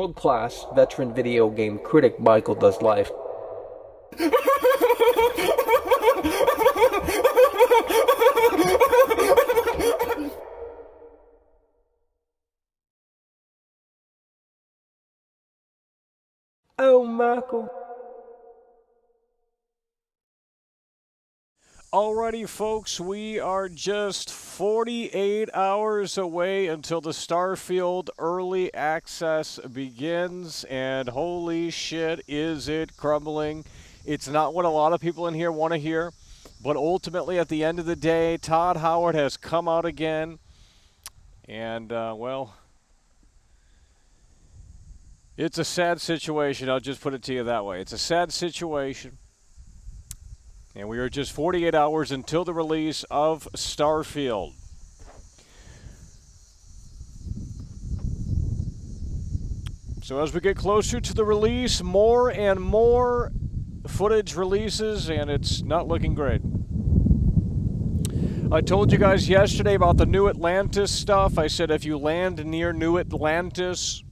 world-class veteran video game critic Michael does live. Oh, Michael. Alrighty, folks, we are just 48 hours away until the Starfield early access begins, and holy shit, is it crumbling. It's not what a lot of people in here want to hear, but ultimately, at the end of the day, Todd Howard has come out again, and, well, it's a sad situation. I'll just put it to you that way. It's a sad situation. And we are just 48 hours until the release of Starfield. So as we get closer to the release, more and more footage releases, and it's not looking great. I told you guys yesterday about the New Atlantis stuff. I said if you land near New Atlantis,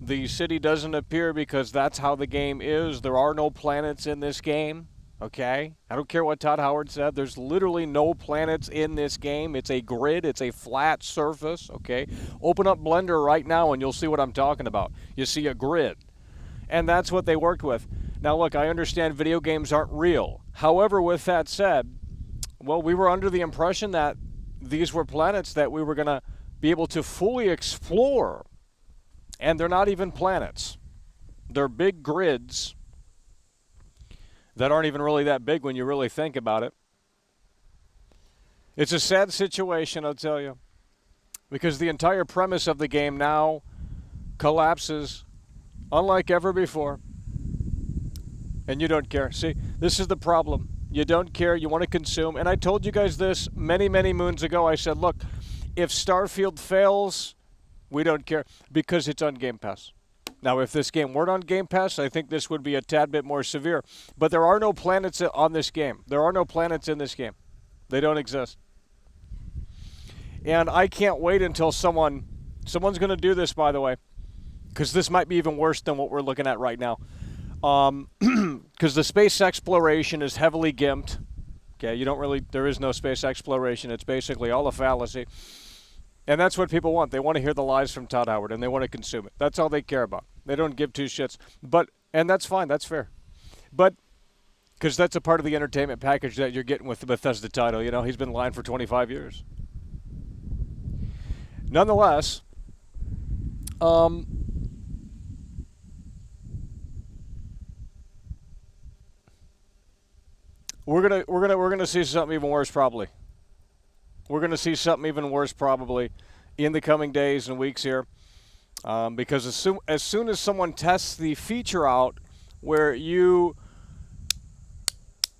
the city doesn't appear because that's how the game is. There are no planets in this game. Okay? I don't care what Todd Howard said. There's literally no planets in this game. It's a grid. It's a flat surface. Okay? Open up Blender right now and you'll see what I'm talking about. You see a grid. And that's what they worked with. Now, look, I understand video games aren't real. However, with that said, well, we were under the impression that these were planets that we were going to be able to fully explore. And they're not even planets. They're big grids that aren't even really that big when you really think about it. It's a sad situation, I'll tell you, because the entire premise of the game now collapses unlike ever before. And you don't care. See, this is the problem. You don't care. You want to consume. And I told you guys this many, many moons ago. I said, look, if Starfield fails, we don't care because it's on Game Pass. Now, if this game weren't on Game Pass, I think this would be a tad bit more severe. But there are no planets on this game. There are no planets in this game. They don't exist. And I can't wait until someone's going to do this, by the way, because this might be even worse than what we're looking at right now. Because the space exploration is heavily gimped. Okay, there is no space exploration. It's basically all a fallacy. And that's what people want. They want to hear the lies from Todd Howard, and they want to consume it. That's all they care about. They don't give two shits. And that's fine. That's fair. But, because that's a part of the entertainment package that you're getting with the Bethesda title. You know, he's been lying for 25 years. Nonetheless, we're gonna see something even worse probably. We're going to see something even worse probably in the coming days and weeks here. Because as soon as someone tests the feature out where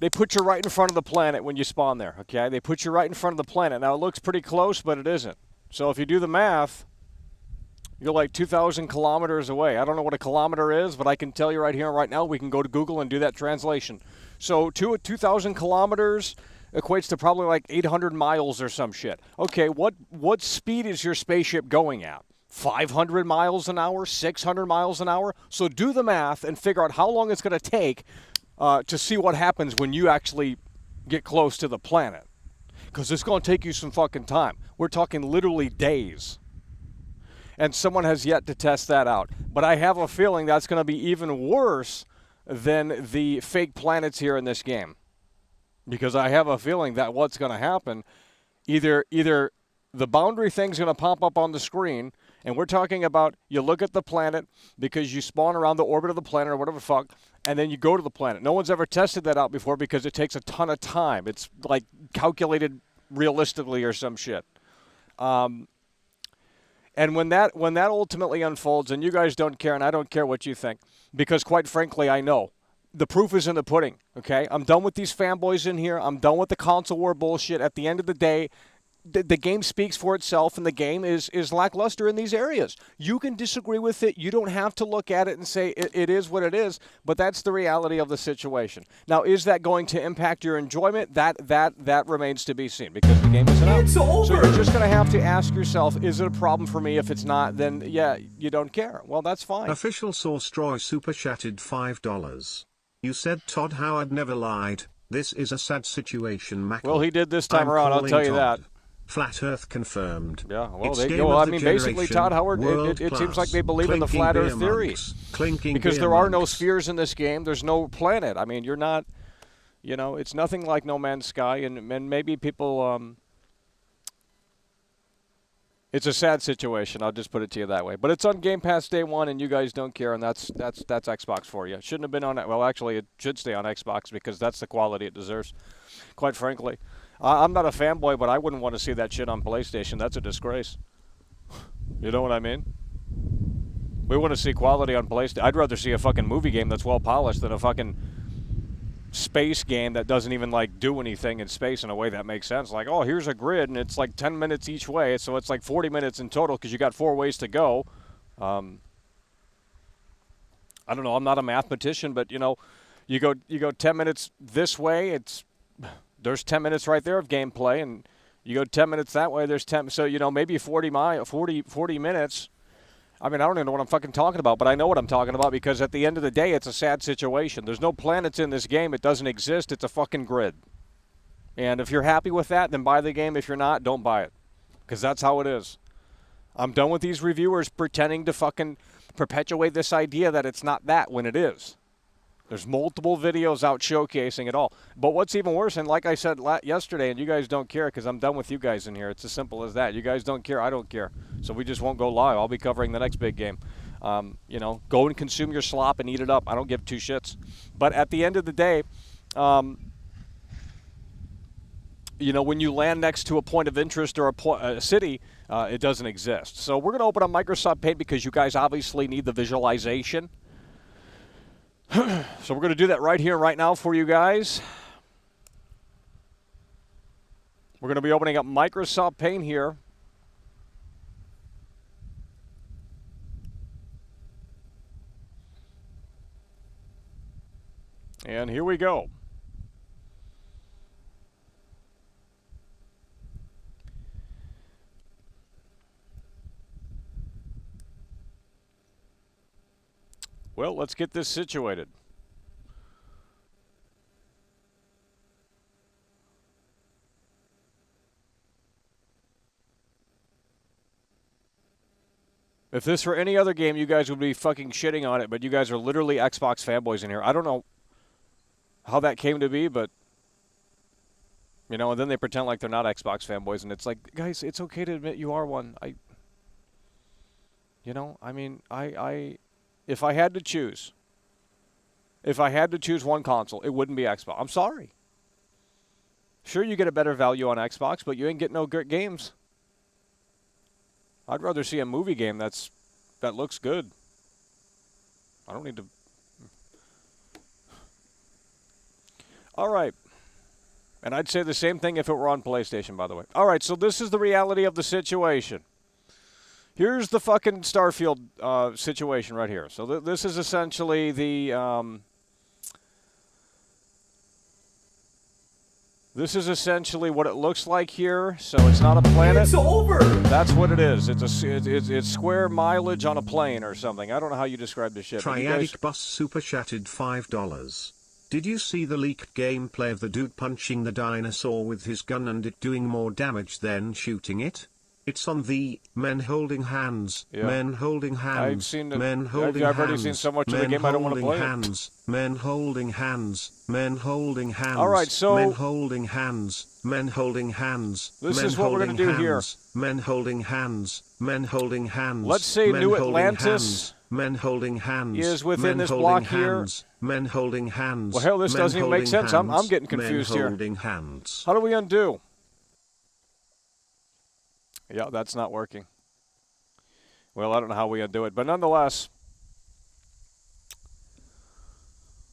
they put you right in front of the planet when you spawn there, okay? They put you right in front of the planet. Now, it looks pretty close, but it isn't. So if you do the math, you're like 2,000 kilometers away. I don't know what a kilometer is, but I can tell you right here and right now, we can go to Google and do that translation. So 2,000 kilometers equates to probably like 800 miles or some shit. Okay, what speed is your spaceship going at? 500 miles an hour? 600 miles an hour? So do the math and figure out how long it's going to take to see what happens when you actually get close to the planet. Because it's going to take you some fucking time. We're talking literally days. And someone has yet to test that out. But I have a feeling that's going to be even worse than the fake planets here in this game. Because I have a feeling that what's going to happen, either the boundary thing's going to pop up on the screen, and we're talking about you look at the planet because you spawn around the orbit of the planet or whatever the fuck, and then you go to the planet. No one's ever tested that out before because it takes a ton of time. It's like calculated realistically or some shit. And when that ultimately unfolds, and you guys don't care, and I don't care what you think, because quite frankly, I know. The proof is in the pudding, okay? I'm done with these fanboys in here. I'm done with the console war bullshit. At the end of the day, the game speaks for itself, and the game is lackluster in these areas. You can disagree with it. You don't have to look at it and say it is what it is, but that's the reality of the situation. Now, is that going to impact your enjoyment? That remains to be seen, because the game isn't out. It's over. So you're just going to have to ask yourself, is it a problem for me? If it's not, then yeah, you don't care. Well, that's fine. Official Source Troy super chatted $5. You said Todd Howard never lied. This is a sad situation, Mac. Well, he did this time I'm around, I'll calling tell you Todd. that. Flat Earth confirmed. Yeah, well, It's they game go. of I the mean, basically, generation, Todd Howard, it world seems like they class. believe in the Clinking flat beer Earth theory. monks. Clinking Because beer there are no monks. spheres in this game. There's no planet. I mean, you're not, it's nothing like No Man's Sky. And maybe people, it's a sad situation. I'll just put it to you that way. But it's on Game Pass day one, and you guys don't care, and that's Xbox for you. It shouldn't have been on, well, actually, it should stay on Xbox because that's the quality it deserves, quite frankly. I'm not a fanboy, but I wouldn't want to see that shit on PlayStation. That's a disgrace. You know what I mean? We want to see quality on PlayStation. I'd rather see a fucking movie game that's well polished than a fucking space game that doesn't even like do anything in space in a way that makes sense. Like, oh, here's a grid and it's like 10 minutes each way, so it's like 40 minutes in total because you got 4 ways to go. I don't know. I'm not a mathematician, but you go 10 minutes this way. There's 10 minutes right there of gameplay, and you go 10 minutes that way. There's 10. So maybe 40 minutes. I mean, I don't even know what I'm fucking talking about, but I know what I'm talking about because at the end of the day, it's a sad situation. There's no planets in this game. It doesn't exist. It's a fucking grid. And if you're happy with that, then buy the game. If you're not, don't buy it because that's how it is. I'm done with these reviewers pretending to fucking perpetuate this idea that it's not that when it is. There's multiple videos out showcasing it all. But what's even worse, and like I said yesterday, and you guys don't care because I'm done with you guys in here. It's as simple as that. You guys don't care. I don't care. So we just won't go live. I'll be covering the next big game. Go and consume your slop and eat it up. I don't give two shits. But at the end of the day, when you land next to a point of interest or a city, it doesn't exist. So we're going to open up Microsoft Paint because you guys obviously need the visualization. So we're going to do that right here, right now for you guys. We're going to be opening up Microsoft Paint here. And here we go. Well, let's get this situated. If this were any other game, you guys would be fucking shitting on it, but you guys are literally Xbox fanboys in here. I don't know how that came to be, but, and then they pretend like they're not Xbox fanboys, and it's like, guys, it's okay to admit you are one. If I had to choose one console, it wouldn't be Xbox. I'm sorry. Sure, you get a better value on Xbox, but you ain't getting no good games. I'd rather see a movie game that looks good. I don't need to. All right. And I'd say the same thing if it were on PlayStation, by the way. All right, so this is the reality of the situation. Here's the fucking Starfield situation right here. So this is essentially the this is essentially what it looks like here. So it's not a planet. It's over. That's what it is. It's square mileage on a plane or something. I don't know how you describe this shit. Triadic Bus super chatted $5. Did you see the leaked gameplay of the dude punching the dinosaur with his gun and it doing more damage than shooting it? It's on the men holding hands, men holding hands, I've seen men holding I've hands, already seen so much of the game I don't want to play hands, men holding hands, men holding hands, all right, so men holding hands, men holding hands. This is what we're going to do here. Men holding hands, men holding hands. Let's say New Atlantis men holding hands is within this block here. Men holding hands. Well, hell, this doesn't even make sense. I'm getting confused here. Hands. How do we undo? Yeah, that's not working. Well, I don't know how we undo it, but nonetheless,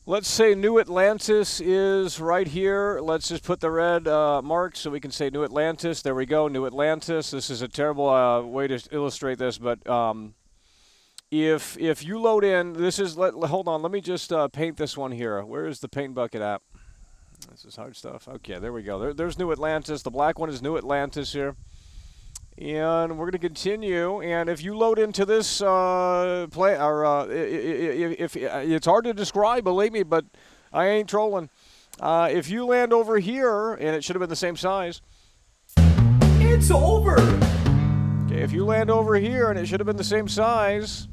Let's say New Atlantis is right here. Let's just put the red mark so we can say New Atlantis. There we go, New Atlantis. This is a terrible way to illustrate this, but if you load in, this is, hold on, let me just paint this one here. Where is the paint bucket at? This is hard stuff. Okay, there we go. There's New Atlantis. The black one is New Atlantis here. And we're going to continue. And if you load into this if it's hard to describe, believe me, but I ain't trolling. If you land over here, and it should have been the same size. It's over. Okay, if you land over here, and it should have been the same size.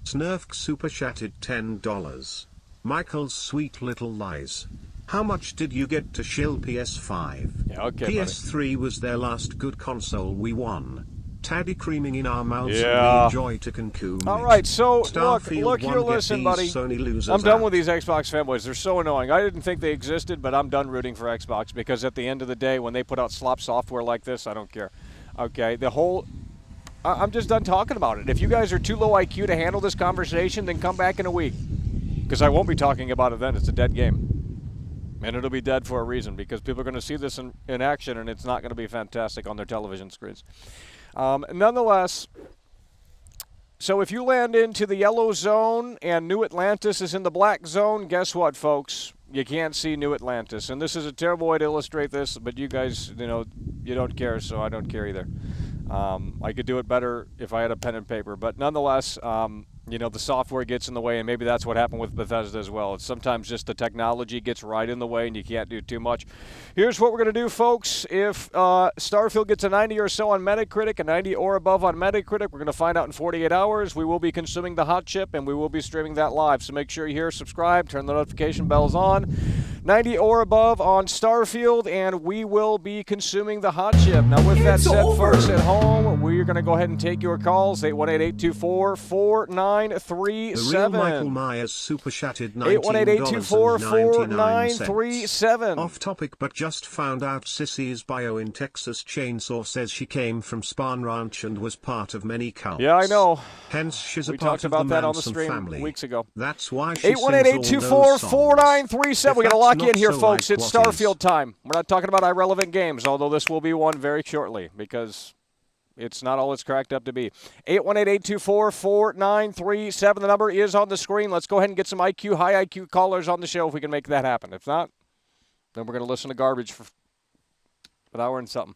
Snurf super chatted $10. Michael's sweet little lies. How much did you get to shill PS5? Yeah, okay, PS3 was their last good console we won. Taddy creaming in our mouths Yeah. and we enjoy to consume. All right, so Starfield look here, one, get listen, these buddy. Sony losers I'm done out. with these Xbox fanboys. They're so annoying. I didn't think they existed, but I'm done rooting for Xbox because at the end of the day, when they put out slop software like this, I don't care. Okay, I'm just done talking about it. If you guys are too low IQ to handle this conversation, then come back in a week because I won't be talking about it then. It's a dead game. And it'll be dead for a reason because people are going to see this in action and it's not going to be fantastic on their television screens. Nonetheless, so if you land into the yellow zone and New Atlantis is in the black zone, guess what, folks? You can't see New Atlantis. And this is a terrible way to illustrate this, but you guys, you don't care, so I don't care either. I could do it better if I had a pen and paper. But nonetheless, the software gets in the way, and maybe that's what happened with Bethesda as well. It's sometimes just the technology gets right in the way, and you can't do too much. Here's what we're going to do, folks. If Starfield gets a 90 or so on Metacritic, a 90 or above on Metacritic, we're going to find out in 48 hours. We will be consuming the hot chip, and we will be streaming that live. So make sure you're here, subscribe, turn the notification bells on. 90 or above on Starfield, and we will be consuming the hot chip. Now, with that said, folks at home, we're going to go ahead and take your calls. 818-824-4937. The real Michael Myers super chatted $818-824-4937. Off topic, but just found out Sissy's bio in Texas Chainsaw says she came from Spahn Ranch and was part of many cults. Yeah, I know. Hence, she's a We part talked of about the that on the Manson stream family. weeks ago. That's why she sings all those 818-824-4937. We're going to lock in here, folks. It's Starfield Starfield time. We're not talking about irrelevant games, although this will be one very shortly because it's not all it's cracked up to be. 818-824-4937. The number is on the screen. Let's go ahead and get some high IQ callers on the show if we can make that happen. If not, then we're going to listen to garbage for an hour and something.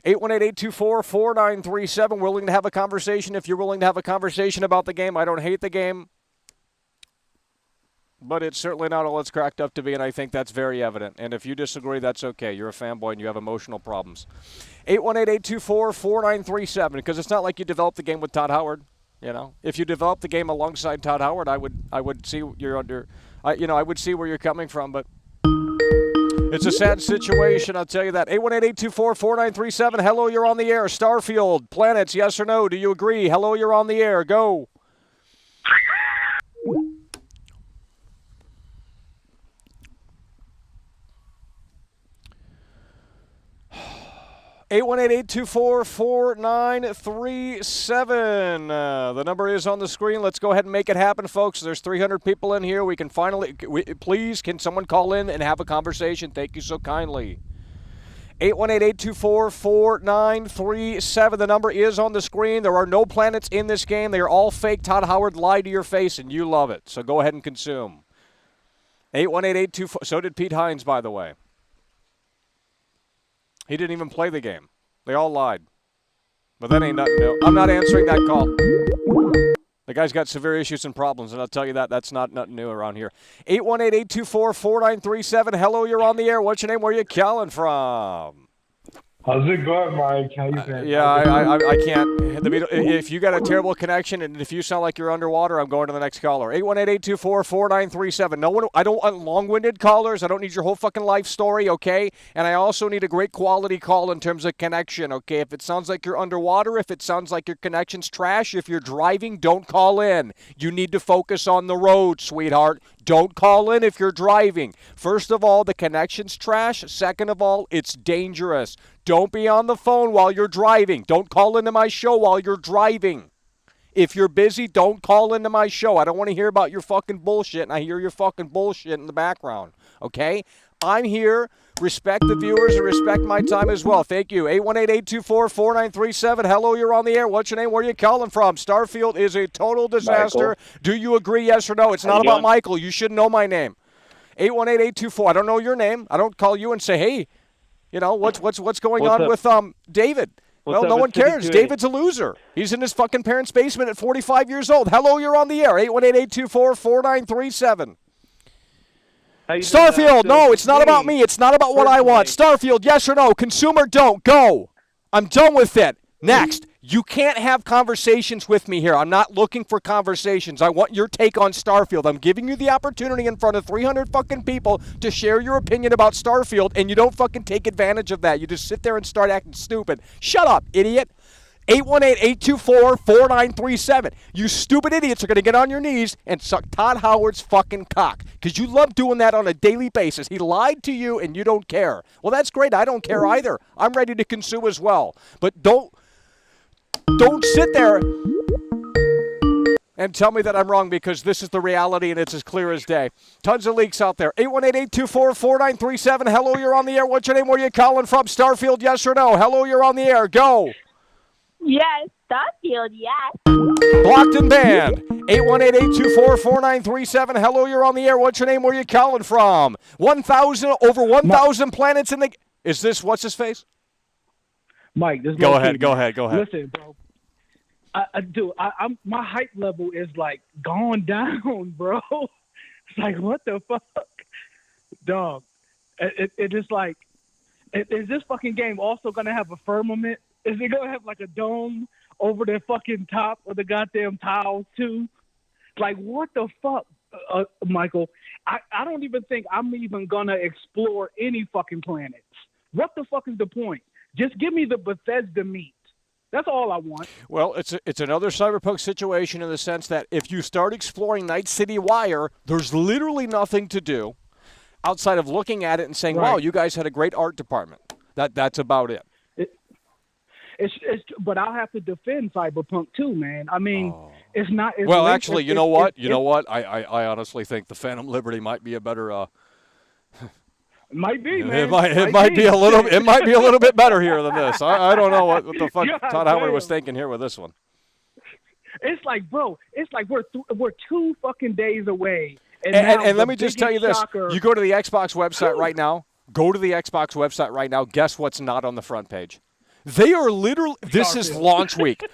818-824-4937. Willing to have a conversation if you're willing to have a conversation about the game. I don't hate the game, but it's certainly not all it's cracked up to be, and I think that's very evident. And if you disagree, that's okay. You're a fanboy and you have emotional problems. 818-824-4937, because it's not like you developed the game with Todd Howard. If you developed the game alongside Todd Howard, I would see I would see where you're coming from, but it's a sad situation, I'll tell you that. 818-824-4937. Hello, you're on the air. Starfield, planets, yes or no? Do you agree? Hello, you're on the air. Go. 818-824-4937. The number is on the screen. Let's go ahead and make it happen, folks. There's 300 people in here. We can finally, please, can someone call in and have a conversation? Thank you so kindly. 818-824-4937. The number is on the screen. There are no planets in this game. They are all fake. Todd Howard lied to your face, and you love it. So go ahead and consume. 818-824. So did Pete Hines, by the way. He didn't even play the game. They all lied. But that ain't nothing new. I'm not answering that call. The guy's got severe issues and problems, and I'll tell you that. That's not nothing new around here. 818-824-4937. Hello, you're on the air. What's your name? Where are you calling from? How's it going, Mike? How you been? Yeah, I can't. If you got a terrible connection and if you sound like you're underwater, I'm going to the next caller. 818-824-4937. No one. I don't want long-winded callers. I don't need your whole fucking life story, okay? And I also need a great quality call in terms of connection, okay? If it sounds like you're underwater, if it sounds like your connection's trash, if you're driving, don't call in. You need to focus on the road, sweetheart. Don't call in if you're driving. First of all, the connection's trash. Second of all, it's dangerous. Don't be on the phone while you're driving. Don't call into my show while you're driving. If you're busy, don't call into my show. I don't want to hear about your fucking bullshit, and I hear your fucking bullshit in the background, okay? I'm here. Respect the viewers and respect my time as well. Thank you. 818-824-4937. Hello, you're on the air. What's your name? Where are you calling from? Starfield is a total disaster. Michael. Do you agree, yes or no? It's not about doing? Michael. You should know my name. 818-824. I don't know your name. I don't call you and say, hey, you know, what's going What's on up? with David? What's Well, up no with one cares. 52? David's a loser. He's in his fucking parents' basement at 45 years old. Hello, you're on the air. 818-824-4937. How you doing, Starfield, Alex? no, it's not about me. It's not about what I want. Starfield, yes or no? Consumer, don't. Go. I'm done with it. Next. You can't have conversations with me here. I'm not looking for conversations. I want your take on Starfield. I'm giving you the opportunity in front of 300 fucking people to share your opinion about Starfield, and you don't fucking take advantage of that. You just sit there and start acting stupid. Shut up, idiot. 818-824-4937. You stupid idiots are going to get on your knees and suck Todd Howard's fucking cock because you love doing that on a daily basis. He lied to you and you don't care. Well, that's great. I don't care either. I'm ready to consume as well. But don't sit there and tell me that I'm wrong because this is the reality and it's as clear as day. Tons of leaks out there. 818-824-4937. Hello, you're on the air. What's your name? Where are you calling from? Starfield, yes or no? Hello, you're on the air. Go. Yes, Starfield, yes. Blocked and banned. 818-824-4937. Hello, you're on the air. What's your name? Where are you calling from? Over 1,000 planets in the... Is this, what's his face? Mike, this is Go Mo ahead, Key, go man. ahead, go ahead. Listen, bro. I'm my hype level is like gone down, bro. It's like, what the fuck? Dog. It is like, is this fucking game also going to have a firmament? Is it going to have like a dome over the fucking top of the goddamn tiles too? Like, what the fuck, Michael? I don't even think I'm even going to explore any fucking planets. What the fuck is the point? Just give me the Bethesda meat. That's all I want. Well, it's another cyberpunk situation in the sense that if you start exploring Night City Wire, there's literally nothing to do outside of looking at it and saying, wow, you guys had a great art department. That's about it. But I'll have to defend Cyberpunk too, man. I mean, it's not. It's Well, actually, you know what? I honestly think the Phantom Liberty might be a better. Might be, man. It might be a little bit better here than this. I don't know what the fuck God Todd Howard damn. was thinking here with this one. It's like, bro. It's like we're 2 fucking days away. And let me just tell you this: shocker, you go to the Xbox website right now. Go to the Xbox website right now. Guess what's not on the front page? They are literally, this is launch week.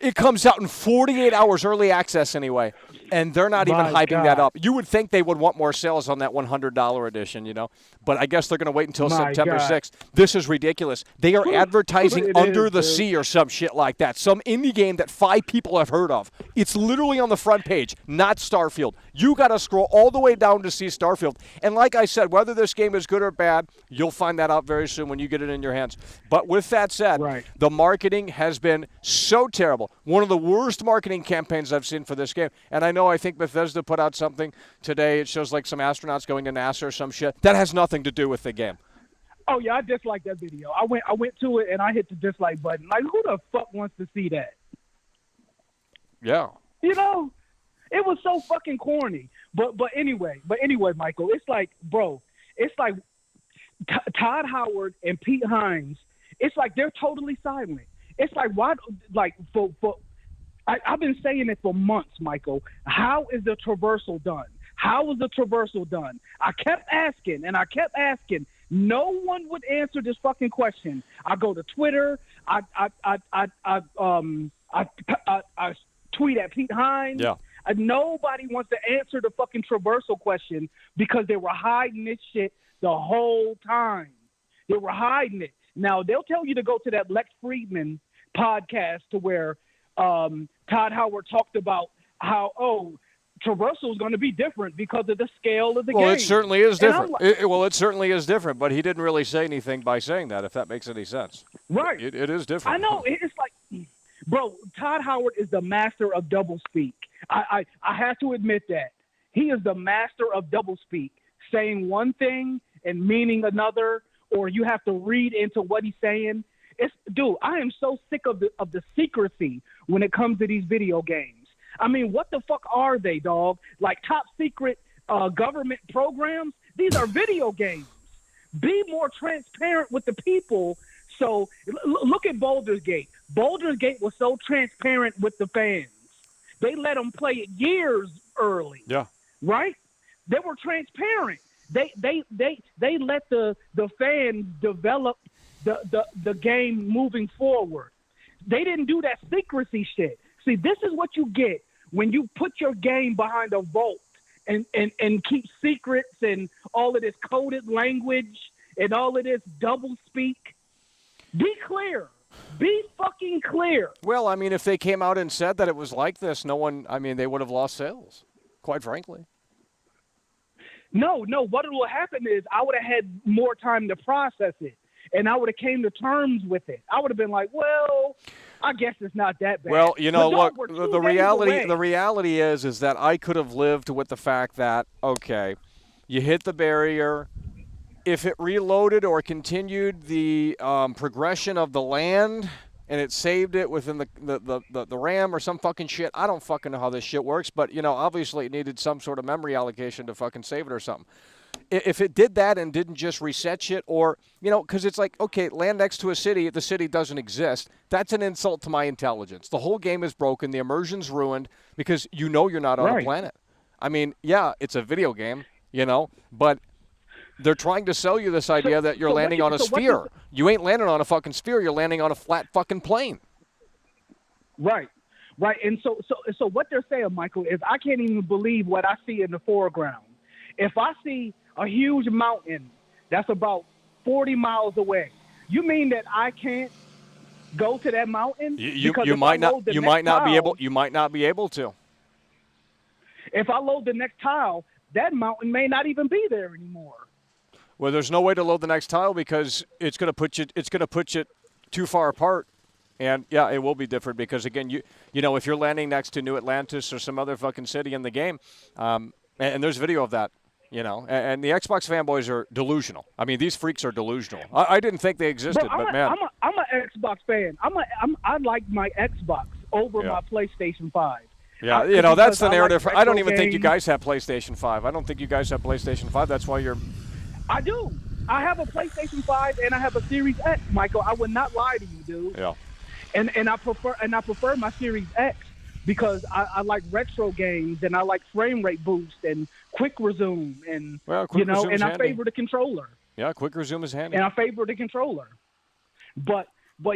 It comes out in 48 hours, early access anyway, and they're not even hyping that up. You would think they would want more sales on that $100 edition, you know, but I guess they're going to wait until September 6th. This is ridiculous. They are advertising Under the Sea or some shit like that, some indie game that 5 people have heard of. It's literally on the front page, not Starfield. You got to scroll all the way down to see Starfield. And like I said, whether this game is good or bad, you'll find that out very soon when you get it in your hands. But with that said, the marketing has been so terrible. One of the worst marketing campaigns I've seen for this game. And I think Bethesda put out something today. It shows like some astronauts going to NASA or some shit. That has nothing to do with the game. Oh yeah, I dislike that video. I went to it and I hit the dislike button. Like, who the fuck wants to see that? Yeah. You know, it was so fucking corny. But anyway, Michael, it's like, bro, it's like Todd Howard and Pete Hines. It's like they're totally silent. It's like, why? Like, I've been saying it for months, Michael. How is the traversal done? How is the traversal done? I kept asking, and I kept asking. No one would answer this fucking question. I go to Twitter. I tweet at Pete Hines. Yeah. Nobody wants to answer the fucking traversal question because they were hiding this shit the whole time. They were hiding it. Now, they'll tell you to go to that Lex Friedman podcast to where Todd Howard talked about how, traversal is going to be different because of the scale of the game. Well, it certainly is different. It certainly is different, but he didn't really say anything by saying that, if that makes any sense. Right. It is different. I know. It's like, bro, Todd Howard is the master of doublespeak. I have to admit that. He is the master of doublespeak, saying one thing and meaning another, or you have to read into what he's saying. dude, I am so sick of the secrecy when it comes to these video games. I mean, what the fuck are they, dog? Like top secret government programs? These are video games. Be more transparent with the people. So look at Baldur's Gate. Baldur's Gate was so transparent with the fans. They let them play it years early. Yeah. Right? They were transparent. They let the fans develop the game moving forward. They didn't do that secrecy shit. See, this is what you get when you put your game behind a vault and keep secrets and all of this coded language and all of this double speak. Be clear. Be fucking clear. Well, I mean, if they came out and said that it was like this, they would have lost sales, quite frankly. No. What will happen is I would have had more time to process it, and I would have came to terms with it. I would have been like, well, I guess it's not that bad. Well, you know, look, the reality is that I could have lived with the fact that, okay, you hit the barrier. If it reloaded or continued the progression of the land and it saved it within the RAM or some fucking shit, I don't fucking know how this shit works, but, you know, obviously it needed some sort of memory allocation to fucking save it or something. If it did that and didn't just reset shit or, you know, because it's like, okay, land next to a city, the city doesn't exist, that's an insult to my intelligence. The whole game is broken, the immersion's ruined because you know you're not on a planet. I mean, yeah, it's a video game, you know, but they're trying to sell you this idea that you're landing on a sphere. You ain't landing on a fucking sphere. You're landing on a flat fucking plane. Right. And so what they're saying, Michael, is I can't even believe what I see in the foreground. If I see a huge mountain that's about 40 miles away, you mean that I can't go to that mountain? You might not be able to. If I load the next tile, that mountain may not even be there anymore. Well, there's no way to load the next tile because it's going to put you too far apart. And yeah, it will be different because again, you know, if you're landing next to New Atlantis or some other fucking city in the game, and there's video of that, you know, and the Xbox fanboys are delusional. I mean, these freaks are delusional. I didn't think they existed, but man, I'm an Xbox fan. I like my Xbox over my PlayStation 5. Yeah, you know, that's the narrative. I don't even think you guys have PlayStation 5. I don't think you guys have PlayStation 5. That's why you're... I do. I have a PlayStation 5 and I have a Series X, Michael. I would not lie to you, dude. Yeah. And I prefer my Series X because I like retro games and I like frame rate boost and quick resume and I favor the controller. Yeah, quick resume is handy. And I favor the controller. But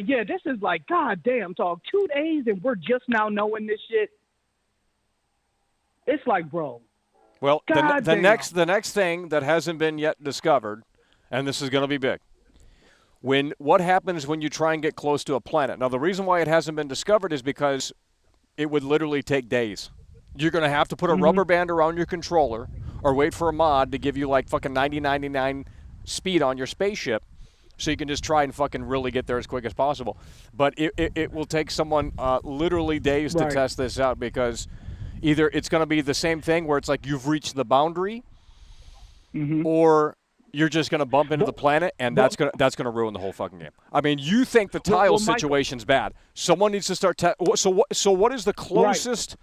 yeah, this is like goddamn talk. 2 days and we're just now knowing this shit. It's like, bro. Well, the next thing that hasn't been yet discovered, and this is going to be big, what happens when you try and get close to a planet? Now, the reason why it hasn't been discovered is because it would literally take days. You're going to have to put a rubber band around your controller or wait for a mod to give you like fucking 90-99 speed on your spaceship so you can just try and fucking really get there as quick as possible. But it will take someone literally days to test this out because either it's going to be the same thing where it's like you've reached the boundary or you're just going to bump into the planet, and that's going to ruin the whole fucking game. I mean, you think the tile situation's bad. Someone needs to start so what is the closest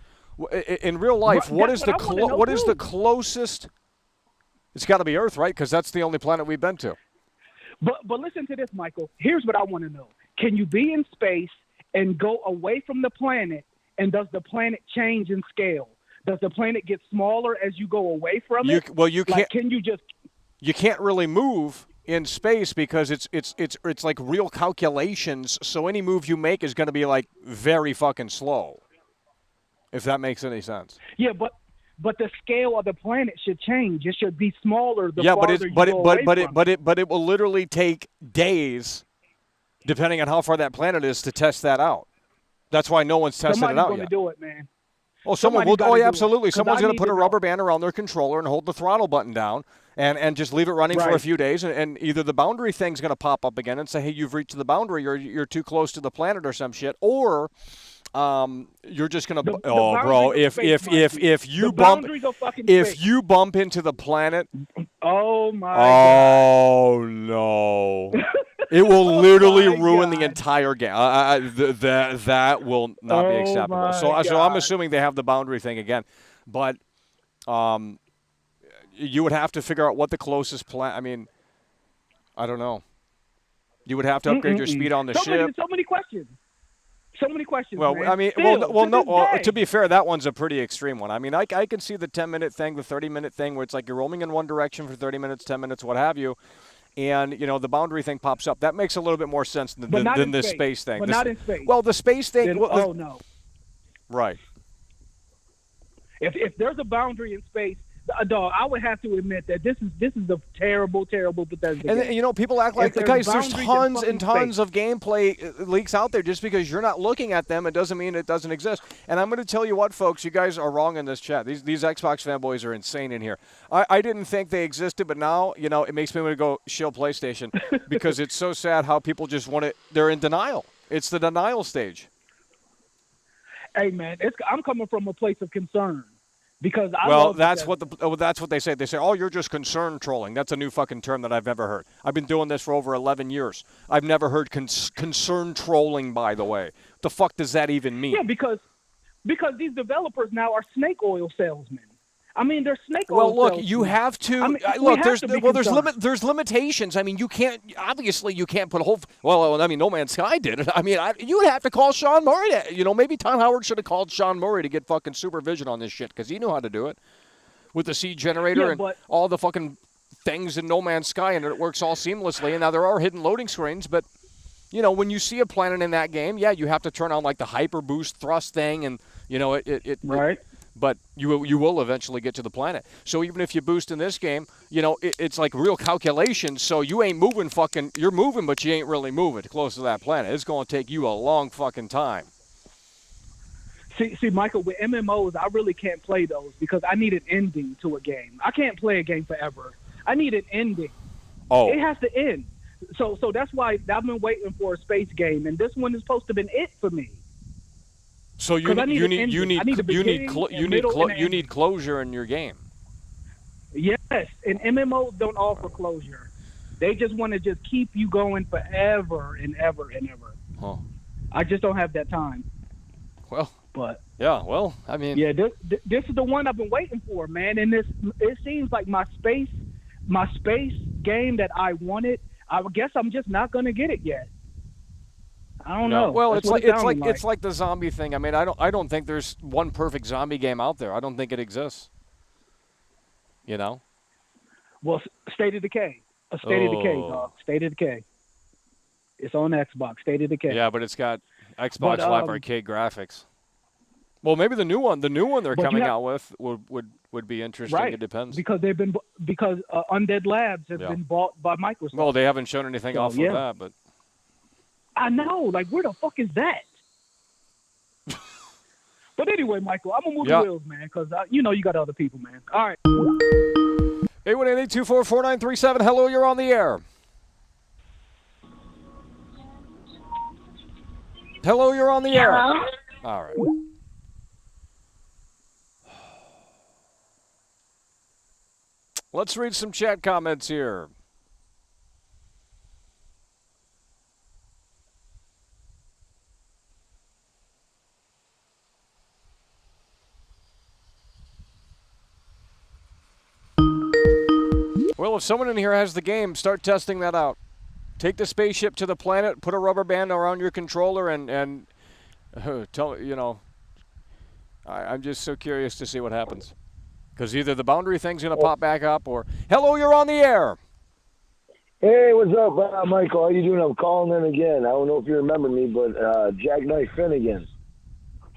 in real life? What is the closest? It's got to be Earth, right? Because that's the only planet we've been to. But listen to this, Michael. Here's what I want to know. Can you be in space and go away from the planet, and does the planet change in scale? Does the planet get smaller as you go away from it? Well, you can't. Can you just... You can't really move in space because it's like real calculations. So any move you make is going to be like very fucking slow. If that makes any sense. Yeah, but the scale of the planet should change. It should be smaller the farther you go away from it. But it will literally take days, depending on how far that planet is, to test that out. That's why no one's tested it out yet. Somebody's going to do it, man. Oh, someone will. Oh, yeah, absolutely. Someone's going to put a rubber band around their controller and hold the throttle button down and just leave it running for a few days. And either the boundary thing's going to pop up again and say, hey, you've reached the boundary or you're too close to the planet or some shit. Or You're just gonna. The bro, boundaries of space, if Mikey. you The bump boundaries of fucking if space. you bump into the planet, Oh my god. oh no. It will literally my ruin the God. entire game. That will not be Oh acceptable. my So I'm God. assuming they have the boundary thing again, but you would have to figure out what the closest planet. I mean, I don't know. You would have to upgrade your speed on the ship. So many questions. So many questions. Well, man. I mean, Still, to to be fair, that one's a pretty extreme one. I mean, I can see the 10-minute thing, the 30-minute thing, where it's like you're roaming in one direction for 30 minutes, 10 minutes, what have you, and the boundary thing pops up. That makes a little bit more sense than the space thing. But not in space. Well, the space thing. Oh no. Right. If there's a boundary in space, dog, I would have to admit that this is a terrible Bethesda game. And people act like, guys, there's tons and tons space. of gameplay leaks out there. Just because you're not looking at them, it doesn't mean it doesn't exist. And I'm going to tell you what, folks, you guys are wrong in this chat. These Xbox fanboys are insane in here. I didn't think they existed, but now, it makes me want to go shill PlayStation because it's so sad how people just want it. They're in denial. It's the denial stage. Hey, man, I'm coming from a place of concern. Because that's what they say. They say, "Oh, you're just concern trolling." That's a new fucking term that I've never heard. I've been doing this for over 11 years. I've never heard concern trolling. By the way, what the fuck does that even mean? Yeah, because these developers now are snake oil salesmen. I mean, they're snake oil. Well, look, salesmen. you have to. I mean, look, there's limitations. I mean, you can't. Obviously, you can't put a whole. Well, I mean, No Man's Sky did it. I mean, you would have to call Sean Murray. Maybe Tom Howard should have called Sean Murray to get fucking supervision on this shit because he knew how to do it with the seed generator and all the fucking things in No Man's Sky, and it works all seamlessly. And now there are hidden loading screens, but when you see a planet in that game, yeah, you have to turn on like the hyper boost thrust thing, and right. But you will eventually get to the planet. So even if you boost in this game, it's like real calculations. So you ain't moving you're moving, but you ain't really moving close to that planet. It's going to take you a long fucking time. See, Michael, with MMOs, I really can't play those because I need an ending to a game. I can't play a game forever. I need an ending. Oh. It has to end. So that's why I've been waiting for a space game, and this one is supposed to have been it for me. So you need closure in your game. Yes, and MMOs don't offer closure. They just want to just keep you going forever and ever and ever. Huh. I just don't have that time. Well, but yeah, well, I mean, yeah, this is the one I've been waiting for, man. And it seems like my space game that I wanted. I guess I'm just not gonna get it yet. I don't know. Well, That's it's like the zombie thing. I mean, I don't think there's one perfect zombie game out there. I don't think it exists. Well, State of Decay. State of Decay, dog. State of Decay. It's on Xbox. State of Decay. Yeah, but it's got Xbox Live Arcade graphics. Well, maybe the new one they're coming out with would be interesting. Right. It depends. Because Undead Labs has been bought by Microsoft. Well, they haven't shown anything off of that, but. I know, like, where the fuck is that? But anyway, Michael, I'm gonna move the wheels, man, because you got other people, man. All right. 818-824-4937. Hello, you're on the air. Hello, you're on the air. All right. Let's read some chat comments here. Well, if someone in here has the game, start testing that out. Take the spaceship to the planet, put a rubber band around your controller, and tell I'm just so curious to see what happens. Because either the boundary thing's going to pop back up, or hello, you're on the air. Hey, what's up, Michael? How you doing? I'm calling in again. I don't know if you remember me, but Jackknife Finnegan.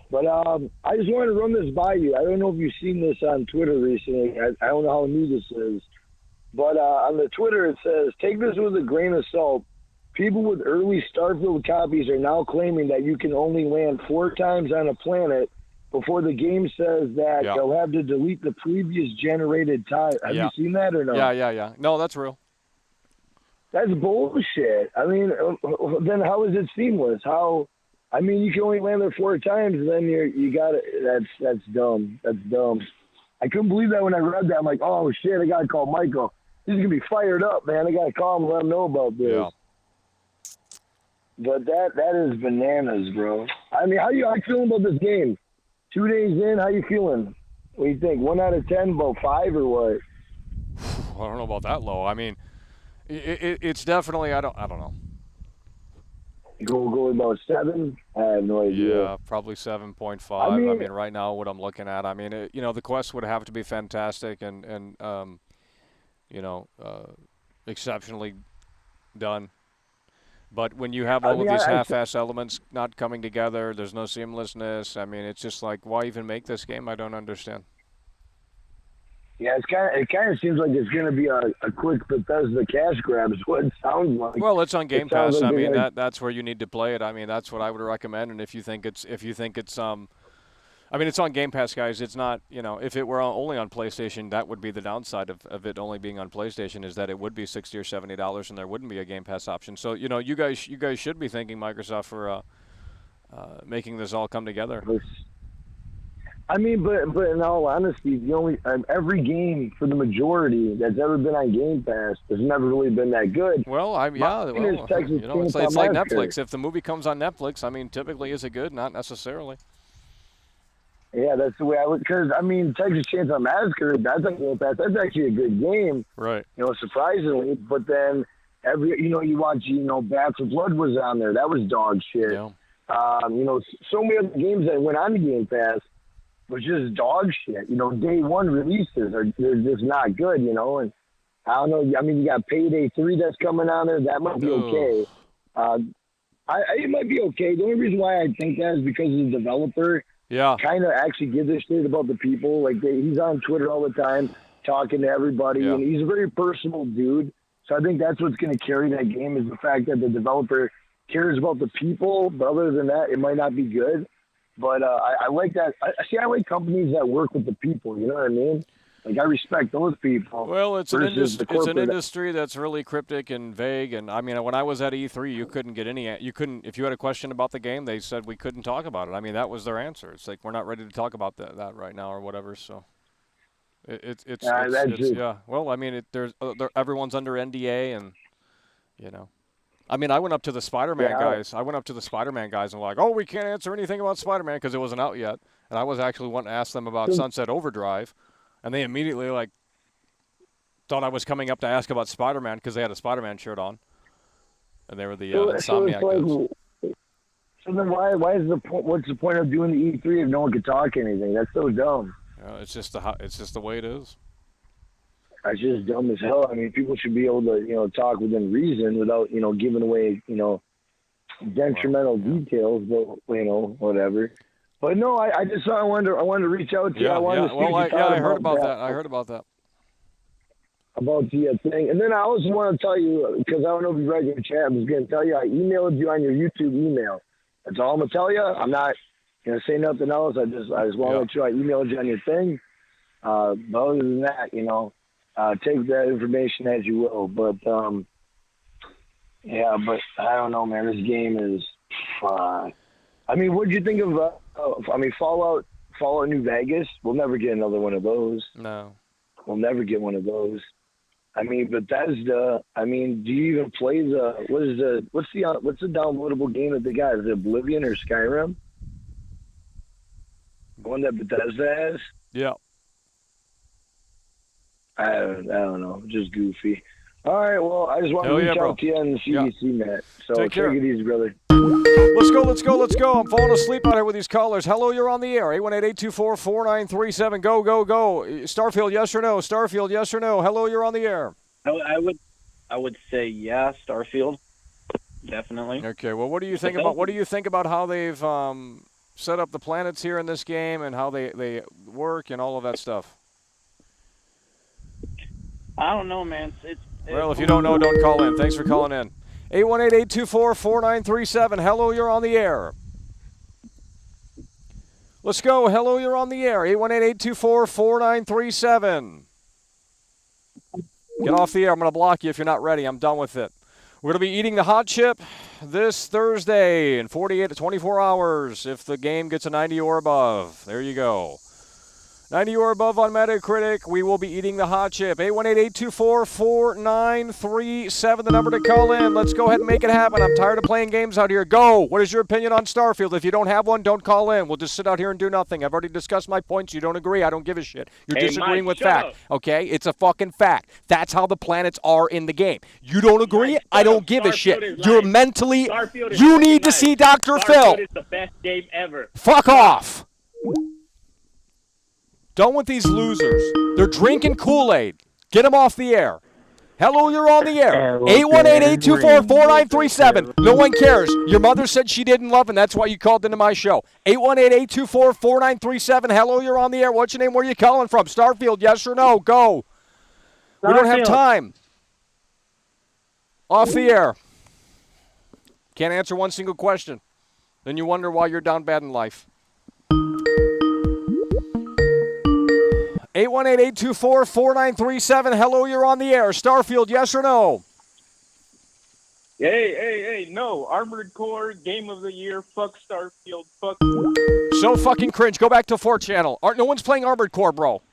But I just wanted to run this by you. I don't know if you've seen this on Twitter recently. I don't know how new this is. But on the Twitter, it says, take this with a grain of salt. People with early Starfield copies are now claiming that you can only land 4 times on a planet before the game says that they'll have to delete the previous generated time. Have you seen that or no? Yeah. No, that's real. That's bullshit. I mean, then how is it seamless? How I mean, you can only land there 4 times, and then you got it. That's dumb. That's dumb. I couldn't believe that when I read that. I'm like, oh shit, I gotta call Michael. He's gonna be fired up, man. I gotta call him and let him know about this. Yeah. But that is bananas, bro. I mean, how you feeling about this game? 2 days in, how you feeling? What do you think? 1 out of 10, about 5 or what? I don't know about that low. I mean, it's definitely I don't know. Go about 7. I have no idea. Yeah, probably 7.5. I mean, right now what I'm looking at. I mean, the quest would have to be fantastic and exceptionally done. But when you have all of these half-ass elements not coming together, there's no seamlessness. I mean, it's just like, why even make this game? I don't understand. Yeah, it kind of seems like it's going to be a quick Bethesda cash grab is what it sounds like. Well, it's on Game Pass. I mean, that's where you need to play it. I mean, that's what I would recommend. And if you think it's I mean, it's on Game Pass, guys. It's not, if it were only on PlayStation, that would be the downside of it only being on PlayStation, is that it would be $60 or $70 and there wouldn't be a Game Pass option. So, you guys should be thanking Microsoft for making this all come together. I mean, but in all honesty, the only every game for the majority that's ever been on Game Pass has never really been that good. Well, it's like Netflix. If the movie comes on Netflix, I mean, typically is it good? Not necessarily. Yeah, that's the way I would. Because I mean, Texas Chainsaw Massacre, that's on Game Pass. That's actually a good game, right? Surprisingly. But then you watch, Bats of Blood was on there. That was dog shit. Yeah. So many other games that went on the Game Pass was just dog shit. Day one releases they're just not good. And I don't know. I mean, you got Payday 3 that's coming on there. That might be okay. It might be okay. The only reason why I think that is because the developer. Yeah. Kind of actually gives a shit about the people. Like he's on Twitter all the time talking to everybody, and he's a very personal dude. So I think that's what's going to carry that game is the fact that the developer cares about the people. But other than that, it might not be good. But I like that. I like companies that work with the people. You know what I mean? Like, I respect those people. Well, it's an industry that's really cryptic and vague. And, I mean, when I was at E3, you couldn't get if you had a question about the game, they said we couldn't talk about it. I mean, that was their answer. It's like, we're not ready to talk about that right now or whatever. So, yeah. Well, I mean, everyone's under NDA and, I mean, I went up to the Spider-Man guys. I went up to the Spider-Man guys and like, oh, we can't answer anything about Spider-Man because it wasn't out yet. And I was actually wanting to ask them about Sunset Overdrive. And they immediately, thought I was coming up to ask about Spider-Man because they had a Spider-Man shirt on. And they were the Insomniac guys. So then why is what's the point of doing the E3 if no one could talk anything? That's so dumb. It's just the way it is. That's just dumb as hell. I mean, people should be able to, talk within reason without, giving away, detrimental details, but, whatever. But no, I just I wanted to reach out to you. I heard about that. I heard about that. About the thing. And then I also want to tell you, because I don't know if you read your chat, I was going to tell you I emailed you on your YouTube email. That's all I'm going to tell you. I'm not going to say nothing else. I just want to let you know I emailed you on your thing. But other than that, take that information as you will. But, but I don't know, man. This game is I mean, what did you think of, Fallout New Vegas? We'll never get another one of those. No. We'll never get one of those. I mean, Bethesda, do you even play what's the downloadable game that they got? Is it Oblivion or Skyrim? The one that Bethesda has? Yeah. I don't know. Just goofy. All right, well, I just want to reach out to you on the CDC, Matt. So take it easy, brother. Let's go. I'm falling asleep out here with these callers. Hello, you're on the air. 818-824-4937. Go. Starfield, yes or no? Starfield, yes or no? Hello, you're on the air. I would say yeah, Starfield. Definitely. Okay, well, what do you think about how they've set up the planets here in this game and how they work and all of that stuff? I don't know, man. Well, if you don't know, don't call in. Thanks for calling in. 818-824-4937. Hello, you're on the air. Let's go. Hello, you're on the air. 818-824-4937. Get off the air. I'm going to block you if you're not ready. I'm done with it. We're going to be eating the hot chip this Thursday in 48 to 24 hours if the game gets a 90 or above. There you go. 90 or above on Metacritic, we will be eating the hot chip. 818-824-4937, the number to call in. Let's go ahead and make it happen. I'm tired of playing games out here. Go. What is your opinion on Starfield? If you don't have one, don't call in. We'll just sit out here and do nothing. I've already discussed my points. You don't agree. I don't give a shit. You're disagreeing with fact. Okay? It's a fucking fact. That's how the planets are in the game. You don't agree? I don't give a shit. You're mentally... You need to see Dr. Phil. Starfield is the best game ever. Fuck off. Done with these losers. They're drinking Kool-Aid. Get them off the air. Hello, you're on the air. 818-824-4937. No one cares. Your mother said she didn't love, and that's why you called into my show. 818-824-4937. Hello, you're on the air. What's your name? Where are you calling from? Starfield, yes or no? Go. We don't have time. Off the air. Can't answer one single question. Then you wonder why you're down bad in life. 818-824-4937. Hello, you're on the air. Starfield, yes or no? Hey, no. Armored Core, Game of the Year, fuck Starfield, fuck... So fucking cringe. Go back to 4 channel. No one's playing Armored Core, bro.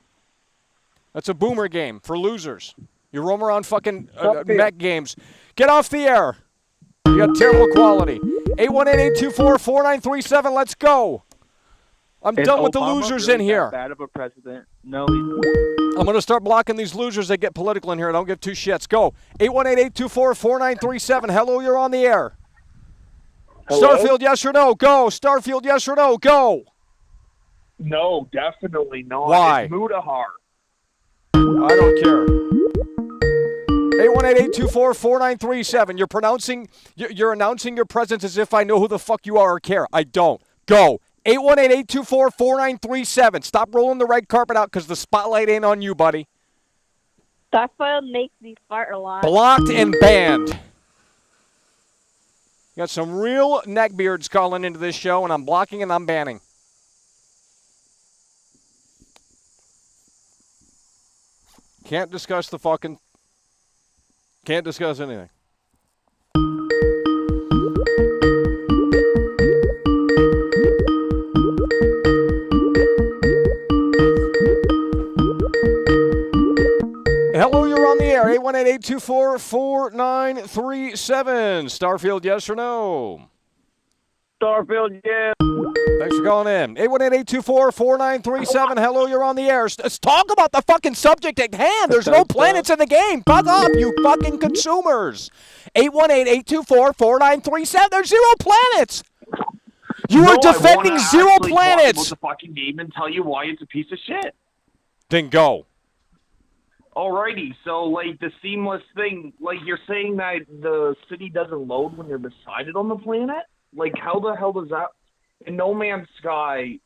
That's a boomer game for losers. You roam around fucking mech games. Get off the air. You got terrible quality. 818-824-4937. Let's go. I'm done with the losers in here. Bad of a president? No. I'm going to start blocking these losers that get political in here. I don't give two shits. Go. 818-824-4937. Hello, you're on the air. Hello? Starfield, yes or no? Go. Starfield, yes or no? Go. No, definitely not. Why? It's Mudahar. I don't care. 818-824-4937. You're announcing your presence as if I know who the fuck you are or care. I don't. Go. 818-824-4937. Stop rolling the red carpet out because the spotlight ain't on you, buddy. Starfield makes me fart a lot. Blocked and banned. You got some real neckbeards calling into this show, and I'm blocking and I'm banning. Can't discuss anything. Hello, you're on the air. 818-824-4937. Starfield, yes or no? Starfield, yeah. Thanks for calling in. 818-824-4937. Hello, you're on the air. Let's talk about the fucking subject at hand. There's no planets in the game. Fuck up, you fucking consumers. 818-824-4937. There's 0 planets. You are defending 0 planets. Talk about the fucking game and tell you why it's a piece of shit. Then go. Alrighty, so like the seamless thing, like you're saying that the city doesn't load when you're beside it on the planet? Like how the hell does that? In No Man's Sky,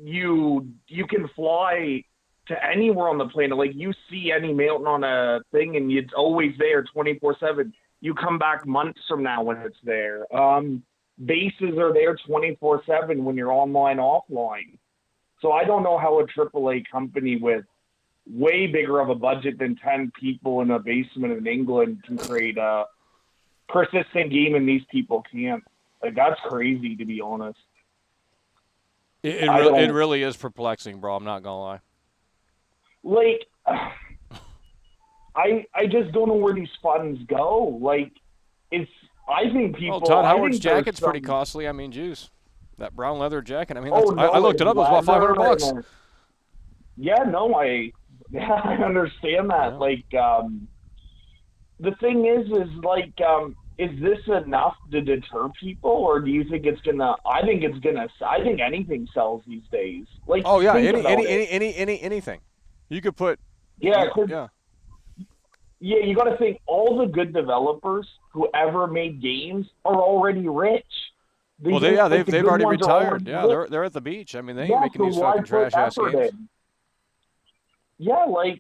you can fly to anywhere on the planet. Like you see any mountain on a thing and it's always there 24/7. You come back months from now when it's there. Bases are there 24/7 when you're online, offline. So I don't know how a AAA company with way bigger of a budget than 10 people in a basement in England can create a persistent game and these people can't. Like, that's crazy, to be honest. It really is perplexing, bro. I'm not going to lie. Like, I just don't know where these funds go. Like, I think people... Well, Todd Howard's jacket's pretty costly. I mean, juice. That brown leather jacket. I mean, I looked it up. It was about $500. Yeah, no, I understand that. Yeah. Like, the thing is like, is this enough to deter people, or do you think it's gonna? I think anything sells these days. Like, oh yeah, anything. You could put. Yeah, you got to think all the good developers who ever made games are already rich. They've already retired. Yeah, they're at the beach. I mean, they ain't making these fucking trash ass games. Yeah, like,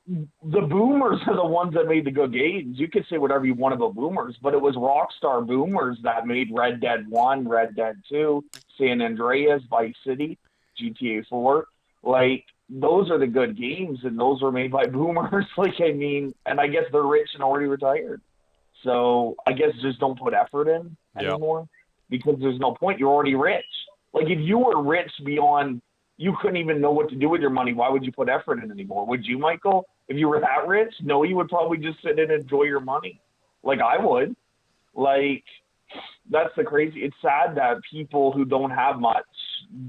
the boomers are the ones that made the good games. You could say whatever you want about boomers, but it was Rockstar boomers that made Red Dead 1, Red Dead 2, San Andreas, Vice City, GTA 4. Like, those are the good games, and those were made by boomers. Like, I mean, and I guess they're rich and already retired. So I guess just don't put effort in anymore because there's no point. You're already rich. Like if you were rich beyond, you couldn't even know what to do with your money. Why would you put effort in anymore? Would you, Michael? If you were that rich? No, you would probably just sit and enjoy your money. Like I would. Like that's the crazy. It's sad that people who don't have much,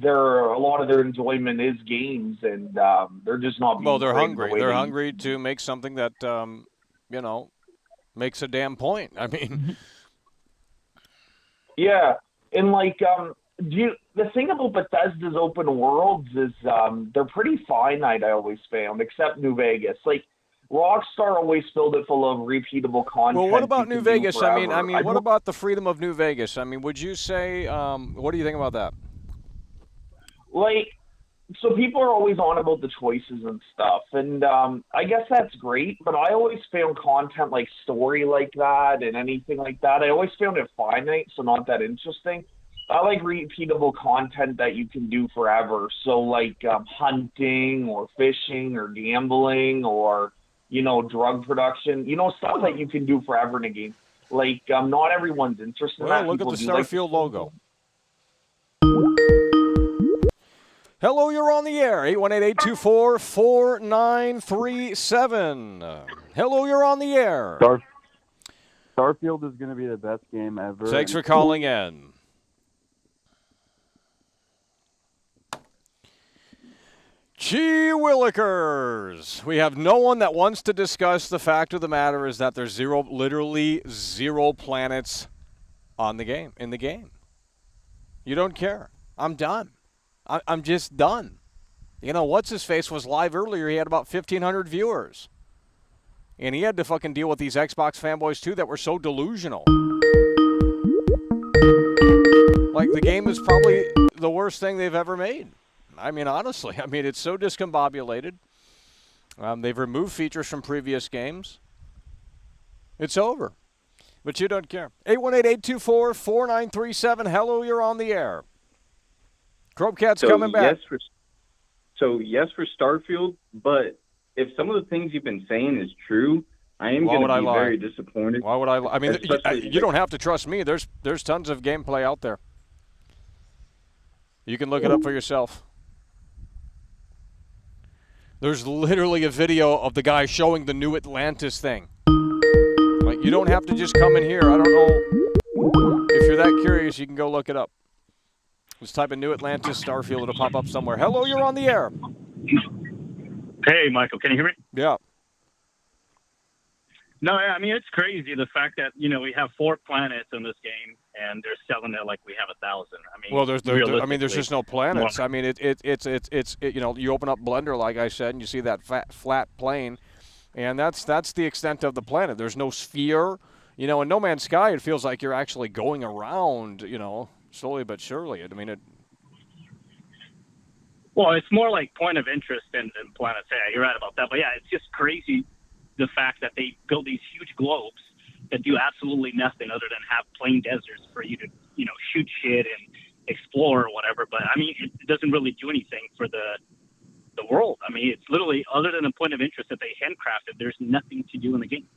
a lot of their enjoyment is games, and they're just not. Well, they're hungry. They're hungry to make something that makes a damn point. I mean, yeah, and like, the thing about Bethesda's open worlds is they're pretty finite. I always found, except New Vegas. Like Rockstar always filled it full of repeatable content. Well, what about New Vegas? I mean, what about the freedom of New Vegas? I mean, would you say? What do you think about that? Like, so people are always on about the choices and stuff, and I guess that's great, but I always found content like story like that and anything like that, I always found it finite, so not that interesting. I like repeatable content that you can do forever, so like hunting or fishing or gambling or, drug production, stuff that you can do forever in a game. Like, not everyone's interested in that. Look at the Starfield logo. Hello, you're on the air. 818-824-4937. Hello, you're on the air. Starfield is going to be the best game ever. Thanks for calling in. Gee Willikers. We have no one that wants to discuss the fact of the matter is that there's literally zero planets in the game. You don't care. I'm done. I'm just done. What's-his-face was live earlier. He had about 1,500 viewers. And he had to fucking deal with these Xbox fanboys, too, that were so delusional. Like, the game is probably the worst thing they've ever made. I mean, honestly. I mean, it's so discombobulated. They've removed features from previous games. It's over. But you don't care. 818-824-4937. Hello, you're on the air. Cropecat's coming back. Yes for Starfield, but if some of the things you've been saying is true, I am going to be very disappointed. Why would I lie? I mean, you don't have to trust me. There's tons of gameplay out there. You can look it up for yourself. There's literally a video of the guy showing the new Atlantis thing. Like, you don't have to just come in here. I don't know. If you're that curious, you can go look it up. Just type in New Atlantis Starfield. It'll pop up somewhere. Hello, you're on the air. Hey, Michael, can you hear me? Yeah. No, I mean, it's crazy the fact that, we have 4 planets in this game, and they're selling it like we have 1,000. I mean, well, there's just no planets. I mean, it's you open up Blender, like I said, and you see that flat plane, and that's the extent of the planet. There's no sphere. In No Man's Sky, it feels like you're actually going around, slowly but surely. I mean, Well, it's more like point of interest than planets. Yeah, you're right about that. But yeah, it's just crazy the fact that they build these huge globes that do absolutely nothing other than have plain deserts for you to, shoot shit and explore or whatever. But I mean, it doesn't really do anything for the world. I mean, it's literally, other than a point of interest that they handcrafted, there's nothing to do in the game.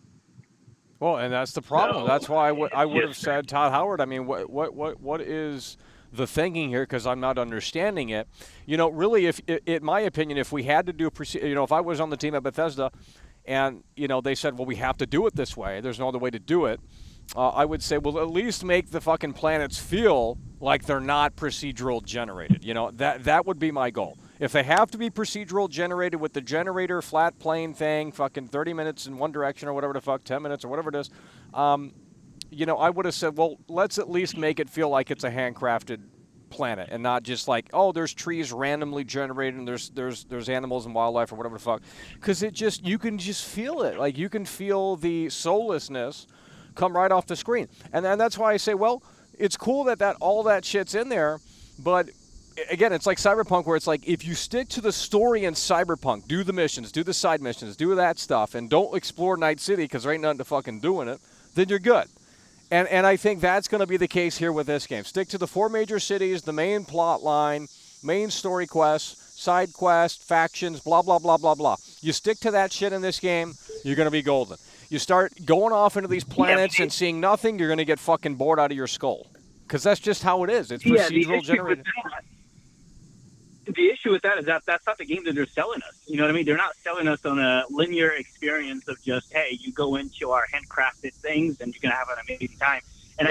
Well, and that's the problem. That's why I would have said Todd Howard. I mean, what is the thinking here? Because I'm not understanding it. Really, if in my opinion, if we had to do, if I was on the team at Bethesda, and they said, well, we have to do it this way. There's no other way to do it. I would say, well, at least make the fucking planets feel like they're not procedural generated. That would be my goal. If they have to be procedural generated with the generator flat plane thing, fucking 30 minutes in one direction or whatever the fuck, 10 minutes or whatever it is, I would have said, well, let's at least make it feel like it's a handcrafted planet and not just like, oh, there's trees randomly generated and there's animals and wildlife or whatever the fuck. Because you can just feel it. Like, you can feel the soullessness come right off the screen. And that's why I say, well, it's cool that all that shit's in there, but again, it's like Cyberpunk, where it's like, if you stick to the story in Cyberpunk, do the missions, do the side missions, do that stuff, and don't explore Night City because there ain't nothing to fucking do in it, then you're good. And I think that's going to be the case here with this game. Stick to the 4 major cities, the main plot line, main story quests, side quests, factions, blah, blah, blah, blah, blah. You stick to that shit in this game, you're going to be golden. You start going off into these planets and seeing nothing, you're going to get fucking bored out of your skull. Because that's just how it is. It's procedural generated. The issue with that is that that's not the game that they're selling us. You know what I mean? They're not selling us on a linear experience of just, hey, you go into our handcrafted things and you're going to have an amazing time. And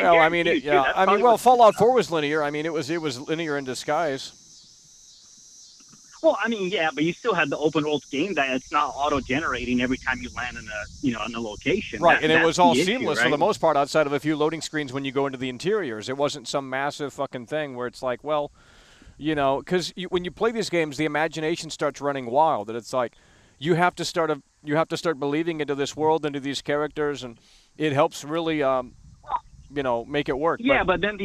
Fallout 4 was linear. I mean, it was linear in disguise. Well, I mean, yeah, but you still had the open world game that it's not auto-generating every time you land in a location. Right, and it was all seamless for the most part, outside of a few loading screens when you go into the interiors. It wasn't some massive fucking thing where it's like, well, because when you play these games, the imagination starts running wild, and it's like you have to start believing into this world, into these characters, and it helps really, make it work. Yeah, but then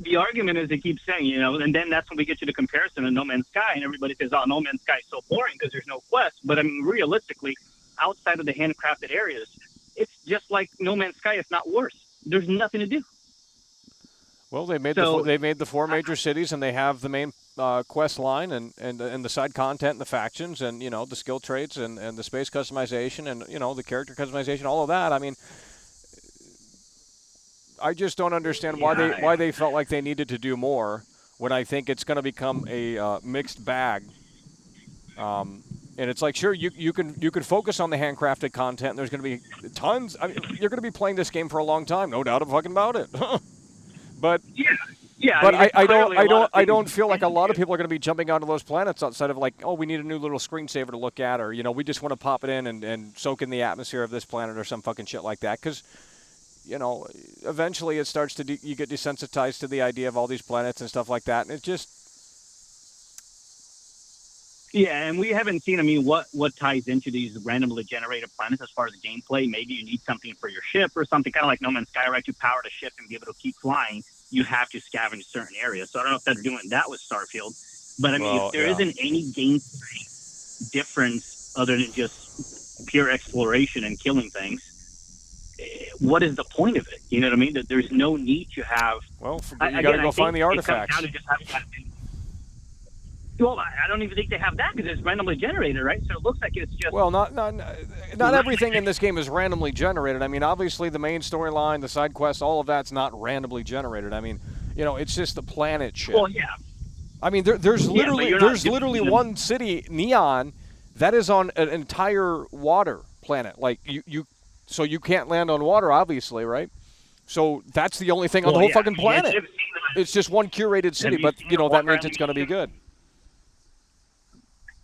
the argument is they keep saying, and then that's when we get to the comparison of No Man's Sky, and everybody says, oh, No Man's Sky is so boring because there's no quest. But I mean, realistically, outside of the handcrafted areas, it's just like No Man's Sky, if not worse. There's nothing to do. Well, they made the 4 major cities, and they have the main quest line and the side content and the factions and, the skill traits and the space customization and, the character customization, all of that. I mean, I just don't understand why they felt like they needed to do more when I think it's going to become a mixed bag. And it's like, sure, you can focus on the handcrafted content. And there's going to be tons. I mean, you're going to be playing this game for a long time, no doubt about it. But I don't feel like a lot of people are going to be jumping onto those planets outside of like, oh, we need a new little screensaver to look at, or we just want to pop it in and soak in the atmosphere of this planet or some fucking shit like that. Because eventually it starts to you get desensitized to the idea of all these planets and stuff like that, and it just. Yeah, and we haven't seen, what ties into these randomly generated planets as far as gameplay. Maybe you need something for your ship or something, kind of like No Man's Sky, right? To power the ship and be able to keep flying, you have to scavenge certain areas. So I don't know if they're doing that with Starfield. But, if there isn't any gameplay difference other than just pure exploration and killing things, what is the point of it? You know what I mean? That there's no need to have... Well, you got to go find the artifacts. Well, I don't even think they have that because it's randomly generated, right? So it looks like it's just... Well, not everything in this game is randomly generated. I mean, obviously the main storyline, the side quests, all of that's not randomly generated. I mean, it's just the planet shit. Well, yeah. I mean, there's literally one city, Neon, that is on an entire water planet. Like, so you can't land on water, obviously, right? So that's the only thing on the whole fucking planet. It's just one curated city, but, that means it's going to be good.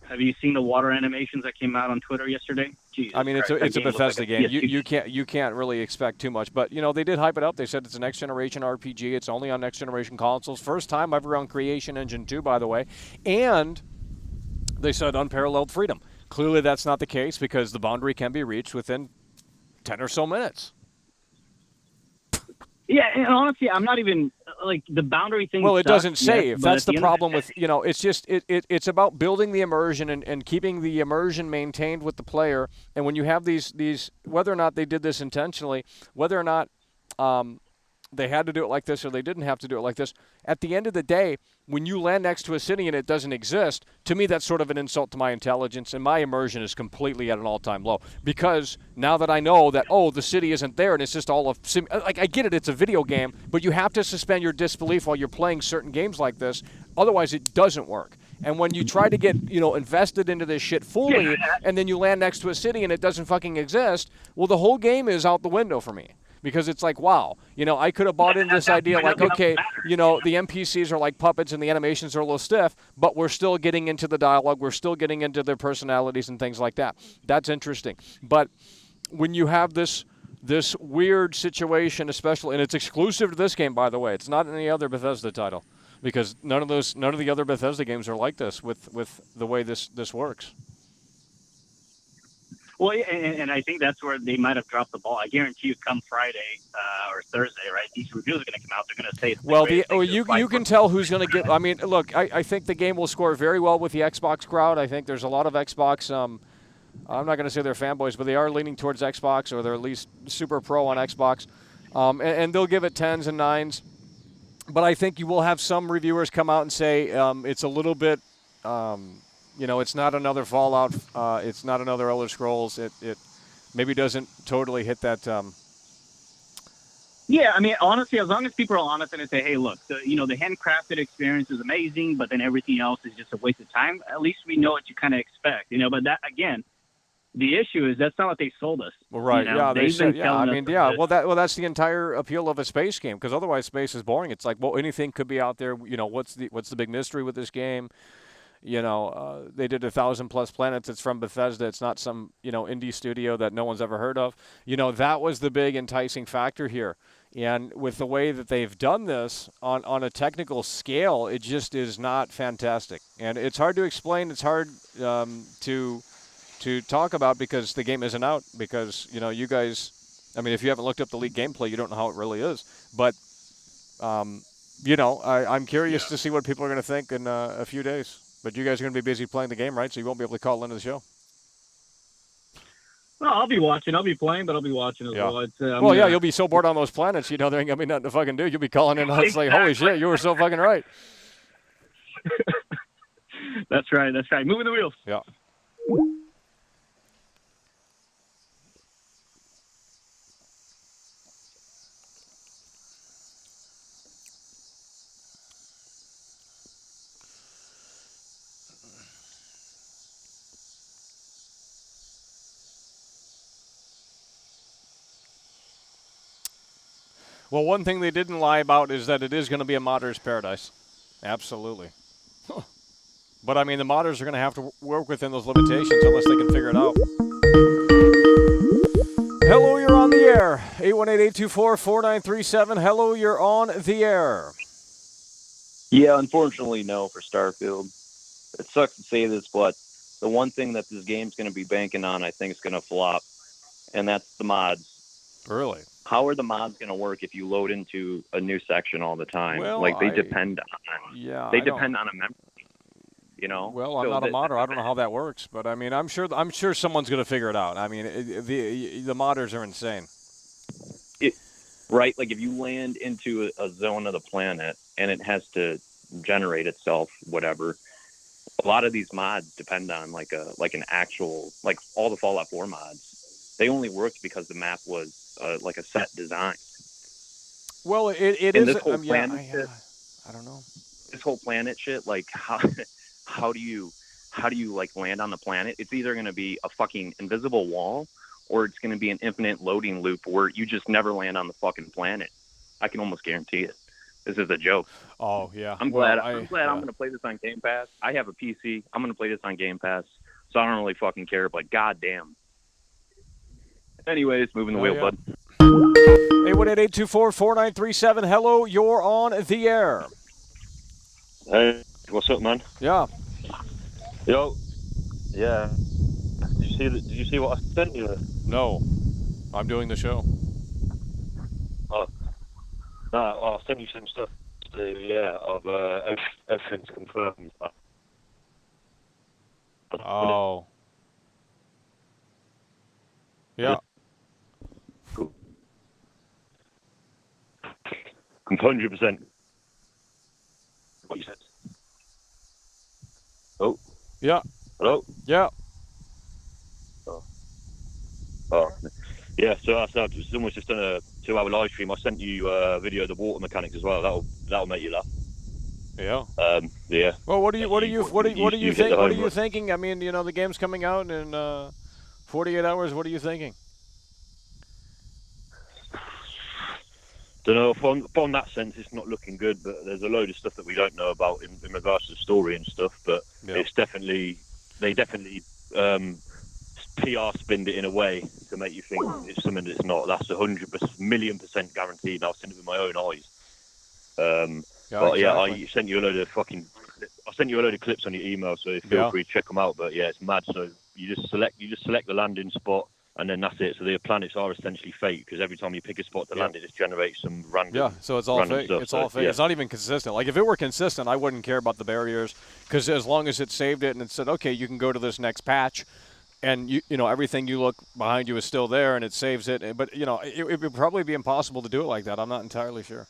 Have you seen the water animations that came out on Twitter yesterday? Jesus I mean, Christ, it's a Bethesda game. You can't really expect too much. But, they did hype it up. They said it's a next-generation RPG. It's only on next-generation consoles. First time ever on Creation Engine 2, by the way. And they said unparalleled freedom. Clearly that's not the case because the boundary can be reached within 10 or so minutes. Yeah, and honestly, I'm not even like the boundary thing. Well, it doesn't save. That's the problem with it's just it's about building the immersion and keeping the immersion maintained with the player. And when you have these whether or not they did this intentionally, whether or not they had to do it like this or they didn't have to do it like this, at the end of the day, when you land next to a city and it doesn't exist, to me that's sort of an insult to my intelligence, and my immersion is completely at an all-time low. Because now that I know that, the city isn't there and it's just all I get it, it's a video game, but you have to suspend your disbelief while you're playing certain games like this, otherwise it doesn't work. And when you try to get, invested into this shit fully, and then you land next to a city and it doesn't fucking exist, well, the whole game is out the window for me. Because it's like, wow, I could have bought into this idea like, okay, the NPCs are like puppets and the animations are a little stiff, but we're still getting into the dialogue. We're still getting into their personalities and things like that. That's interesting. But when you have this weird situation, especially, and it's exclusive to this game, by the way. It's not any other Bethesda title because none of the other Bethesda games are like this with the way this works. Well, and I think that's where they might have dropped the ball. I guarantee you, come Friday or Thursday, right? These reviews are going to come out. They're going to say. Well, you can tell who's going to get. I mean, look, I think the game will score very well with the Xbox crowd. I think there's a lot of Xbox. I'm not going to say they're fanboys, but they are leaning towards Xbox, or they're at least super pro on Xbox, and they'll give it 10s and 9s. But I think you will have some reviewers come out and say it's a little bit. It's not another Fallout. It's not another Elder Scrolls. It maybe doesn't totally hit that. Yeah, I mean, honestly, as long as people are honest and they say, "Hey, look, the handcrafted experience is amazing, but then everything else is just a waste of time," at least we know what you kind of expect, But that, again, the issue is that's not what they sold us. Well, right? Yeah, they said. Yeah, I mean, yeah. Well, that's the entire appeal of a space game, because otherwise space is boring. It's like, well, anything could be out there. What's the big mystery with this game? They did 1,000+ planets. It's from Bethesda. It's not some indie studio that no one's ever heard of. That was the big enticing factor here. And with the way that they've done this on a technical scale, it just is not fantastic. And it's hard to explain. It's hard to talk about because the game isn't out. Because you guys, I mean, if you haven't looked up the leaked gameplay, you don't know how it really is. But I'm curious to see what people are going to think in a few days. But you guys are going to be busy playing the game, right? So you won't be able to call into the show. Well, I'll be watching. I'll be playing, but I'll be watching as well. You'll be so bored on those planets, there ain't going to be nothing to fucking do. You'll be calling in and it's like, holy shit, you were so fucking right. That's right. Moving the wheels. Yeah. Well, one thing they didn't lie about is that it is going to be a modder's paradise. Absolutely. Huh. But, I mean, the modders are going to have to work within those limitations unless they can figure it out. Hello, you're on the air. 818-824-4937. Hello, you're on the air. Yeah, unfortunately, no for Starfield. It sucks to say this, but the one thing that this game's going to be banking on, I think, is going to flop, and that's the mods. Really? How are the mods going to work if you load into a new section all the time? Well, they depend on depend on a memory, Well, I'm not a modder. I don't know how that works, but I mean, I'm sure someone's going to figure it out. I mean, the modders are insane. Right? Like if you land into a zone of the planet and it has to generate itself, whatever. A lot of these mods depend on like an actual, like all the Fallout 4 mods. They only worked because the map was like a set design. Well, it and is. This whole planet shit, I don't know. This whole planet shit, like how do you like land on the planet? It's either going to be a fucking invisible wall, or it's going to be an infinite loading loop where you just never land on the fucking planet. I can almost guarantee it. This is a joke. Oh yeah. I'm glad I'm going to play this on Game Pass. I have a PC. I'm going to play this on Game Pass, so I don't really fucking care. But goddamn. Anyways, moving the wheel, bud. 818-824-4937. Hello, you're on the air. Hey, what's up, man? Yeah. Yo. Yeah. Did you see what I sent you? No. I'm doing the show. Oh. No, I'll send you some stuff. Of everything's confirmed. Oh. Yeah. Cool. 100%. What you said? Oh. Yeah. Hello? Yeah. Oh. Yeah, so someone's just done a 2-hour live stream. I sent you a video of the water mechanics as well. That'll make you laugh. Yeah. Yeah. Well, what are you thinking? I mean, the game's coming out in 48 hours. What are you thinking? Don't know. From that sense, it's not looking good. But there's a load of stuff that we don't know about in regards to the story and stuff. But it's definitely they PR spinned it in a way to make you think it's something that's not. That's 100% guaranteed. I've seen it with my own eyes. I sent you a load of clips on your email, so feel free to check them out. But yeah, it's mad. So you just select the landing spot, and then that's it. So the planets are essentially fake because every time you pick a spot to land, it just generates some random. Yeah, so it's all fake. Stuff. It's all fake. Yeah. It's not even consistent. Like if it were consistent, I wouldn't care about the barriers because as long as it saved it and it said, okay, you can go to this next patch. And everything you look behind you is still there, and it saves it. But it would probably be impossible to do it like that. I'm not entirely sure.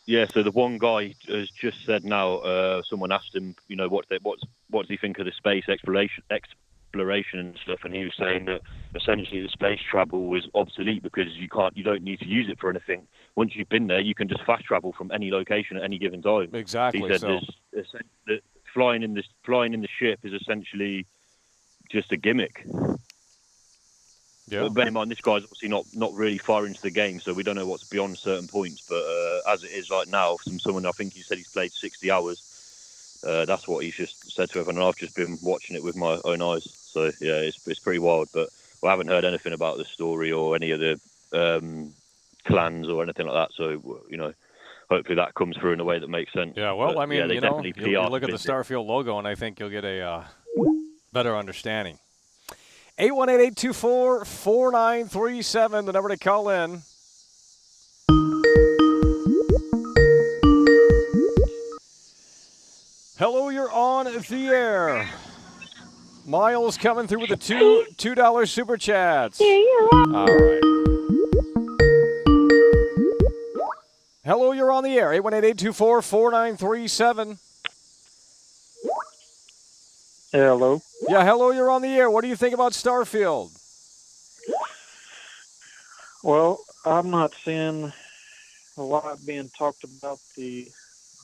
Yeah. So the one guy has just said now. Someone asked him, what does he think of the space exploration and stuff, and he was saying that essentially the space travel was obsolete because you don't need to use it for anything. Once you've been there, you can just fast travel from any location at any given time. Exactly. He said that flying in the ship is essentially just a gimmick. Yeah. But bear in mind, this guy's obviously not really far into the game, so we don't know what's beyond certain points. But as it is right now, from someone, I think he said he's played 60 hours. That's what he's just said to everyone, and I've just been watching it with my own eyes. So yeah, it's pretty wild. But I haven't heard anything about the story or any of the clans or anything like that. So hopefully that comes through in a way that makes sense. Yeah. Well, but, I mean, you you look at the Starfield logo, and I think you'll get a better understanding. 818-824-4937, the number to call in. Hello, you're on the air. Miles coming through with the $2 super chats. All right. Hello, you're on the air. 818-824-4937. Hello. Yeah, hello, you're on the air. What do you think about Starfield? Well, I'm not seeing a lot being talked about the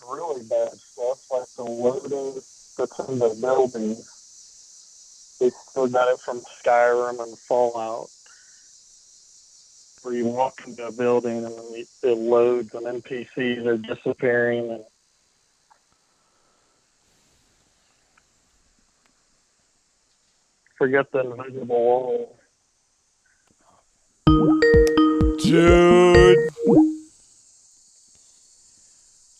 really bad stuff, like the loading that's in the buildings. They still got it from Skyrim and Fallout, where you walk into a building and it loads and NPCs are disappearing and forget the invisible wall. Dude.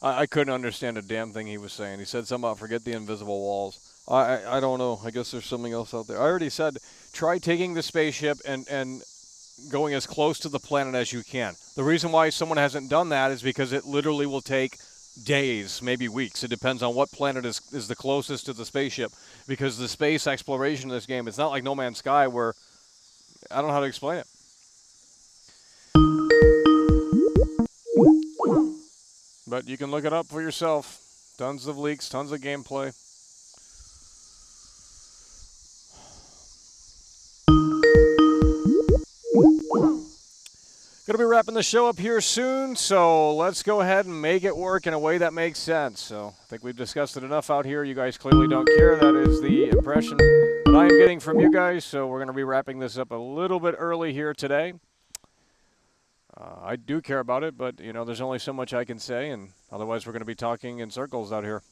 I couldn't understand a damn thing he was saying. He said something about forget the invisible walls. I don't know. I guess there's something else out there. I already said try taking the spaceship and going as close to the planet as you can. The reason why someone hasn't done that is because it literally will take days, maybe weeks. It depends on what planet is the closest to the spaceship, because the space exploration in this game, it's not like No Man's Sky where, I don't know how to explain it. But you can look it up for yourself. Tons of leaks, tons of gameplay. Going to be wrapping the show up here soon, so let's go ahead and make it work in a way that makes sense. So I think we've discussed it enough out here. You guys clearly don't care. That is the impression that I am getting from you guys, so we're going to be wrapping this up a little bit early here today. I do care about it, but, there's only so much I can say, and otherwise we're going to be talking in circles out here.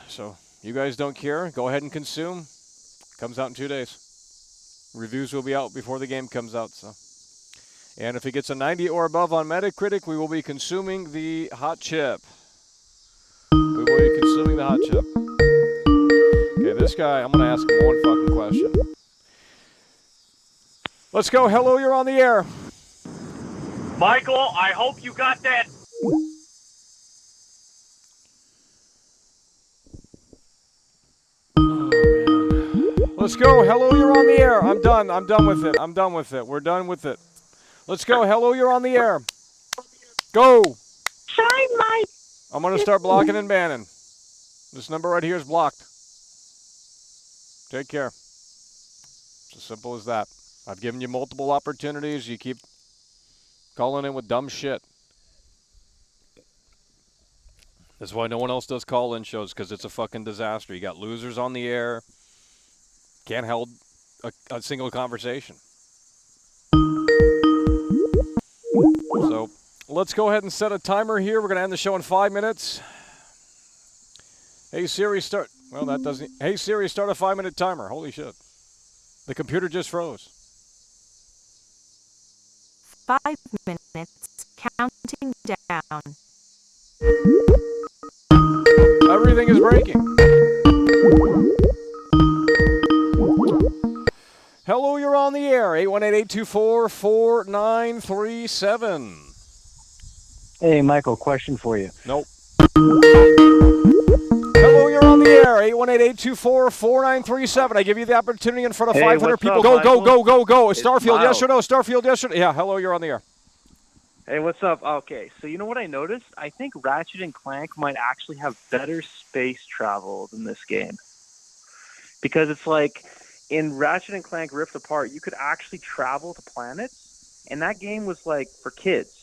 So you guys don't care. Go ahead and consume. Comes out in 2 days. Reviews will be out before the game comes out. So, and if it gets a 90 or above on Metacritic, we will be consuming the hot chip. We will be consuming the hot chip. Okay, this guy, I'm going to ask him one fucking question. Let's go. Hello, you're on the air. Michael, I hope you got that. Let's go. Hello, you're on the air. I'm done. I'm done with it. I'm done with it. We're done with it. Let's go. Hello, you're on the air. Go. Sorry, Mike. I'm going to start blocking and banning. This number right here is blocked. Take care. It's as simple as that. I've given you multiple opportunities. You keep calling in with dumb shit. That's why no one else does call-in shows, because it's a fucking disaster. You got losers on the air. Can't hold a single conversation. So let's go ahead and set a timer here. We're going to end the show in 5 minutes. Hey, Siri, start. Well, that doesn't. Hey, Siri, start a 5-minute timer. Holy shit. The computer just froze. 5 minutes, counting down. Everything is breaking. Hello, you're on the air. 818-824-4937. Hey, Michael, question for you. Nope. Hello, you're on the air. 818-824-4937. I give you the opportunity in front of 500 people. Go, Michael? go, go, go, go. It's Starfield, yes Miles. or no? Starfield, yes or no? Yeah, hello, you're on the air. Hey, what's up? Okay, so you know what I noticed? I think Ratchet and Clank might actually have better space travel than this game. because it's like in Ratchet and Clank Rift Apart, you could actually travel to planets, and that game was like for kids.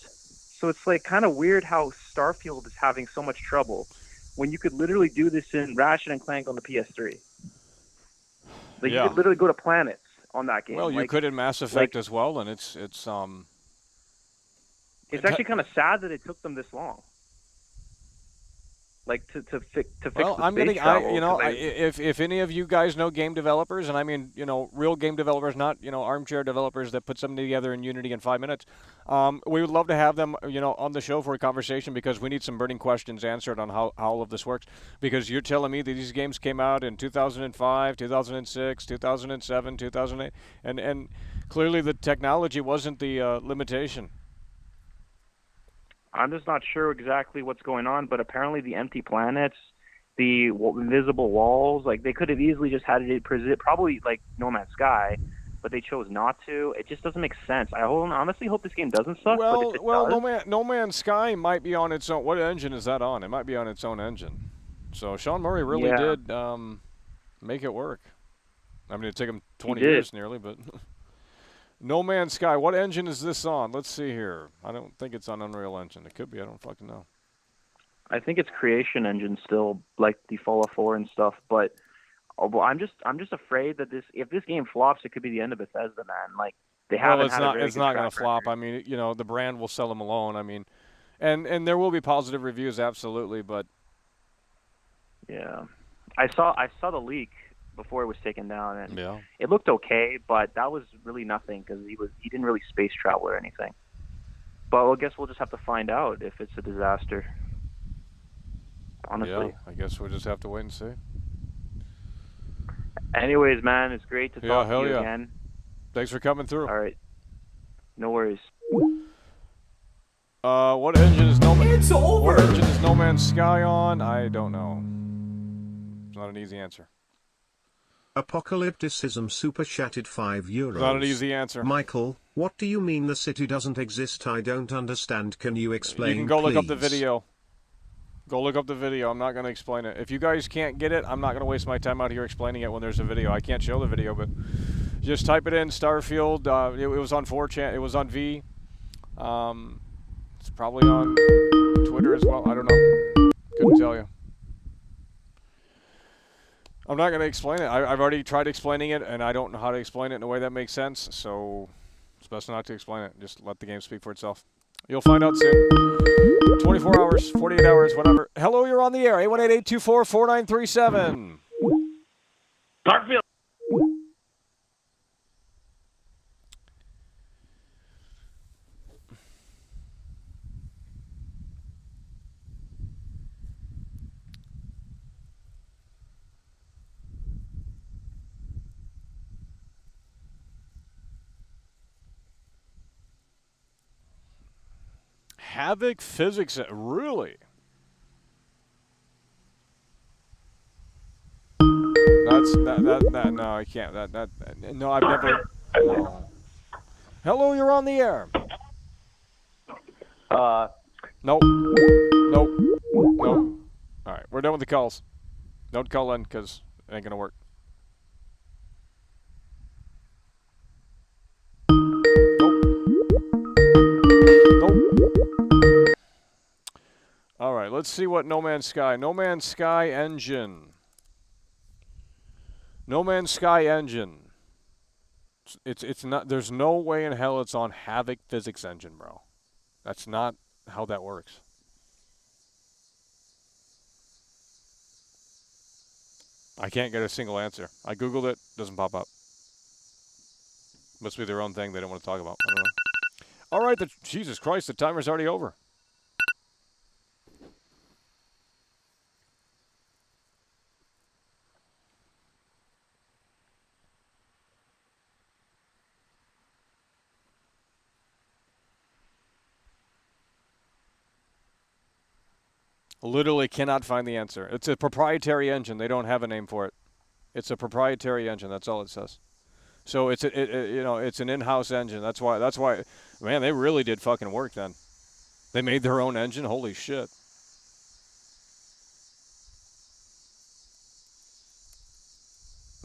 So it's like kind of weird how Starfield is having so much trouble when you could literally do this in Ratchet and Clank on the PS3. Like you Yeah. could literally go to planets on that game. Well, you like, could in Mass Effect as well, and it's actually kind of sad that it took them this long. Like to fix the space travel. If any of you guys know game developers, and I mean, real game developers, not, armchair developers that put something together in Unity in 5 minutes, we would love to have them, on the show for a conversation, because we need some burning questions answered on how all of this works. Because you're telling me that these games came out in 2005, 2006, 2007, 2008, and clearly the technology wasn't the limitation. I'm just not sure exactly what's going on, but apparently the empty planets, the invisible walls, like they could have easily just had it probably like No Man's Sky, but they chose not to. It just doesn't make sense. I honestly hope this game doesn't suck. Well, but if it does, No Man's Sky might be on its own. What engine is that on? It might be on its own engine. So Sean Murray really did make it work. I mean, it took him 20 years nearly, but No Man's Sky. What engine is this on? Let's see here. I don't think it's on Unreal Engine. It could be. I don't fucking know. I think it's Creation Engine still, like the Fallout 4 and stuff. But I'm just afraid that if this game flops, it could be the end of Bethesda, man. Like they haven't had a very it's not going to flop. I mean, the brand will sell them alone. I mean, and there will be positive reviews, absolutely. But yeah, I saw the leak before it was taken down, and yeah, it looked okay, but that was really nothing because he didn't really space travel or anything. But I guess we'll just have to find out if it's a disaster. Honestly, yeah, I guess we'll just have to wait and see. Anyways, man, it's great to talk to you again. Thanks for coming through. All right, no worries. What engine is It's over. What engine is No Man's Sky on? I don't know. It's not an easy answer. Apocalypticism super chatted €5. Not an easy answer. Michael, what do you mean the city doesn't exist? I don't understand. Can you explain, You can go look up the please? video. Go look up the video. I'm not going to explain it. If you guys can't get it, I'm not going to waste my time out here explaining it when there's a video. I can't show the video, but just type it in, Starfield. It was on 4chan. It was on V. It's probably on Twitter as well. I don't know. Couldn't tell you. I'm not going to explain it. I've already tried explaining it, and I don't know how to explain it in a way that makes sense, so it's best not to explain it. Just let the game speak for itself. You'll find out soon. 24 hours, 48 hours, whatever. Hello, you're on the air. 818-824-4937. Starfield. Havoc physics, really? No, I can't. No, I've never. Hello, you're on the air. Nope. All right, we're done with the calls. Don't call in because it ain't gonna work. All right, let's see what No Man's Sky. No Man's Sky engine. No Man's Sky engine. It's not. There's no way in hell it's on Havoc physics engine, bro. That's not how that works. I can't get a single answer. I googled it. Doesn't pop up. Must be their own thing they don't want to talk about. I don't know. All right, Jesus Christ, the timer's already over. Literally cannot find the answer. It's a proprietary engine. They don't have a name for it. It's a proprietary engine. That's all it says. So it's it's an in-house engine. That's why. Man, they really did fucking work then. They made their own engine. Holy shit.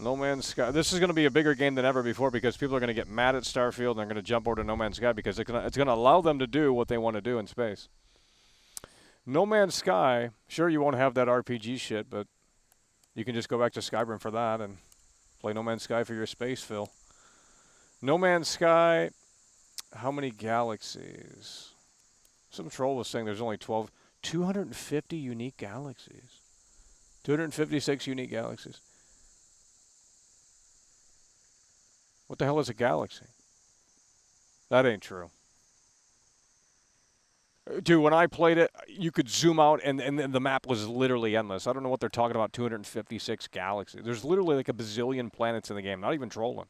No Man's Sky. This is going to be a bigger game than ever before because people are going to get mad at Starfield and they're going to jump over to No Man's Sky because it's going to allow them to do what they want to do in space. No Man's Sky, sure you won't have that RPG shit, but you can just go back to Skyrim for that and play No Man's Sky for your space fill. No Man's Sky, how many galaxies? Some troll was saying there's only 12. 250 unique galaxies. 256 unique galaxies. What the hell is a galaxy? That ain't true. Dude, when I played it, you could zoom out and the map was literally endless. I don't know what they're talking about, 256 galaxies. There's literally like a bazillion planets in the game, not even trolling.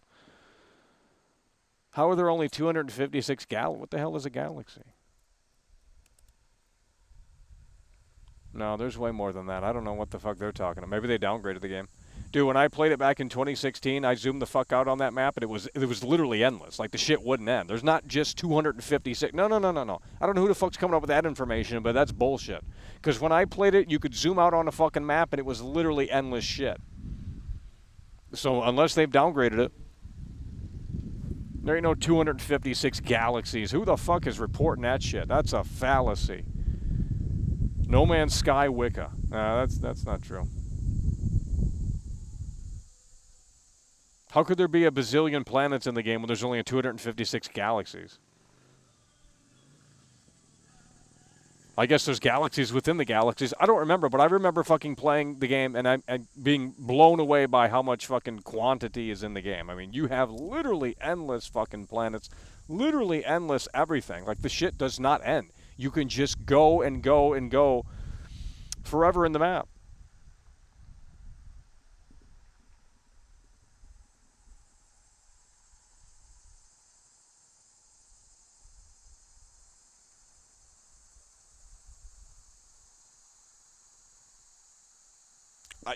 How are there only 256 What the hell is a galaxy? No, there's way more than that. I don't know what the fuck they're talking about. Maybe they downgraded the game. Dude, when I played it back in 2016, I zoomed the fuck out on that map, and it was literally endless. Like, the shit wouldn't end. There's not just 256. No. I don't know who the fuck's coming up with that information, but that's bullshit. Because when I played it, you could zoom out on a fucking map, and it was literally endless shit. So, unless they've downgraded it, there ain't no 256 galaxies. Who the fuck is reporting that shit? That's a fallacy. No Man's Sky Wicca. That's not true. How could there be a bazillion planets in the game when there's only 256 galaxies? I guess there's galaxies within the galaxies. I don't remember, but I remember fucking playing the game and being blown away by how much fucking quantity is in the game. I mean, you have literally endless fucking planets, literally endless everything. Like, the shit does not end. You can just go and go and go forever in the map.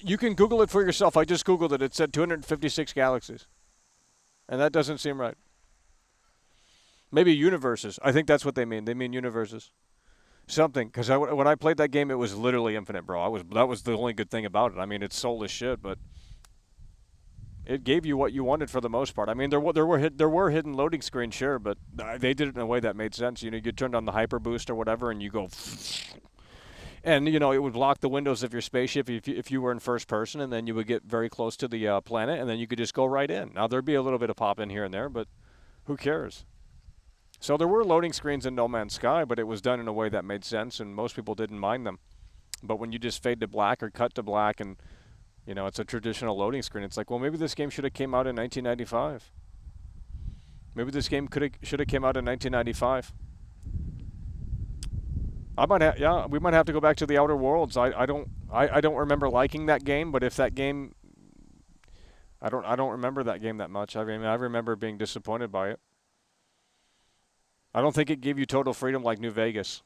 You can Google it for yourself. I just Googled it. It said 256 galaxies. And that doesn't seem right. Maybe universes. I think that's what they mean. They mean universes. Something. Because when I played that game, it was literally infinite, bro. That was the only good thing about it. I mean, it's soulless shit, but it gave you what you wanted for the most part. I mean, there were hidden loading screens, sure, but they did it in a way that made sense. You know, you turned on the hyper boost or whatever, and you go... And, you know, it would block the windows of your spaceship if you were in first person, and then you would get very close to the planet, and then you could just go right in. Now, there'd be a little bit of pop in here and there, but who cares? So there were loading screens in No Man's Sky, but it was done in a way that made sense, and most people didn't mind them. But when you just fade to black or cut to black and, you know, it's a traditional loading screen, it's like, well, maybe this game should have came out in 1995. Maybe this game should have came out in 1995. We might have to go back to the Outer Worlds. I don't remember liking that game, but if that game, I don't remember that game that much. I mean, I remember being disappointed by it. I don't think it gave you total freedom like New Vegas.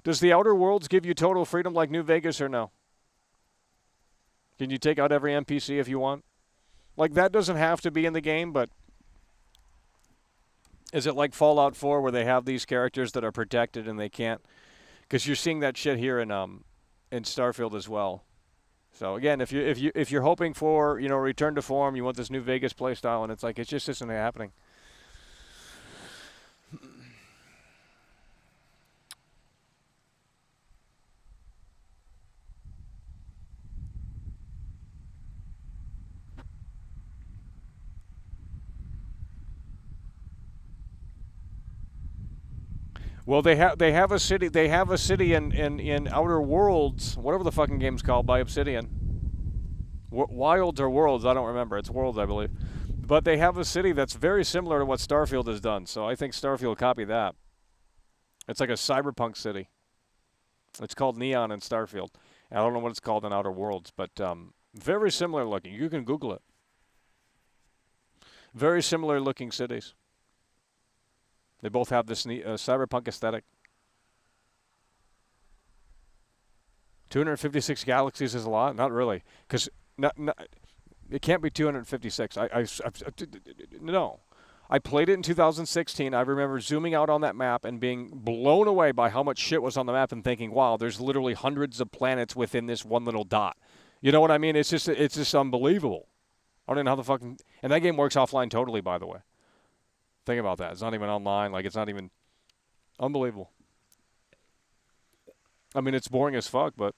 Does the Outer Worlds give you total freedom like New Vegas or no? Can you take out every NPC if you want? Like, that doesn't have to be in the game, but is it like Fallout 4 where they have these characters that are protected and they can't? Because you're seeing that shit here in Starfield as well. So again, if you're hoping for, you know, return to form, you want this New Vegas play style, and it's like it just isn't happening. Well, they have a city. They have a city in Outer Worlds, whatever the fucking game's called, by Obsidian. Wilds or Worlds, I don't remember. It's Worlds, I believe. But they have a city that's very similar to what Starfield has done. So I think Starfield copied that. It's like a cyberpunk city. It's called Neon in Starfield. I don't know what it's called in Outer Worlds, but very similar looking. You can Google it. Very similar looking cities. They both have this cyberpunk aesthetic. 256 galaxies is a lot? Not really. Because it can't be 256. No. I played it in 2016. I remember zooming out on that map and being blown away by how much shit was on the map and thinking, wow, there's literally hundreds of planets within this one little dot. You know what I mean? It's just unbelievable. I don't know how the fucking... And that game works offline totally, by the way. Think about that. It's not even online. Like, it's not even... Unbelievable. I mean, it's boring as fuck, but...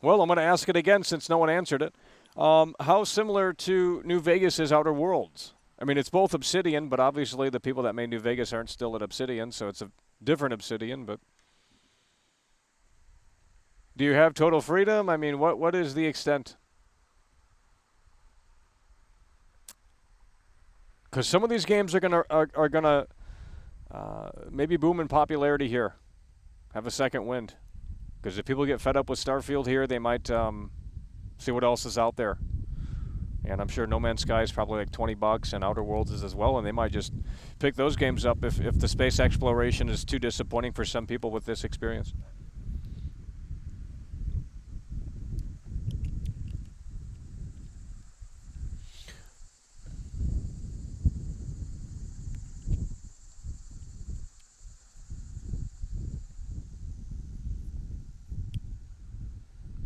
Well, I'm going to ask it again since no one answered it. How similar to New Vegas is Outer Worlds? I mean, it's both Obsidian, but obviously the people that made New Vegas aren't still at Obsidian, so it's a different Obsidian, but... Do you have total freedom? I mean, what is the extent? Because some of these games are gonna maybe boom in popularity here, have a second wind. Because if people get fed up with Starfield here, they might see what else is out there. And I'm sure No Man's Sky is probably like $20, and Outer Worlds is as well, and they might just pick those games up if the space exploration is too disappointing for some people with this experience.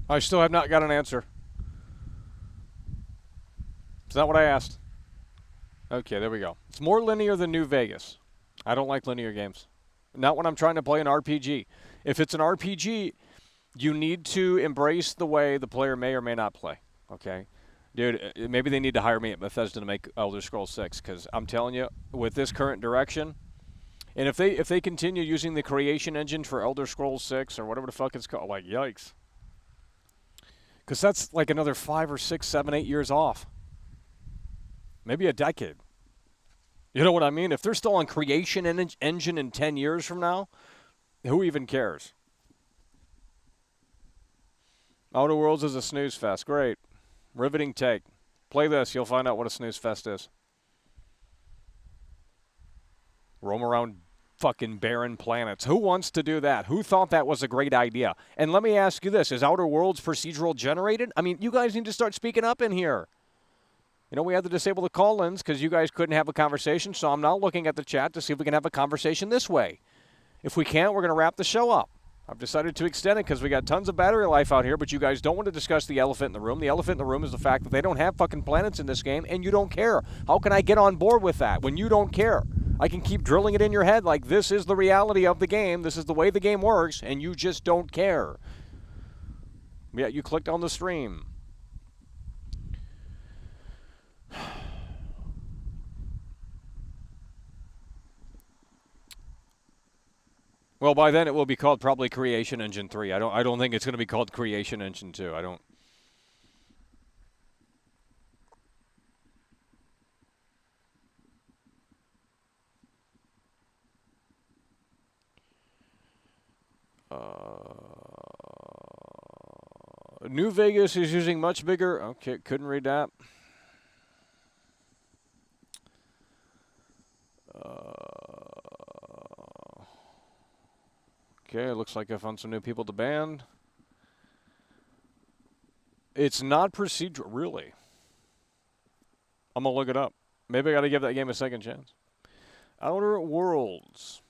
I still have not got an answer. Is that what I asked? Okay, there we go. It's more linear than New Vegas. I don't like linear games. Not when I'm trying to play an RPG. If it's an RPG, you need to embrace the way the player may or may not play. Okay? Dude, maybe they need to hire me at Bethesda to make Elder Scrolls 6, because I'm telling you, with this current direction, and if they continue using the creation engine for Elder Scrolls 6 or whatever the fuck it's called, like, yikes. Because that's like another 5 or 6, 7, 8 years off. Maybe a decade. You know what I mean? If they're still on creation engine in 10 years from now, who even cares? Outer Worlds is a snooze fest. Great. Riveting take. Play this. You'll find out what a snooze fest is. Roam around fucking barren planets. Who wants to do that? Who thought that was a great idea? And let me ask you this. Is Outer Worlds procedural generated? I mean, you guys need to start speaking up in here. You know, we had to disable the call-ins because you guys couldn't have a conversation, so I'm now looking at the chat to see if we can have a conversation this way. If we can't, we're going to wrap the show up. I've decided to extend it because we got tons of battery life out here, but you guys don't want to discuss the elephant in the room. The elephant in the room is the fact that they don't have fucking planets in this game, and you don't care. How can I get on board with that when you don't care? I can keep drilling it in your head like this is the reality of the game, this is the way the game works, and you just don't care. Yeah, you clicked on the stream. Well, by then it will be called probably Creation Engine 3. I don't think it's going to be called Creation Engine 2. I don't. New Vegas is using much bigger. Okay, couldn't read that. Okay, it looks like I found some new people to ban. It's not procedural, really. I'm going to look it up. Maybe I got to give that game a second chance. Outer Worlds.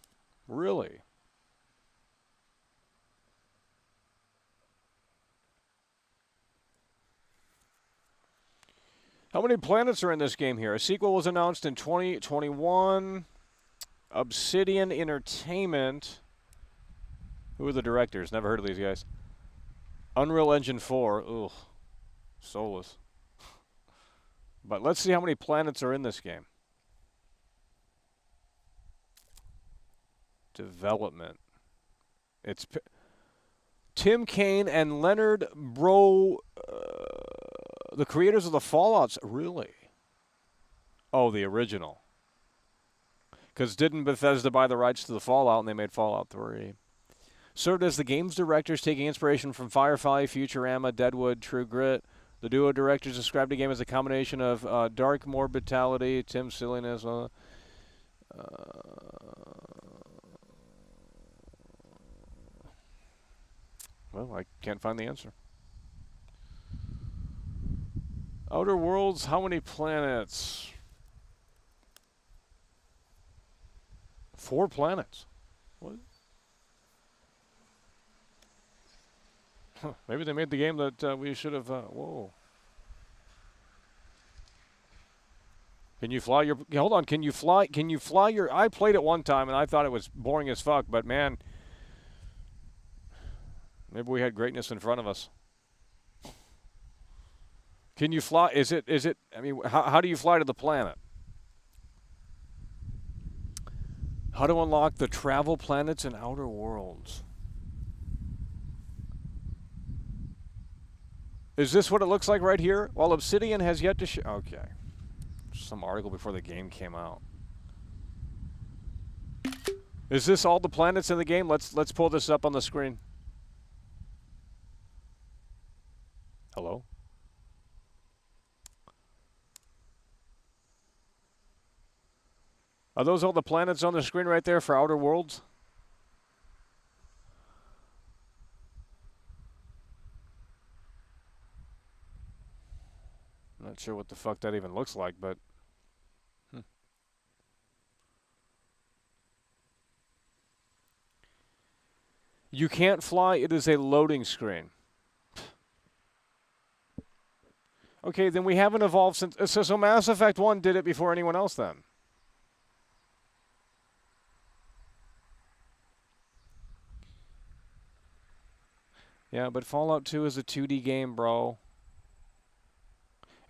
Really? How many planets are in this game here? A sequel was announced in 2021. Obsidian Entertainment. Who are the directors? Never heard of these guys. Unreal Engine 4. Ugh. Soulless. But let's see how many planets are in this game. Development. It's Tim Kaine and Leonard Bro, the creators of the Fallouts. Really? Oh, the original. Because didn't Bethesda buy the rights to the Fallout and they made Fallout 3? Served as the game's directors, taking inspiration from Firefly, Futurama, Deadwood, True Grit. The duo directors described the game as a combination of dark morbidity, Tim's silliness. Well, I can't find the answer. Outer Worlds, how many planets? 4 planets. What? Maybe they made the game that we should have. Whoa. Can you fly your? Hold on. Can you fly? Can you fly your? I played it one time and I thought it was boring as fuck. But man, maybe we had greatness in front of us. Can you fly? Is it? I mean, how do you fly to the planet? How to unlock the travel planets and outer worlds. Is this what it looks like right here? While Obsidian has yet to show. Okay. Some article before the game came out. Is this all the planets in the game? Let's pull this up on the screen. Hello? Are those all the planets on the screen right there for Outer Worlds? I'm not sure what the fuck that even looks like, but... You can't fly, it is a loading screen. Okay, then we haven't evolved since... So Mass Effect 1 did it before anyone else then. Yeah, but Fallout 2 is a 2D game, bro.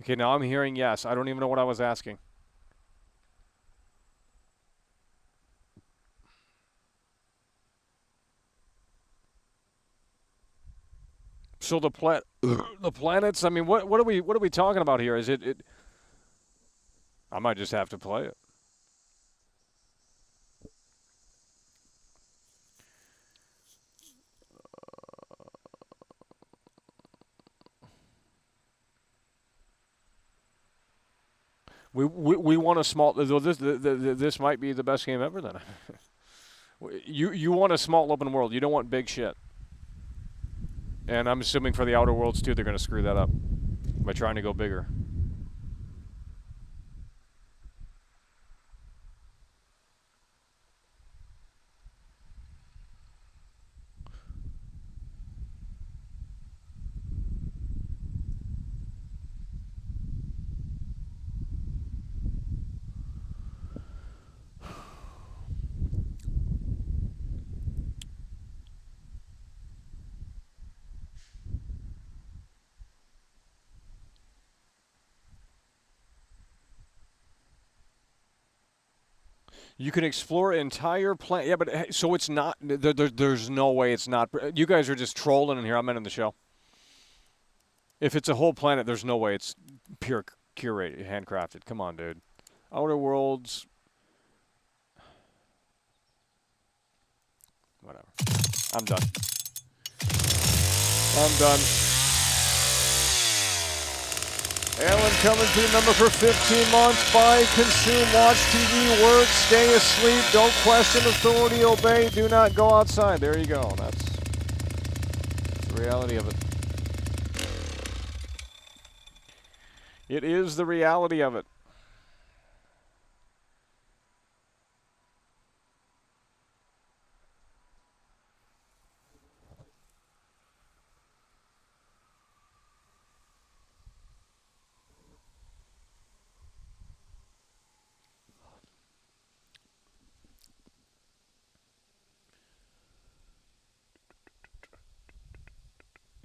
Okay, now I'm hearing yes. I don't even know what I was asking. So the planets, I mean, what are we talking about here? Is it I might just have to play it. We want a small. This might be the best game ever. Then, you want a small open world. You don't want big shit. And I'm assuming for the Outer Worlds too, they're going to screw that up by trying to go bigger. You can explore entire planet. Yeah, but so it's not. There's no way it's not. You guys are just trolling in here. I'm in the show. If it's a whole planet, there's no way it's pure curated, handcrafted. Come on, dude. Outer Worlds. Whatever. I'm done. I'm done. Alan coming to the member for 15 months. Buy, consume, watch TV, work, stay asleep, don't question authority, obey, do not go outside. There you go. That's the reality of it. It is the reality of it.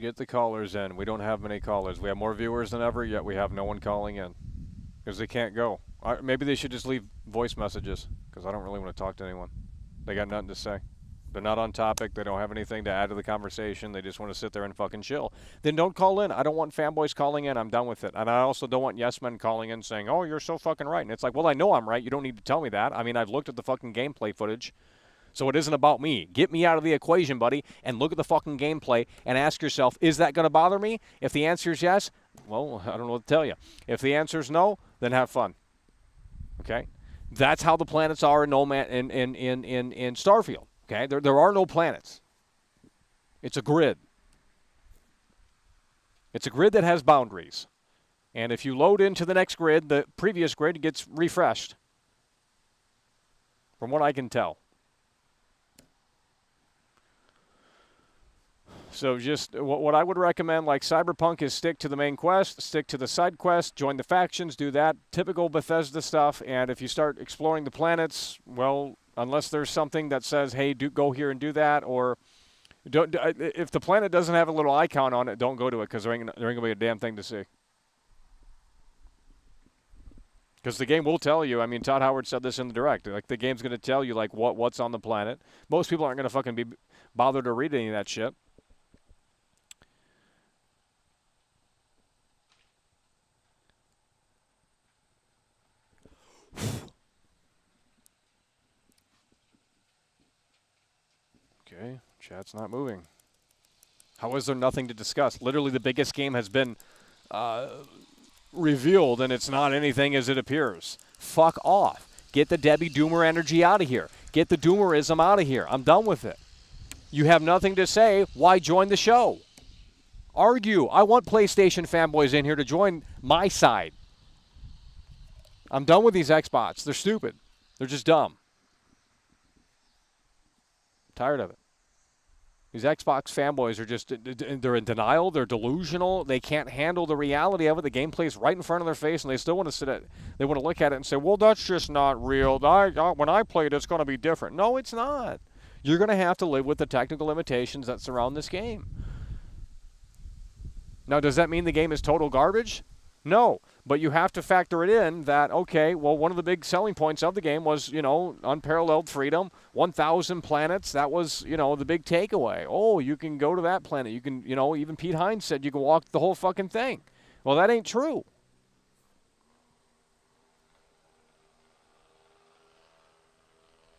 Get the callers in. We don't have many callers. We have more viewers than ever, yet we have no one calling in. Because they can't go. Maybe they should just leave voice messages, because I don't really want to talk to anyone. They got nothing to say. They're not on topic. They don't have anything to add to the conversation. They just want to sit there and fucking chill. Then don't call in. I don't want fanboys calling in. I'm done with it. And I also don't want yes men calling in saying, oh, you're so fucking right. And it's like, well, I know I'm right. You don't need to tell me that. I mean, I've looked at the fucking gameplay footage. So it isn't about me. Get me out of the equation, buddy, and look at the fucking gameplay and ask yourself, is that going to bother me? If the answer is yes, well, I don't know what to tell you. If the answer is no, then have fun. Okay? That's how the planets are in in Starfield. Okay? There are no planets. It's a grid. It's a grid that has boundaries. And if you load into the next grid, the previous grid gets refreshed. From what I can tell. So just what I would recommend, like Cyberpunk, is stick to the main quest, stick to the side quest, join the factions, do that typical Bethesda stuff. And if you start exploring the planets, well, unless there's something that says, hey, go here and do that, or if the planet doesn't have a little icon on it, don't go to it, because there ain't going to be a damn thing to see. Because the game will tell you. I mean, Todd Howard said this in the direct. Like, the game's going to tell you, like, what's on the planet. Most people aren't going to fucking be bothered to read any of that shit. Okay, chat's not moving. How is there nothing to discuss? Literally, the biggest game has been revealed, and it's not anything as it appears. Fuck off. Get the Debbie Doomer energy out of here. Get the Doomerism out of here. I'm done with it. You have nothing to say. Why join the show? Argue. I want PlayStation fanboys in here to join my side. I'm done with these Xbots. They're stupid. They're just dumb. Tired of it. These Xbox fanboys are just, they're in denial, they're delusional, they can't handle the reality of it. The gameplay's right in front of their face, and they still want to they want to look at it and say, well, that's just not real. When I play it, it's going to be different. No, it's not. You're going to have to live with the technical limitations that surround this game. Now, does that mean the game is total garbage? No, but you have to factor it in that, okay, well, one of the big selling points of the game was, unparalleled freedom, 1,000 planets. That was, the big takeaway. Oh, you can go to that planet. You can, even Pete Hines said you can walk the whole fucking thing. Well, that ain't true.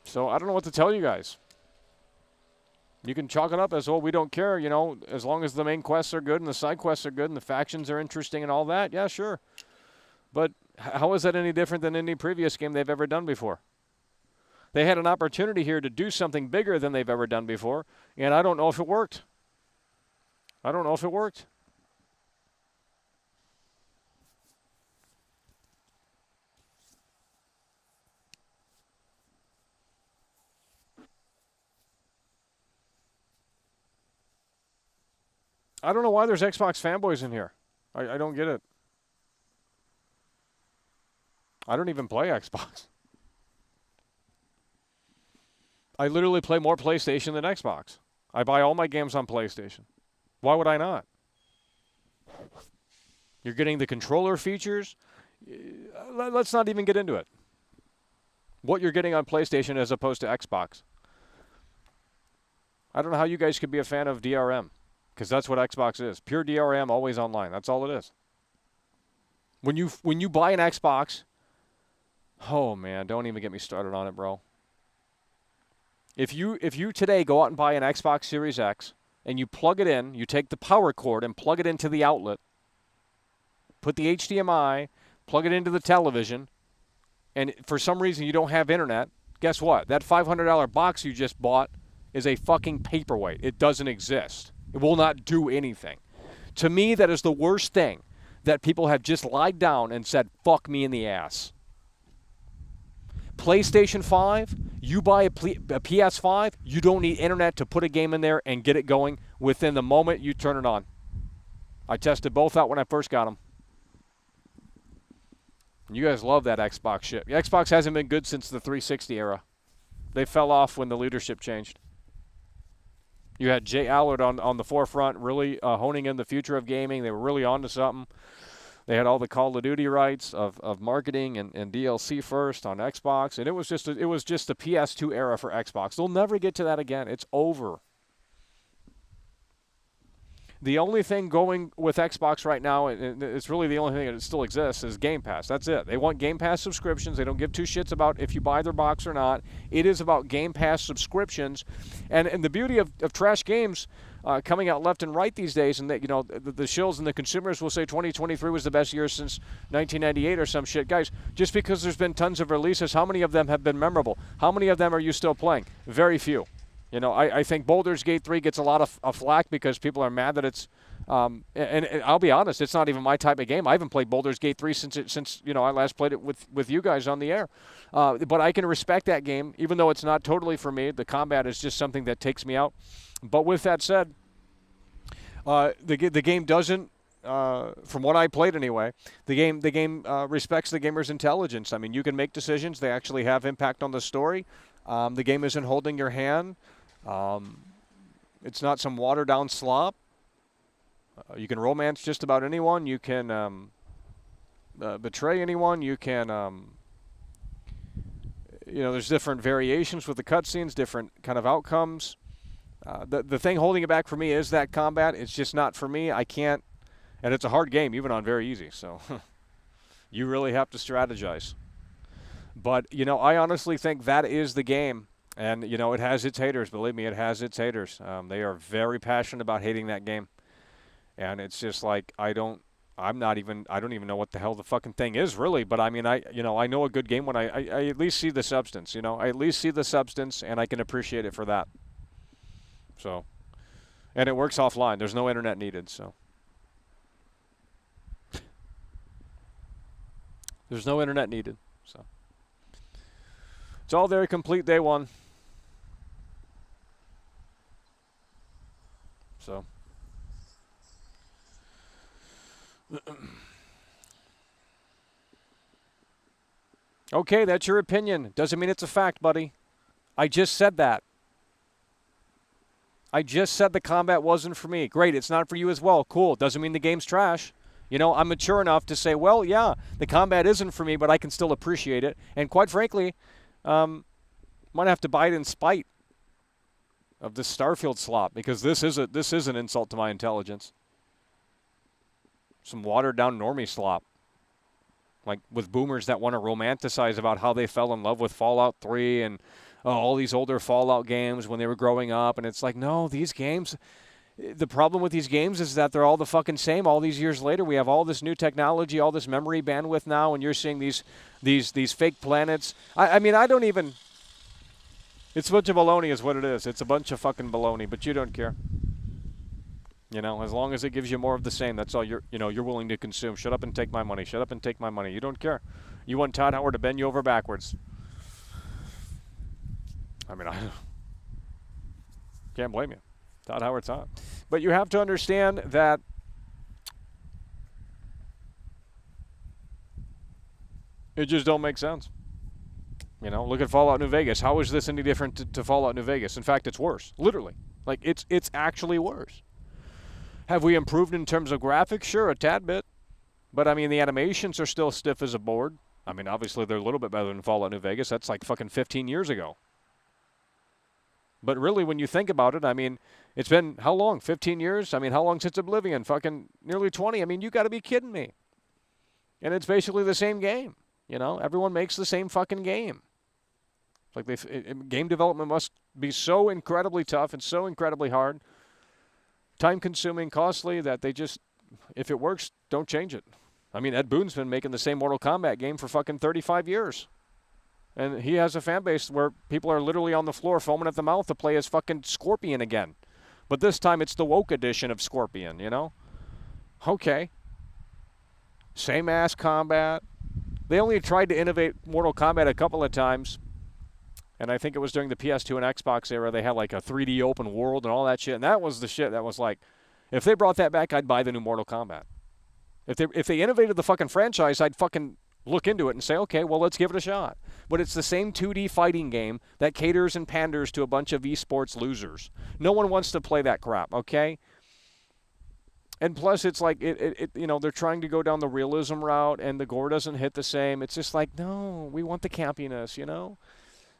So I don't know what to tell you guys. You can chalk it up as, well, we don't care, as long as the main quests are good and the side quests are good and the factions are interesting and all that. Yeah, sure. But how is that any different than any previous game they've ever done before? They had an opportunity here to do something bigger than they've ever done before, and I don't know if it worked. I don't know if it worked. I don't know why there's Xbox fanboys in here. I don't get it. I don't even play Xbox. I literally play more PlayStation than Xbox. I buy all my games on PlayStation. Why would I not? You're getting the controller features. Let's not even get into it. What you're getting on PlayStation as opposed to Xbox. I don't know how you guys could be a fan of DRM. Because that's what Xbox is. Pure DRM, always online. That's all it is. When you buy an Xbox, oh man, don't even get me started on it, bro. If you today go out and buy an Xbox Series X and you plug it in, you take the power cord and plug it into the outlet, put the HDMI, plug it into the television, and for some reason you don't have internet, guess what? That $500 box you just bought is a fucking paperweight. It doesn't exist. It will not do anything. To me, that is the worst thing, that people have just lied down and said, fuck me in the ass. PlayStation 5, you buy a PS5, you don't need internet to put a game in there and get it going within the moment you turn it on. I tested both out when I first got them. You guys love that Xbox shit. The Xbox hasn't been good since the 360 era. They fell off when the leadership changed. You had Jay Allard on the forefront, really honing in the future of gaming. They were really onto something. They had all the Call of Duty rights of marketing and DLC first on Xbox, and it was just the PS2 era for Xbox. They'll never get to that again. It's over. The only thing going with Xbox right now, and it's really the only thing that still exists, is Game Pass. That's it. They want Game Pass subscriptions. They don't give two shits about if you buy their box or not. It is about Game Pass subscriptions. And the beauty of trash games coming out left and right these days, and that, the shills and the consumers will say 2023 was the best year since 1998 or some shit. Guys, just because there's been tons of releases, how many of them have been memorable? How many of them are you still playing? Very few. I think Baldur's Gate 3 gets a lot of flack because people are mad that it's, and I'll be honest, it's not even my type of game. I haven't played Baldur's Gate 3 since I last played it with you guys on the air. But I can respect that game, even though it's not totally for me. The combat is just something that takes me out. But with that said, The game doesn't, from what I played anyway, the game respects the gamer's intelligence. I mean, you can make decisions; they actually have impact on the story. The game isn't holding your hand. It's not some watered down slop. You can romance just about anyone. You can betray anyone. You can, there's different variations with the cutscenes, different kind of outcomes. The thing holding it back for me is that combat. It's just not for me. I can't, and it's a hard game, even on very easy. So you really have to strategize. But, I honestly think that is the game. And, it has its haters. Believe me, it has its haters. They are very passionate about hating that game. And it's just like, I don't even know what the hell the fucking thing is, really. But, I mean, I know a good game when I at least see the substance, I at least see the substance, and I can appreciate it for that. So, and it works offline. There's no internet needed, so. There's no internet needed, so. It's all there, complete day one. So. Okay, that's your opinion. Doesn't mean it's a fact, buddy. I just said that. I just said the combat wasn't for me. Great, it's not for you as well. Cool. Doesn't mean the game's trash. I'm mature enough to say, well, yeah, the combat isn't for me, but I can still appreciate it. And quite frankly, might have to buy it in spite of this Starfield slop, because this is an insult to my intelligence. Some watered down normie slop. Like with boomers that want to romanticize about how they fell in love with Fallout 3 and all these older Fallout games when they were growing up. And it's like, no, these games, the problem with these games is that they're all the fucking same all these years later. We have all this new technology, all this memory bandwidth now, and you're seeing these fake planets. I mean, I don't even... It's a bunch of baloney is what it is. It's a bunch of fucking baloney, but you don't care. As long as it gives you more of the same, that's all you're willing to consume. Shut up and take my money. Shut up and take my money. You don't care. You want Todd Howard to bend you over backwards. I mean, I can't blame you. Todd Howard's hot. But you have to understand that it just don't make sense. Look at Fallout New Vegas. How is this any different to Fallout New Vegas? In fact, it's worse. Literally. Like, it's actually worse. Have we improved in terms of graphics? Sure, a tad bit. But, I mean, the animations are still stiff as a board. I mean, obviously, they're a little bit better than Fallout New Vegas. That's like fucking 15 years ago. But really, when you think about it, I mean, it's been, how long? 15 years? I mean, how long since Oblivion? Fucking nearly 20. I mean, you got to be kidding me. And it's basically the same game. Everyone makes the same fucking game. It's like game development must be so incredibly tough and so incredibly hard, time-consuming, costly, that they just, if it works, don't change it. I mean, Ed Boon's been making the same Mortal Kombat game for fucking 35 years. And he has a fan base where people are literally on the floor foaming at the mouth to play as fucking Scorpion again. But this time it's the woke edition of Scorpion, Okay. Same-ass combat. They only tried to innovate Mortal Kombat a couple of times. And I think it was during the PS2 and Xbox era. They had like a 3D open world and all that shit. And that was the shit that was like, if they brought that back, I'd buy the new Mortal Kombat. If they innovated the fucking franchise, I'd fucking look into it and say, okay, well, let's give it a shot. But it's the same 2D fighting game that caters and panders to a bunch of esports losers. No one wants to play that crap, okay? And plus, it's like, they're trying to go down the realism route, and the gore doesn't hit the same. It's just like, no, we want the campiness,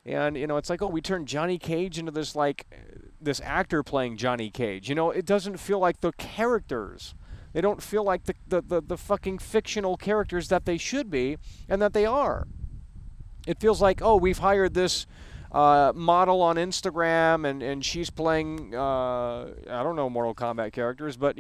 And, it's like, oh, we turned Johnny Cage into this actor playing Johnny Cage. It doesn't feel like the characters. They don't feel like the fucking fictional characters that they should be and that they are. It feels like, oh, we've hired this model on Instagram and she's playing, I don't know Mortal Kombat characters, but,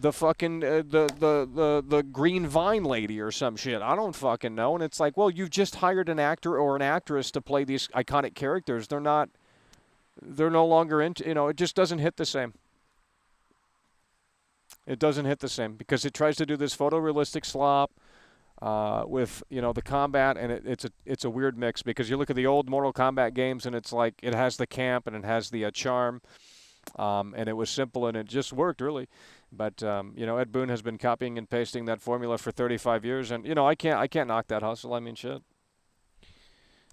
the fucking, the Green Vine lady or some shit. I don't fucking know. And it's like, well, you've just hired an actor or an actress to play these iconic characters. They're no longer into, it just doesn't hit the same. It doesn't hit the same because it tries to do this photorealistic slop with, the combat, and it's a weird mix because you look at the old Mortal Kombat games and it's like it has the camp and it has the charm. And it was simple and it just worked really. But you know, Ed Boon has been copying and pasting that formula for 35 years, and you know, I can't knock that hustle. I mean, shit.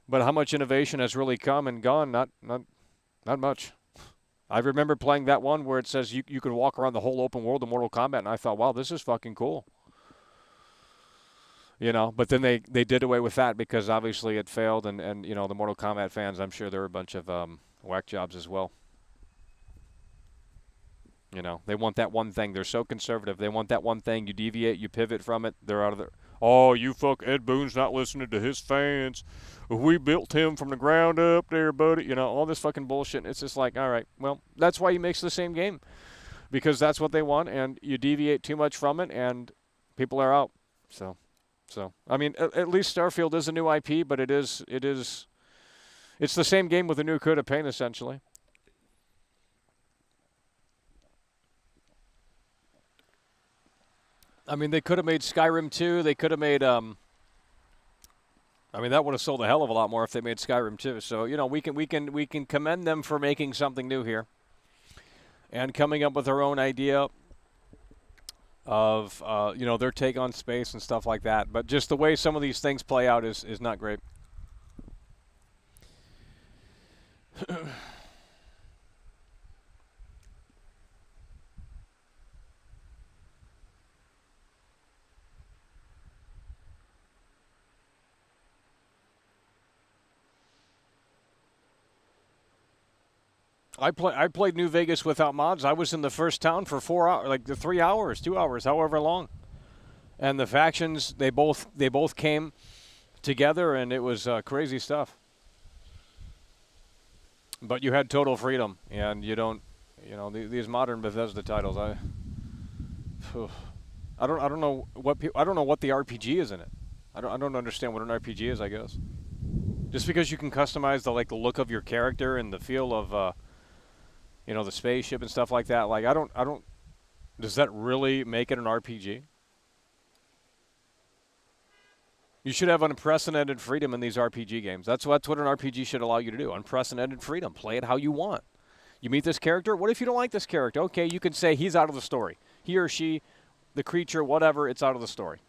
But how much innovation has really come and gone? Not much. I remember playing that one where it says you could walk around the whole open world of Mortal Kombat, and I thought, wow, this is fucking cool. You know, but then they did away with that because obviously it failed, and you know, the Mortal Kombat fans, I'm sure there were a bunch of whack jobs as well. You know, they want that one thing. They're so conservative. They want that one thing. You deviate, you pivot from it, they're out of there. Oh, you fuck, Ed Boon's not listening to his fans. We built him from the ground up there, buddy. You know, all this fucking bullshit. It's just like, all right, well, that's why he makes the same game. Because that's what they want, and you deviate too much from it, and people are out. So I mean, at least Starfield is a new IP, but it's the same game with a new coat of paint, essentially. I mean, they could have made Skyrim 2. They could have made, I mean, that would have sold a hell of a lot more if they made Skyrim 2. So, you know, we can commend them for making something new here and coming up with their own idea of, you know, their take on space and stuff like that. But just the way some of these things play out is not great. I played New Vegas without mods. I was in the first town for 4 hours, like 3 hours, 2 hours, however long. And the factions, they both came together, and it was crazy stuff. But you had total freedom, and you don't, you know, these modern Bethesda titles. I don't know what I don't know what the RPG is in it. I don't understand what an RPG is. I guess just because you can customize the look of your character and the feel of you know, the spaceship and stuff like that. Like, I don't, does that really make it an RPG? You should have unprecedented freedom in these RPG games. That's what an RPG should allow you to do. Unprecedented freedom. Play it how you want. You meet this character. What if you don't like this character? Okay, you can say he's out of the story. He or she, the creature, whatever, it's out of the story.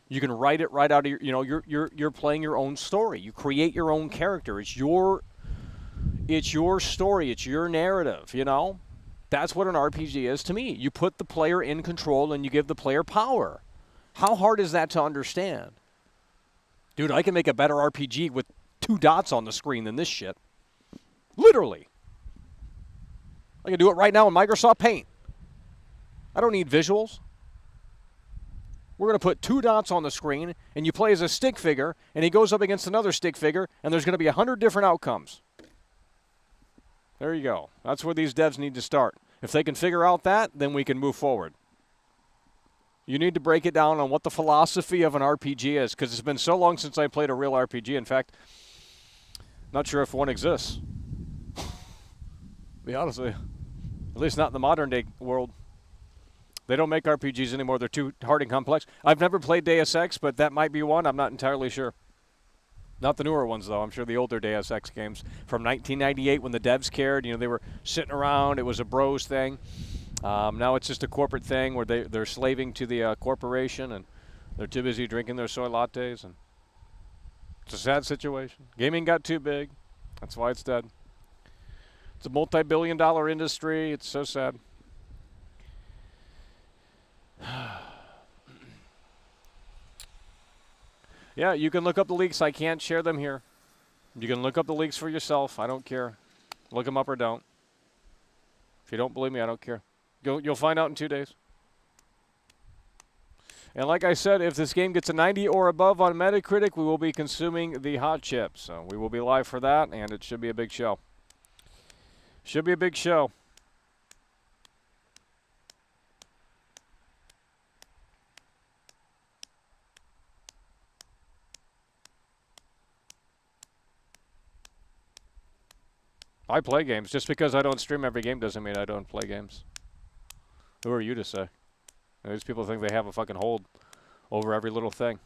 You can write it right out of your, you know, you're playing your own story. You create your own character. It's your story. It's your narrative, you know? That's what an RPG is to me. You put the player in control and you give the player power. How hard is that to understand? Dude, I can make a better RPG with 2 dots on the screen than this shit. Literally. I can do it right now in Microsoft Paint. I don't need visuals. We're going to put 2 dots on the screen, and you play as a stick figure, and he goes up against another stick figure, and there's going to be 100 different outcomes. There you go. That's where these devs need to start. If they can figure out that, then we can move forward. You need to break it down on what the philosophy of an RPG is, because it's been so long since I played a real RPG. In fact, not sure if one exists. To be honest with you. At least not in the modern day world. They don't make RPGs anymore. They're too hard and complex. I've never played Deus Ex, but that might be one. I'm not entirely sure. Not the newer ones, though. I'm sure the older Deus Ex games from 1998 when the devs cared. You know, they were sitting around. It was a bros thing. Now it's just a corporate thing where they're slaving to the corporation, and they're too busy drinking their soy lattes. And it's a sad situation. Gaming got too big. That's why it's dead. It's a multi-billion-dollar industry. It's so sad. Yeah, you can look up the leaks. I can't share them here. You can look up the leaks for yourself. I don't care. Look them up or don't. If you don't believe me, I don't care. You'll find out in 2 days. And like I said, if this game gets a 90 or above on Metacritic, we will be consuming the hot chips. So we will be live for that, and it should be a big show. Should be a big show. I play games. Just because I don't stream every game doesn't mean I don't play games. Who are you to say? These people think they have a fucking hold over every little thing.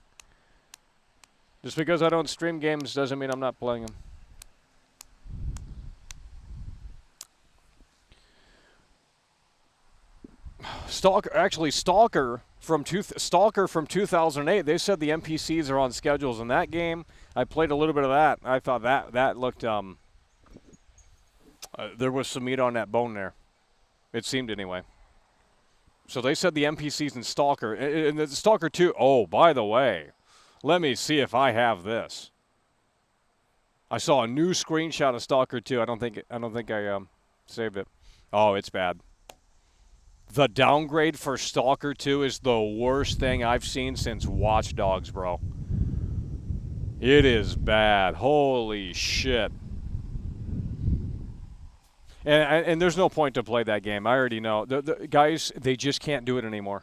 Just because I don't stream games doesn't mean I'm not playing them. Stalker from 2008. They said the NPCs are on schedules in that game. I played a little bit of that. I thought that looked there was some meat on that bone there. It seemed anyway. So they said the NPCs in Stalker and the Stalker 2. Oh, by the way, let me see if I have this. I saw a new screenshot of Stalker 2. I don't think I saved it. Oh, it's bad. The downgrade for Stalker 2 is the worst thing I've seen since Watch Dogs, bro. It is bad. Holy shit. And there's no point to play that game. I already know. The guys, they just can't do it anymore.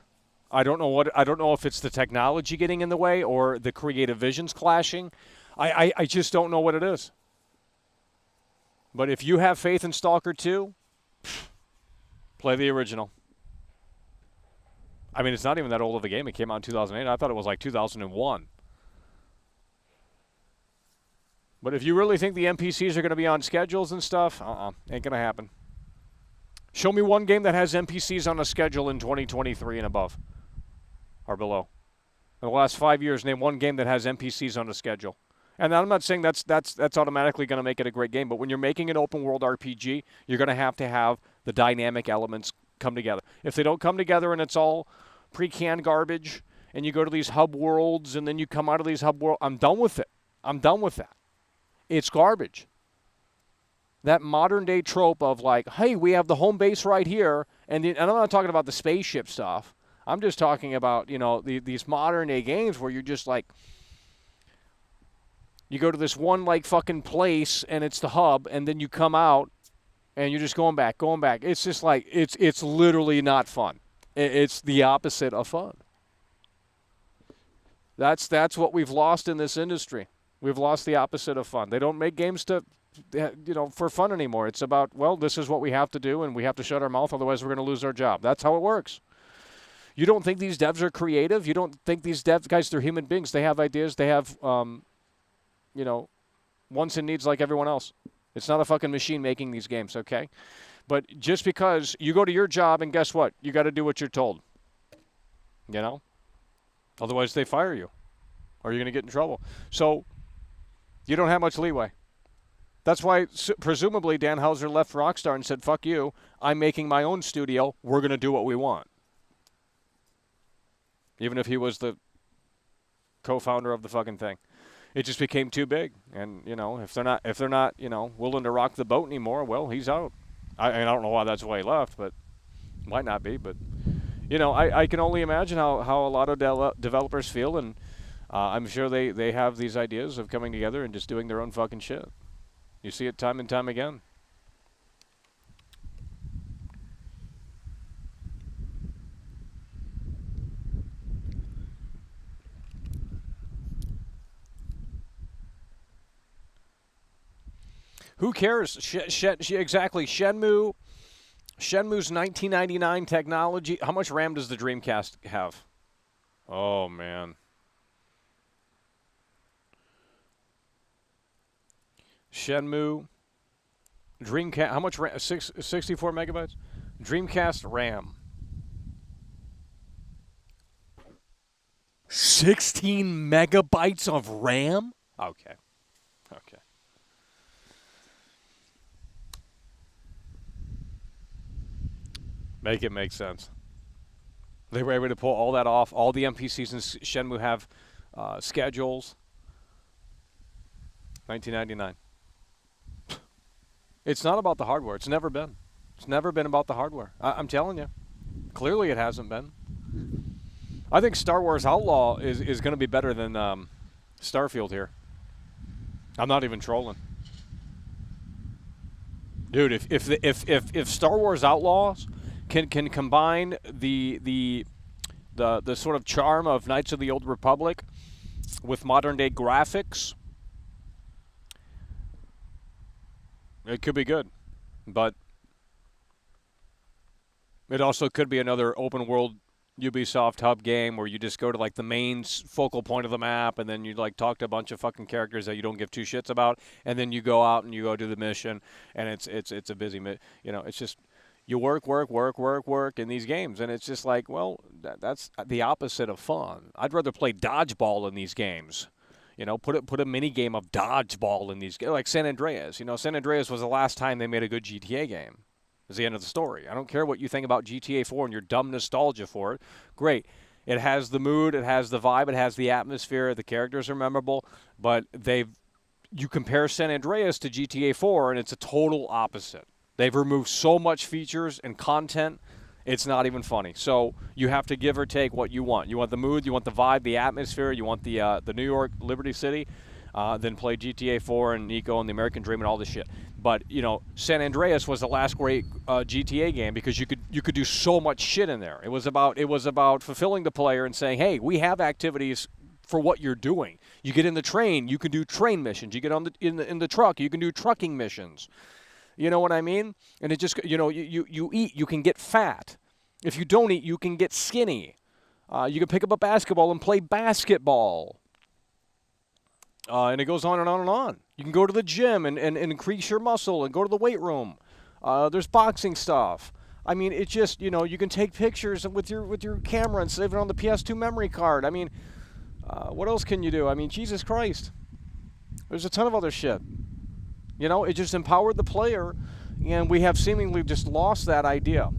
I don't know if it's the technology getting in the way or the creative visions clashing. I just don't know what it is. But if you have faith in Stalker 2, play the original. I mean, it's not even that old of a game. It came out in 2008. I thought it was like 2001. But if you really think the NPCs are going to be on schedules and stuff, ain't going to happen. Show me one game that has NPCs on a schedule in 2023 and above. Or below. In the last 5 years, name one game that has NPCs on a schedule. And I'm not saying that's automatically going to make it a great game, but when you're making an open world RPG, you're going to have the dynamic elements come together. If they don't come together and it's all pre-canned garbage, and you go to these hub worlds, and then you come out of these hub worlds, I'm done with it. I'm done with that. It's garbage. That modern day trope of like, hey, we have the home base right here, and I'm not talking about the spaceship stuff. I'm just talking about, these modern day games where you're just like, you go to this one like fucking place and it's the hub, and then you come out and you're just going back. It's just like, it's literally not fun. It's the opposite of fun. That's what we've lost in this industry. We've lost the opposite of fun. They don't make games for fun anymore. It's about, well, this is what we have to do, and we have to shut our mouth, otherwise we're going to lose our job. That's how it works. You don't think these devs are creative? You don't think these devs, guys, they're human beings. They have ideas. They have, wants and needs like everyone else. It's not a fucking machine making these games, okay? But just because you go to your job and guess what? You got to do what you're told. Otherwise they fire you, or you're going to get in trouble. So you don't have much leeway. That's why, presumably, Dan Houser left Rockstar and said, fuck you, I'm making my own studio, we're going to do what we want. Even if he was the co-founder of the fucking thing. It just became too big. And, if they're not, willing to rock the boat anymore, well, he's out. I don't know why that's why he left, but might not be. But, I can only imagine how a lot of developers feel, and I'm sure they have these ideas of coming together and just doing their own fucking shit. You see it time and time again. Who cares? Exactly. Shenmue's 1999 technology. How much RAM does the Dreamcast have? Oh, man. Shenmue, Dreamcast, how much RAM? 64 megabytes? Dreamcast RAM. 16 megabytes of RAM? Okay. Make it make sense. They were able to pull all that off. All the NPCs in Shenmue have schedules. 1999. It's not about the hardware. It's never been. It's never been about the hardware. I'm telling you. Clearly it hasn't been. I think Star Wars Outlaw is going to be better than Starfield here. I'm not even trolling. Dude, if Star Wars Outlaws can combine the sort of charm of Knights of the Old Republic with modern day graphics, it could be good. But it also could be another open world Ubisoft hub game where you just go to like the main focal point of the map, and then you like talk to a bunch of fucking characters that you don't give two shits about, and then you go out and you go do the mission, and it's a busy it's just You work in these games, and it's just like, well, that's the opposite of fun. I'd rather play dodgeball in these games. You know, put a mini game of dodgeball in these games, like San Andreas. You know, San Andreas was the last time they made a good GTA game. It's the end of the story. I don't care what you think about GTA 4 and your dumb nostalgia for it. Great. It has the mood, it has the vibe, it has the atmosphere, the characters are memorable, but you compare San Andreas to GTA 4 and it's a total opposite. They've removed so much features and content, it's not even funny. So you have to give or take what you want. You want the mood, you want the vibe, the atmosphere, you want the New York Liberty City, then play GTA 4 and Nico and the American Dream and all this shit. But, you know, San Andreas was the last great GTA game because you could do so much shit in there. It was about fulfilling the player and saying, hey, we have activities for what you're doing. You get in the train, you can do train missions. You get in the truck, you can do trucking missions. You know what I mean? And it just, you know, you eat, you can get fat. If you don't eat, you can get skinny. You can pick up a basketball and play basketball. And it goes on and on and on. You can go to the gym and increase your muscle and go to the weight room. There's boxing stuff. I mean, it just, you know, you can take pictures with your camera and save it on the PS2 memory card. I mean, what else can you do? I mean, Jesus Christ. There's a ton of other shit. You know, it just empowered the player, and we have seemingly just lost that idea.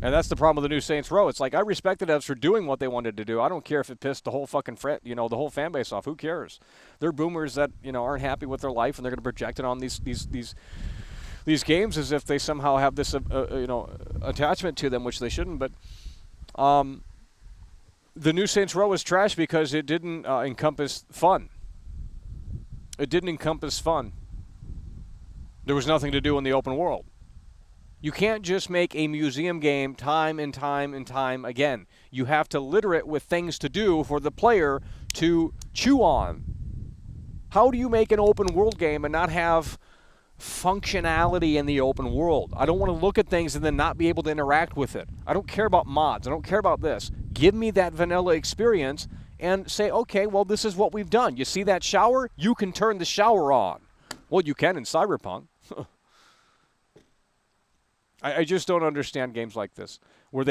And that's the problem with the new Saints Row. It's like, I respect the devs for doing what they wanted to do. I don't care if it pissed the whole fucking the whole fan base off. Who cares? They're boomers that, you know, aren't happy with their life, and they're going to project it on these games as if they somehow have this, you know, attachment to them, which they shouldn't. But the new Saints Row is trash because it didn't encompass fun. It didn't encompass fun. There was nothing to do in the open world. You can't just make a museum game time and time and time again. You have to litter it with things to do for the player to chew on. How do you make an open world game and not have functionality in the open world? I don't want to look at things and then not be able to interact with it. I don't care about mods. I don't care about this. Give me that vanilla experience and say, okay, well, this is what we've done. You see that shower? You can turn the shower on. Well, you can in Cyberpunk. I just don't understand games like this, where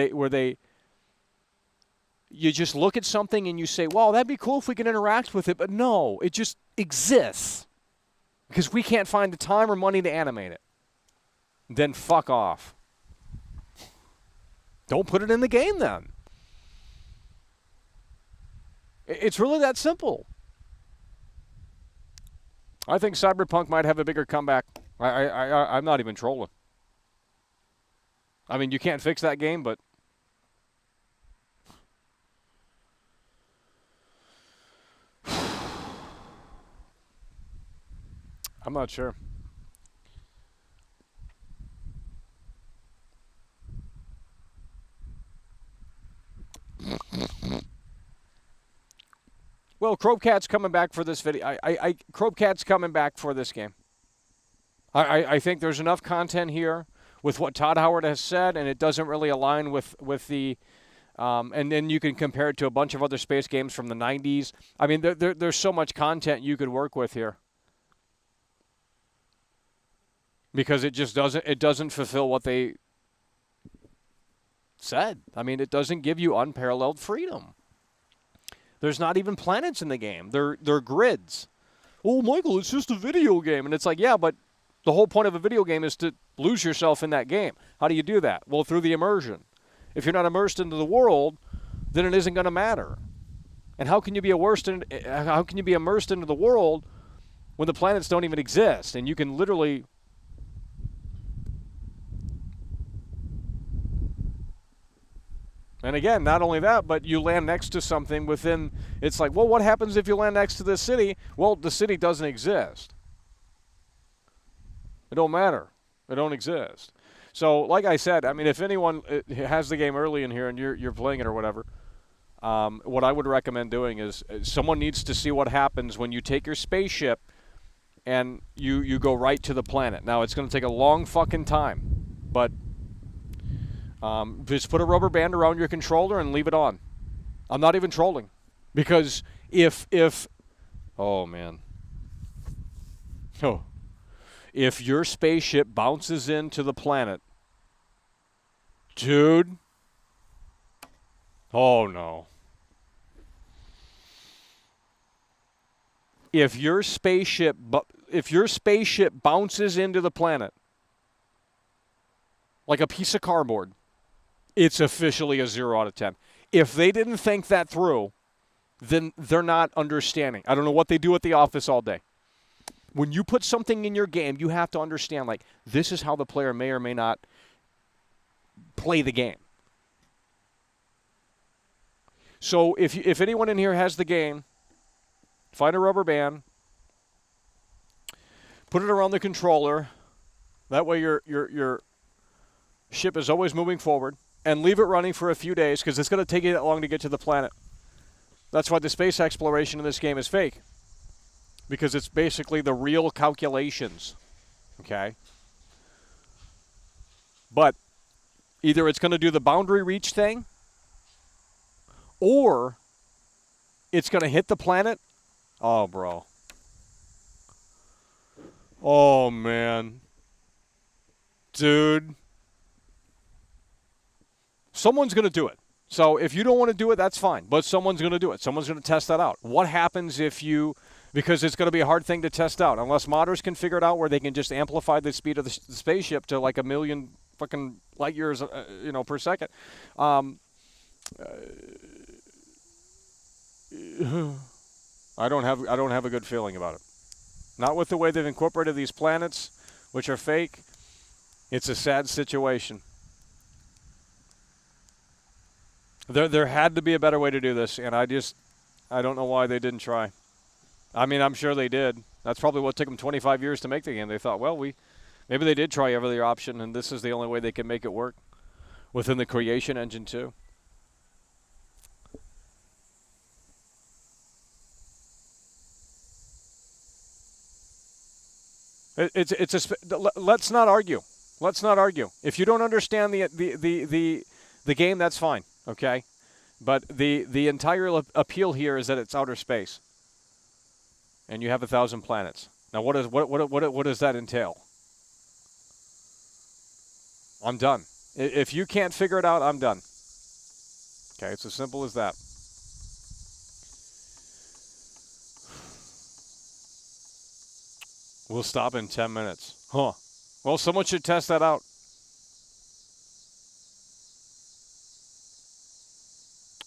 you just look at something and you say, well, that'd be cool if we could interact with it, but no, it just exists because we can't find the time or money to animate it. Then fuck off. Don't put it in the game then. It's really that simple. I think Cyberpunk might have a bigger comeback. I'm not even trolling. I mean, you can't fix that game, but I'm not sure. Well, Crowcat's coming back for this video. Crowcat's coming back for this game. I think there's enough content here with what Todd Howard has said, and it doesn't really align with the and then you can compare it to a bunch of other space games from the 90s. I mean, there's so much content you could work with here. Because it just doesn't fulfill what they said. I mean, it doesn't give you unparalleled freedom. There's not even planets in the game. They're grids. Oh, Michael, it's just a video game. And it's like, yeah, but the whole point of a video game is to lose yourself in that game. How do you do that? Well, through the immersion. If you're not immersed into the world, then it isn't going to matter. And how can you be immersed into the world when the planets don't even exist? And you can literally... And again, not only that, but you land next to something within... It's like, well, what happens if you land next to this city? Well, the city doesn't exist. It don't matter. It don't exist. So, like I said, I mean, if anyone has the game early in here and you're playing it or whatever, what I would recommend doing is someone needs to see what happens when you take your spaceship and you go right to the planet. Now, it's going to take a long fucking time, but just put a rubber band around your controller and leave it on. I'm not even trolling. Because if oh, man. Oh. If your spaceship bounces into the planet Dude. Oh, no. If your spaceship bounces into the planet like a piece of cardboard, it's officially a 0 out of 10. If they didn't think that through, then they're not understanding. I don't know what they do at the office all day. When you put something in your game, you have to understand, like, this is how the player may or may not play the game. So if anyone in here has the game, find a rubber band, put it around the controller. That way your ship is always moving forward, and leave it running for a few days because it's going to take you that long to get to the planet. That's why the space exploration in this game is fake, because it's basically the real calculations, okay? But either it's going to do the boundary reach thing, or it's going to hit the planet. Oh, bro. Oh, man. Dude. Someone's going to do it. So if you don't want to do it, that's fine. But someone's going to do it. Someone's going to test that out. What happens if you... Because it's going to be a hard thing to test out. Unless modders can figure it out where they can just amplify the speed of the spaceship to like 1 million fucking light years per second. I don't have a good feeling about it. Not with the way they've incorporated these planets, which are fake. It's a sad situation. There had to be a better way to do this, and I don't know why they didn't try. I mean, I'm sure they did. That's probably what took them 25 years to make the game. They thought, well, maybe they did try every other option, and this is the only way they can make it work within the creation engine too. Let's not argue. Let's not argue. If you don't understand the game, that's fine. Okay, but the entire appeal here is that it's outer space, and you have 1,000 planets. Now, what does that entail? I'm done. If you can't figure it out, I'm done. Okay, it's as simple as that. We'll stop in 10 minutes. Huh. Well, someone should test that out.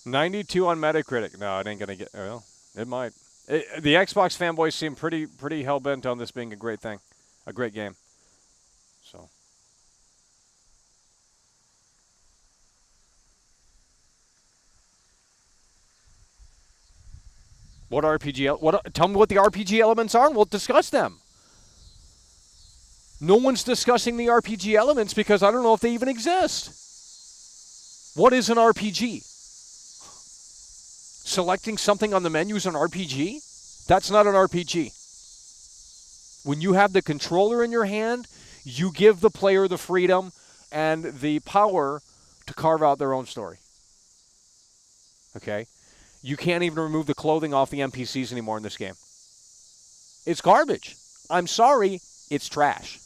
$92 on Metacritic. No, it ain't going to get... Well, it might. The Xbox fanboys seem pretty hell-bent on this being a great thing. A great game. So... What RPG... Tell me what the RPG elements are, and we'll discuss them. No one's discussing the RPG elements because I don't know if they even exist. What is an RPG? Selecting something on the menu is an RPG? That's not an RPG. When you have the controller in your hand, you give the player the freedom and the power to carve out their own story. Okay? You can't even remove the clothing off the NPCs anymore in this game. It's garbage. I'm sorry, it's trash.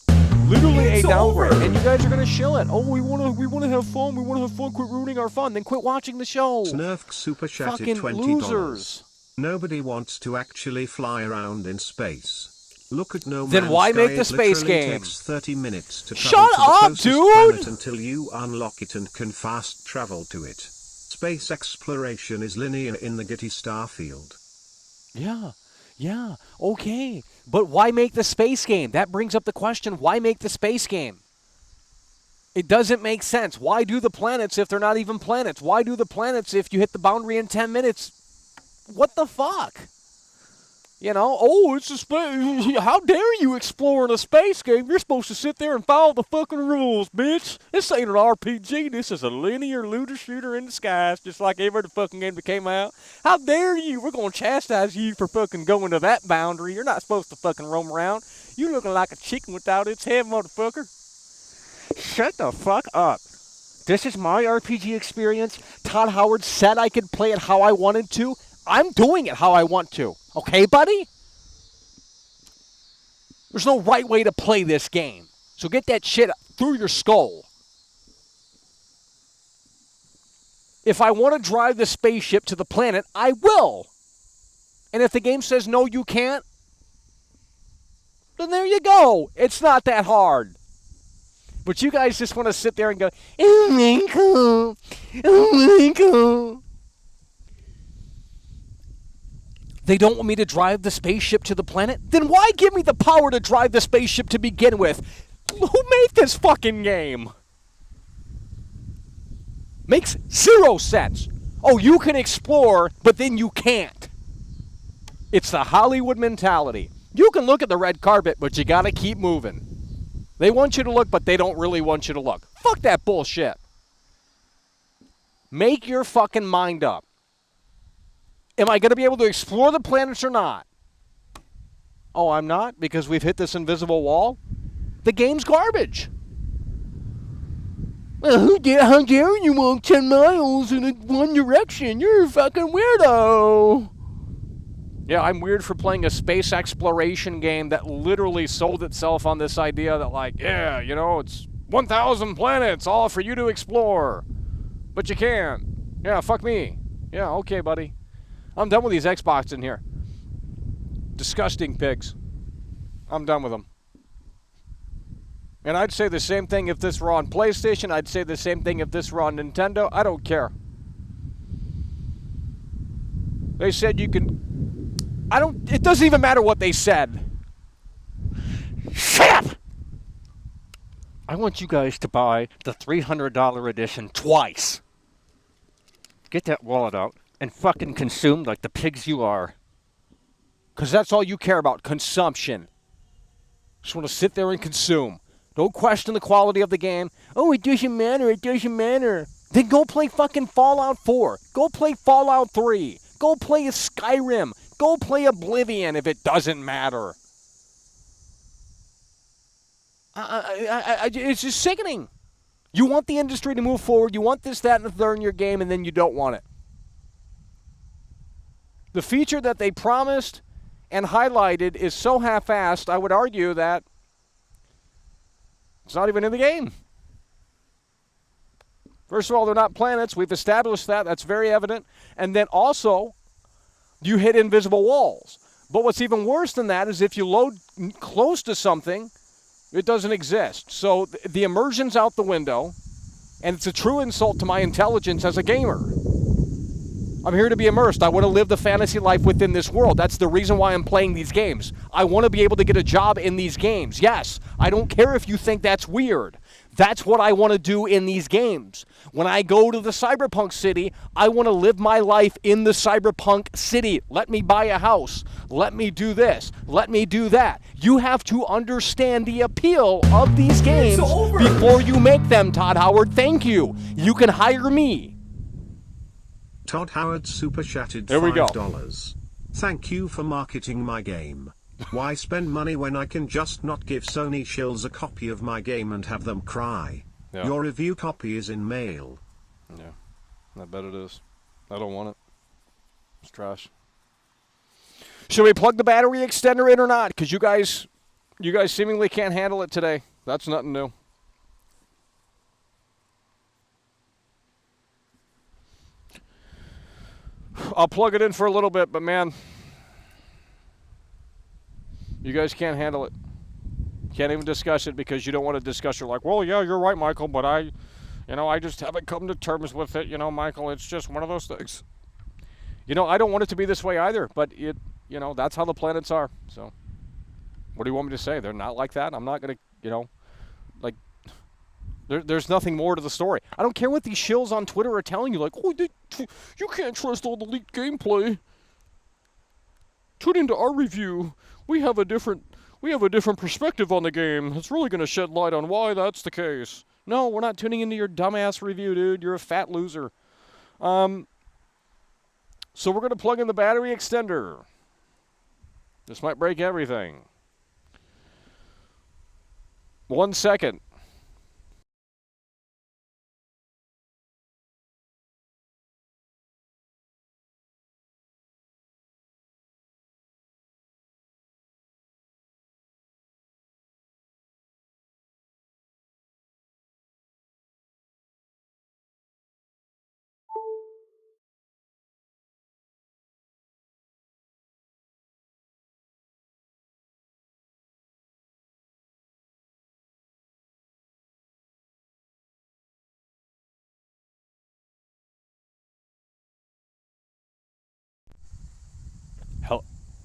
Literally a downgrade, and you guys are gonna shill it. Oh, we wanna have fun. We wanna have fun. Quit ruining our fun. Then quit watching the show. Snurf super chatted Fucking $20. losers. Nobody wants to actually fly around in space. Look at No Man's Then why Sky. make the It space literally game? takes 30 minutes to Shut travel to the up, closest dude! planet until you unlock it and can fast travel to it. Space exploration is linear in the gritty Starfield. Yeah, okay. But why make the space game? That brings up the question, why make the space game? It doesn't make sense. Why do the planets if they're not even planets? Why do the planets if you hit the boundary in 10 minutes? What the fuck? You know, oh, it's a space. How dare you explore in a space game? You're supposed to sit there and follow the fucking rules, bitch. This ain't an RPG. This is a linear looter shooter in the skies, just like every other fucking game that came out. How dare you? We're going to chastise you for fucking going to that boundary. You're not supposed to fucking roam around. You looking like a chicken without its head, motherfucker. Shut the fuck up. This is my RPG experience. Todd Howard said I could play it how I wanted to. I'm doing it how I want to. Okay, buddy? There's no right way to play this game. So get that shit through your skull. If I want to drive the spaceship to the planet, I will. And if the game says, no, you can't, then there you go. It's not that hard. But you guys just want to sit there and go, oh my God, oh my God. They don't want me to drive the spaceship to the planet? Then why give me the power to drive the spaceship to begin with? Who made this fucking game? Makes zero sense. Oh, you can explore, but then you can't. It's the Hollywood mentality. You can look at the red carpet, but you gotta keep moving. They want you to look, but they don't really want you to look. Fuck that bullshit. Make your fucking mind up. Am I gonna be able to explore the planets or not? Oh, I'm not? Because we've hit this invisible wall? The game's garbage. How dare you walk 10 miles in one direction? You're a fucking weirdo. Yeah, I'm weird for playing a space exploration game that literally sold itself on this idea that, like, yeah, you know, it's 1,000 planets, all for you to explore. But you can't. Yeah, fuck me. Yeah, okay, buddy. I'm done with these Xbox in here. Disgusting pigs. I'm done with them. And I'd say the same thing if this were on PlayStation. I'd say the same thing if this were on Nintendo. I don't care. They said you can... It doesn't even matter what they said. Shut up! I want you guys to buy the $300 edition twice. Get that wallet out and fucking consume like the pigs you are. Because that's all you care about, consumption. Just want to sit there and consume. Don't question the quality of the game. Oh, it doesn't matter, it doesn't matter. Then go play fucking Fallout 4. Go play Fallout 3. Go play Skyrim. Go play Oblivion if it doesn't matter. It's just sickening. You want the industry to move forward. You want this, that, and the third in your game, and then you don't want it. The feature that they promised and highlighted is so half-assed, I would argue that it's not even in the game. First of all, they're not planets. We've established that. That's very evident. And then also, you hit invisible walls. But what's even worse than that is if you load close to something, it doesn't exist. So the immersion's out the window, and it's a true insult to my intelligence as a gamer. I'm here to be immersed. I want to live the fantasy life within this world. That's the reason why I'm playing these games. I want to be able to get a job in these games. Yes, I don't care if you think that's weird. That's what I want to do in these games. When I go to the cyberpunk city, I want to live my life in the cyberpunk city. Let me buy a house. Let me do this. Let me do that. You have to understand the appeal of these games before you make them, Todd Howard. Thank you. You can hire me. Todd Howard super chatted There we go. $5. Thank you for marketing my game. Why spend money when I can just not give Sony shills a copy of my game and have them cry? Yeah. Your review copy is in mail. Yeah, I bet it is. I don't want it. It's trash. Should we plug the battery extender in or not? Because you guys seemingly can't handle it today. That's nothing new. I'll plug it in for a little bit, but man, you guys can't handle it. Can't even discuss it because you don't want to discuss. You're like, well, yeah, you're right, Michael, but I just haven't come to terms with it. You know, Michael, it's just one of those things. You know, I don't want it to be this way either, but that's how the planets are. So what do you want me to say? They're not like that. I'm not going to, there's nothing more to the story. I don't care what these shills on Twitter are telling you, like, oh, you can't trust all the leaked gameplay. Tune into our review. We have a different perspective on the game. It's really going to shed light on why that's the case. No, we're not tuning into your dumbass review, dude. You're a fat loser. So we're going to plug in the battery extender. This might break everything. 1 second.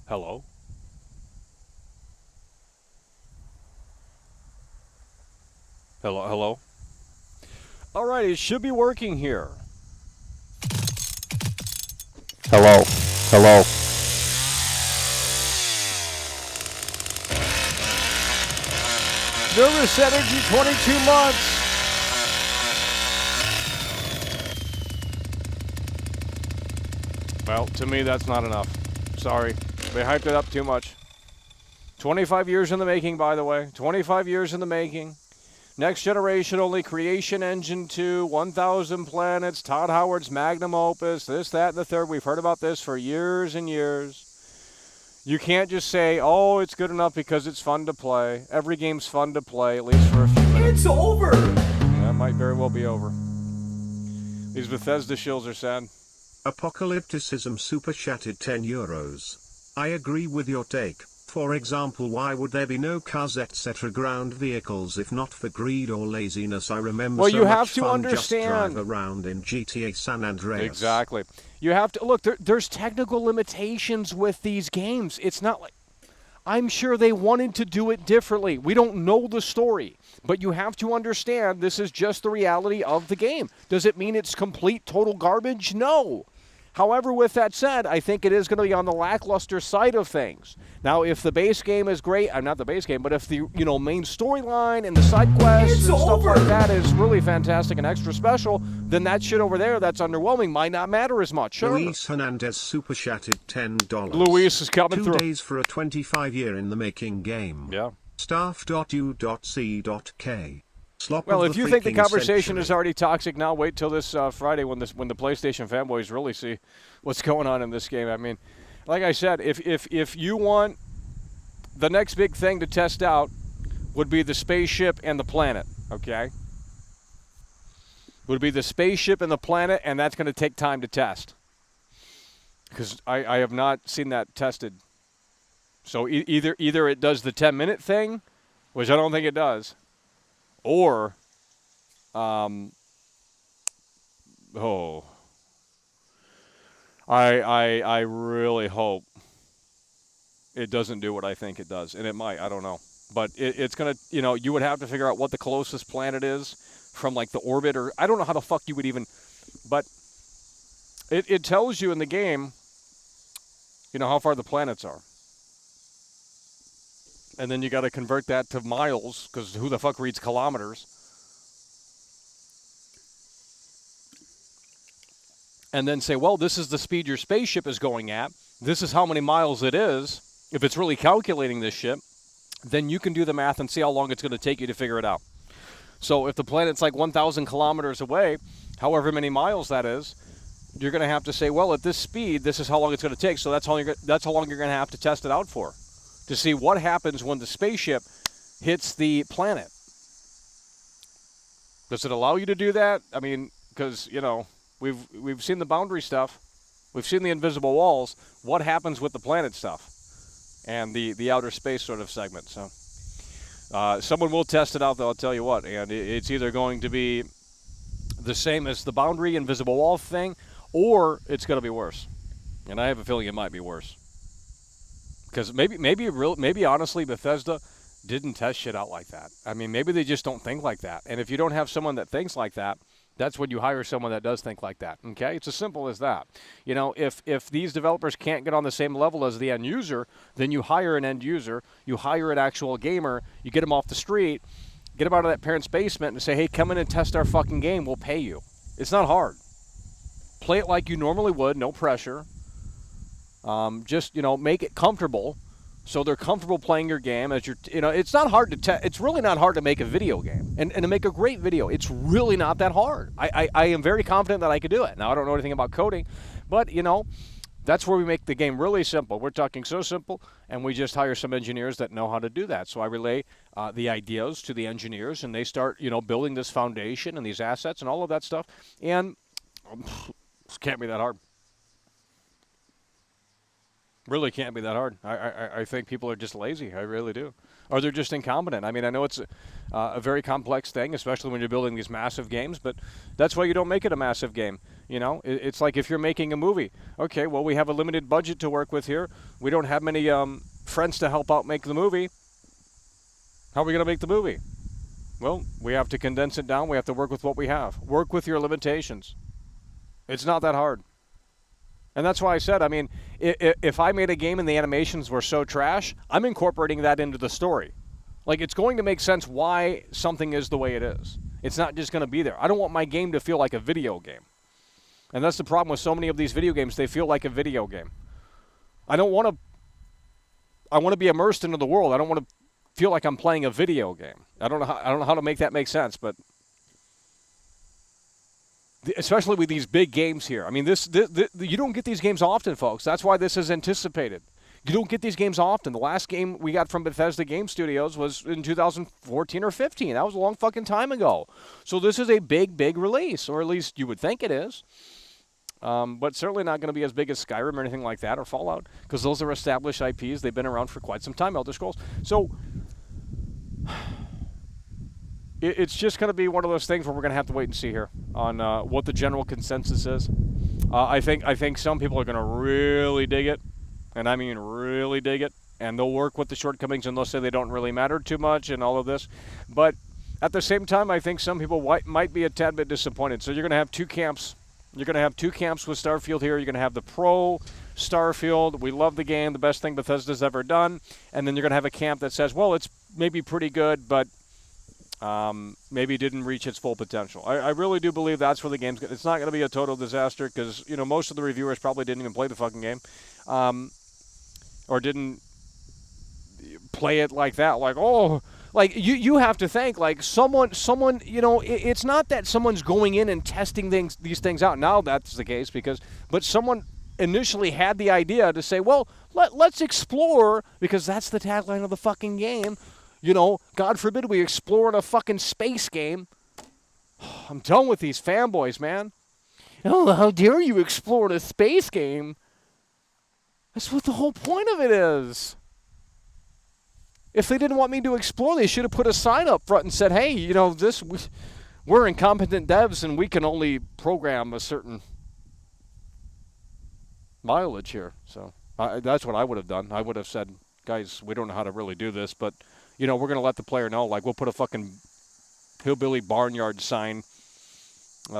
Hello? Hello, hello? All right, it should be working here. Hello. Hello. Nervous Energy, 22 months. Well, to me, that's not enough. Sorry. They hyped it up too much. 25 years in the making, by the way. 25 years in the making. Next generation only, Creation Engine 2, 1,000 planets, Todd Howard's magnum opus, this, that, and the third. We've heard about this for years and years. You can't just say, oh, it's good enough because it's fun to play. Every game's fun to play, at least for a few minutes. It's over! That might very well be over. These Bethesda shills are sad. Apocalypticism super chatted €10. I agree with your take. For example, why would there be no cars etc. ground vehicles if not for greed or laziness? I remember Well, so you much have to fun understand. just drive around in GTA San Andreas. Exactly. You have to look. There's technical limitations with these games. It's not like I'm sure they wanted to do it differently. We don't know the story, but you have to understand this is just the reality of the game. Does it mean it's complete total garbage? No. However, with that said, I think it is going to be on the lackluster side of things. Now, if the base game is great, not the base game, but if the main storyline and the side quests and stuff like that is really fantastic and extra special, then that shit over there that's underwhelming might not matter as much. Sure. Luis Hernandez super chatted $10. Luis is coming through. 2 days for a 25-year in the making game. Yeah. Staff.u.c.k. Slop Well, of if the you think the freaking conversation century. is already toxic now, wait till this Friday when the PlayStation fanboys really see what's going on in this game. I mean, like I said, if you want the next big thing to test out would be the spaceship and the planet, okay? Would be the spaceship and the planet, and that's going to take time to test. Because I have not seen that tested. So either it does the 10-minute thing, which I don't think it does, or, I really hope it doesn't do what I think it does, and it might. I don't know, but it's gonna. You would have to figure out what the closest planet is from like the orbit, or I don't know how the fuck you would even. But it tells you in the game, how far the planets are. And then you got to convert that to miles, because who the fuck reads kilometers? And then say, well, this is the speed your spaceship is going at. This is how many miles it is. If it's really calculating this shit, then you can do the math and see how long it's going to take you to figure it out. So if the planet's like 1,000 kilometers away, however many miles that is, you're going to have to say, well, at this speed, this is how long it's going to take. So that's how long you're going to have to test it out for, to see what happens when the spaceship hits the planet. Does it allow you to do that? I mean, because, we've seen the boundary stuff. We've seen the invisible walls. What happens with the planet stuff and the outer space sort of segment? So someone will test it out, though, I'll tell you what. And it's either going to be the same as the boundary invisible wall thing, or it's going to be worse. And I have a feeling it might be worse. Because maybe honestly, Bethesda didn't test shit out like that. I mean, maybe they just don't think like that. And if you don't have someone that thinks like that, that's when you hire someone that does think like that. Okay, it's as simple as that. If these developers can't get on the same level as the end user, then you hire an end user, you hire an actual gamer, you get them off the street, get them out of that parent's basement, and say, hey, come in and test our fucking game. We'll pay you. It's not hard. Play it like you normally would, no pressure. Just make it comfortable, so they're comfortable playing your game. As it's not hard to it's really not hard to make a video game and to make a great video. It's really not that hard. I am very confident that I could do it. Now I don't know anything about coding, but that's where we make the game really simple. We're talking so simple, and we just hire some engineers that know how to do that. So I relay the ideas to the engineers, and they start building this foundation and these assets and all of that stuff. And it can't be that hard. Really can't be that hard. I think people are just lazy. I really do. or they're just incompetent. I mean, I know it's a very complex thing, especially when you're building these massive games, but that's why you don't make it a massive game. You know, it's like if you're making a movie. Okay, well, we have a limited budget to work with here. We don't have many friends to help out make the movie. How are we going to make the movie? Well, we have to condense it down. We have to work with what we have. Work with your limitations. It's not that hard. And that's why I said, I mean, if I made a game and the animations were so trash, I'm incorporating that into the story. Like, it's going to make sense why something is the way it is. It's not just going to be there. I don't want my game to feel like a video game. And that's the problem with so many of these video games. They feel like a video game. I want to be immersed into the world. I don't want to feel like I'm playing a video game. I don't know how to make that make sense, but especially with these big games here. I mean, this you don't get these games often, folks. That's why this is anticipated. You don't get these games often. The last game we got from Bethesda Game Studios was in 2014 or 15. That was a long fucking time ago. So this is a big release, or at least you would think it is. But certainly not going to be as big as Skyrim or anything like that, or Fallout, because those are established IPs. They've been around for quite some time, Elder Scrolls. So it's just going to be one of those things where we're going to have to wait and see here on what the general consensus is. I think some people are going to really dig it, and I mean really dig it, and they'll work with the shortcomings and they'll say they don't really matter too much and all of this. But at the same time, I think some people might be a tad bit disappointed. So you're going to have two camps. You're going to have two camps with Starfield here. You're going to have the pro Starfield. We love the game, the best thing Bethesda's ever done. And then you're going to have a camp that says, well, it's maybe pretty good, but maybe it didn't reach its full potential. I really do believe that's where the game's going. It's not going to be a total disaster because, you know, most of the reviewers probably didn't even play the fucking game, or didn't play it like that. Like, oh, like you have to think like someone, you know, it's not that someone's going in and testing these things out. Now that's the case but someone initially had the idea to say, well, let's explore, because that's the tagline of the fucking game. You know, God forbid we explore in a fucking space game. I'm done with these fanboys, man. Oh, how dare you explore in a space game? That's what the whole point of it is. If they didn't want me to explore, they should have put a sign up front and said, hey, you know, we're incompetent devs and we can only program a certain mileage here. So that's what I would have done. I would have said, guys, we don't know how to really do this, but you know, we're going to let the player know. Like, we'll put a fucking hillbilly barnyard sign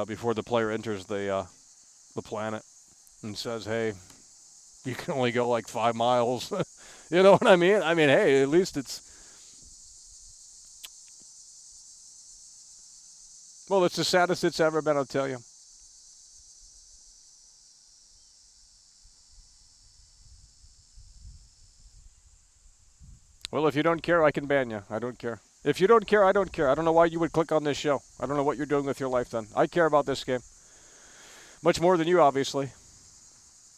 before the player enters the planet and says, hey, you can only go like 5 miles. You know what I mean? I mean, hey, at least it's... Well, it's the saddest it's ever been, I'll tell you. Well, if you don't care, I can ban you. I don't care. If you don't care, I don't care. I don't know why you would click on this show. I don't know what you're doing with your life then. I care about this game. Much more than you, obviously.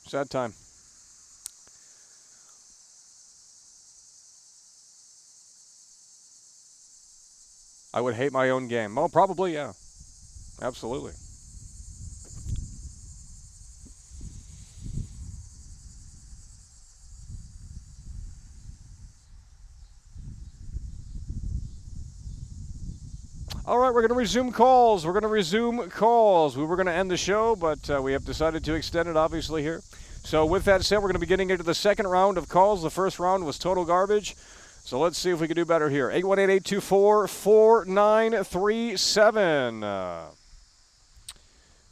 Sad time. I would hate my own game. Well, probably, yeah. Absolutely. All right, we're going to resume calls. We were going to end the show, but we have decided to extend it, obviously, here. So with that said, we're going to be getting into the second round of calls. The first round was total garbage. So let's see if we can do better here. 818-824-4937.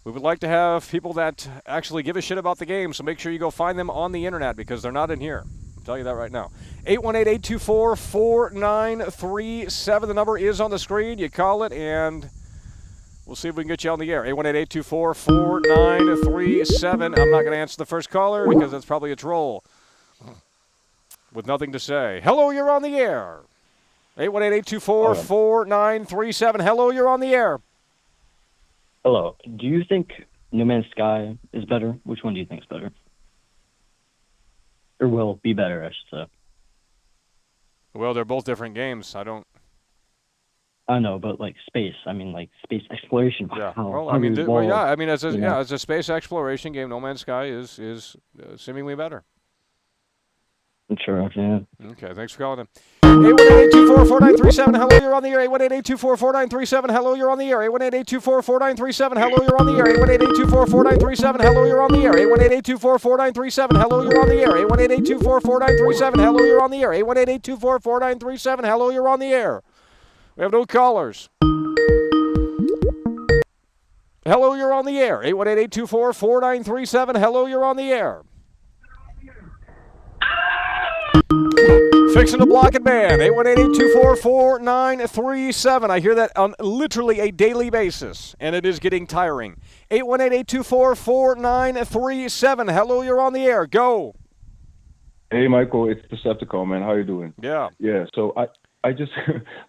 We would like to have people that actually give a shit about the game, so make sure you go find them on the internet because they're not in here. I'll tell you that right now. 818-824-4937. The number is on the screen. You call it, and we'll see if we can get you on the air. 818-824-4937. I'm not going to answer the first caller because that's probably a troll with nothing to say. Hello, you're on the air. 818-824-4937. Hello, you're on the air. Hello. Do you think No Man's Sky is better? Which one do you think is better? Or will be better, I should say. Well, they're both different games. I know, but like space. I mean, like space exploration. Yeah. How, well, how I mean, do you well, yeah. evolve, I mean, as a you know? as a space exploration game, No Man's Sky is seemingly better. Sure, yeah. Okay, thanks for calling in. 818-824-4937, hello, you're on the air. 818-824-4937, hello, you're on the air. 818-824-4937, hello, you're on the air. 818-824-4937, hello, you're on the air. 818-824-4937, hello, you're on the air. 818-824-4937, hello, you're on the air. 818-824-4937, hello, you're on the air. We have no callers. Hello, you're on the air. 818-824-4937, hello, you're on the air. Fixing to block and ban. 818-824-4937. I hear that on literally a daily basis, and it is getting tiring. 818-824-4937. Hello, you're on the air. Go. Hey, Michael, it's Perceptical, man. How you doing? Yeah. Yeah. So I just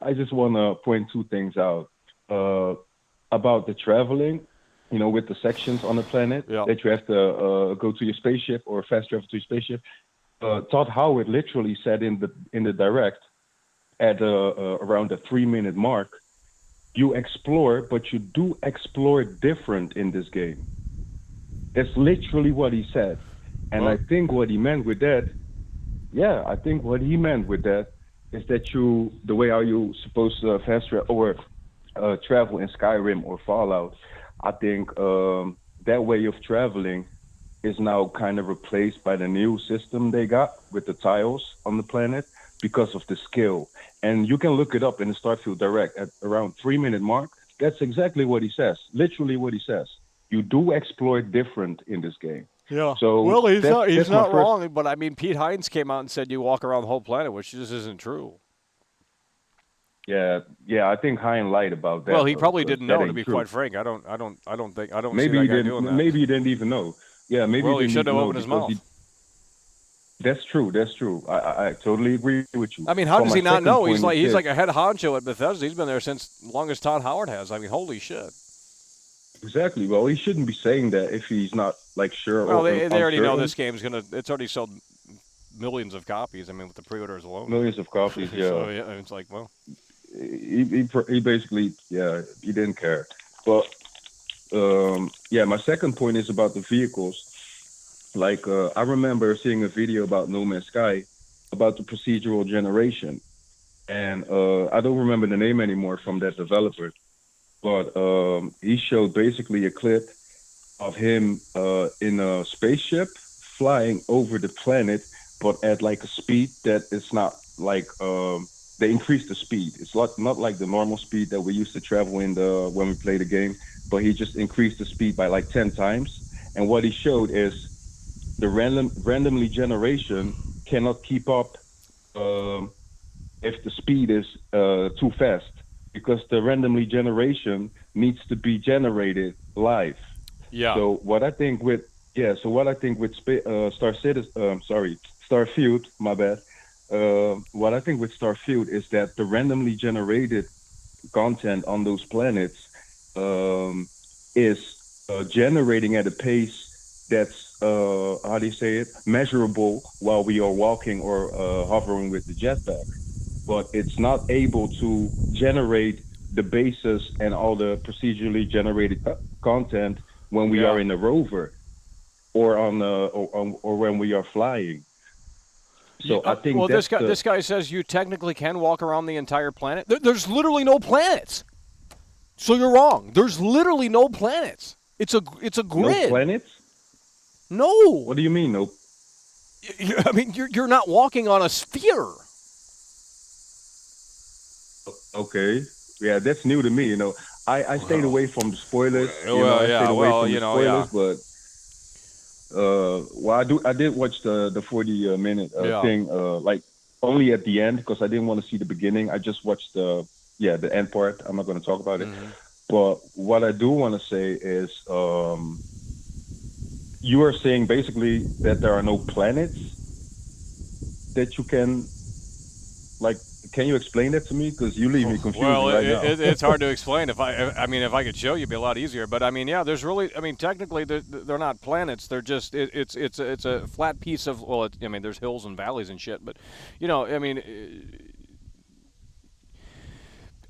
I just want to point two things out about the traveling. You know, with the sections on the planet that you have to go to your spaceship or fast travel to your spaceship. Todd Howard literally said in the direct at around the 3-minute mark, you explore, but you do explore different in this game. That's literally what he said. And I think what he meant with that, is that the way how you supposed to fast travel or travel in Skyrim or Fallout, I think that way of traveling is now kind of replaced by the new system they got with the tiles on the planet because of the skill. And you can look it up in the Starfield Direct at around 3-minute mark. That's exactly what he says. Literally what he says. You do explore different in this game. Yeah. So well, he's that's not my first- wrong, but I mean, Pete Hines came out and said you walk around the whole planet, which just isn't true. Yeah, I think Hein lied about that. Well, he though, probably because didn't that know, to ain't be true. quite frank. I don't Maybe see he that guy doing didn't. that. Maybe he didn't even know. Yeah, maybe Well, he didn't shouldn't even have know opened his because mouth. That's true. I totally agree with you. I mean, how But does my he not second know? point He's is like this. a head honcho at Bethesda. He's been there since long as Todd Howard has. I mean, holy shit. Exactly. Well, he shouldn't be saying that if he's not like sure. Well, or they already know uncertain. this game's it's already sold millions of copies. I mean, with the pre-orders alone. Millions of copies. Yeah. So yeah, it's like, well, he basically he didn't care. But my second point is about the vehicles. Like I remember seeing a video about No Man's Sky about the procedural generation, and I don't remember the name anymore from that developer, but he showed basically a clip of him in a spaceship flying over the planet, but at like a speed that is not like they increased the speed. It's not like the normal speed that we used to travel in when we play the game, but he just increased the speed by like 10 times. And what he showed is the randomly generation cannot keep up if the speed is too fast, because the randomly generation needs to be generated live. Yeah. So what I think with Starfield, my bad. What I think with Starfield is that the randomly generated content on those planets is generating at a pace that's how do you say it, measurable while we are walking or hovering with the jetpack, but it's not able to generate the bases and all the procedurally generated content when we are in a rover or or when we are flying. So I think well, that's this guy says you technically can walk around the entire planet. There's literally no planets. So you're wrong. There's literally no planets. It's a grid. No planets? No. What do you mean, no? I mean, you're not walking on a sphere. Okay. Yeah, that's new to me. You know, I stayed away from the spoilers. But I did watch the 40-minute thing, like only at the end, because I didn't want to see the beginning. I just watched the end part. I'm not going to talk about it. But what I do want to say is, you are saying basically that there are no planets that you can, like, can you explain that to me? Because you leave me confused right now. It's hard to explain. If I could show you, it'd be a lot easier. But I mean, yeah, there's really, I mean, technically they're not planets. They're just it's a flat piece of, well, I mean, there's hills and valleys and shit. But you know, I mean,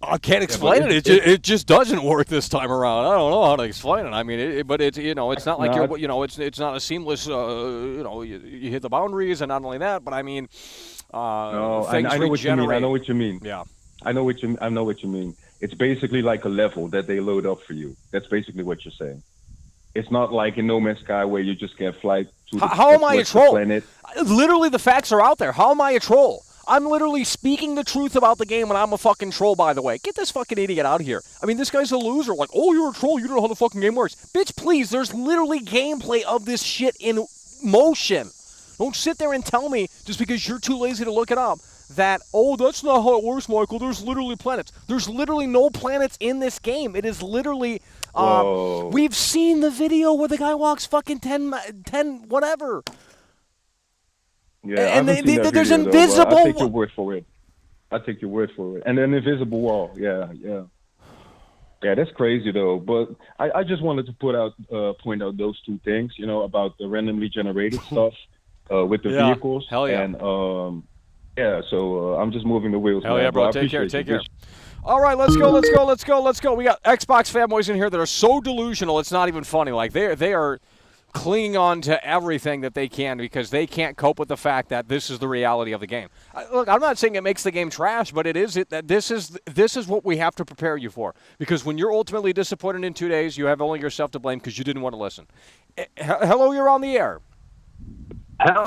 I can't explain it. It just doesn't work this time around. I don't know how to explain it. I mean, but it's it's not like it's not a seamless. You hit the boundaries, and not only that, but I mean, No, things I know what you mean. I regenerate. know what you mean. Yeah. I know what you mean. It's basically like a level that they load up for you. That's basically what you're saying. It's not like in No Man's Sky where you just can fly to How am I a troll? planet. Literally, the facts are out there. How am I a troll? I'm literally speaking the truth about the game, and I'm a fucking troll, by the way. Get this fucking idiot out of here. I mean, this guy's a loser. Like, oh, you're a troll. You don't know how the fucking game works. Bitch, please, there's literally gameplay of this shit in motion. Don't sit there and tell me, just because you're too lazy to look it up, that, oh, that's not how it works, Michael. There's literally planets. There's literally no planets in this game. It is literally... we've seen the video where the guy walks fucking 10 whatever. Yeah, and I haven't seen that there's video, invisible... though, I take your word for it. And an invisible wall. Yeah. Yeah, that's crazy, though. But I just wanted to point out those two things, about the randomly generated stuff with the vehicles. Hell yeah. And, so I'm just moving the wheels. Hell man, yeah, bro. Take care. All right, let's go. We got Xbox fanboys in here that are so delusional, it's not even funny. Like, they are clinging on to everything that they can because they can't cope with the fact that this is the reality of the game. Look, I'm not saying it makes the game trash, but this is what we have to prepare you for. Because when you're ultimately disappointed in 2 days, you have only yourself to blame because you didn't want to listen. Hello, you're on the air. Hello.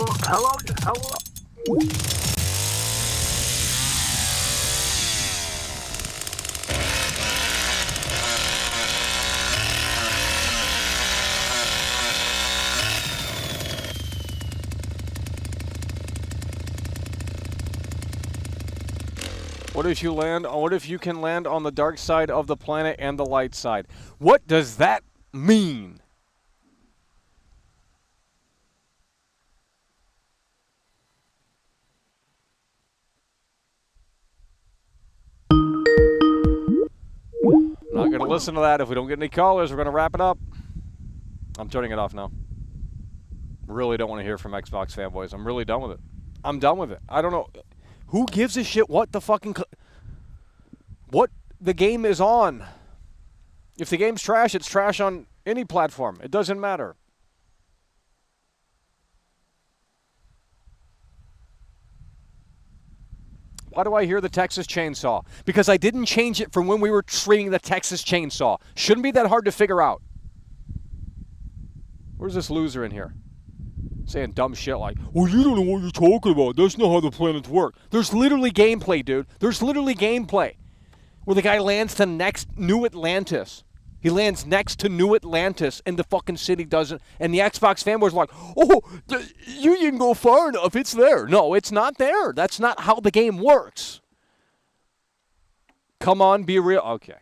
What if you can land on the dark side of the planet and the light side? What does that mean? Not going to listen to that. If we don't get any callers, we're going to wrap it up. I'm turning it off now. Really don't want to hear from Xbox fanboys. I'm really done with it. I'm done with it. I don't know. Who gives a shit what the fucking... what the game is on? If the game's trash, it's trash on any platform. It doesn't matter. Why do I hear the Texas Chainsaw? Because I didn't change it from when we were streaming the Texas Chainsaw. Shouldn't be that hard to figure out. Where's this loser in here? Saying dumb shit like, well, you don't know what you're talking about. That's not how the planets work. There's literally gameplay, dude. There's literally gameplay. Where the guy lands to New Atlantis. He lands next to New Atlantis and the fucking city doesn't. And the Xbox fanboys are like, oh, you didn't go far enough. It's there. No, it's not there. That's not how the game works. Come on, be real. Okay.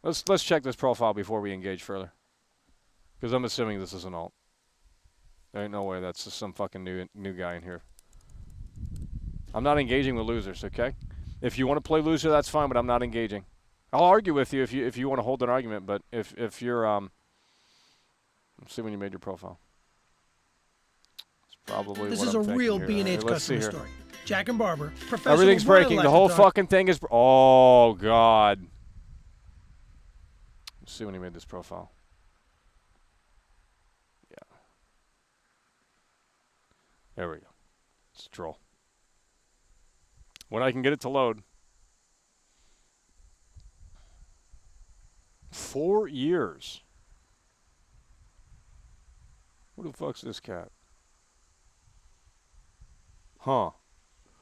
Let's check this profile before we engage further. Because I'm assuming this is an alt. There ain't no way that's just some fucking new guy in here. I'm not engaging with losers, okay? If you want to play loser, that's fine, but I'm not engaging. I'll argue with you if you want to hold an argument, but if you're let's see when you made your profile. It's probably This what is I'm a thinking real here. B&H Let's see customer here. story. Jack and Barber, professional. Everything's breaking. The whole fucking thing is. Oh God. Let's see when he made this profile. Yeah. There we go. It's a troll. When I can get it to load. 4 years. Who the fuck's this cat? Huh.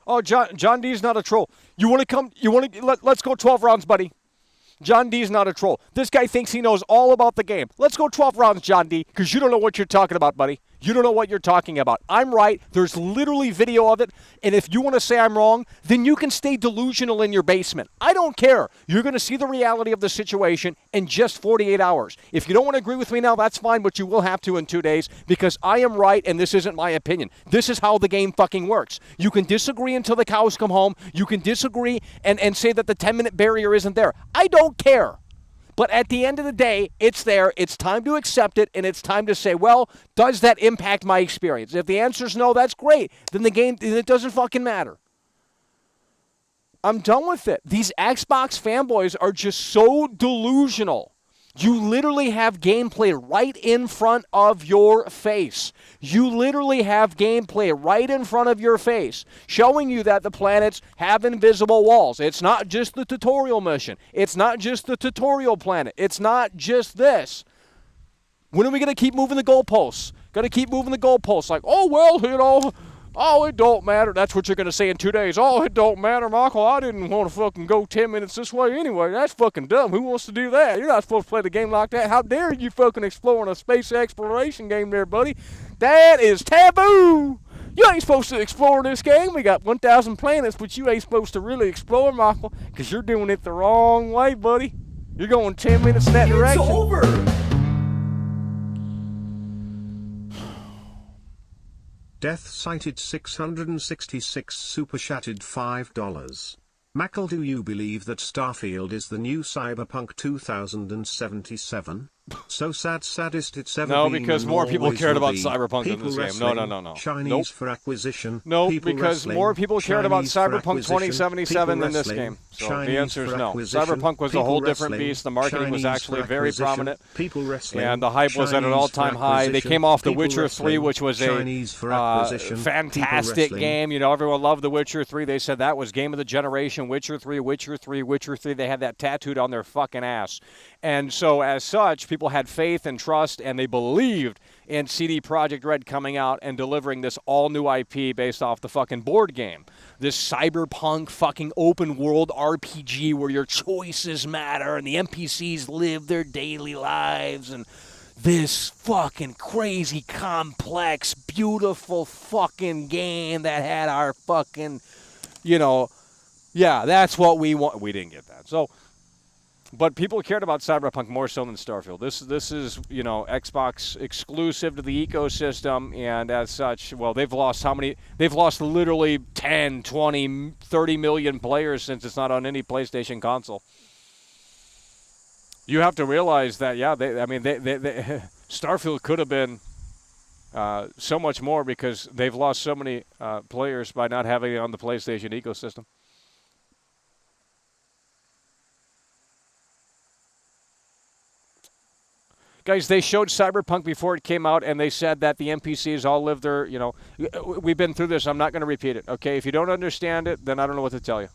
Oh, John D's not a troll. You want to come? Let's go 12 rounds, buddy. John D's not a troll. This guy thinks he knows all about the game. Let's go 12 rounds, John D, because you don't know what you're talking about, buddy. You don't know what you're talking about. I'm right. There's literally video of it. And if you want to say I'm wrong, then you can stay delusional in your basement. I don't care. You're going to see the reality of the situation in just 48 hours. If you don't want to agree with me now, that's fine, but you will have to in 2 days because I am right and this isn't my opinion. This is how the game fucking works. You can disagree until the cows come home. You can disagree and say that the 10-minute barrier isn't there. I don't care. But at the end of the day, it's there. It's time to accept it, and it's time to say, well, does that impact my experience? If the answer is no, that's great. Then the game, it doesn't fucking matter. I'm done with it. These Xbox fanboys are just so delusional. You literally have gameplay right in front of your face. You literally have gameplay right in front of your face, showing you that the planets have invisible walls. It's not just the tutorial mission. It's not just the tutorial planet. It's not just this. When are we going to keep moving the goalposts? Got to keep moving the goalposts. Like, oh, well, you know, oh, it don't matter. That's what you're going to say in 2 days. Oh, it don't matter, Michael. I didn't want to fucking go 10 minutes this way anyway. That's fucking dumb. Who wants to do that? You're not supposed to play the game like that. How dare you fucking exploring a space exploration game there, buddy? That is taboo. You ain't supposed to explore this game. We got 1,000 planets, but you ain't supposed to really explore, Michael, because you're doing it the wrong way, buddy. You're going 10 minutes in that direction. It's over. Death cited 666 super chatted $5. Mackle, do you believe that Starfield is the new Cyberpunk 2077? So saddest it's ever been. No, because more people cared about Cyberpunk in this game. No. Chinese for acquisition. No, because more people cared about Cyberpunk 2077 than this game. So the answer is no. Cyberpunk was a whole different beast. The marketing was actually very prominent. And the hype was at an all-time high. They came off The Witcher 3, which was a fantastic game. You know, everyone loved The Witcher 3. They said that was game of the generation. Witcher 3, Witcher 3, Witcher 3. They had that tattooed on their fucking ass. And so as such, people had faith and trust, and they believed in CD Projekt Red coming out and delivering this all-new IP based off the fucking board game. This cyberpunk fucking open-world RPG where your choices matter and the NPCs live their daily lives, and this fucking crazy, complex, beautiful fucking game that had our fucking, you know, yeah, that's what we want. We didn't get that. So, but people cared about Cyberpunk more so than Starfield. This is, you know, Xbox exclusive to the ecosystem, and as such, well, they've lost how many? They've lost literally 10, 20, 30 million players since it's not on any PlayStation console. You have to realize that, yeah, they Starfield could have been so much more because they've lost so many players by not having it on the PlayStation ecosystem. Guys, they showed Cyberpunk before it came out, and they said that the NPCs all live their, you know, we've been through this. I'm not going to repeat it, okay? If you don't understand it, then I don't know what to tell you.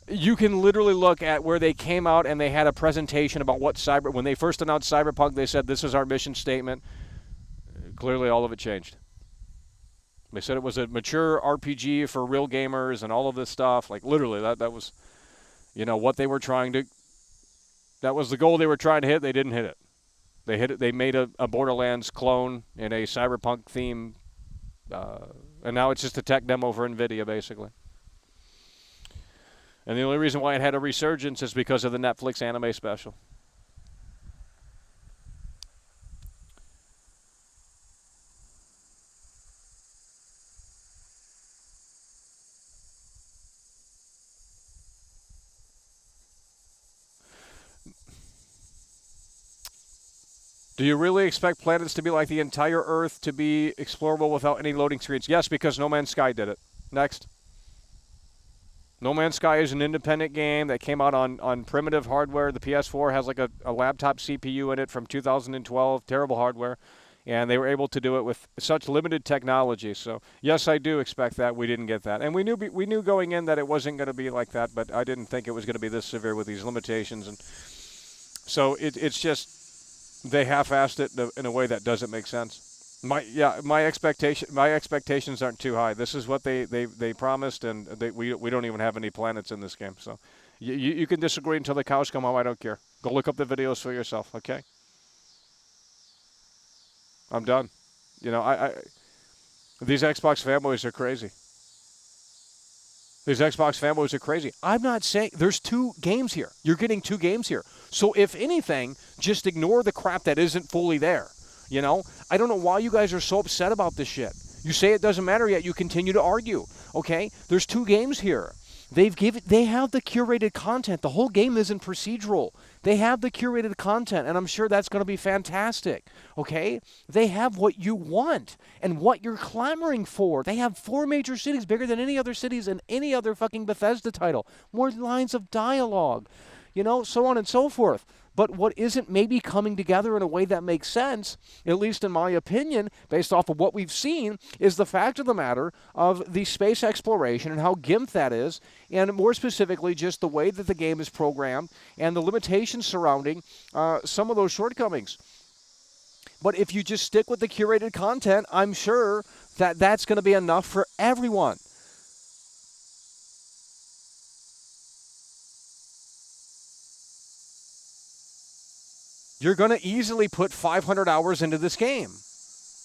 You can literally look at where they came out, and they had a presentation about what when they first announced Cyberpunk, they said, this is our mission statement. Clearly, all of it changed. They said it was a mature RPG for real gamers and all of this stuff. Like, literally, that was, you know, what they were trying to, that was the goal they were trying to hit. They didn't hit it. They hit it. They made a Borderlands clone in a cyberpunk theme, and now it's just a tech demo for NVIDIA, basically. And the only reason why it had a resurgence is because of the Netflix anime special. Do you really expect planets to be like the entire Earth to be explorable without any loading screens? Yes, because No Man's Sky did it. Next. No Man's Sky is an independent game that came out on primitive hardware. The PS4 has like a laptop CPU in it from 2012, terrible hardware. And they were able to do it with such limited technology. So, yes, I do expect that. We didn't get that. And we knew going in that it wasn't going to be like that, but I didn't think it was going to be this severe with these limitations. And so it's just they half-assed it in a way that doesn't make sense. My expectations aren't too high. This is what they promised, and we don't even have any planets in this game. So you can disagree until the cows come home. I don't care. Go look up the videos for yourself. Okay. I'm done. You know, these Xbox fanboys are crazy. These Xbox fanboys are crazy. I'm not saying there's 2 games here. You're getting 2 games here. So if anything, just ignore the crap that isn't fully there. You know, I don't know why you guys are so upset about this shit. You say it doesn't matter, yet you continue to argue. Okay, there's 2 games here. They have the curated content. The whole game isn't procedural. They have the curated content, and I'm sure that's going to be fantastic, okay? They have what you want and what you're clamoring for. They have 4 major cities, bigger than any other cities in any other fucking Bethesda title. More lines of dialogue, so on and so forth. But what isn't maybe coming together in a way that makes sense, at least in my opinion, based off of what we've seen, is the fact of the matter of the space exploration and how GIMP that is, and more specifically just the way that the game is programmed and the limitations surrounding some of those shortcomings. But if you just stick with the curated content, I'm sure that that's going to be enough for everyone. You're going to easily put 500 hours into this game.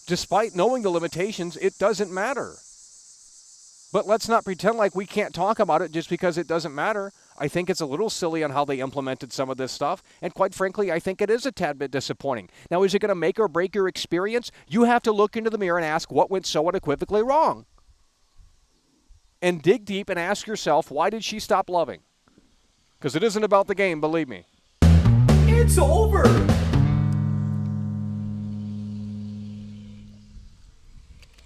Despite knowing the limitations, it doesn't matter. But let's not pretend like we can't talk about it just because it doesn't matter. I think it's a little silly on how they implemented some of this stuff, and quite frankly, I think it is a tad bit disappointing. Now, is it going to make or break your experience? You have to look into the mirror and ask what went so unequivocally wrong. And dig deep and ask yourself, why did she stop loving? Because it isn't about the game, believe me. It's over!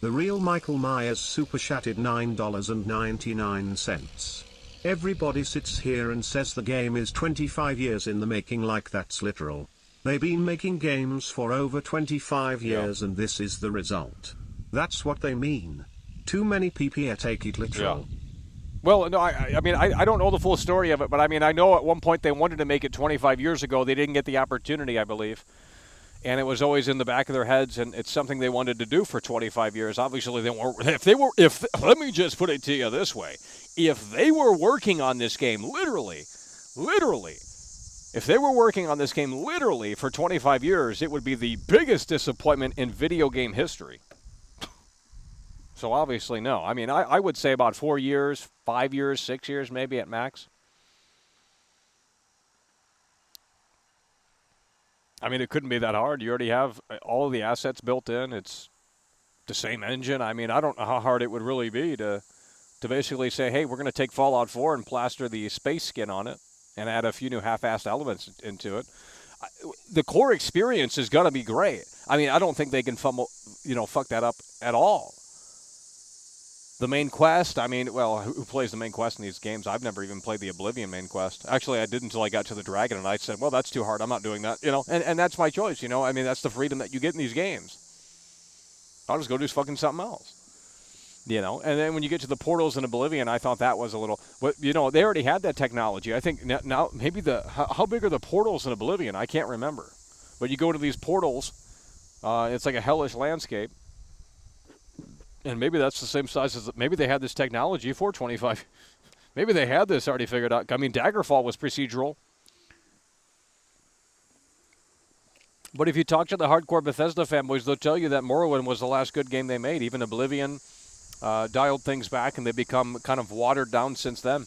The real Michael Myers super chatted $9.99. Everybody sits here and says the game is 25 years in the making, like that's literal. They've been making games for over 25 years and this is the result. That's what they mean. Too many people take it literal. Yeah. Well, no, I mean, I don't know the full story of it, but I mean, I know at one point they wanted to make it 25 years ago. They didn't get the opportunity, I believe. And it was always in the back of their heads, and it's something they wanted to do for 25 years. Obviously, let me just put it to you this way. If they were working on this game literally, if they were working on this game literally for 25 years, it would be the biggest disappointment in video game history. So obviously, no. I mean, I would say about 4 years, 5 years, 6 years maybe at max. I mean, it couldn't be that hard. You already have all of the assets built in. It's the same engine. I mean, I don't know how hard it would really be to basically say, hey, we're going to take Fallout 4 and plaster the space skin on it and add a few new half-assed elements into it. The core experience is going to be great. I mean, I don't think they can fuck that up at all. The main quest, I mean, well, who plays the main quest in these games? I've never even played the Oblivion main quest. Actually, I did until I got to the dragon, and I said, well, that's too hard. I'm not doing that, and that's my choice, I mean, that's the freedom that you get in these games. I'll just go do fucking something else, And then when you get to the portals in Oblivion, I thought that was a little, but, they already had that technology. I think now maybe how big are the portals in Oblivion? I can't remember. But you go to these portals, it's like a hellish landscape. And maybe that's the same size as, maybe they had this technology for 25. Maybe they had this already figured out. I mean, Daggerfall was procedural. But if you talk to the hardcore Bethesda fanboys, they'll tell you that Morrowind was the last good game they made. Even Oblivion dialed things back, and they've become kind of watered down since then.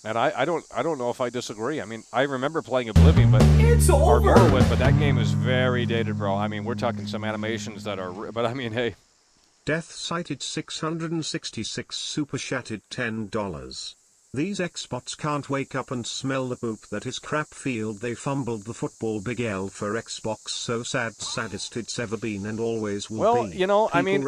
And I don't know if I disagree. I mean, I remember playing Oblivion, but or Morrowind, but that game is very dated, bro. I mean, we're talking some animations that are, but I mean, hey. Death cited 666 super chatted $10. These Xbots can't wake up and smell the poop that is crap field. They fumbled the football big L for Xbox. So sad, saddest it's ever been and always will be. Well, I mean,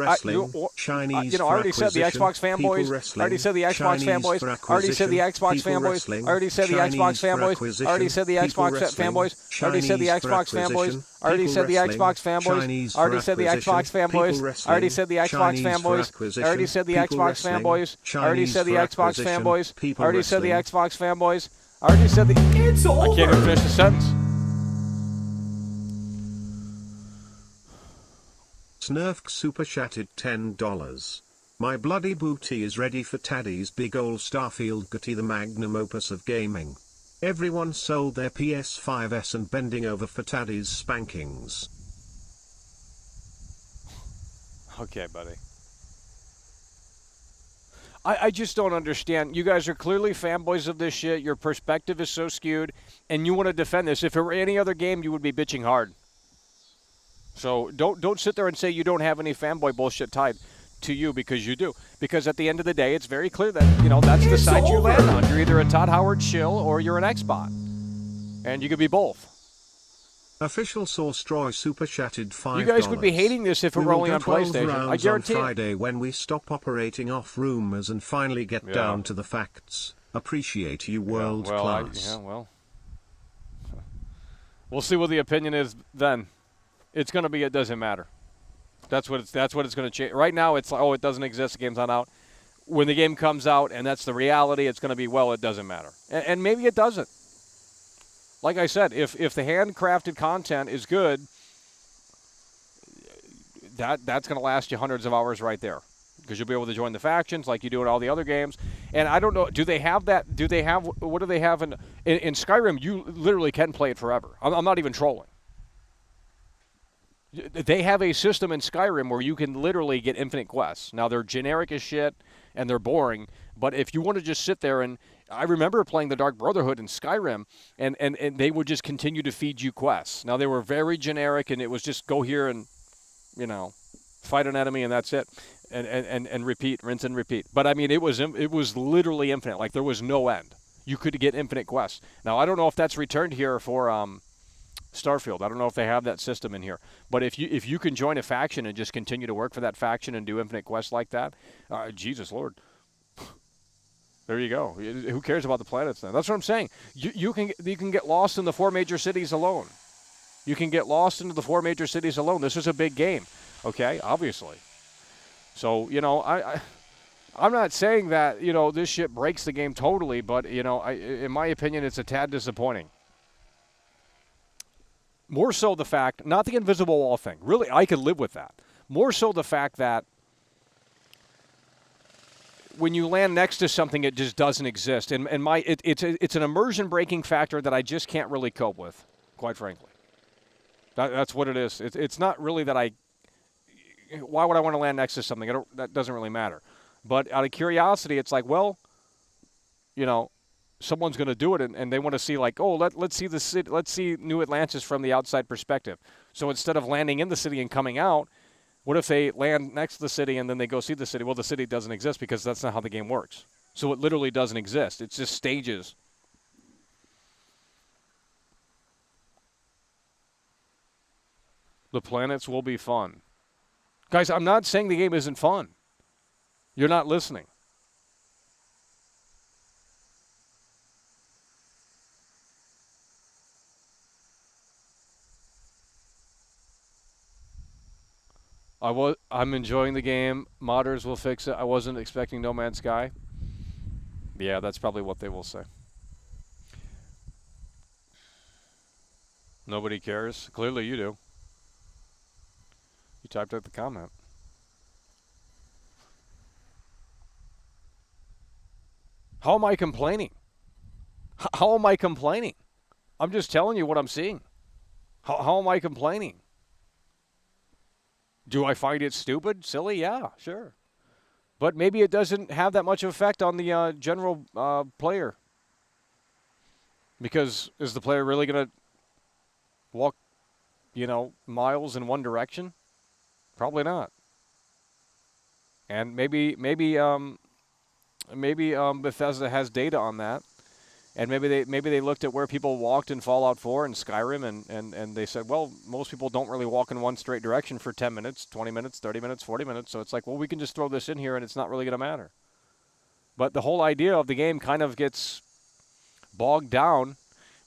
Chinese I already said the Xbox fanboys. I already said the Xbox fanboys. I already said the Xbox fanboys. I already said the Xbox fanboys. I already said the Xbox fanboys. I already said the Xbox fanboys. I already said the Xbox fanboys. I already said the Xbox fanboys. I already said the Xbox fanboys. I already said the Xbox fanboys. I already said the Xbox fanboys. I already said the Xbox fanboys. I already said the... It's over. I can't even finish the sentence. Snurfk super chatted $10. My bloody booty is ready for Taddy's big ol' Starfield gutty, the magnum opus of gaming. Everyone sold their PS5s and bending over for Taddy's spankings. Okay, buddy. I just don't understand. You guys are clearly fanboys of this shit. Your perspective is so skewed, and you want to defend this. If it were any other game, you would be bitching hard. So don't sit there and say you don't have any fanboy bullshit tied to you, because you do. Because at the end of the day, it's very clear that, that's the side you land on. You're either a Todd Howard shill or you're an Xbot. And you could be both. Official source Troy super chatted $5. You guys would be hating this if it We were will only go on 12 PlayStation. I rounds guarantee on it. Friday when we stop operating off rumors and finally get Yeah. down to the facts. Appreciate you, world class. We'll see what the opinion is then. It's going to be it doesn't matter. That's what it's going to change. Right now it's like, oh, it doesn't exist, the game's not out. When the game comes out and that's the reality, it's going to be, well, it doesn't matter. And maybe it doesn't. Like I said, if the handcrafted content is good, that's going to last you hundreds of hours right there, because you'll be able to join the factions like you do in all the other games. And I don't know, do they have that? What do they have in Skyrim? You literally can play it forever. I'm not even trolling. They have a system in Skyrim where you can literally get infinite quests. Now, they're generic as shit, and they're boring, but if you want to just sit there and I remember playing the Dark Brotherhood in Skyrim, and they would just continue to feed you quests. Now, they were very generic, and it was just go here and, fight an enemy, and that's it, and repeat, rinse and repeat. But, I mean, it was literally infinite. Like, there was no end. You could get infinite quests. Now, I don't know if that's returned here for Starfield. I don't know if they have that system in here. But if you can join a faction and just continue to work for that faction and do infinite quests like that, Jesus Lord. There you go. Who cares about the planets then? That's what I'm saying. You can get lost in the 4 major cities alone. You can get lost into the 4 major cities alone. This is a big game, okay? Obviously. So, I'm not saying that, this shit breaks the game totally, but, in my opinion, it's a tad disappointing. More so the fact, not the invisible wall thing. Really, I could live with that. More so the fact that when you land next to something, it just doesn't exist. And it's an immersion breaking factor that I just can't really cope with, quite frankly. That's what it is. It's not really that why would I want to land next to something? That doesn't really matter. But out of curiosity, it's like, well, someone's going to do it, and they want to see, like, oh, let's see the city, let's see New Atlantis from the outside perspective. So instead of landing in the city and coming out, what if they land next to the city and then they go see the city? Well, the city doesn't exist because that's not how the game works. So it literally doesn't exist. It's just stages. The planets will be fun. Guys, I'm not saying the game isn't fun. You're not listening. I'm enjoying the game. Modders will fix it. I wasn't expecting No Man's Sky. Yeah, that's probably what they will say. Nobody cares. Clearly you do. You typed out the comment. How am I complaining? How am I complaining? I'm just telling you what I'm seeing. How am I complaining? Do I find it stupid? Silly? Yeah, sure. But maybe it doesn't have that much effect on the general player. Because is the player really going to walk, miles in one direction? Probably not. And maybe Bethesda has data on that. And maybe they looked at where people walked in Fallout 4 and Skyrim, and they said, well, most people don't really walk in one straight direction for 10 minutes, 20 minutes, 30 minutes, 40 minutes. So it's like, well, we can just throw this in here, and it's not really going to matter. But the whole idea of the game kind of gets bogged down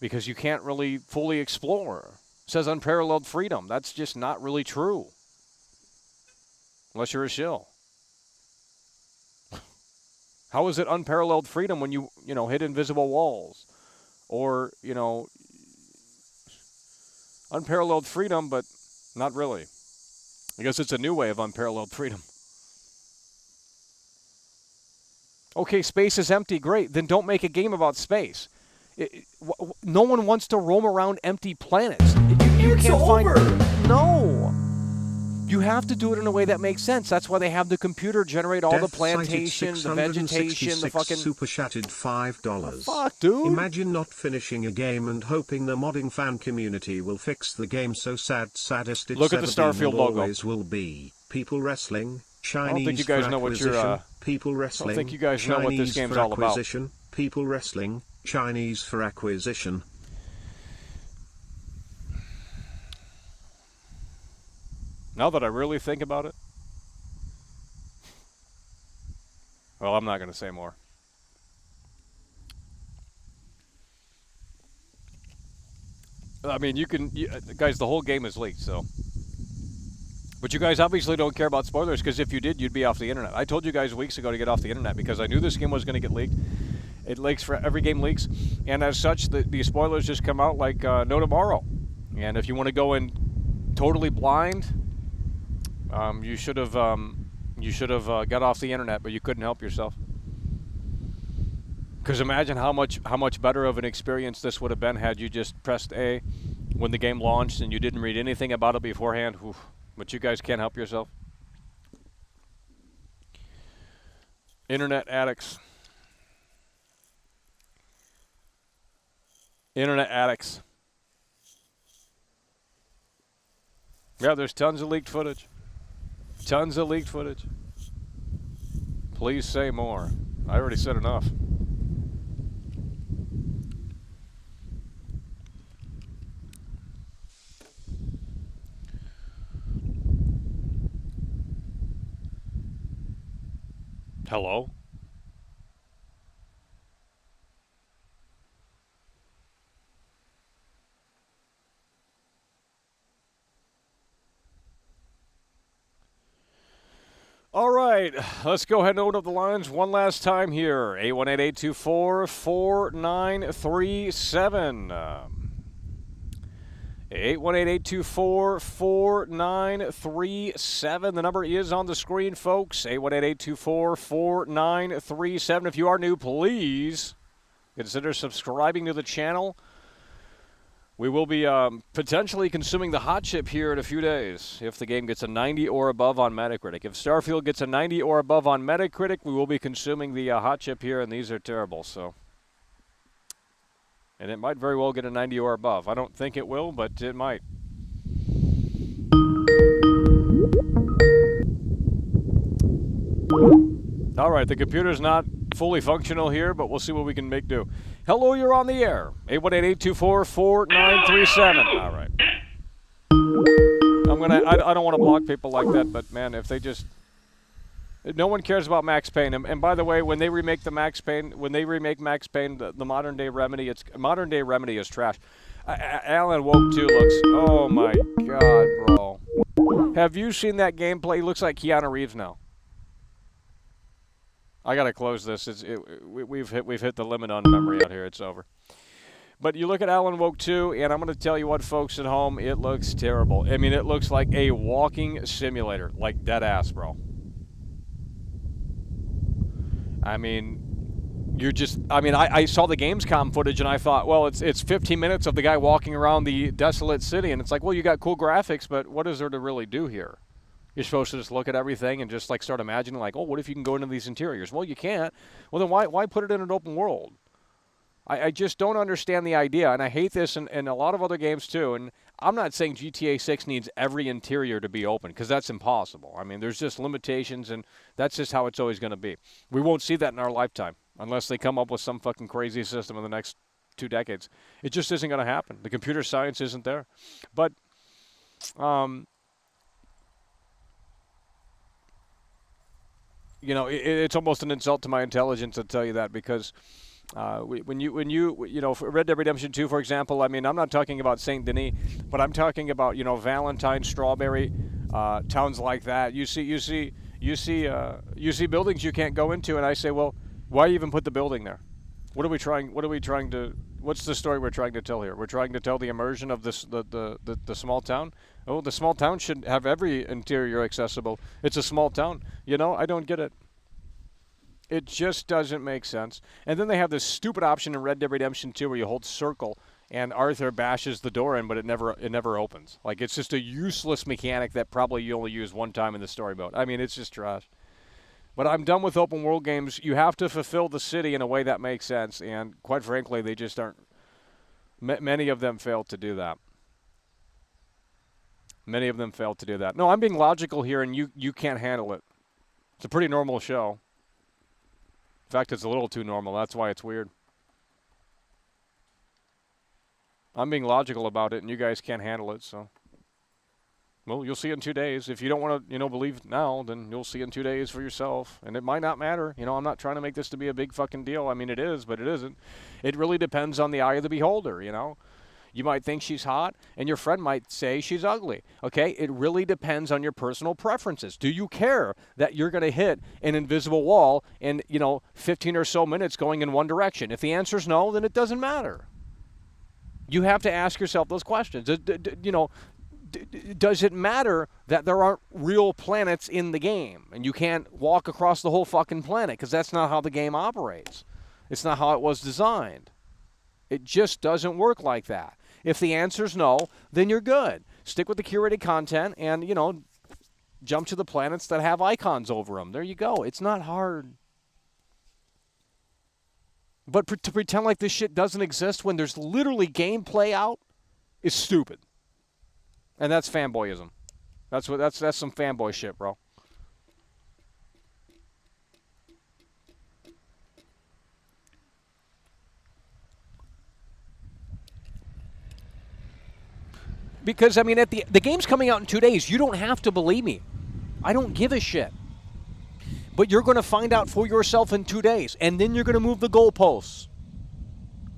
because you can't really fully explore. It says unparalleled freedom. That's just not really true. Unless you're a shill. How is it unparalleled freedom when you hit invisible walls? Or, unparalleled freedom, but not really. I guess it's a new way of unparalleled freedom. Okay, space is empty. Great. Then don't make a game about space. No one wants to roam around empty planets. You can't find... No. You have to do it in a way that makes sense. That's why they have the computer generate all the plantation, the vegetation, the fucking... Super chatted $5. Fuck, dude. Imagine not finishing a game and hoping the modding fan community will fix the game so saddest it's Look at the Starfield logo. Always will be. People wrestling, Chinese I don't think you guys know what you're, people wrestling, I don't think you guys know what this game's all about. People wrestling, Chinese for acquisition. Now that I really think about it. Well, I'm not going to say more. I mean, guys, the whole game is leaked, so. But you guys obviously don't care about spoilers, because if you did, you'd be off the internet. I told you guys weeks ago to get off the internet because I knew this game was going to get leaked. It leaks for every game leaks, and as such, the spoilers just come out like no tomorrow. And if you want to go in totally blind, you should have got off the internet, but you couldn't help yourself. Because imagine how much better of an experience this would have been had you just pressed A when the game launched and you didn't read anything about it beforehand. Oof. But you guys can't help yourself. Internet addicts. Internet addicts. Yeah, there's tons of leaked footage. Tons of leaked footage. Please say more. I already said enough. Hello? All right, let's go ahead and open up the lines one last time here. 818-824-4937. 818-824-4937. The number is on the screen, folks. 818-824-4937. If you are new, please consider subscribing to the channel. We will be potentially consuming the hot chip here in a few days if the game gets a 90 or above on Metacritic. If Starfield gets a 90 or above on Metacritic, we will be consuming the hot chip here, and these are terrible. So, and it might very well get a 90 or above. I don't think it will, but it might. All right, the computer's not fully functional here, but we'll see what we can make do. Hello, you're on the air. 818-824-4937. All right. I don't want to block people like that, but man, if they just, no one cares about Max Payne. And by the way, when they remake Max Payne, the modern day Remedy, modern day Remedy is trash. Alan Woke 2 looks, oh my God, bro. Have you seen that gameplay? He looks like Keanu Reeves now. I gotta close this. We've hit the limit on memory out here. It's over. But you look at Alan Woke 2, and I'm gonna tell you what, folks at home, it looks terrible. I mean, it looks like a walking simulator, like dead ass, bro. I mean, you're just. I mean, I saw the Gamescom footage, and I thought, well, it's 15 minutes of the guy walking around the desolate city, and it's like, well, you got cool graphics, but what is there to really do here? You're supposed to just look at everything and just like start imagining like, oh, what if you can go into these interiors? Well, you can't. Well, then why put it in an open world? I just don't understand the idea, and I hate this in a lot of other games too. And I'm not saying GTA 6 needs every interior to be open, because that's impossible. I mean, there's just limitations, and that's just how it's always going to be. We won't see that in our lifetime unless they come up with some fucking crazy system in the next 2 decades. It just isn't going to happen. The computer science isn't there. But you know, it's almost an insult to my intelligence to tell you that, because when you know, for Red Dead Redemption 2, for example, I mean, I'm not talking about Saint Denis, but I'm talking about, you know, Valentine, Strawberry, towns like that. You see buildings you can't go into, and I say, well, why even put the building there? What are we trying to? What's the story we're trying to tell here? We're trying to tell the immersion of this the small town. Oh, the small town should have every interior accessible. It's a small town. You know, I don't get it. It just doesn't make sense. And then they have this stupid option in Red Dead Redemption 2 where you hold circle and Arthur bashes the door in, but it never opens. Like, it's just a useless mechanic that probably you only use one time in the story mode. I mean, it's just trash. But I'm done with open world games. You have to fulfill the city in a way that makes sense, and quite frankly, they just aren't. Many of them fail to do that. Many of them fail to do that. No, I'm being logical here, and you can't handle it. It's a pretty normal show. In fact, it's a little too normal. That's why it's weird. I'm being logical about it, and you guys can't handle it, so. Well, you'll see in 2 days. If you don't want to, believe now, then you'll see in 2 days for yourself. And it might not matter. I'm not trying to make this to be a big fucking deal. I mean, it is, but it isn't. It really depends on the eye of the beholder, You might think she's hot, and your friend might say she's ugly. Okay? It really depends on your personal preferences. Do you care that you're going to hit an invisible wall in, 15 or so minutes going in one direction? If the answer is no, then it doesn't matter. You have to ask yourself those questions. Does it matter that there aren't real planets in the game and you can't walk across the whole fucking planet? Because that's not how the game operates. It's not how it was designed. It just doesn't work like that. If the answer's no, then you're good. Stick with the curated content and, jump to the planets that have icons over them. There you go. It's not hard. But to pretend like this shit doesn't exist when there's literally gameplay out is stupid. And that's fanboyism. That's some fanboy shit, bro. Because, I mean, the game's coming out in 2 days. You don't have to believe me. I don't give a shit. But you're going to find out for yourself in 2 days. And then you're going to move the goalposts.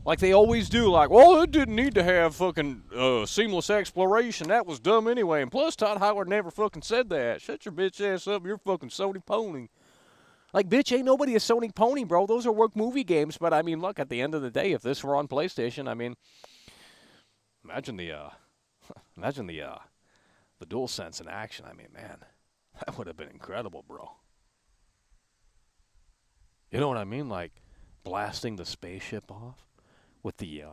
Like they always do. Like, well, it didn't need to have fucking seamless exploration. That was dumb anyway. And plus, Todd Howard never fucking said that. Shut your bitch ass up. You're fucking Sony pony. Like, bitch, ain't nobody a Sony pony, bro. Those are work movie games. But, I mean, look, at the end of the day, if this were on PlayStation, I mean, imagine the DualSense in action. I mean, man, that would have been incredible, bro. You know what I mean? Like, blasting the spaceship off with the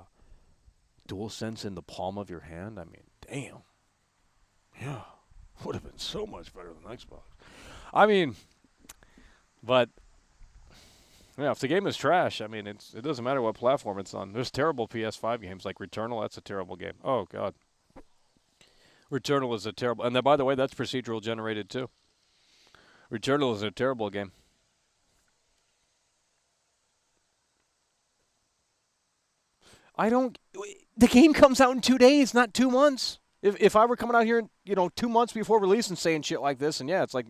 DualSense in the palm of your hand. I mean, damn. Yeah, would have been so much better than Xbox. I mean, but yeah, if the game is trash, I mean, it doesn't matter what platform it's on. There's terrible PS5 games like Returnal. That's a terrible game. Oh God, Returnal is a terrible. And then, by the way, that's procedural generated too. Returnal is a terrible game. The game comes out in 2 days, not 2 months. If I were coming out here, 2 months before release and saying shit like this, and yeah, it's like,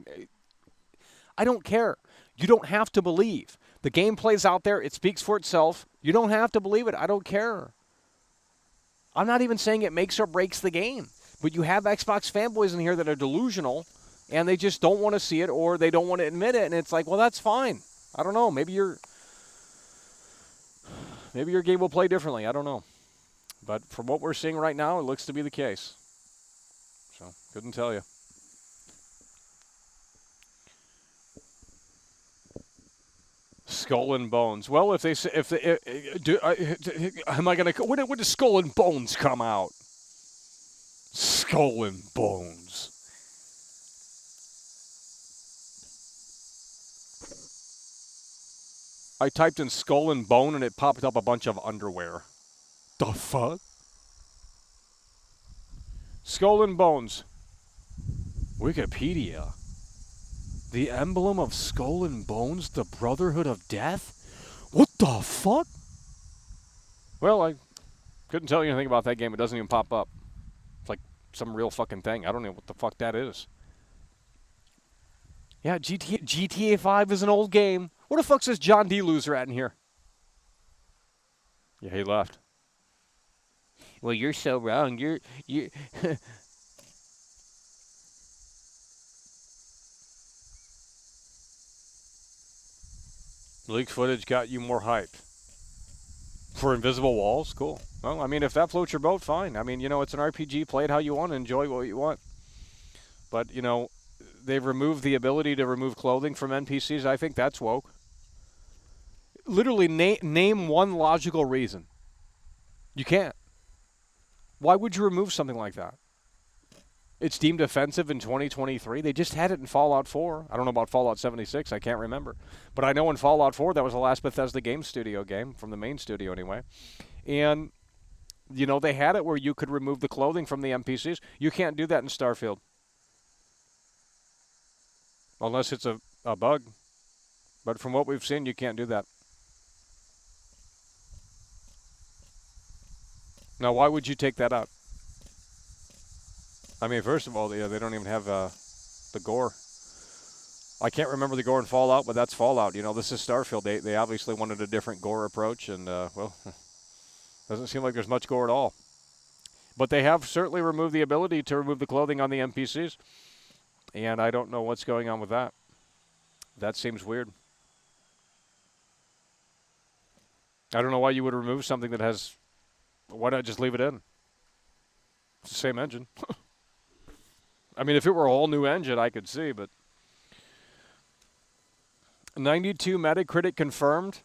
I don't care. You don't have to believe. The game plays out there. It speaks for itself. You don't have to believe it. I don't care. I'm not even saying it makes or breaks the game. But you have Xbox fanboys in here that are delusional, and they just don't want to see it or they don't want to admit it, and it's like, well, that's fine. I don't know. Maybe your game will play differently. I don't know. But from what we're seeing right now, it looks to be the case. So, couldn't tell you. Skull and Bones. Well, if they say, am I going to, when does Skull and Bones come out? Skull and Bones. I typed in Skull and Bone and it popped up a bunch of underwear. The fuck? Skull and Bones. Wikipedia. The emblem of Skull and Bones, the Brotherhood of Death? What the fuck? Well, I couldn't tell you anything about that game. It doesn't even pop up. It's like some real fucking thing. I don't know what the fuck that is. Yeah, GTA 5 is an old game. What the fuck's this John D. loser at in here? Yeah, he left. Well, you're so wrong. You're leaked footage got you more hyped. For Invisible Walls? Cool. Well, I mean, if that floats your boat, fine. I mean, it's an RPG. Play it how you want and enjoy what you want. But, they've removed the ability to remove clothing from NPCs. I think that's woke. Literally, name one logical reason. You can't. Why would you remove something like that? It's deemed offensive in 2023. They just had it in Fallout 4. I don't know about Fallout 76. I can't remember. But I know in Fallout 4, that was the last Bethesda Game Studio game, from the main studio anyway. And, they had it where you could remove the clothing from the NPCs. You can't do that in Starfield. Unless it's a bug. But from what we've seen, you can't do that. Now, why would you take that out? I mean, first of all, they don't even have the gore. I can't remember the gore in Fallout, but that's Fallout. This is Starfield. They obviously wanted a different gore approach, and, well, doesn't seem like there's much gore at all. But they have certainly removed the ability to remove the clothing on the NPCs, and I don't know what's going on with that. That seems weird. I don't know why you would remove something that has... Why not just leave it in? It's the same engine. I mean, if it were a whole new engine, I could see, but... 92 Metacritic confirmed.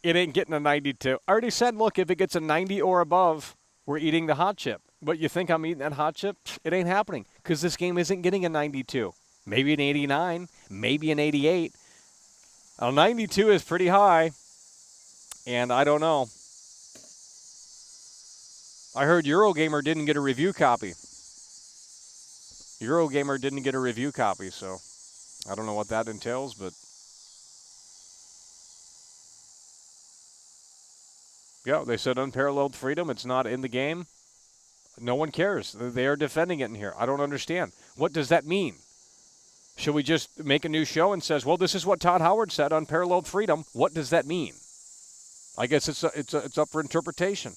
It ain't getting a 92. I already said, look, if it gets a 90 or above, we're eating the hot chip. But you think I'm eating that hot chip? It ain't happening, because this game isn't getting a 92. Maybe an 89, maybe an 88. A 92 is pretty high, and I don't know. I heard Eurogamer didn't get a review copy. Eurogamer didn't get a review copy, so I don't know what that entails, but... Yeah, they said unparalleled freedom. It's not in the game. No one cares. They are defending it in here. I don't understand. What does that mean? Should we just make a new show and says, well, this is what Todd Howard said, unparalleled freedom. What does that mean? I guess it's up for interpretation.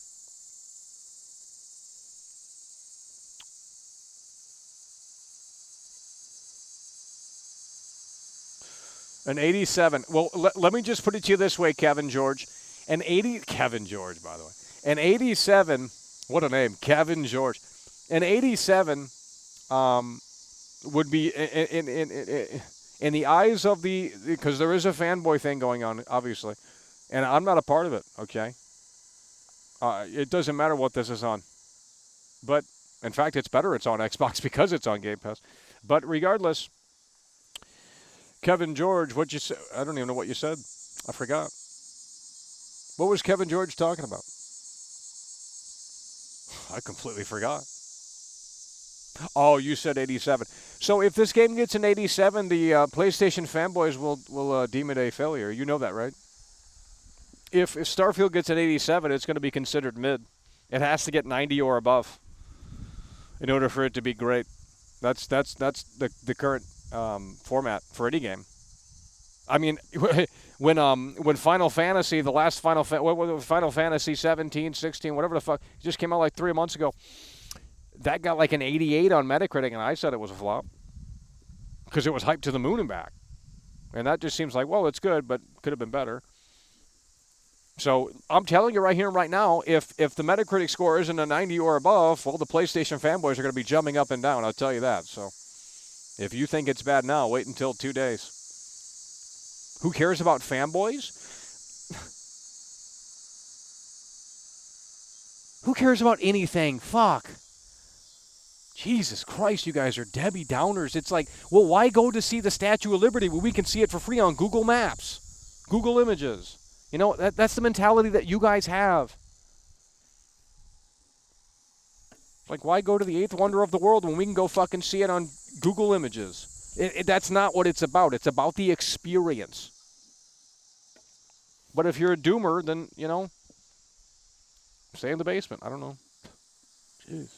An 87. Well, let me just put it to you this way, Kevin George. Kevin George, by the way. An 87, what a name, Kevin George. An 87 would be in the eyes of because there is a fanboy thing going on, obviously, and I'm not a part of it, okay? It doesn't matter what this is on. But, in fact, it's better it's on Xbox because it's on Game Pass. But regardless, Kevin George, what you said, I don't even know what you said. I forgot. What was Kevin George talking about? I completely forgot. Oh, you said 87. So if this game gets an 87, the PlayStation fanboys will deem it a failure. You know that, right? If Starfield gets an 87, it's going to be considered mid. It has to get 90 or above in order for it to be great. That's the current format for any game. I mean, when Final Fantasy, the last Final Fantasy 17, 16, whatever the fuck, just came out like 3 months ago, that got like an 88 on Metacritic, and I said it was a flop because it was hyped to the moon and back. And that just seems like, well, it's good, but could have been better. So I'm telling you right here and right now, if the Metacritic score isn't a 90 or above, well, the PlayStation fanboys are going to be jumping up and down, I'll tell you that. So if you think it's bad now, wait until 2 days. Who cares about fanboys? Who cares about anything? Fuck. Jesus Christ, you guys are Debbie Downers. It's like, well, why go to see the Statue of Liberty when we can see it for free on Google Maps? Google Images. You know, that's the mentality that you guys have. Like, why go to the eighth wonder of the world when we can go fucking see it on Google Images? That's not what it's about. It's about the experience. But if you're a doomer, then, you know, stay in the basement. I don't know. Jeez.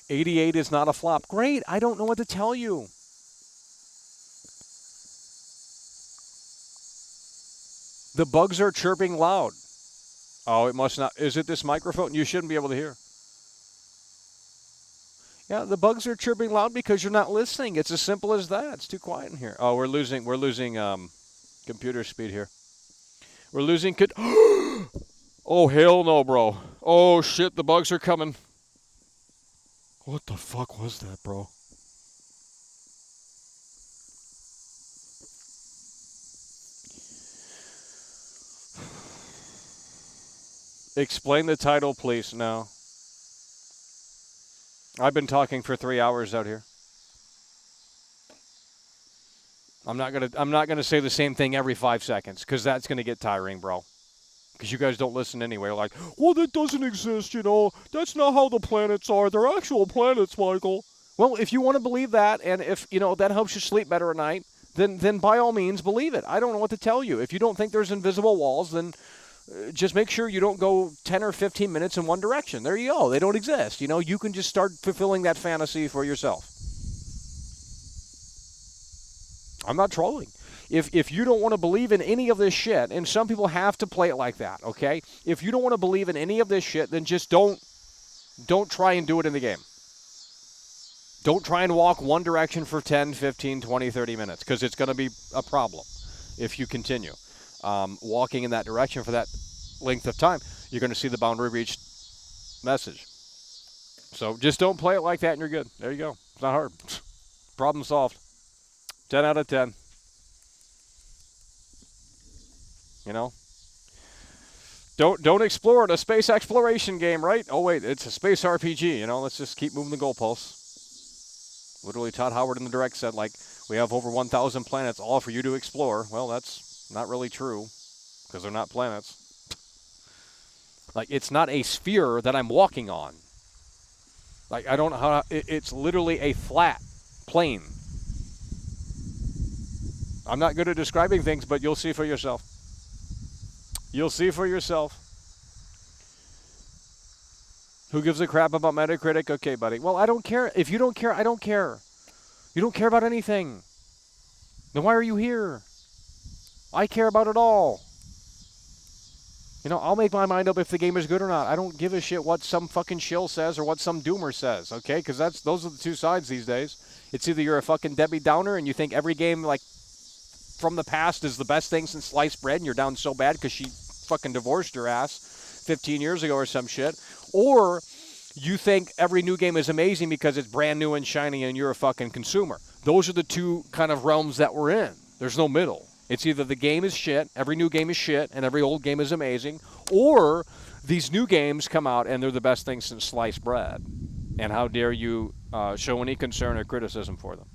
'88 is not a flop. Great. I don't know what to tell you. The bugs are chirping loud. Oh, it must not. Is it this microphone? You shouldn't be able to hear. Yeah, the bugs are chirping loud because you're not listening. It's as simple as that. It's too quiet in here. Oh, we're losing computer speed here. We're losing Oh, hell no, bro. Oh, shit, the bugs are coming. What the fuck was that, bro? Explain the title, please, now. I've been talking for 3 hours out here. I'm not gonna say the same thing every 5 seconds, because that's gonna get tiring, bro. Because you guys don't listen anyway. Like, well, that doesn't exist, you know. That's not how the planets are. They're actual planets, Michael. Well, if you want to believe that, and if, you know, that helps you sleep better at night, then by all means, believe it. I don't know what to tell you. If you don't think there's invisible walls, then just make sure you don't go 10 or 15 minutes in one direction. There you go. They don't exist. You can just start fulfilling that fantasy for yourself. I'm not trolling. If you don't want to believe in any of this shit, and some people have to play it like that, okay? If you don't want to believe in any of this shit, then just don't try and do it in the game. Don't try and walk one direction for 10, 15, 20, 30 minutes, because it's going to be a problem if you continue walking in that direction for that length of time. You're going to see the boundary reached message. So just don't play it like that and you're good. There you go. It's not hard. Problem solved. 10 out of 10. Don't explore it. A space exploration game, right? Oh, wait, it's a space RPG. Let's just keep moving the goalposts. Literally, Todd Howard in the direct said, we have over 1,000 planets, all for you to explore. Well, that's not really true, because they're not planets. It's not a sphere that I'm walking on. I don't know how. It's literally a flat plane. I'm not good at describing things, but you'll see for yourself. You'll see for yourself. Who gives a crap about Metacritic? Okay, buddy. Well, I don't care. If you don't care, I don't care. You don't care about anything. Then why are you here? I care about it all. I'll make my mind up if the game is good or not. I don't give a shit what some fucking shill says or what some doomer says, okay? Because those are the two sides these days. It's either you're a fucking Debbie Downer and you think every game, from the past is the best thing since sliced bread and you're down so bad because she fucking divorced her ass 15 years ago or some shit. Or you think every new game is amazing because it's brand new and shiny and you're a fucking consumer. Those are the two kind of realms that we're in. There's no middle. It's either the game is shit, every new game is shit, and every old game is amazing, or these new games come out and they're the best thing since sliced bread. And how dare you show any concern or criticism for them?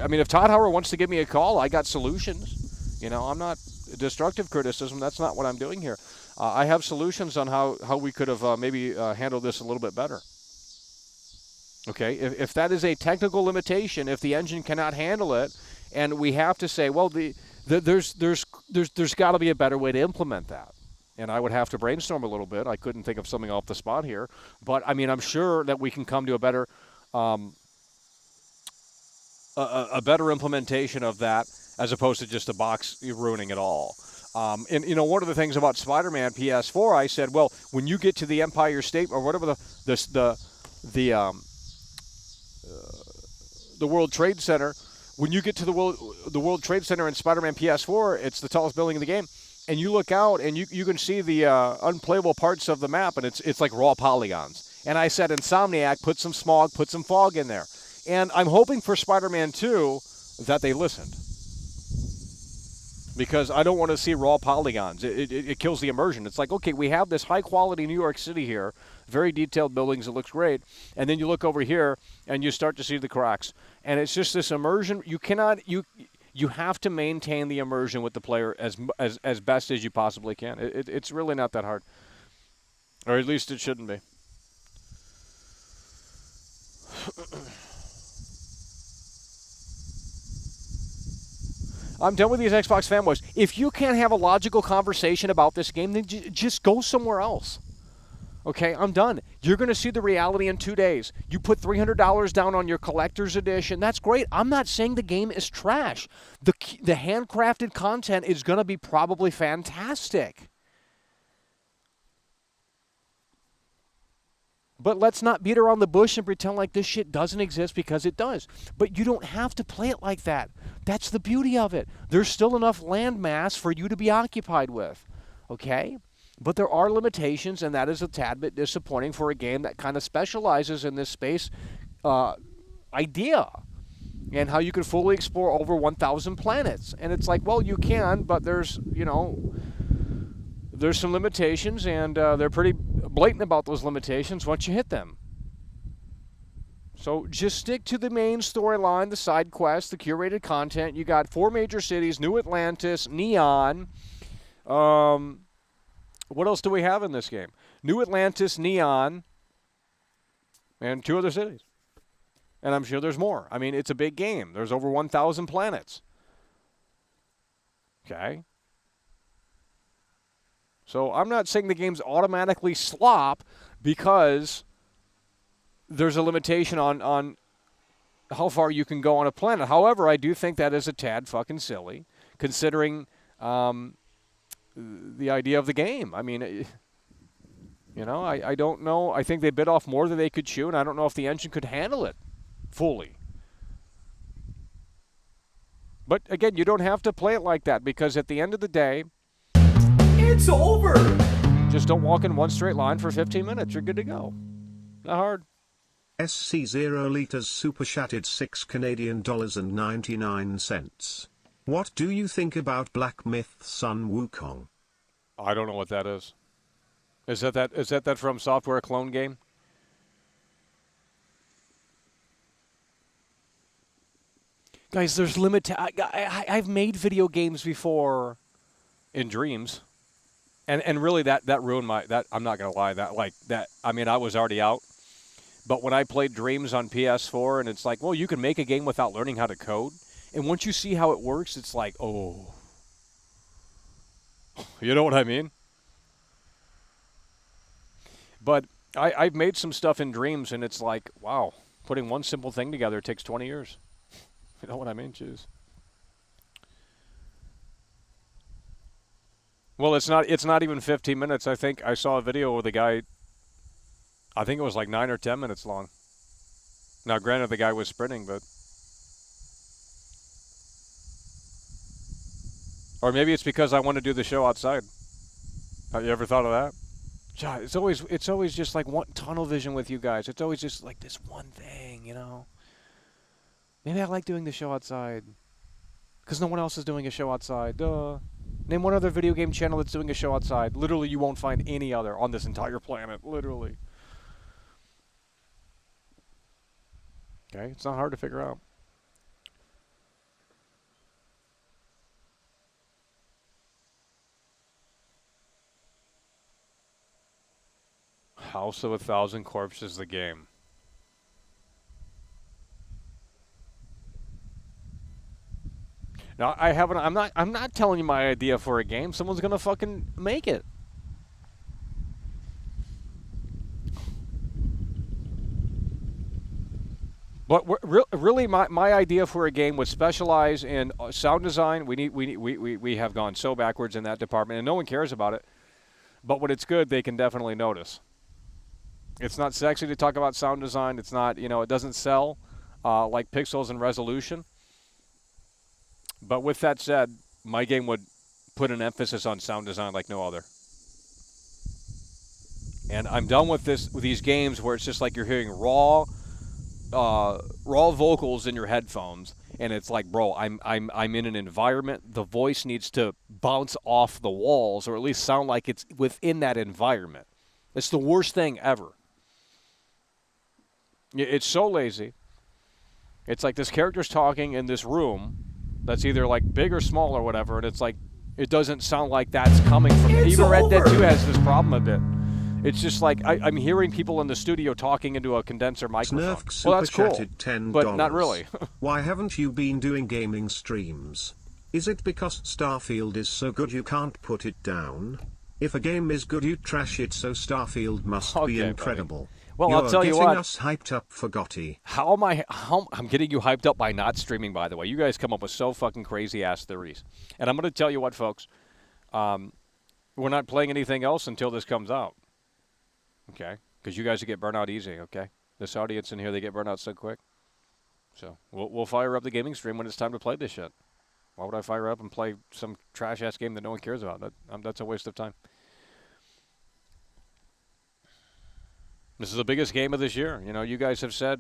I mean, if Todd Howard wants to give me a call, I got solutions. I'm not destructive criticism. That's not what I'm doing here. I have solutions on how we could have maybe handled this a little bit better. Okay, if that is a technical limitation, if the engine cannot handle it, and we have to say, well, there's got to be a better way to implement that. And I would have to brainstorm a little bit. I couldn't think of something off the spot here. But, I mean, I'm sure that we can come to a better implementation of that as opposed to just a box ruining it all. And, one of the things about Spider-Man PS4, I said, well, when you get to the Empire State or whatever the World Trade Center, when you get to the World Trade Center in Spider-Man PS4, it's the tallest building in the game, and you look out and you can see the unplayable parts of the map, and it's like raw polygons. And I said, Insomniac, put some smog, put some fog in there. And I'm hoping for Spider-Man 2 that they listened, because I don't want to see raw polygons. It kills the immersion. It's like, okay, we have this high-quality New York City here, very detailed buildings, it looks great, and then you look over here and you start to see the cracks. And it's just this immersion. You have to maintain the immersion with the player as best as you possibly can. It's really not that hard, or at least it shouldn't be. I'm done with these Xbox fanboys. If you can't have a logical conversation about this game, then just go somewhere else. Okay, I'm done. You're going to see the reality in 2 days. You put $300 down on your collector's edition. That's great. I'm not saying the game is trash. The handcrafted content is going to be probably fantastic. But let's not beat around the bush and pretend like this shit doesn't exist, because it does. But you don't have to play it like that. That's the beauty of it. There's still enough land mass for you to be occupied with. Okay? But there are limitations, and that is a tad bit disappointing for a game that kind of specializes in this space idea and how you can fully explore over 1,000 planets. And it's like, well, you can, but there's some limitations, and they're pretty blatant about those limitations once you hit them. So just stick to the main storyline, the side quests, the curated content. You got 4 major cities: New Atlantis, Neon. What else do we have in this game? New Atlantis, Neon, and 2 other cities. And I'm sure there's more. I mean, it's a big game. There's over 1,000 planets. Okay? So I'm not saying the game's automatically slop because there's a limitation on how far you can go on a planet. However, I do think that is a tad fucking silly, considering the idea of the game. I mean, I don't know. I think they bit off more than they could chew, and I don't know if the engine could handle it fully. But again, you don't have to play it like that, because at the end of the day, it's over. Just don't walk in one straight line for 15 minutes. You're good to go. Not hard. SC0 liters super chatted 6 Canadian dollars and 99 cents. What do you think about Black Myth Sun Wukong? I don't know what that is. Is that from Software Clone game? Guys, there's I've made video games before in dreams. And really that ruined I'm not going to lie, I mean, I was already out. But when I played Dreams on PS4, and it's like, well, you can make a game without learning how to code. And once you see how it works, it's like, oh. You know what I mean? But I've made some stuff in Dreams, and it's like, wow, putting one simple thing together takes 20 years. You know what I mean? Jeez. Well, it's not even 15 minutes. I think I saw a video where the guy, I think it was like 9 or 10 minutes long. Now, granted, the guy was sprinting, but... Or maybe it's because I want to do the show outside. Have you ever thought of that? God, it's always just like one tunnel vision with you guys. It's always just like this one thing, you know? Maybe I like doing the show outside. Because no one else is doing a show outside. Duh. Name one other video game channel that's doing a show outside. Literally, you won't find any other on this entire planet. Literally. Okay, it's not hard to figure out. House of 1,000 Corpses, the game. Now I'm not telling you my idea for a game. Someone's gonna fucking make it. But really, my idea for a game would specialize in sound design. We have gone so backwards in that department, and no one cares about it. But when it's good, they can definitely notice. It's not sexy to talk about sound design. It's not, it doesn't sell like pixels and resolution. But with that said, my game would put an emphasis on sound design like no other. And I'm done with these games where it's just like you're hearing raw vocals in your headphones, and it's like, bro, I'm in an environment. The voice needs to bounce off the walls, or at least sound like it's within that environment. It's the worst thing ever. It's so lazy. It's like this character's talking in this room that's either like big or small or whatever, and it's like it doesn't sound like that's coming from it. Even Red Dead 2 has this problem a bit. It's just like I'm hearing people in the studio talking into a condenser microphone. Well, that's cool, $10. but not really. Why haven't you been doing gaming streams? Is it because Starfield is so good you can't put it down? If a game is good, you trash it, so Starfield must be incredible. Buddy. Well, You're I'll tell you what. getting us hyped up for Gotti. I'm getting you hyped up by not streaming, by the way. You guys come up with so fucking crazy-ass theories. And I'm going to tell you what, folks. We're not playing anything else until this comes out. Okay? Because you guys will get burnt out easy, okay? This audience in here, they get burnt out so quick. So we'll fire up the gaming stream when it's time to play this shit. Why would I fire up and play some trash-ass game that no one cares about? That's a waste of time. This is the biggest game of this year. You guys have said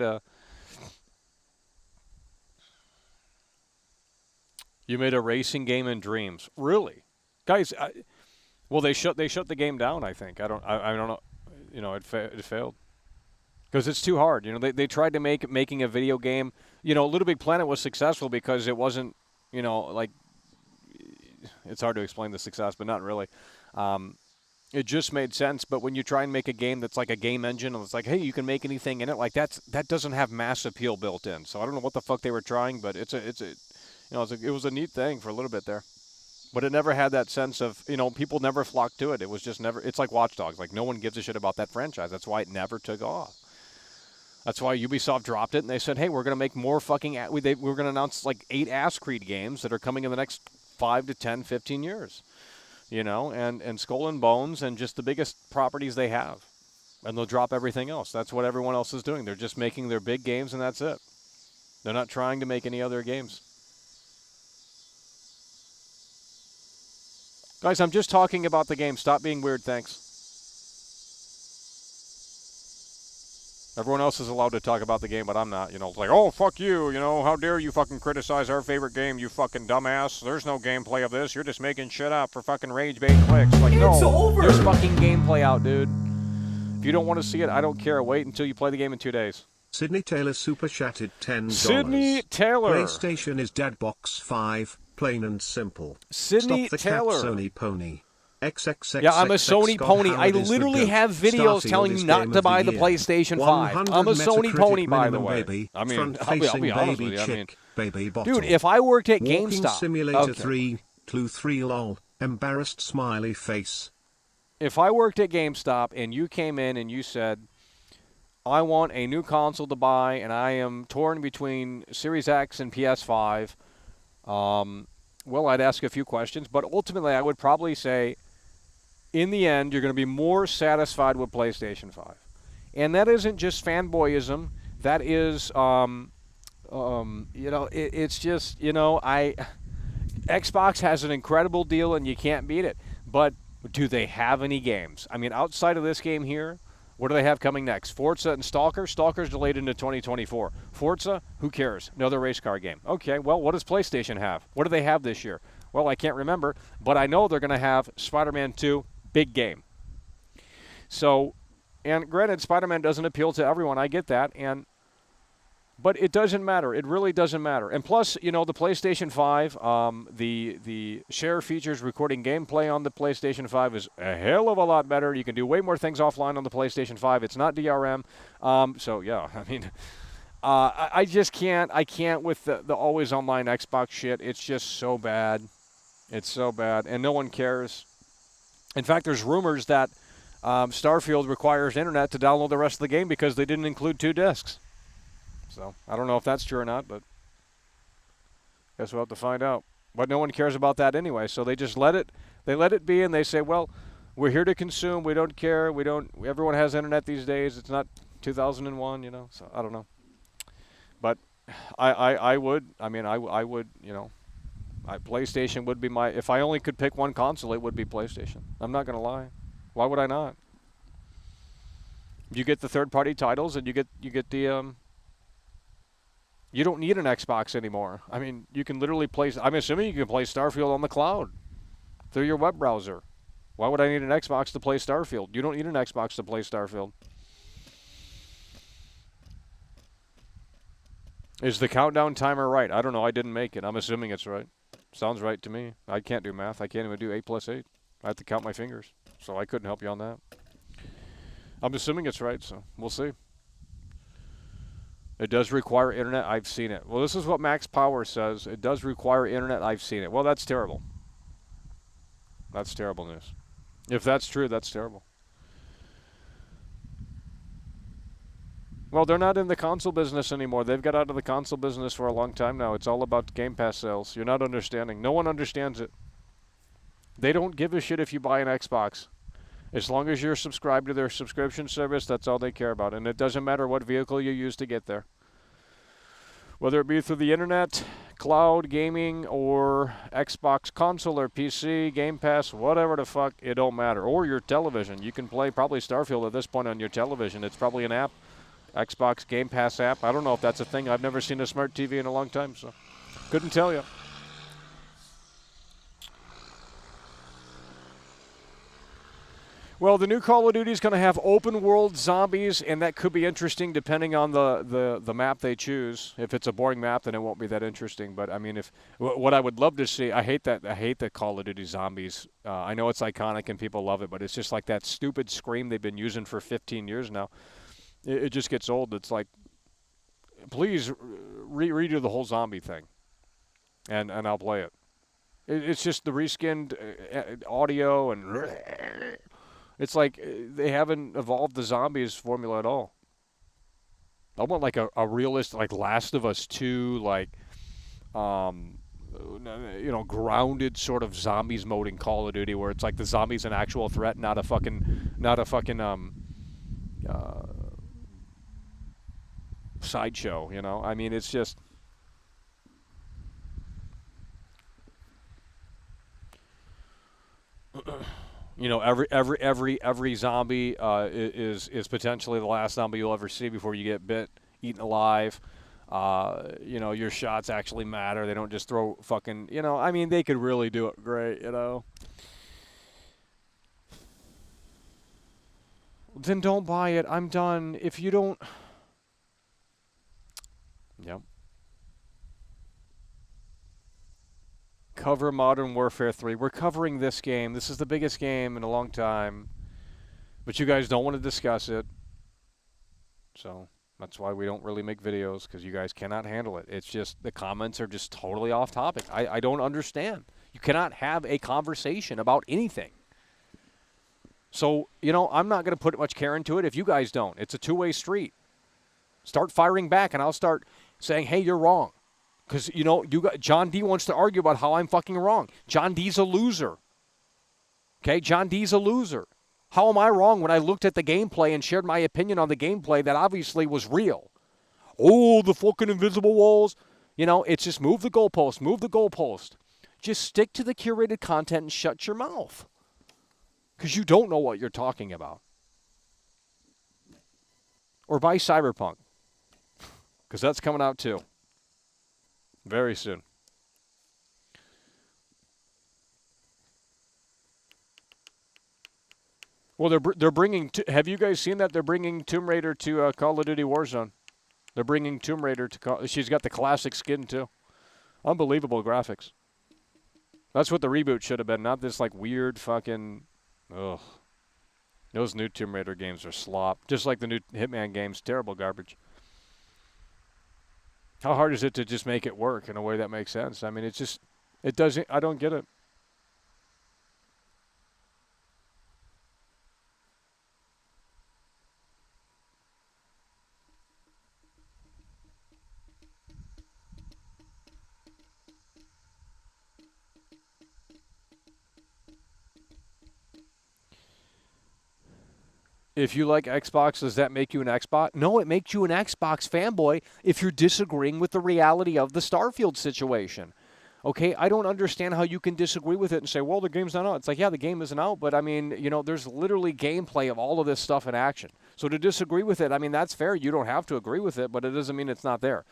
you made a racing game in Dreams. Really? Guys, well, they shut the game down, I think. I don't know. It failed. Because it's too hard. They tried to making a video game. Little Big Planet was successful because it wasn't, like, it's hard to explain the success, but not really. It just made sense, but when you try and make a game that's like a game engine, and it's like, hey, you can make anything in it, like that doesn't have mass appeal built in. So I don't know what the fuck they were trying, but it was a neat thing for a little bit there. But it never had that sense of, people never flocked to it. It was just never, it's like Watch Dogs. Like, no one gives a shit about that franchise. That's why it never took off. That's why Ubisoft dropped it, and they said, hey, we're going to make more fucking, we're going to announce like 8 Ass Creed games that are coming in the next 5 to 10, 15 years. And Skull and Bones and just the biggest properties they have. And they'll drop everything else. That's what everyone else is doing. They're just making their big games, and that's it. They're not trying to make any other games. Guys, I'm just talking about the game. Stop being weird, thanks. Everyone else is allowed to talk about the game, but I'm not. It's like, oh, fuck you. How dare you fucking criticize our favorite game, you fucking dumbass. There's no gameplay of this. You're just making shit up for fucking rage bait clicks. Like, it's no, over. There's fucking gameplay out, dude. If you don't want to see it, I don't care. Wait until you play the game in 2 days. Sydney Taylor super chatted $10. Sydney Taylor. PlayStation is Deadbox 5, plain and simple. Sydney Stop the Taylor. Cat, Sony pony. XXX. Yeah, I'm a Sony pony. I literally have videos telling you not to buy the PlayStation 5. I'm a Sony pony, by the way. Baby, I mean, front-facing I'll be honest baby with you. chick, baby bottle. Dude, if I worked at Walking GameStop. Simulator 3, Clue 3 lol, embarrassed smiley face. If I worked at GameStop and you came in and you said, I want a new console to buy and I am torn between Series X and PS5, well, I'd ask a few questions, but ultimately I would probably say, in the end, you're going to be more satisfied with PlayStation 5. And that isn't just fanboyism. That is, it's just, Xbox has an incredible deal and you can't beat it. But do they have any games? I mean, outside of this game here, what do they have coming next? Forza and Stalker? Stalker's delayed into 2024. Forza? Who cares? Another race car game. Okay, well, what does PlayStation have? What do they have this year? Well, I can't remember, but I know they're going to have Spider-Man 2, big game. So, and granted, Spider-Man doesn't appeal to everyone. I get that, but it doesn't matter. It really doesn't matter. And plus, the PlayStation 5, the share features recording gameplay on the PlayStation 5 is a hell of a lot better. You can do way more things offline on the PlayStation 5. It's not DRM. So, yeah, I mean, I just can't. I can't with the always online Xbox shit. It's just so bad. It's so bad. And no one cares. In fact, there's rumors that Starfield requires internet to download the rest of the game because they didn't include 2 discs. So, I don't know if that's true or not, but guess we'll have to find out. But no one cares about that anyway, so they just let it be, and they say, well, we're here to consume, we don't care, everyone has internet these days, it's not 2001, so I don't know. But I would, PlayStation would be if I only could pick one console, it would be PlayStation. I'm not going to lie. Why would I not? You get the third-party titles, and you get the, you don't need an Xbox anymore. I mean, you can literally play, I'm assuming you can play Starfield on the cloud through your web browser. Why would I need an Xbox to play Starfield? You don't need an Xbox to play Starfield. Is the countdown timer right? I don't know. I didn't make it. I'm assuming it's right. Sounds right to me. I can't do math. I can't even do 8 plus 8. I have to count my fingers. So I couldn't help you on that. I'm assuming it's right, so we'll see. It does require internet. I've seen it. Well, this is what Max Power says. It does require internet. I've seen it. Well, that's terrible. That's terrible news. If that's true, that's terrible. Well, they're not in the console business anymore. They've got out of the console business for a long time now. It's all about Game Pass sales. You're not understanding. No one understands it. They don't give a shit if you buy an Xbox. As long as you're subscribed to their subscription service, that's all they care about. And it doesn't matter what vehicle you use to get there. Whether it be through the internet, cloud, gaming, or Xbox console or PC, Game Pass, whatever the fuck, it don't matter. Or your television. You can play probably Starfield at this point on your television. It's probably an app, Xbox Game Pass app. I don't know if that's a thing. I've never seen a smart TV in a long time, so couldn't tell you. Well, the new Call of Duty is going to have open-world zombies, and that could be interesting depending on the map they choose. If it's a boring map, then it won't be that interesting. But I mean, what I would love to see, I hate the Call of Duty zombies. I know it's iconic and people love it, but it's just like that stupid scream they've been using for 15 years now. It just gets old. It's like, please redo the whole zombie thing, and I'll play it. It's just the reskinned audio, and it's like they haven't evolved the zombies formula at all. I want like a realistic, like Last of Us 2, like grounded sort of zombies mode in Call of Duty, where it's like the zombies an actual threat, not a fucking sideshow. I mean, it's just. Every zombie is potentially the last zombie you'll ever see before you get bit, eaten alive. Your shots actually matter. They don't just throw fucking. I mean, they could really do it great. Then don't buy it. I'm done. If you don't. Yep. Cover Modern Warfare 3. We're covering this game. This is the biggest game in a long time. But you guys don't want to discuss it. So that's why we don't really make videos, because you guys cannot handle it. It's just the comments are just totally off topic. I don't understand. You cannot have a conversation about anything. So, I'm not going to put much care into it if you guys don't. It's a two-way street. Start firing back, and I'll start saying, hey, you're wrong. Because, John D wants to argue about how I'm fucking wrong. John D's a loser. Okay, John D's a loser. How am I wrong when I looked at the gameplay and shared my opinion on the gameplay that obviously was real? Oh, the fucking invisible walls. It's just move the goalpost, move the goalpost. Just stick to the curated content and shut your mouth. Because you don't know what you're talking about. Or buy Cyberpunk. Because that's coming out too. Very soon. Well, they're bringing. Have you guys seen that they're bringing Tomb Raider to Call of Duty Warzone? They're bringing Tomb Raider to. She's got the classic skin too. Unbelievable graphics. That's what the reboot should have been, not this like weird fucking. Ugh. Those new Tomb Raider games are slop, just like the new Hitman games. Terrible garbage. How hard is it to just make it work in a way that makes sense? I mean, it doesn't, I don't get it. If you like Xbox, does that make you an Xbox? No, it makes you an Xbox fanboy if you're disagreeing with the reality of the Starfield situation. Okay, I don't understand how you can disagree with it and say, well, the game's not out. It's like, yeah, the game isn't out, but I mean, there's literally gameplay of all of this stuff in action. So to disagree with it, I mean, that's fair. You don't have to agree with it, but it doesn't mean it's not there.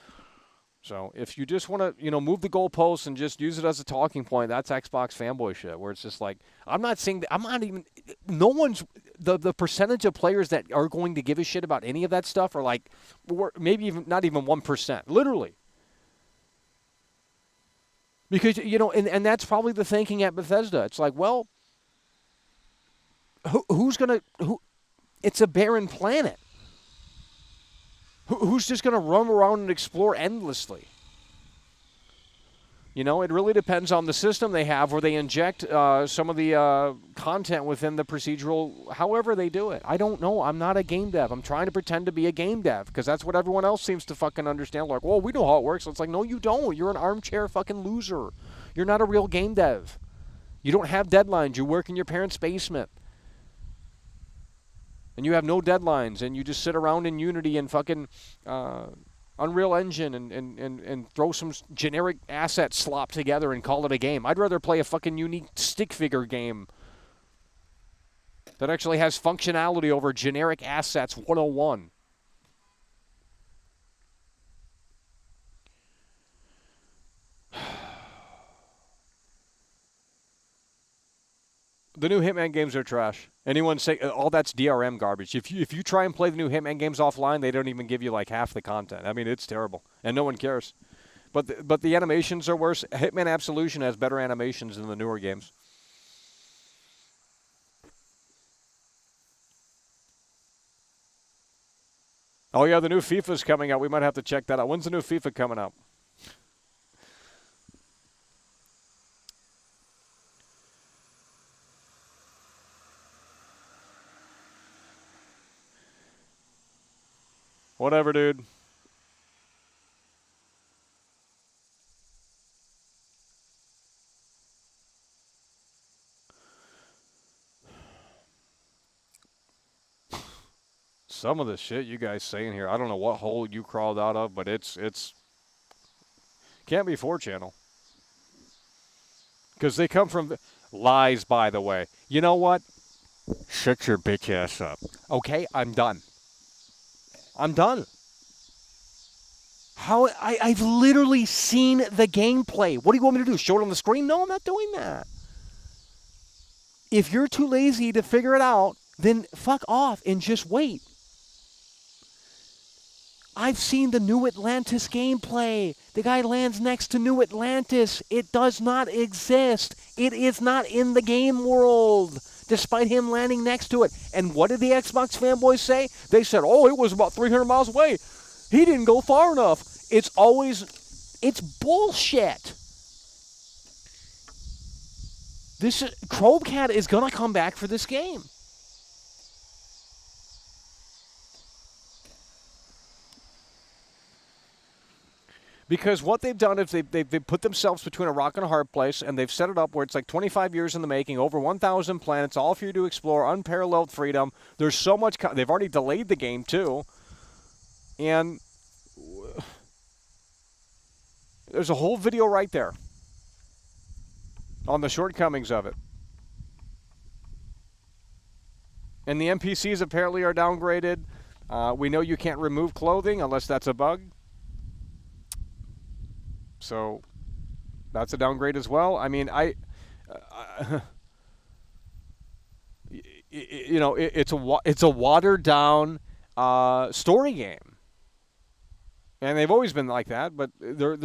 So if you just want to, move the goalposts and just use it as a talking point, that's Xbox fanboy shit, where it's just like, I'm not saying that, no one's, the percentage of players that are going to give a shit about any of that stuff are like, maybe even not even 1%, literally. Because, and that's probably the thinking at Bethesda. It's like, well, who's going to, it's a barren planet. Who's just going to run around and explore endlessly? It really depends on the system they have, where they inject some of the content within the procedural, however they do it. I don't know. I'm not a game dev. I'm trying to pretend to be a game dev, because that's what everyone else seems to fucking understand. Like, well, we know how it works. It's like, no, you don't. You're an armchair fucking loser. You're not a real game dev. You don't have deadlines. You work in your parents' basement. And you have no deadlines, and you just sit around in Unity and fucking Unreal Engine and throw some generic asset slop together and call it a game. I'd rather play a fucking unique stick figure game that actually has functionality over generic assets 101. The new Hitman games are trash. Anyone say all that's DRM garbage? If you try and play the new Hitman games offline, they don't even give you like half the content. I mean, it's terrible, and no one cares. But the animations are worse. Hitman Absolution has better animations than the newer games. Oh yeah, the new FIFA's coming out. We might have to check that out. When's the new FIFA coming out? Whatever, dude. Some of the shit you guys saying here, I don't know what hole you crawled out of, but it's can't be 4Channel. Because they come from lies, by the way. You know what? Shut your bitch ass up. Okay, I'm done. I'm done. I've literally seen the gameplay. What do you want me to do? Show it on the screen? No, I'm not doing that. If you're too lazy to figure it out, then fuck off and just wait. I've seen the New Atlantis gameplay. The guy lands next to New Atlantis. It does not exist. It is not in the game world, despite him landing next to it. And what did the Xbox fanboys say? They said, oh, it was about 300 miles away. He didn't go far enough. It's bullshit. Chromecat is going to come back for this game. Because what they've done is they've put themselves between a rock and a hard place, and they've set it up where it's like 25 years in the making, over 1,000 planets, all for you to explore, unparalleled freedom. There's so much. They've already delayed the game, too. And there's a whole video right there on the shortcomings of it. And the NPCs apparently are downgraded. We know you can't remove clothing unless that's a bug. So that's a downgrade as well. I mean, it's a watered down story game, and they've always been like that. But but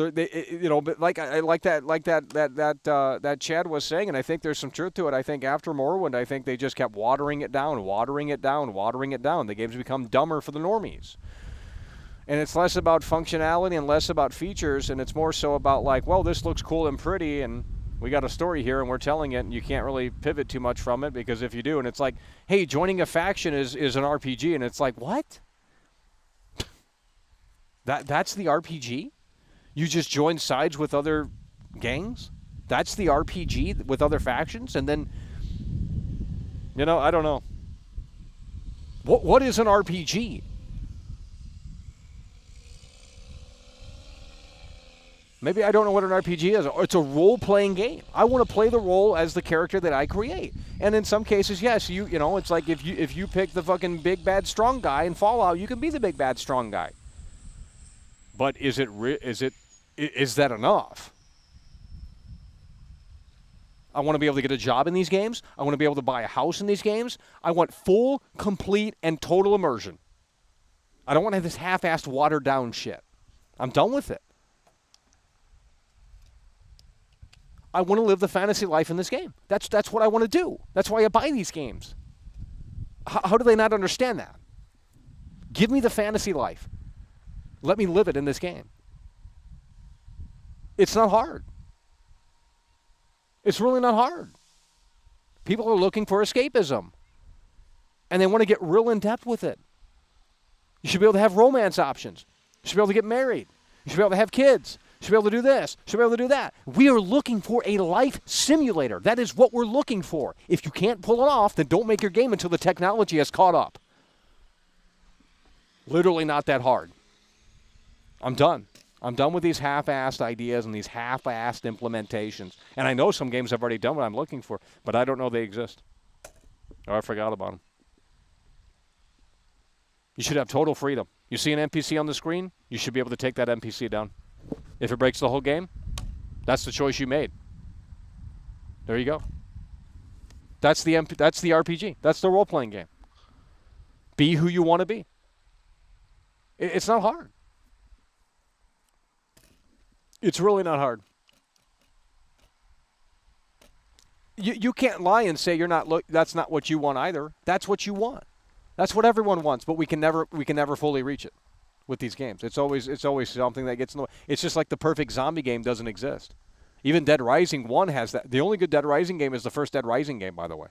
I like that Chad was saying, and I think there's some truth to it. I think after Morrowind, I think they just kept watering it down. The game's become dumber for the normies. And it's less about functionality and less about features, and it's more so about like, well, this looks cool and pretty, and we got a story here, and we're telling it, and you can't really pivot too much from it, because if you do, and it's like, hey, joining a faction is an RPG, and it's like, what? That's the RPG? You just join sides with other gangs? That's the RPG with other factions? And then, I don't know. What is an RPG? Maybe I don't know what an RPG is. It's a role-playing game. I want to play the role as the character that I create. And in some cases, yes, it's like if you pick the fucking big bad strong guy in Fallout, you can be the big bad strong guy. But is that enough? I want to be able to get a job in these games. I want to be able to buy a house in these games. I want full, complete, and total immersion. I don't want to have this half-assed, watered-down shit. I'm done with it. I want to live the fantasy life in this game. That's what I want to do. That's why I buy these games. How do they not understand that? Give me the fantasy life. Let me live it in this game. It's not hard. It's really not hard. People are looking for escapism. And they want to get real in-depth with it. You should be able to have romance options. You should be able to get married. You should be able to have kids. You should be able to do this. You should be able to do that. We are looking for a life simulator. That is what we're looking for. If you can't pull it off, then don't make your game until the technology has caught up. Literally not that hard. I'm done. I'm done with these half-assed ideas and these half-assed implementations. And I know some games have already done what I'm looking for, but I don't know they exist. Or I forgot about them. You should have total freedom. You see an NPC on the screen, you should be able to take that NPC down. If it breaks the whole game, that's the choice you made. There you go. That's the RPG. That's the role-playing game. Be who you want to be. It's not hard. It's really not hard. You can't lie and say you're not. That's not what you want either. That's what you want. That's what everyone wants, but we can never fully reach it. With these games, it's always something that gets in the way. It's just like the perfect zombie game doesn't exist. Even Dead Rising 1 has that. The only good Dead Rising game is the first Dead Rising game, by the way.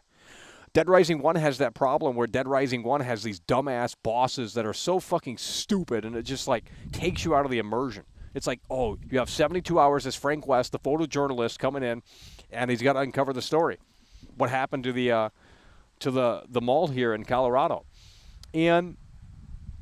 Dead Rising 1 has that problem where Dead Rising 1 has these dumbass bosses that are so fucking stupid, and it just, like, takes you out of the immersion. It's like, oh, you have 72 hours as Frank West, the photojournalist, coming in, and he's got to uncover the story. What happened to the mall here in Colorado? And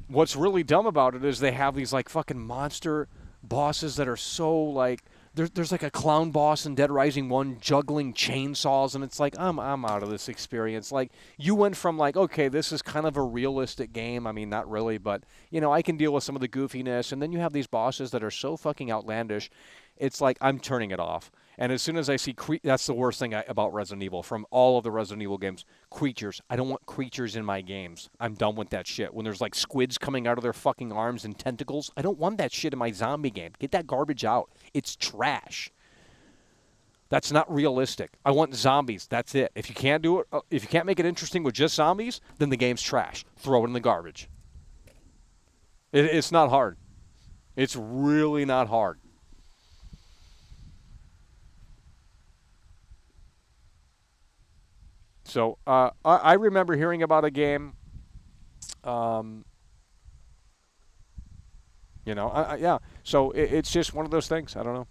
what's really dumb about it is they have these, like, fucking monster bosses that are so, like, there's like a clown boss in Dead Rising 1 juggling chainsaws, and it's like, I'm out of this experience. Like, you went from, like, okay, this is kind of a realistic game. I mean, not really, but, you know, I can deal with some of the goofiness. And then you have these bosses that are so fucking outlandish. It's like, I'm turning it off. And as soon as I see that's the worst thing about Resident Evil from all of the Resident Evil games. Creatures. I don't want creatures in my games. I'm done with that shit. When there's, like, squids coming out of their fucking arms and tentacles, I don't want that shit in my zombie game. Get that garbage out. It's trash. That's not realistic. I want zombies. That's it. If you can't do it, if you can't make it interesting with just zombies, then the game's trash. Throw it in the garbage. It's not hard. It's really not hard. So I remember hearing about a game, yeah. So it's just one of those things. I don't know.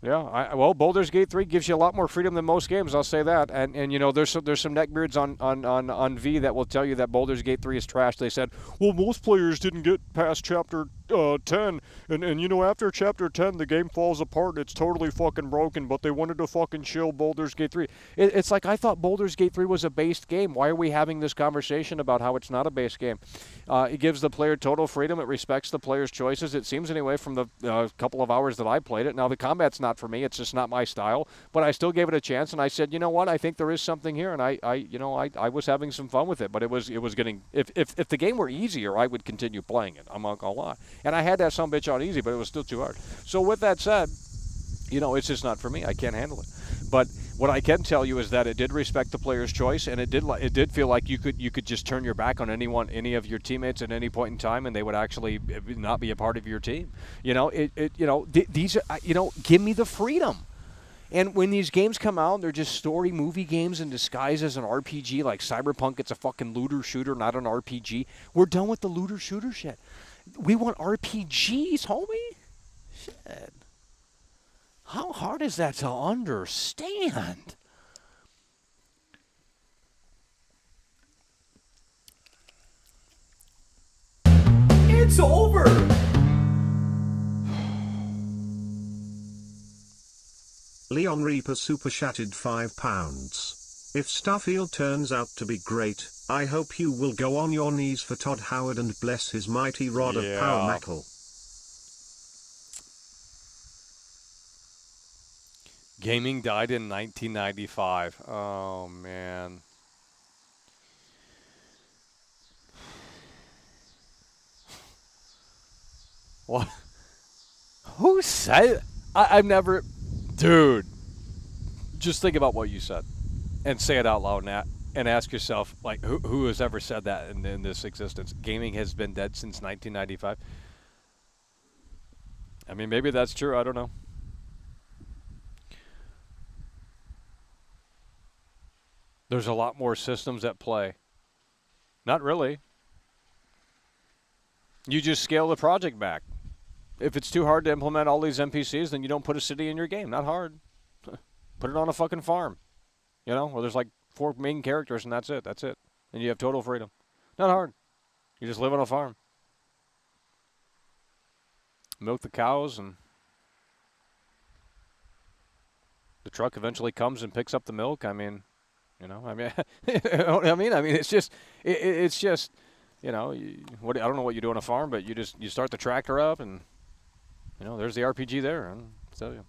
Yeah, well, Baldur's Gate 3 gives you a lot more freedom than most games, I'll say that. And you know, there's some neckbeards on V that will tell you that Baldur's Gate 3 is trash. They said, well, most players didn't get past Chapter 10, and you know, after Chapter 10, the game falls apart. It's totally fucking broken, but they wanted to fucking chill Baldur's Gate 3. It's like, I thought Baldur's Gate 3 was a based game. Why are we having this conversation about how it's not a based game? It gives the player total freedom. It respects the player's choices. It seems anyway from the couple of hours that I played it. Now, the combat's not for me. It's just not my style. But I still gave it a chance, and I said, you know what? I think there is something here, and I was having some fun with it. But it was getting, if the game were easier, I would continue playing it. I'm not gonna lie. And I had that sumbitch on easy, but it was still too hard. So with that said, you know, it's just not for me. I can't handle it. But what I can tell you is that it did respect the player's choice, and it did feel like you could just turn your back on any of your teammates at any point in time, and they would actually not be a part of your team. You know, these are, you know, give me the freedom. And when these games come out, they're just story movie games in disguise as an RPG, like Cyberpunk. It's a fucking looter shooter, not an RPG. We're done with the looter shooter shit. We want RPGs, homie. Shit. How hard is that to understand? It's over! Leon Reaper super chatted £5. If Starfield turns out to be great, I hope you will go on your knees for Todd Howard and bless his mighty rod of power metal. Gaming died in 1995. Oh, man. What? Who said? I've never... Dude. Just think about what you said. And say it out loud and ask yourself, like, who has ever said that in this existence? Gaming has been dead since 1995. I mean, maybe that's true. I don't know. There's a lot more systems at play. Not really. You just scale the project back. If it's too hard to implement all these NPCs, then you don't put a city in your game. Not hard. Put it on a fucking farm. You know, where there's like 4 main characters and that's it. That's it. And you have total freedom. Not hard. You just live on a farm. Milk the cows, and the truck eventually comes and picks up the milk. I mean... You know, I mean, it's just, you know, I don't know what you do on a farm, but you start the tractor up, and you know, there's the RPG there. I'll tell you.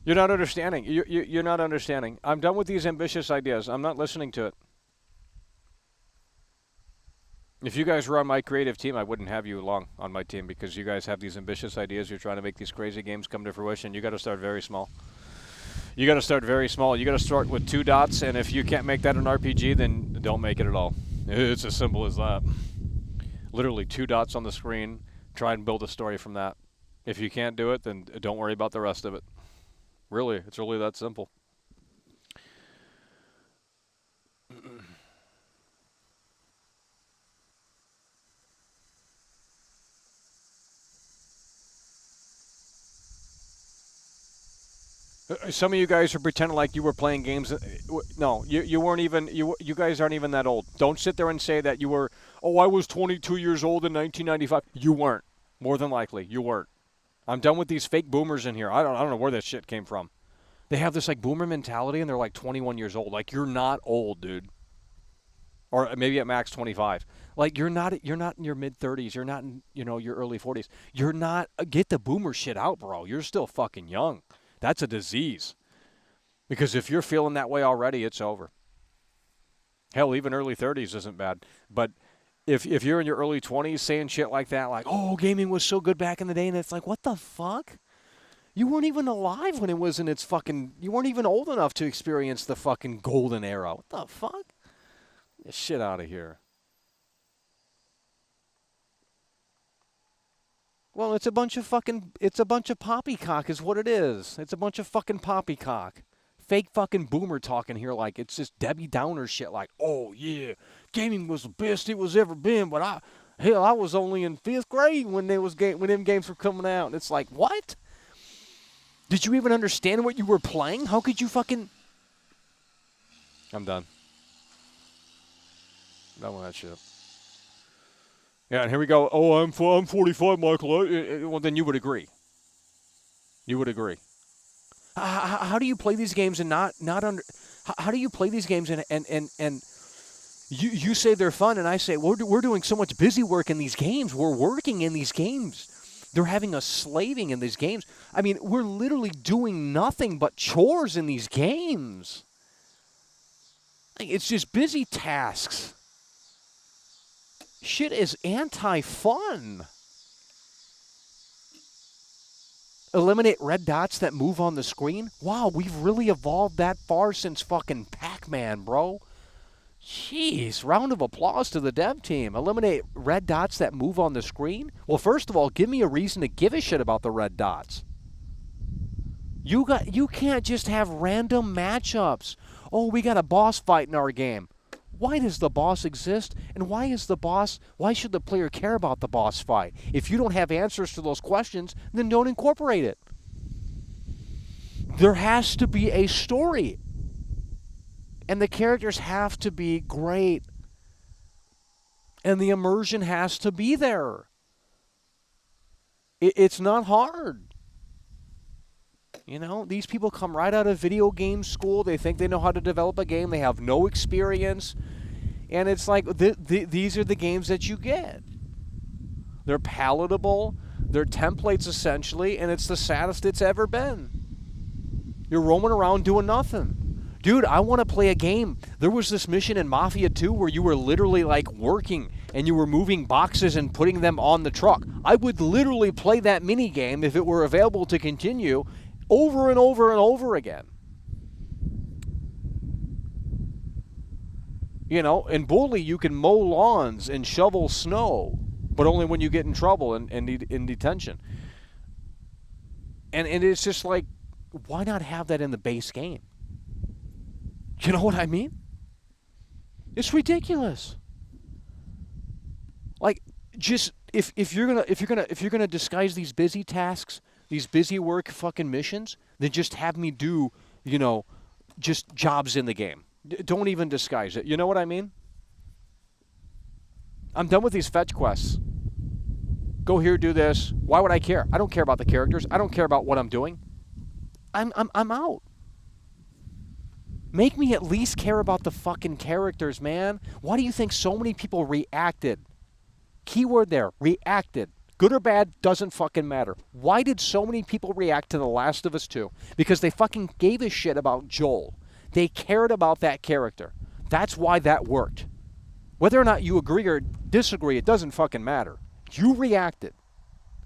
You're not understanding. You're not understanding. I'm done with these ambitious ideas. I'm not listening to it. If you guys were on my creative team, I wouldn't have you long on my team because you guys have these ambitious ideas. You're trying to make these crazy games come to fruition. You got to start very small. You got to start very small. You got to start with 2 dots, and if you can't make that an RPG, then don't make it at all. It's as simple as that. Literally 2 dots on the screen. Try and build a story from that. If you can't do it, then don't worry about the rest of it. Really, it's really that simple. Some of you guys are pretending like you were playing games. No, you weren't even. You guys aren't even that old. Don't sit there and say that you were. Oh, I was 22 years old in 1995. You weren't. More than likely, you weren't. I'm done with these fake boomers in here. I don't know where this shit came from. They have this like boomer mentality, and they're like 21 years old. Like, you're not old, dude. Or maybe at max 25. Like, you're not in your mid 30s. You're not in your early 40s. You're not. Get the boomer shit out, bro. You're still fucking young. That's a disease. Because if you're feeling that way already, it's over. Hell, even early 30s isn't bad. But if you're in your early 20s saying shit like that, like, oh, gaming was so good back in the day, and it's like, what the fuck? You weren't even alive when it was in its fucking... You weren't even old enough to experience the fucking golden era. What the fuck? Get shit out of here. Well, it's a bunch of poppycock is what it is. It's a bunch of fucking poppycock. Fake fucking boomer talking here like it's just Debbie Downer shit like, oh, yeah, gaming was the best it was ever been, but I was only in 5th grade when them games were coming out. And it's like, what? Did you even understand what you were playing? How could you fucking... I'm done. Done with that shit. Yeah, and here we go. Oh, I'm 45, Michael. Well, then you would agree. You would agree. How do you play these games and not under? How do you play these games and you say they're fun and I say we're doing so much busy work in these games. We're working in these games. They're having us slaving in these games. I mean, we're literally doing nothing but chores in these games. It's just busy tasks. Shit is anti-fun. Eliminate red dots that move on the screen? Wow, we've really evolved that far since fucking Pac-Man, bro. Jeez, round of applause to the dev team. Eliminate red dots that move on the screen? Well, first of all, give me a reason to give a shit about the red dots. You can't just have random matchups. Oh, we got a boss fight in our game. Why does the boss exist? And why should the player care about the boss fight? If you don't have answers to those questions, then don't incorporate it. There has to be a story. And the characters have to be great. And the immersion has to be there. It's not hard. You know, these people come right out of video game school. They think they know how to develop a game. They have no experience. And it's like, these are the games that you get. They're palatable. They're templates, essentially. And it's the saddest it's ever been. You're roaming around doing nothing. Dude, I want to play a game. There was this mission in Mafia 2 where you were literally, like, working. And you were moving boxes and putting them on the truck. I would literally play that mini game if it were available to continue over and over and over again. You know, in Bully, you can mow lawns and shovel snow, but only when you get in trouble and in detention. And it's just like, why not have that in the base game? You know what I mean? It's ridiculous. Like, just if you're gonna disguise these busy tasks, these busy work fucking missions, then just have me do, you know, just jobs in the game. Don't even disguise it. You know what I mean? I'm done with these fetch quests. Go here, do this. Why would I care? I don't care about the characters. I don't care about what I'm doing. I'm out. Make me at least care about the fucking characters, man. Why do you think so many people reacted? Keyword there, reacted. Good or bad, doesn't fucking matter. Why did so many people react to The Last of Us 2? Because they fucking gave a shit about Joel. They cared about that character. That's why that worked. Whether or not you agree or disagree, it doesn't fucking matter. You reacted.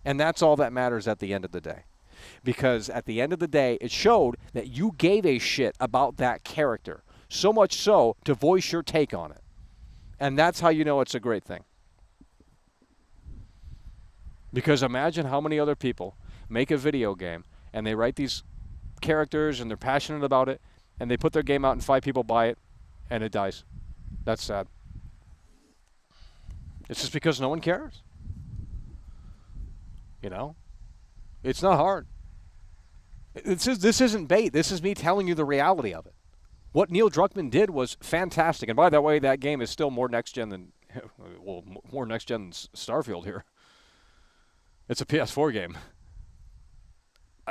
And that's all that matters at the end of the day. Because at the end of the day, it showed that you gave a shit about that character. So much so to voice your take on it. And that's how you know it's a great thing. Because imagine how many other people make a video game and they write these characters and they're passionate about it and they put their game out and 5 people buy it and it dies. That's sad. It's just because no one cares. You know? It's not hard. This isn't bait. This is me telling you the reality of it. What Neil Druckmann did was fantastic. And by the way, that game is still more next-gen than, well, more next-gen than Starfield here. It's a PS4 game.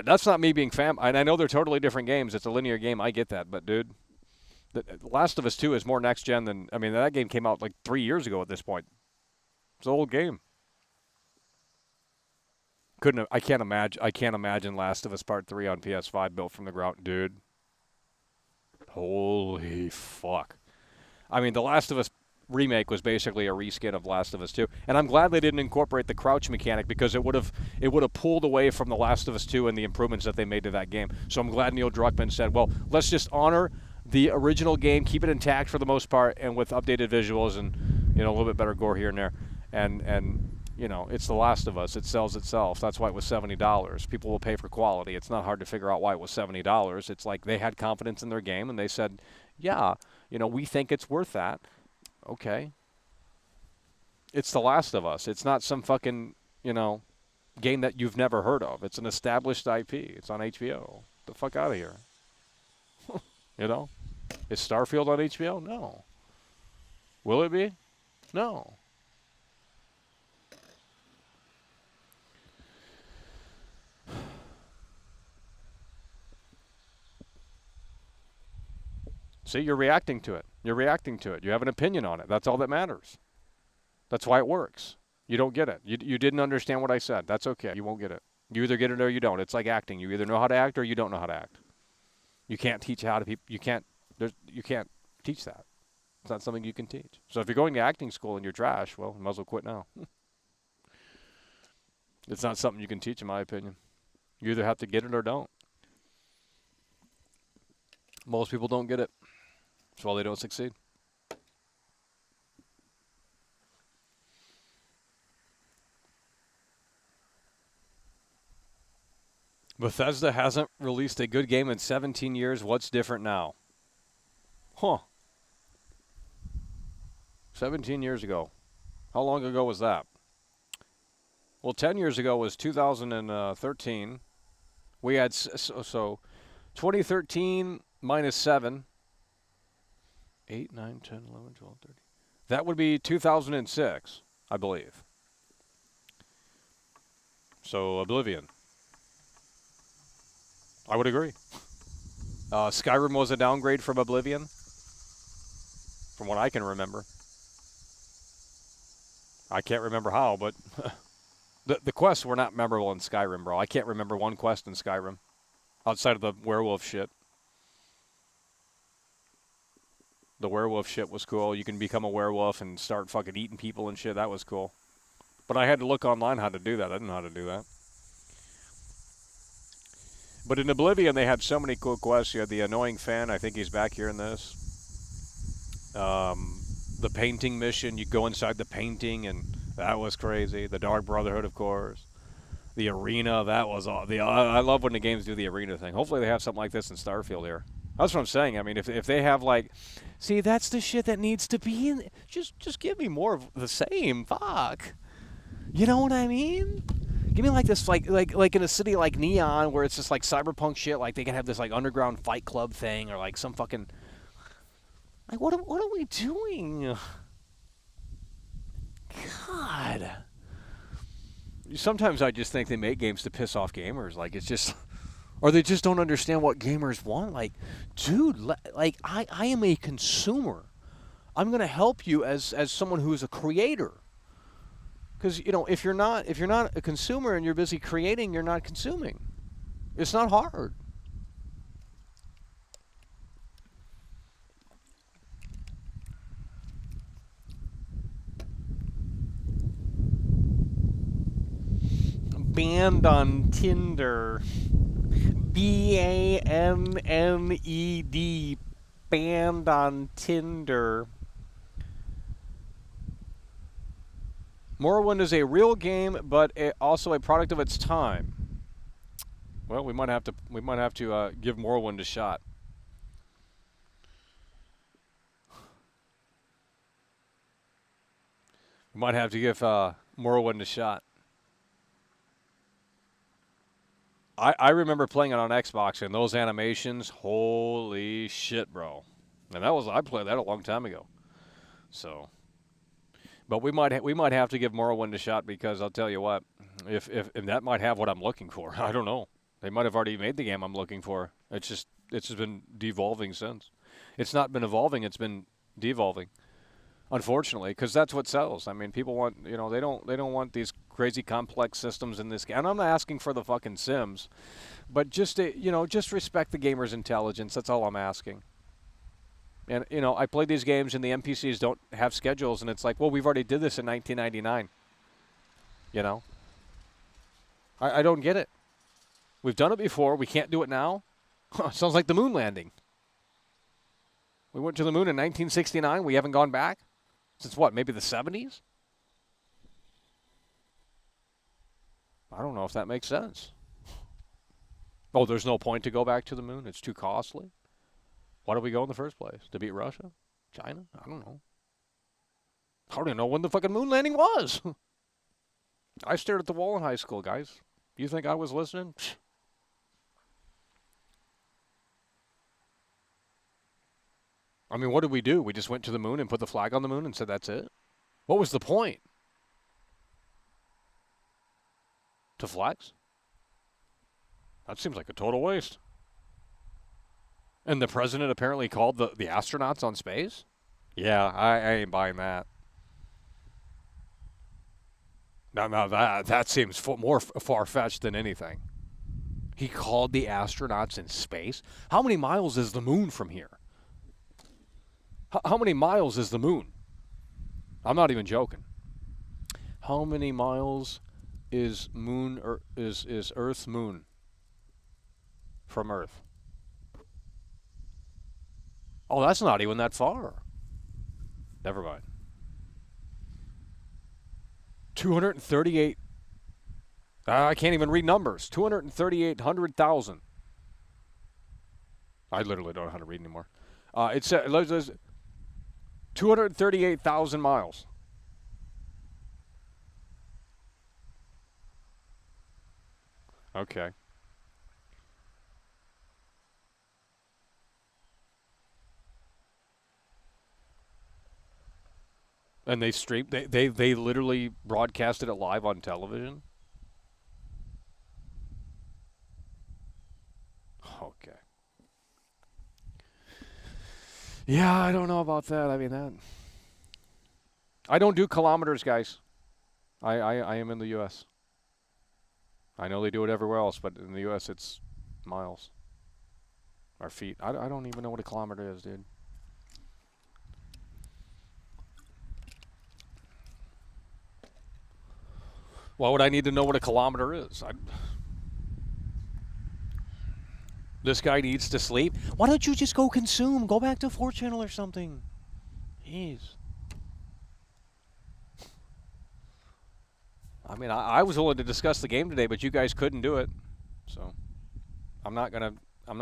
That's not me being and I know they're totally different games. It's a linear game. I get that. But, dude, The Last of Us 2 is more next-gen than, I mean, that game came out like 3 years ago at this point. It's an old game. I can't imagine Last of Us Part 3 on PS5 built from the ground, dude. Holy fuck. I mean, the Last of Us remake was basically a reskin of Last of Us 2, and I'm glad they didn't incorporate the crouch mechanic because it would have pulled away from the Last of Us 2 and the improvements that they made to that game. So I'm glad Neil Druckmann said, well, let's just honor the original game, keep it intact for the most part, and with updated visuals and, you know, a little bit better gore here and there. And you know, it's The Last of Us. It sells itself. That's why it was $70. People will pay for quality. It's not hard to figure out why it was $70. It's like they had confidence in their game, and they said, yeah, you know, we think it's worth that. Okay. It's The Last of Us. It's not some fucking, you know, game that you've never heard of. It's an established IP. It's on HBO. Get the fuck out of here. You know? Is Starfield on HBO? No. Will it be? No. See, you're reacting to it. You're reacting to it. You have an opinion on it. That's all that matters. That's why it works. You don't get it. You didn't understand what I said. That's okay. You won't get it. You either get it or you don't. It's like acting. You either know how to act or you don't know how to act. You can't teach how to you can't teach that. It's not something you can teach. So if you're going to acting school and you're trash, well, you might as well quit now. It's not something you can teach, in my opinion. You either have to get it or don't. Most people don't get it. That's why they don't succeed. Bethesda hasn't released a good game in 17 years. What's different now? Huh. 17 years ago. How long ago was that? Well, 10 years ago was 2013. We had, so 2013 minus 7. 8, 9, 10, 11, 12, 13. That would be 2006, I believe. So, Oblivion. I would agree. Skyrim was a downgrade from Oblivion, from what I can remember. I can't remember how, but the quests were not memorable in Skyrim, bro. I can't remember one quest in Skyrim, outside of the werewolf shit. The werewolf shit was cool. You can become a werewolf and start fucking eating people and shit. That was cool. But I had to look online how to do that. I didn't know how to do that. But in Oblivion, they had so many cool quests. You had the annoying fan. I think he's back here in this. The painting mission. You go inside the painting, and that was crazy. The Dark Brotherhood, of course. The arena. That was all. I love when the games do the arena thing. Hopefully they have something like this in Starfield here. That's what I'm saying. I mean, if they have, like, see, that's the shit that needs to be in. Just give me more of the same. Fuck. You know what I mean? Give me like this, like in a city like Neon, where it's just like cyberpunk shit. Like they can have this like underground fight club thing, or like some fucking. Like what are we doing? God. Sometimes I just think they make games to piss off gamers. Like it's just. Or they just don't understand what gamers want. Like, dude, like I am a consumer. I'm going to help you as someone who's a creator. Because, you know, if you're not a consumer and you're busy creating, you're not consuming. It's not hard. Banned on Tinder. BANNED, banned on Tinder. Morrowind is a real game, but also a product of its time. Well, we might have to give Morrowind a shot. We might have to give Morrowind a shot. I remember playing it on Xbox, and those animations, holy shit, bro! And I played that a long time ago. So, but we might have to give Morrowind a shot, because I'll tell you what, if that might have what I'm looking for. I don't know. They might have already made the game I'm looking for. It's just been devolving since. It's not been evolving. It's been devolving. Unfortunately, because that's what sells. I mean, people want, they don't want these crazy complex systems in this game. And I'm not asking for the fucking Sims, but just respect the gamer's intelligence. That's all I'm asking. And I play these games, and the NPCs don't have schedules, and it's like, well, we've already did this in 1999. I don't get it. We've done it before. We can't do it now. Sounds like the moon landing. We went to the moon in 1969. We haven't gone back. Since what, maybe the 70s? I don't know if that makes sense. Oh, there's no point to go back to the moon? It's too costly? Why did we go in the first place? To beat Russia? China? I don't know. I don't even know when the fucking moon landing was. I stared at the wall in high school, guys. You think I was listening? Psh. I mean, what did we do? We just went to the moon and put the flag on the moon and said that's it? What was the point? To flex? That seems like a total waste. And the president apparently called the astronauts on space? Yeah, I ain't buying that. Now that seems more far-fetched than anything. He called the astronauts in space? How many miles is the moon from here? How many miles is the moon? I'm not even joking. How many miles is is Earth's moon from Earth? Oh, that's not even that far. Never mind. 238. I can't even read numbers. 238,000. I literally don't know how to read anymore. It's 238,000 miles. Okay. And they streamed. They literally broadcasted it live on television. Okay. Yeah, I don't know about that. I mean, that. I don't do kilometers, guys. I am in the U.S. I know they do it everywhere else, but in the U.S. it's miles. Or feet. I don't even know what a kilometer is, dude. Why would I need to know what a kilometer is? This guy needs to sleep. Why don't you just go consume? Go back to 4 Channel or something. Jeez. I mean, I was willing to discuss the game today, but you guys couldn't do it. So, I'm not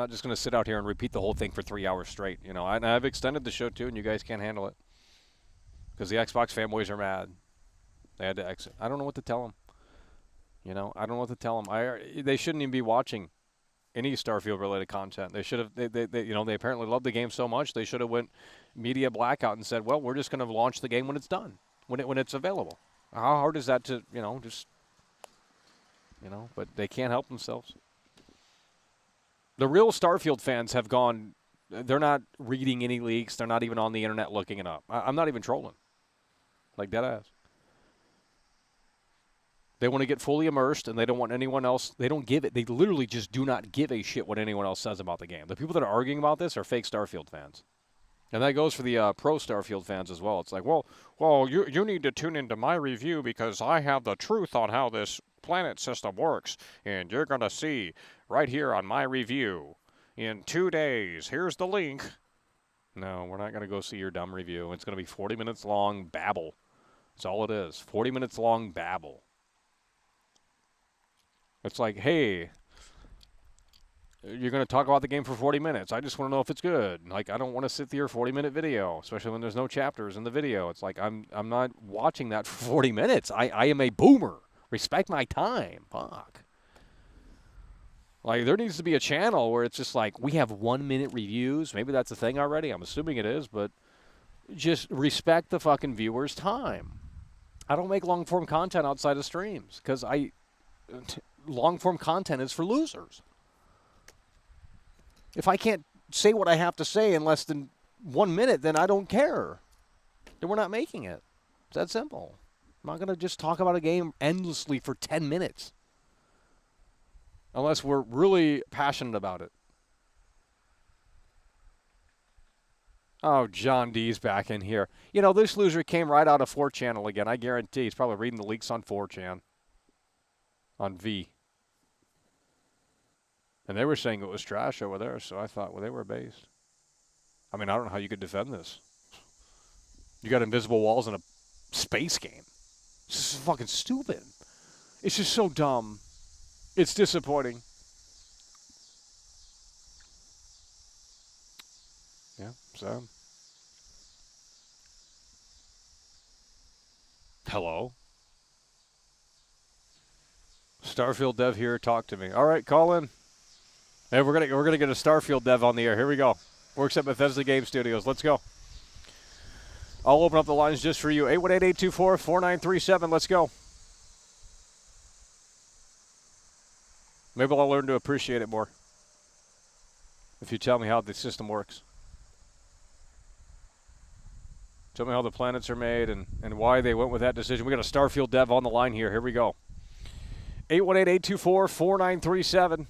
just gonna sit out here and repeat the whole thing for 3 hours straight. You know, I've extended the show too, and you guys can't handle it because the Xbox fanboys are mad. They had to exit. I don't know what to tell them. You know, I don't know what to tell them. They shouldn't even be watching any Starfield-related content. They should have. They apparently love the game so much they should have went media blackout and said, "Well, we're just going to launch the game when it's done, when it's available." How hard is that to But they can't help themselves. The real Starfield fans have gone. They're not reading any leaks. They're not even on the internet looking it up. I'm not even trolling. Like deadass. They want to get fully immersed, and they don't want anyone else. They don't give it. They literally just do not give a shit what anyone else says about the game. The people that are arguing about this are fake Starfield fans. And that goes for the pro Starfield fans as well. It's like, well, you need to tune into my review because I have the truth on how this planet system works, and you're going to see right here on my review in 2 days. Here's the link. No, we're not going to go see your dumb review. It's going to be 40 minutes long babble That's all it is. 40 minutes long babble. It's like, hey, you're going to talk about the game for 40 minutes. I just want to know if it's good. Like, I don't want to sit through a 40-minute video, especially when there's no chapters in the video. It's like, I'm not watching that for 40 minutes. I am a boomer. Respect my time. Fuck. Like, there needs to be a channel where it's just like, we have 1-minute reviews. Maybe that's a thing already. I'm assuming it is, but just respect the fucking viewer's time. I don't make long-form content outside of streams because long-form content is for losers. If I can't say what I have to say in less than 1 minute, then I don't care. Then we're not making it. It's that simple. I'm not going to just talk about a game endlessly for 10 minutes. Unless we're really passionate about it. Oh, John D's back in here. You know, this loser came right out of 4chan again. I guarantee he's probably reading the leaks on 4chan. On V. And they were saying it was trash over there, so I thought, well, they were based. I mean, I don't know how you could defend this. You got invisible walls in a space game. It's just fucking stupid. It's just so dumb. It's disappointing. Yeah, so. Hello? Starfield dev here, talk to me. All right, call in. Hey, we're gonna get a Starfield dev on the air. Here we go. Works at Bethesda Game Studios. Let's go. I'll open up the lines just for you. 818-824-4937. Let's go. Maybe I'll learn to appreciate it more if you tell me how the system works. Tell me how the planets are made and why they went with that decision. We got a Starfield dev on the line here. Here we go. 818-824-4937.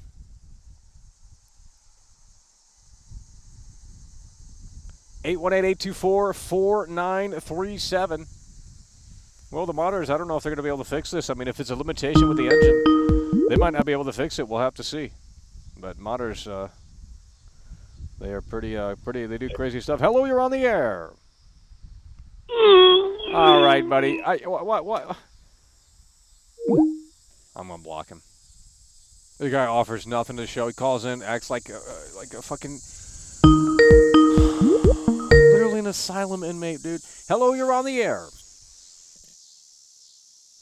Well, the modders, I don't know if they're going to be able to fix this. I mean, if it's a limitation with the engine, they might not be able to fix it. We'll have to see. But modders, they are pretty, they do crazy stuff. Hello, you're on the air. All right, buddy. What? I'm going to block him. The guy offers nothing to the show. He calls in, acts like a fucking... Literally an asylum inmate, dude. Hello, you're on the air.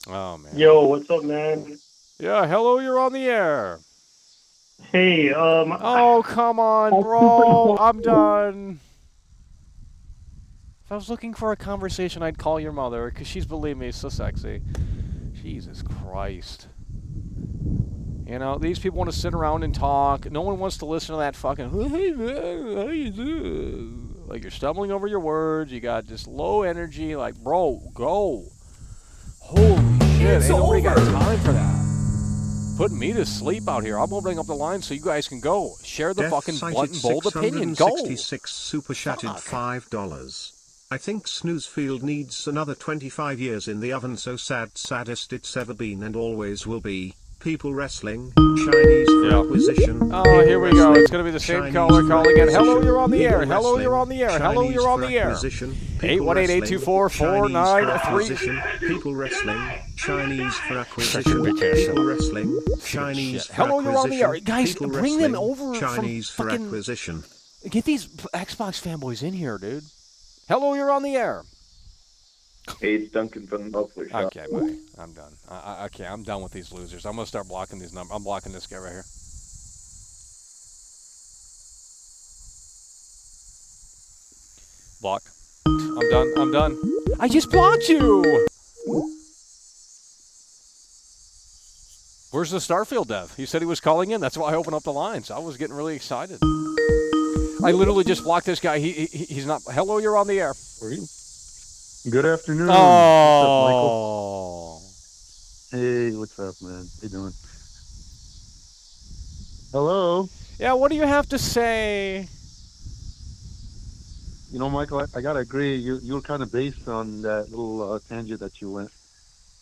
Oh, man. Yo, what's up, man? Yeah, hello, you're on the air. Hey, Oh, come on, bro. I'm done. If I was looking for a conversation, I'd call your mother, because she's, believe me, so sexy. Jesus Christ. You know, these people want to sit around and talk. No one wants to listen to that fucking, hey, man, how you doing? Like, you're stumbling over your words. You got just low energy. Like, bro, go. Holy shit. Ain't nobody got time for that. Putting me to sleep out here. I'm opening up the line so you guys can go. Share the fucking blunt and bold opinion. Go. 666 super chatted $5. I think Snoozefield needs another 25 years in the oven, so saddest it's ever been and always will be. People wrestling, Chinese for acquisition. Oh, here we go. It's going to be the same caller calling in. Hello, you're on the air. Hello, you're on the air. Hello, you're on the air. 818-824-4933. People wrestling, Chinese for acquisition. People wrestling, Chinese for Hello, you're on the air. Guys, People bring them wrestling, over Chinese from for fucking... acquisition. Get these Xbox fanboys in here, dude. Hello, you're on the air. Hey, it's Duncan from the Muffler Shop. Okay, buddy. I'm done. Okay, I'm done with these losers. I'm going to start blocking these numbers. I'm blocking this guy right here. Block. I'm done. I just blocked you! Where's the Starfield dev? He said he was calling in. That's why I opened up the lines. I was getting really excited. I literally just blocked this guy. He's not... Hello, you're on the air. Good afternoon. Oh. What's up, Michael? Hey, what's up, man? How you doing? Hello? Yeah, what do you have to say? You know, Michael, I got to agree. You were kind of based on that little tangent that you went.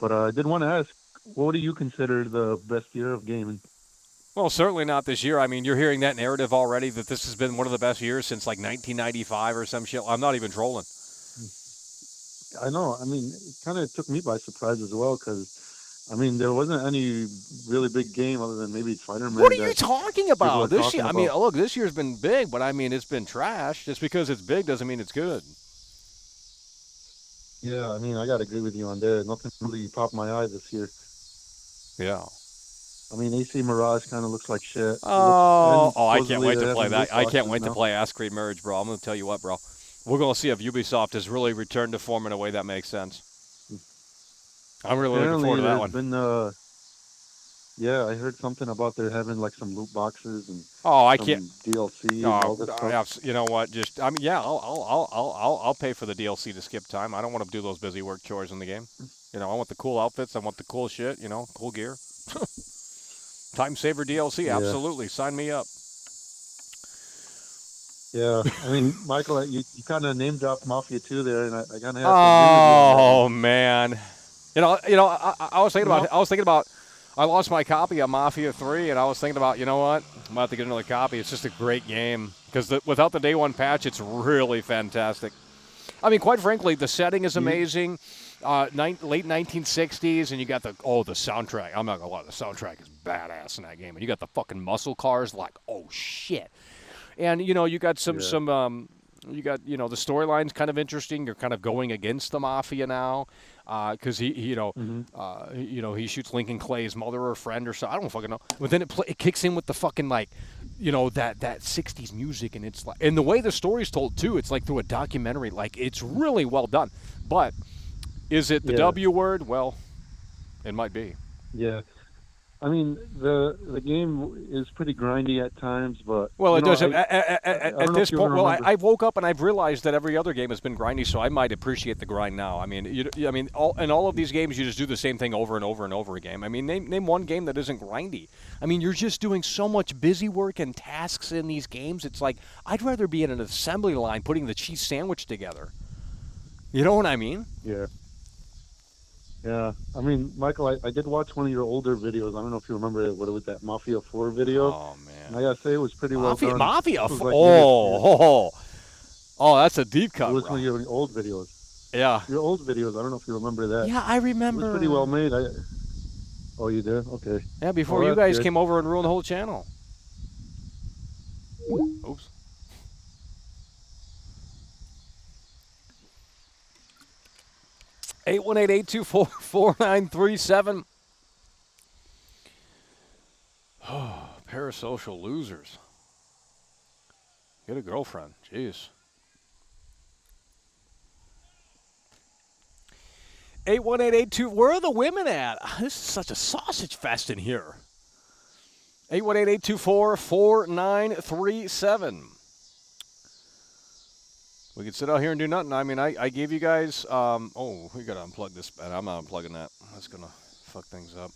But I did want to ask, what do you consider the best year of gaming? Well, certainly not this year. I mean, you're hearing that narrative already that this has been one of the best years since like 1995 or some shit. I'm not even trolling. I know. I mean, it kind of took me by surprise as well because, I mean, there wasn't any really big game other than maybe Spider-Man. What are you talking people are about? This year, talking I mean, about. look, this year's been big, but I mean, it's been trash. Just because it's big doesn't mean it's good. Yeah, I mean, I got to agree with you on that. Nothing really popped my eye this year. Yeah. I mean, AC Mirage kind of looks like shit. I can't wait to play that. Loot I can't boxes wait to now. play Ask Creed Marriage, bro. I'm going to tell you what, bro. We're going to see if Ubisoft has really returned to form in a way that makes sense. I'm really looking forward to that one. Yeah, I heard something about they're having like some loot boxes and I some can't. DLC and all this stuff. You know what? Just I mean, yeah, I'll pay for the DLC to skip time. I don't want to do those busy work chores in the game. You know, I want the cool outfits. I want the cool shit. You know, cool gear. Time saver DLC, Yeah. absolutely. Sign me up. Yeah, I mean, Michael, you kind of name dropped Mafia 2 there, and I kind of have to agree with you on Oh that. man, I was thinking about. I lost my copy of Mafia 3, and I was thinking about, you know what? I'm about to get another copy. It's just a great game because without the day one patch, it's really fantastic. I mean, quite frankly, the setting is amazing. Late 1960s, and you got the soundtrack. I'm not gonna lie, the soundtrack is badass in that game, and you got the fucking muscle cars, like, oh shit. And you got the storyline's kind of interesting. You're kind of going against the mafia now, because he shoots Lincoln Clay's mother or friend or so. I don't fucking know. But then it kicks in with the fucking that 60s music, and it's like, and the way the story's told too, it's like through a documentary. Like, it's really well done. But is it the W word? Well, it might be. Yeah. I mean, the game is pretty grindy at times, but it doesn't. At this point, I woke up and I've realized that every other game has been grindy, so I might appreciate the grind now. I mean, in all of these games, you just do the same thing over and over and over again. I mean, name one game that isn't grindy. I mean, you're just doing so much busy work and tasks in these games. It's like I'd rather be in an assembly line putting the cheese sandwich together. You know what I mean? Yeah. Yeah, I mean, Michael, I did watch one of your older videos. I don't know if you remember it, what it was, that Mafia 4 video. Oh, man. And I gotta say, it was pretty well done. Mafia 4? Like that's a deep cut. It was one of your old videos. Yeah. Your old videos, I don't know if you remember that. Yeah, I remember. It was pretty well made. Oh, you did? Okay. Yeah, before you guys came over and ruined the whole channel. Oops. Eight 818-824-4937. Oh, parasocial losers. Get a girlfriend. Jeez. 818-82. Where are the women at? This is such a sausage fest in here. 818-824-4937. We could sit out here and do nothing. I mean, I gave you guys, we got to unplug this. I'm not unplugging that. That's going to fuck things up.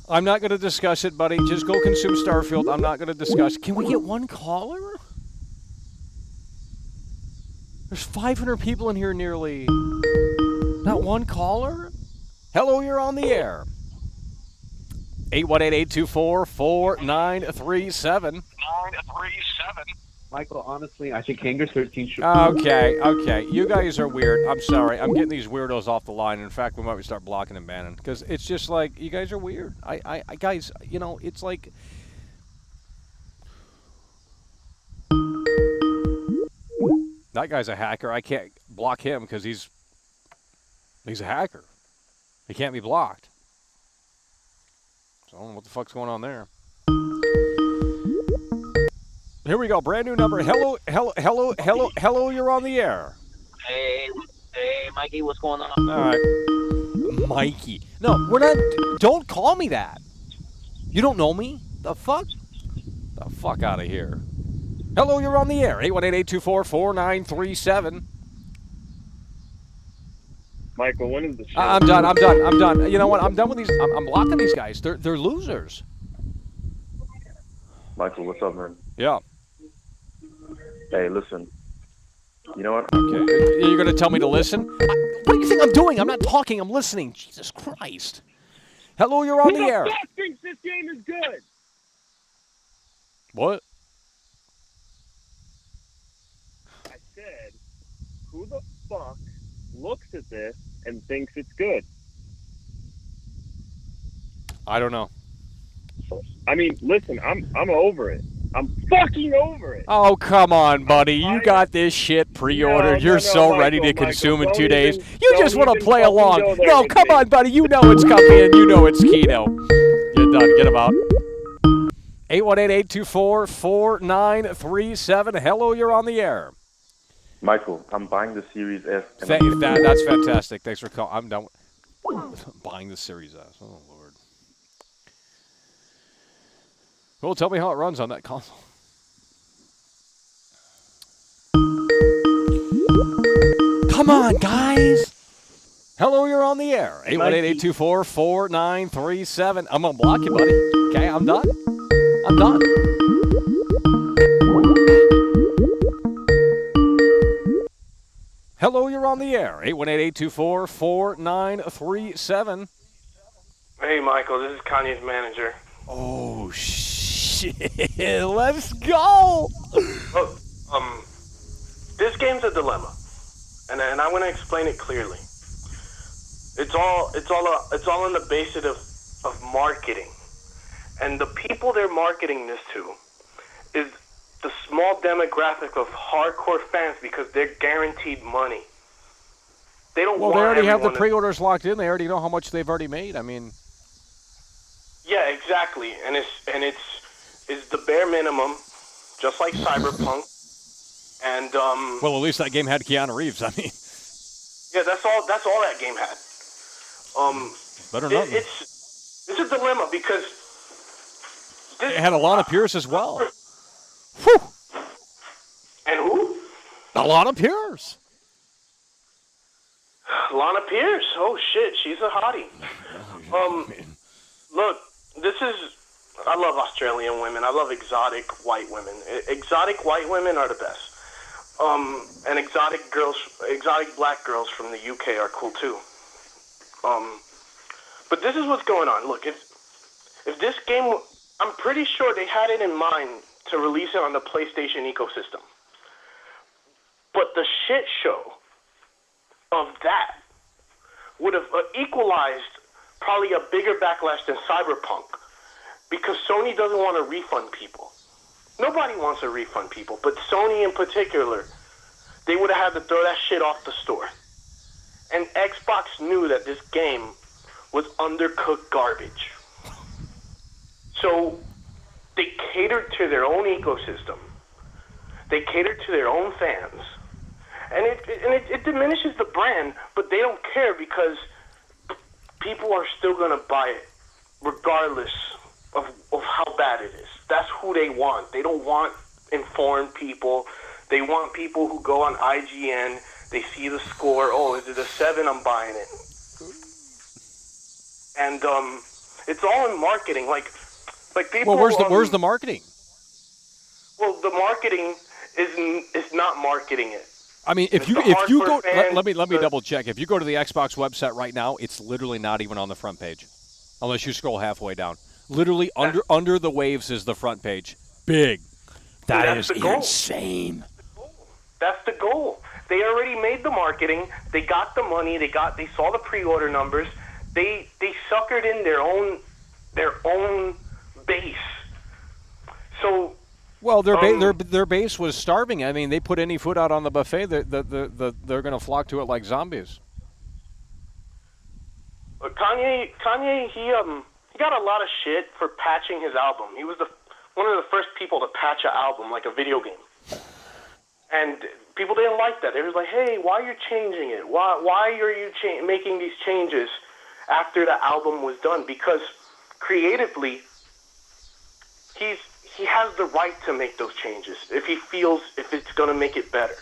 I'm not going to discuss it, buddy. Just go consume Starfield. I'm not going to discuss. Can we get one caller? There's 500 people in here nearly. Not one caller? Hello, you're on the air. 818-824-4937. Michael, honestly, I think Hangar 13 should... Okay. You guys are weird. I'm sorry. I'm getting these weirdos off the line. In fact, we might start blocking and banning. Because it's just like, you guys are weird. Guys, it's like... That guy's a hacker. I can't block him because he's a hacker. He can't be blocked. So I don't know what the fuck's going on there. Here we go. Brand new number. Hello. You're on the air. Hey, Mikey, what's going on? All right. Mikey. No, we're not. Don't call me that. You don't know me? The fuck? The fuck out of here. Hello, you're on the air. 818-824-4937. Michael, when is the show? I'm done. You know what? I'm done with these. I'm blocking these guys. They're losers. Michael, what's up, man? Yeah. Hey, listen. You know what? Okay. You're going to tell me to listen? What do you think I'm doing? I'm not talking. I'm listening. Jesus Christ. Hello, you're on the air. Who the fuck thinks this game is good? What? I said, who the fuck looks at this and thinks it's good? I don't know. I mean, listen, I'm over it. I'm fucking over it. Oh, come on, buddy. You got this shit pre-ordered. You're so ready to consume in 2 days. You just want to play along. No, come on, buddy. You know it's coming and you know it's Kino. You're done. Get him out. 818-824-4937. Hello, you're on the air. Michael, I'm buying the Series S. That's fantastic. Thanks for calling. I'm done buying the Series S. Oh, Lord. Well, tell me how it runs on that console. Come on, guys. Hello, you're on the air. 818-824-4937. I'm going to block you, buddy. Okay, I'm done. I'm done. Hello, you're on the air. 818-824-4937. Hey, Michael, this is Kanye's manager. Oh, shit. Let's go. Look, this game's a dilemma, and I want to explain it clearly. It's all on the basis of marketing, and the people they're marketing this to is the small demographic of hardcore fans because they're guaranteed money. They don't. Well, want they already have the everyone to- pre-orders locked in. They already know how much they've already made. I mean, Yeah, exactly, and it's the bare minimum, just like Cyberpunk, and well, at least that game had Keanu Reeves. I mean, yeah, that's all that game had. better nothing. It's a dilemma because It had Alana Pierce as well. And who? Alana Pierce. Lana Pierce. Oh shit, she's a hottie. Look, I love Australian women. I love exotic white women. Exotic white women are the best. And exotic black girls from the UK are cool too. But this is what's going on. Look, if this game, I'm pretty sure they had it in mind to release it on the PlayStation ecosystem. But the shit show of that would have equalized probably a bigger backlash than Cyberpunk, because Sony doesn't want to refund people. Nobody wants to refund people, but Sony in particular, they would have had to throw that shit off the store. And Xbox knew that this game was undercooked garbage. So they catered to their own ecosystem. They catered to their own fans. And it diminishes the brand, but they don't care because people are still going to buy it regardless of how bad it is. That's who they want. They don't want informed people. They want people who go on IGN, they see the score, oh, is it a 7? I'm buying it. And it's all in marketing. Like people. Well, where's the marketing? Well, the marketing is not marketing it. I mean, if you go, let me double check. If you go to the Xbox website right now, it's literally not even on the front page, unless you scroll halfway down. Literally under the waves is the front page. Big. That is insane. That's the goal. They already made the marketing. They got the money. They saw the pre-order numbers. They suckered in their own base. So. Well, their base was starving. I mean, they put any food out on the buffet, they're going to flock to it like zombies. Kanye, he got a lot of shit for patching his album. He was one of the first people to patch an album like a video game, and people didn't like that. They was like, "Hey, why are you changing it? Why are you making these changes after the album was done?" Because creatively, he has the right to make those changes if he feels if it's going to make it better.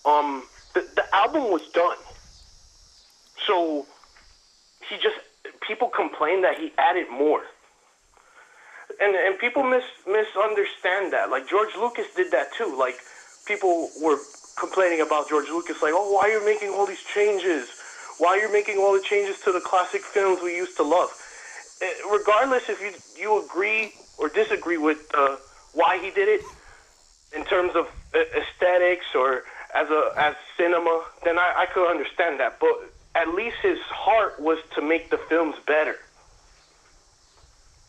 The album was done. So people complain that he added more. And people misunderstand that. Like George Lucas did that too. Like people were complaining about George Lucas like, "Oh, why are you making all these changes? Why are you making all the changes to the classic films we used to love?" Regardless if you agree or disagree with why he did it in terms of aesthetics or as cinema, then I could understand that. But at least his heart was to make the films better.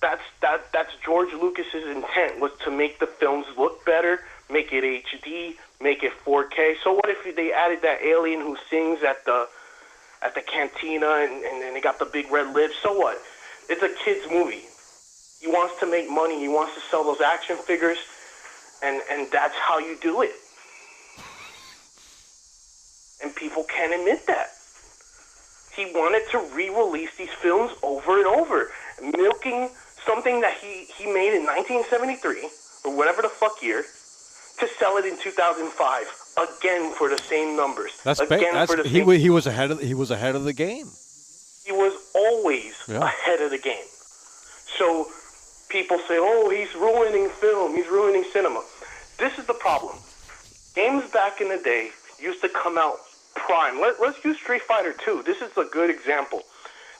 That's George Lucas's intent, was to make the films look better, make it HD, make it 4K. So what if they added that alien who sings at the cantina and they got the big red lips? So what? It's a kid's movie. He wants to make money. He wants to sell those action figures, and that's how you do it. And people can't admit that. He wanted to re-release these films over and over, milking something that he made in 1973, or whatever the fuck year, to sell it in 2005, again for the same numbers. He was ahead of the game. He was always ahead of the game. So people say, oh, he's ruining film, he's ruining cinema. This is the problem. Games back in the day used to come out prime. Let's use Street Fighter 2. This is a good example.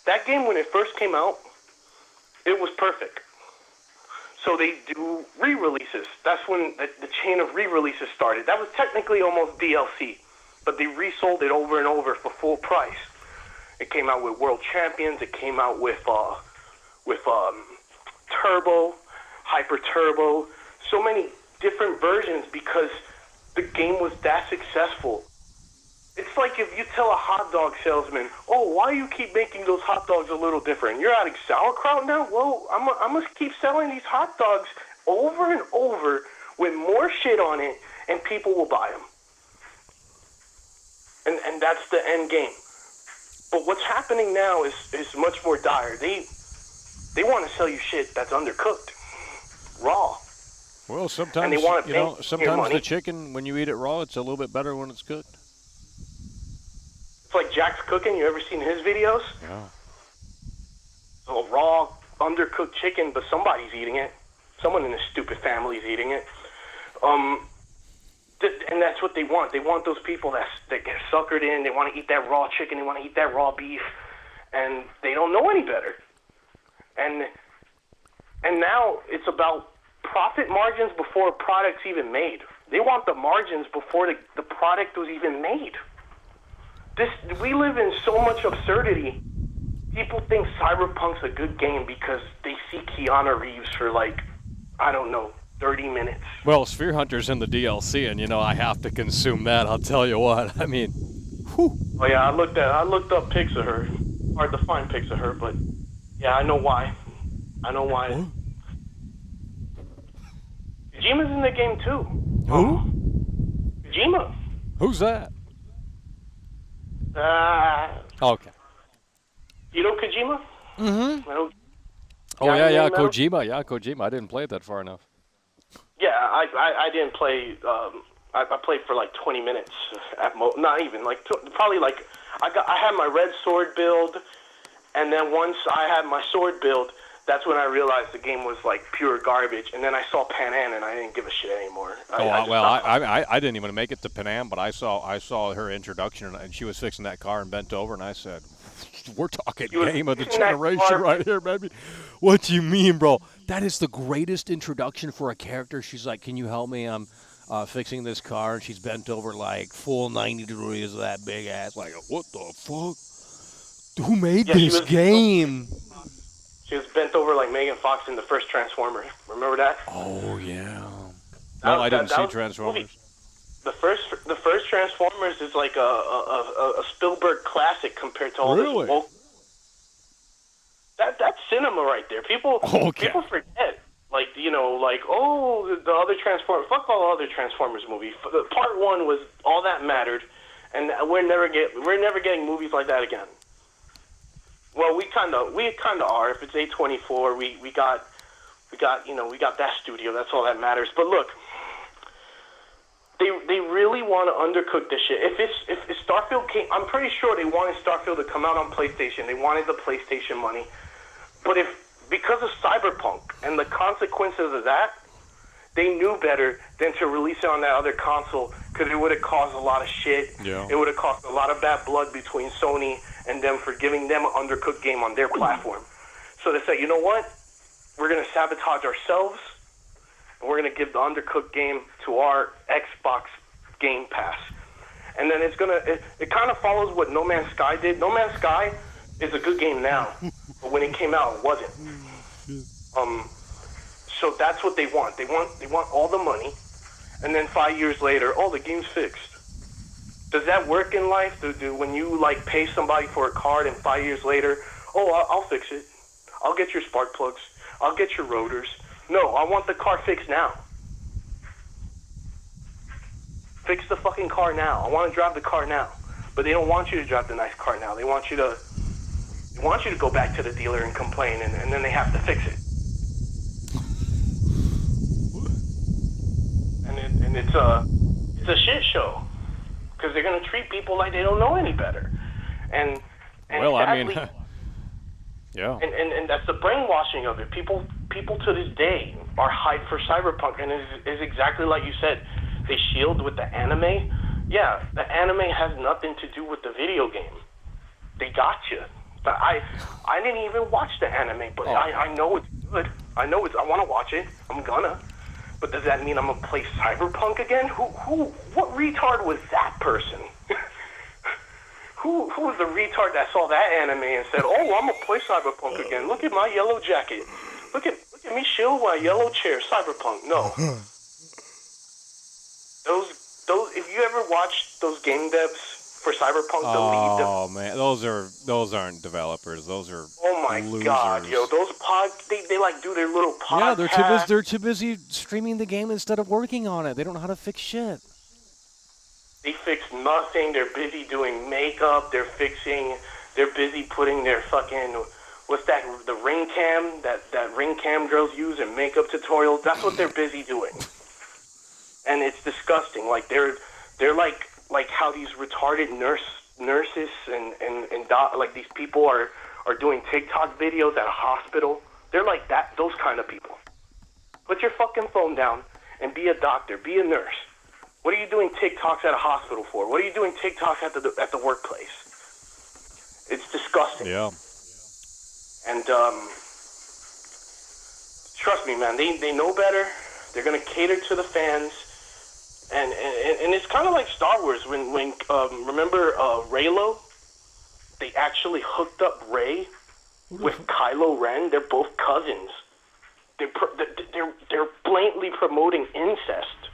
That game, when it first came out, it was perfect. So they do re-releases. That's when the chain of re-releases started. That was technically almost DLC, but they resold it over and over for full price. It came out with World Champions. It came out with Turbo, Hyper Turbo, so many different versions because the game was that successful. It's like if you tell a hot dog salesman, oh, why do you keep making those hot dogs a little different? You're adding sauerkraut now? Well, I'm going to keep selling these hot dogs over and over with more shit on it, and people will buy them. And that's the end game. But what's happening now is much more dire. They want to sell you shit that's undercooked, raw. Well, sometimes, And they want to make your sometimes money. the chicken, when you eat it raw, it's a little bit better when it's cooked. It's like Jack's Cooking. You ever seen his videos? Yeah. So raw, undercooked chicken, but somebody's eating it. Someone in his stupid family's eating it. And that's what they want. They want those people that get suckered in. They want to eat that raw chicken. They want to eat that raw beef. And they don't know any better. And now it's about profit margins before a product's even made. They want the margins before the product was even made. We live in so much absurdity. People think Cyberpunk's a good game because they see Keanu Reeves for 30 minutes. Well, Sphere Hunter's in the DLC, and I have to consume that. I'll tell you what. I mean, whew. Oh yeah, I looked up pics of her. Hard to find pics of her, but yeah, I know why. What? Kojima's in the game too. Who? Kojima. Who's that? Okay. You know Kojima? Mm-hmm. Metal- Oh, Guy yeah, named Metal- Kojima. Yeah, Kojima. I didn't play it that far enough. Yeah, I didn't play. I played for 20 minutes at most. Not even probably I had my red sword build, and then once I had my sword build, that's when I realized the game was pure garbage. And then I saw Pan and I didn't give a shit anymore. I didn't even make it to Panam, but I saw her introduction, and she was fixing that car and bent over, and I said, "We're talking game of the generation right here, baby." What do you mean, bro? That is the greatest introduction for a character. She's like, "Can you help me? I'm fixing this car," and she's bent over full 90 degrees of that big ass. What the fuck? Who made this game? She was bent over like Megan Fox in the first Transformers. Remember that? Oh yeah. No, I didn't see Transformers. The first Transformers is like a Spielberg classic compared to all Really? this woke. That's cinema right there. People forget. The other Transformers. Fuck all other Transformers movies. Part 1 was all that mattered, and we're never getting movies like that again. Well, we kind of are. If it's A24, we got that studio. That's all that matters. But look, they really want to undercook this shit. If Starfield came, I'm pretty sure they wanted Starfield to come out on PlayStation. They wanted the PlayStation money. But because of Cyberpunk and the consequences of that, they knew better than to release it on that other console because it would have caused a lot of shit. Yeah. It would have caused a lot of bad blood between Sony and them for giving them an undercooked game on their platform. So they said, you know what? We're going to sabotage ourselves, and we're going to give the undercooked game to our Xbox Game Pass. and then it's gonna. It kind of follows what No Man's Sky did. No Man's Sky is a good game now, but when it came out, it wasn't. So that's what they want. They want all the money, and then 5 years later, oh, the game's fixed. Does that work in life? When you like pay somebody for a card and 5 years later, oh, I'll fix it. I'll get your spark plugs. I'll get your rotors. No, I want the car fixed now. Fix the fucking car now. I want to drive the car now. But they don't want you to drive the nice car now. They want you to go back to the dealer and complain, and then they have to fix it. And it's a shit show because they're gonna treat people like they don't know any better. And well, sadly, I mean, yeah. And that's the brainwashing of it. People to this day are hyped for Cyberpunk, and is exactly like you said. They shield with the anime. Yeah, the anime has nothing to do with the video game. They got you. But I didn't even watch the anime, but I know it's good. I want to watch it. I'm gonna. But does that mean I'm gonna play Cyberpunk again? What retard was that person? Who was the retard that saw that anime and said, "Oh, I'm gonna play Cyberpunk again. Look at my yellow jacket. Look at me shield my yellow chair. Cyberpunk." No. Those. If you ever watched those game devs for Cyberpunk, the lead. Oh man, those aren't developers. Those are. Oh my losers. God, yo, those they like do their little podcast. Yeah, they're too busy streaming the game instead of working on it. They don't know how to fix shit. They fix nothing. They're busy doing makeup. They're busy putting their fucking, what's that, the ring cam, that ring cam girls use in makeup tutorials. That's what they're busy doing. And it's disgusting. Like they're like how these retarded nurses and like these people are doing TikTok videos at a hospital. They're like that, those kind of people. Put your fucking phone down and be a doctor, be a nurse. What are you doing TikToks at a hospital for? What are you doing TikToks at the workplace? It's disgusting. Yeah. And trust me, man, they know better. They're gonna cater to the fans. And it's kind of like Star Wars when remember Reylo? They actually hooked up Rey with Kylo Ren. They're both cousins. They're blatantly promoting incest.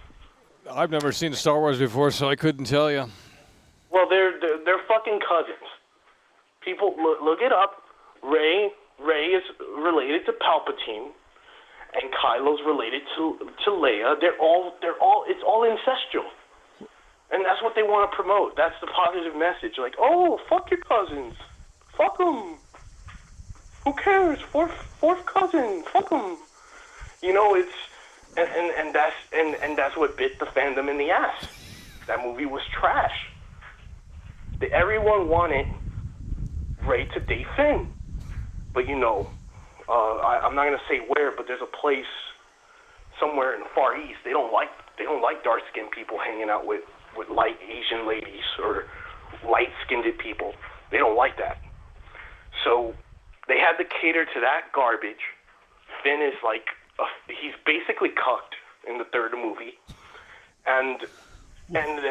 I've never seen Star Wars before, so I couldn't tell you. Well, they're fucking cousins. People look it up. Rey is related to Palpatine, and Kylo's related to Leia. They're all it's all incestual, and that's what they want to promote. That's the positive message. Like, oh, fuck your cousins, fuck them. Who cares? Fourth cousin, fuck them. You know, it's and that's what bit the fandom in the ass. That movie was trash. Everyone wanted Rey to date Finn, but you know. I'm not gonna say where, but there's a place somewhere in the Far East. They don't like dark-skinned people hanging out with light Asian ladies or light-skinned people. They don't like that. So they had to cater to that garbage. Finn is like he's basically cucked in the third movie, and then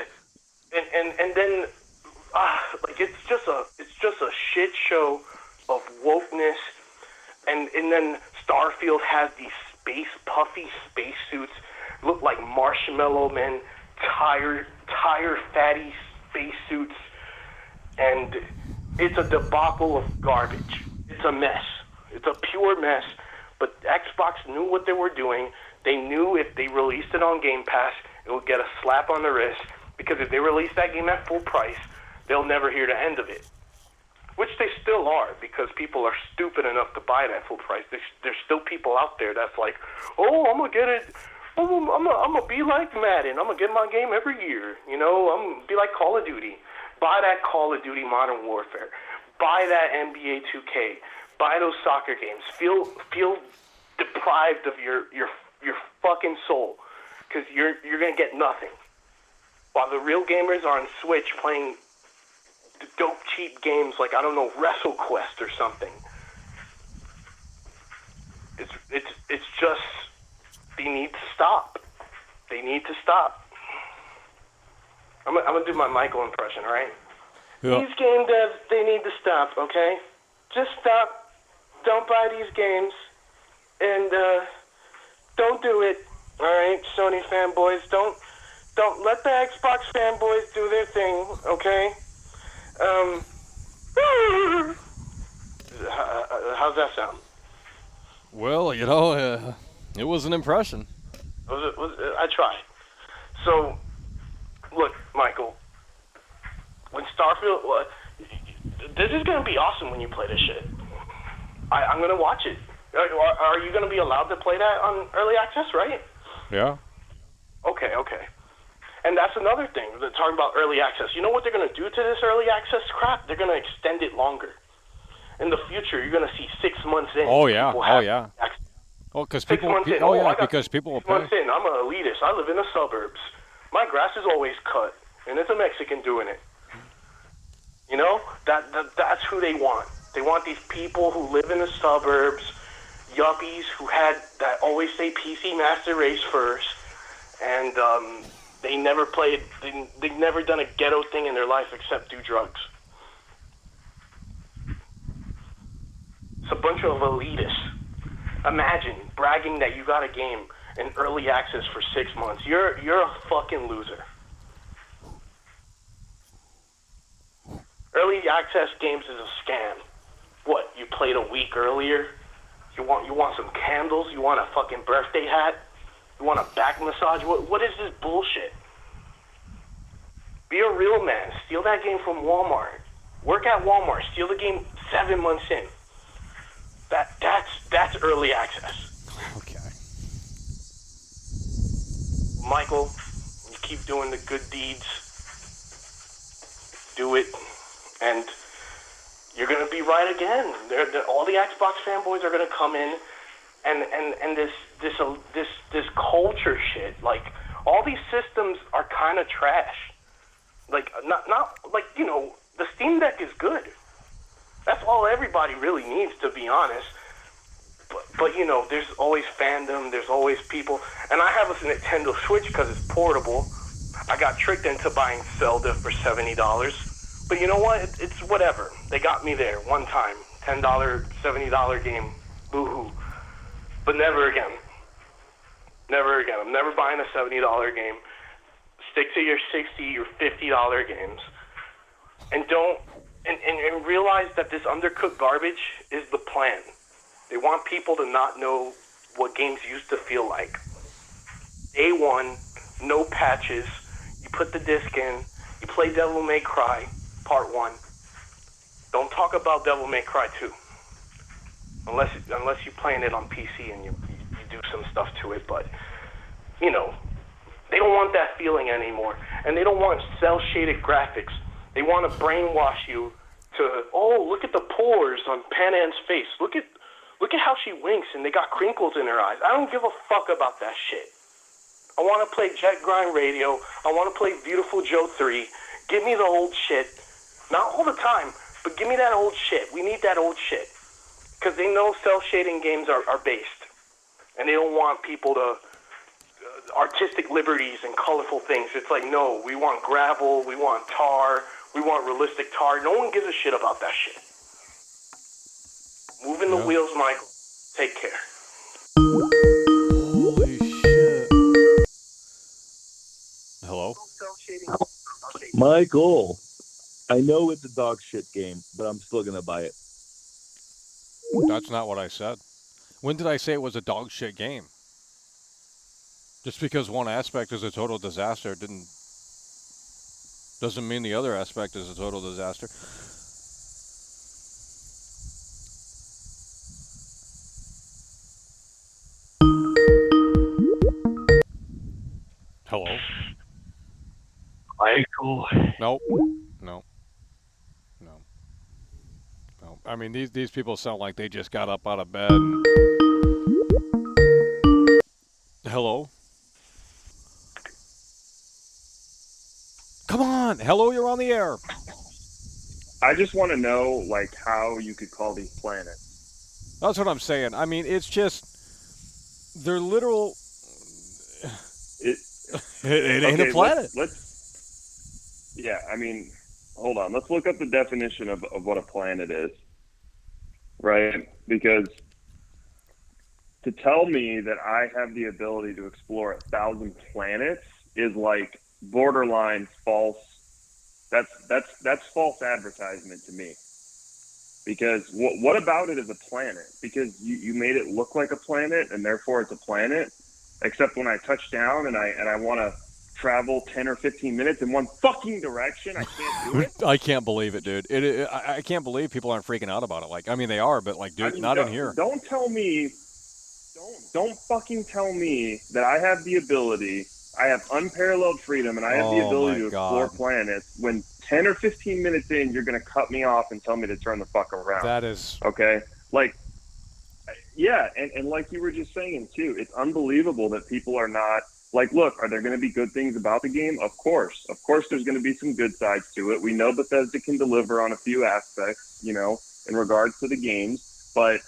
like it's just a shit show of wokeness. And then Starfield has these puffy spacesuits, look like marshmallow men, tire fatty spacesuits, and it's a debacle of garbage. It's a mess. It's a pure mess. But Xbox knew what they were doing. They knew if they released it on Game Pass, it would get a slap on the wrist, because if they release that game at full price, they'll never hear the end of it. Which they still are, because people are stupid enough to buy it at full price. There's still people out there that's like, oh, I'm gonna get it. I'm gonna be like Madden. I'm gonna get my game every year. You know, I'm gonna be like Call of Duty. Buy that Call of Duty Modern Warfare. Buy that NBA 2K. Buy those soccer games. Feel deprived of your fucking soul, because you're gonna get nothing. While the real gamers are on Switch playing dope cheap games like, I don't know, WrestleQuest or something. It's just, they need to stop. They need to stop. I'm gonna do my Michael impression, all right? Yeah. These game devs, they need to stop, okay? Just stop. Don't buy these games. And, don't do it, all right, Sony fanboys. Don't let the Xbox fanboys do their thing, okay? How's that sound? Well, it was an impression. I tried. So, look, Michael, when Starfield, this is gonna be awesome when you play this shit. I'm gonna watch it. Are you gonna be allowed to play that on early access, right? Yeah. Okay. And that's another thing. They're talking about early access. You know what they're gonna do to this early access crap? They're gonna extend it longer. In the future, you're gonna see 6 months in. Oh yeah. people Oh have yeah. access. Oh, because 6 people. months in. Oh yeah, I got because people will 6 pay. months in. I'm an elitist. I live in the suburbs. My grass is always cut, and it's a Mexican doing it. You know, that's who they want. They want these people who live in the suburbs, yuppies who had that always say PC Master Race first, and they never played. They've never done a ghetto thing in their life except do drugs. It's a bunch of elitists. Imagine bragging that you got a game in early access for 6 months. You're a fucking loser. Early access games is a scam. What, you played a week earlier? You want some candles? You want a fucking birthday hat? You want a back massage? What is this bullshit? Be a real man. Steal that game from Walmart. Work at Walmart. Steal the game 7 months in. That's early access. Okay. Michael, you keep doing the good deeds. Do it, and you're gonna be right again. All the Xbox fanboys are gonna come in, and this culture shit. Like, all these systems are kind of trash. Like, not like, the Steam Deck is good. That's all everybody really needs, to be honest. But there's always fandom, there's always people. And I have a Nintendo Switch because it's portable. I got tricked into buying Zelda for $70. But you know what? It's whatever. They got me there one time. $10, $70 game. Boo-hoo. But never again. Never again. I'm never buying a $70 game. Stick to your $60 or $50 games. And and realize that this undercooked garbage is the plan. They want people to not know what games used to feel like. Day one, no patches. You put the disc in. You play Devil May Cry, Part 1. Don't talk about Devil May Cry 2. Unless you're playing it on PC and you do some stuff to it. But, they don't want that feeling anymore. And they don't want cel-shaded graphics. They want to brainwash you to, look at the pores on Panam's face. Look at how she winks and they got crinkles in her eyes. I don't give a fuck about that shit. I want to play Jet Grind Radio. I want to play Beautiful Joe 3. Give me the old shit. Not all the time, but give me that old shit. We need that old shit. Because they know cel-shading games are based. And they don't want people to artistic liberties and colorful things. It's like, no, we want gravel, we want tar, we want realistic tar. No one gives a shit about that shit. Moving the wheels, Michael. Take care. Holy shit. Hello? Michael, I know it's a dog shit game, but I'm still going to buy it. That's not what I said. When did I say it was a dog shit game? Just because one aspect is a total disaster doesn't mean the other aspect is a total disaster. Hello? Michael. Nope. No. I mean, these people sound like they just got up out of bed. Hello? Come on! Hello, you're on the air! I just want to know, how you could call these planets. That's what I'm saying. I mean, it's just... They're literal... It ain't a planet. Yeah, I mean, hold on. Let's look up the definition of what a planet is, right? Because to tell me that I have the ability to explore 1,000 planets is like borderline false. That's false advertisement to me. Because what about it is a planet? Because you made it look like a planet, and therefore it's a planet. Except when I touch down and I want to travel 10 or 15 minutes in one fucking direction, I can't do it. I can't believe it, dude. I can't believe people aren't freaking out about it. Like, I mean, they are, but like, dude, I mean, not in here. Don't tell me. Don't fucking tell me that I have the ability. I have unparalleled freedom, and I have the ability to explore planets. When 10 or 15 minutes in, you're going to cut me off and tell me to turn the fuck around. That is okay. Like, yeah, and like you were just saying too, it's unbelievable that people are not like. Look, are there going to be good things about the game? Of course, there's going to be some good sides to it. We know Bethesda can deliver on a few aspects, in regards to the games, but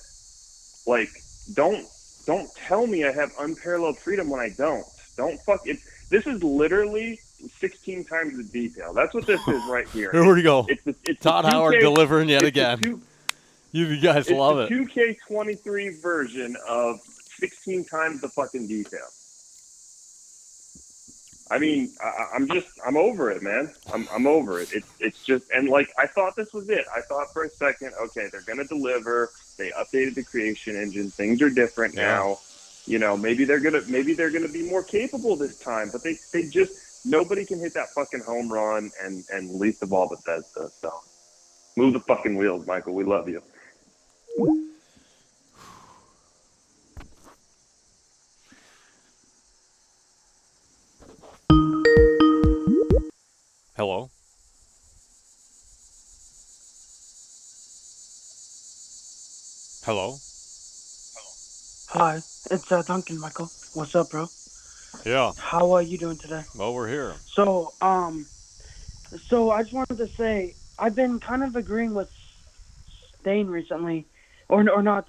like, don't tell me I have unparalleled freedom when I don't. Don't fuck it. This is literally 16 times the detail. That's what this is right here. Here we go. It's Todd Howard delivering yet again. You guys love it. It's the 2K23 version of 16 times the fucking detail. I mean, I'm over it, man. I'm over it. It's just, and like, I thought this was it. I thought for a second, okay, they're gonna deliver. They updated the creation engine. Things are different now. Maybe they're gonna be more capable this time. But they just, nobody can hit that fucking home run, and least of all Bethesda. So move the fucking wheels, Michael. We love you. Hello? Hello? Hi, it's Duncan, Michael. What's up, bro? Yeah. How are you doing today? Well, we're here. So I just wanted to say I've been kind of agreeing with Stain recently, or not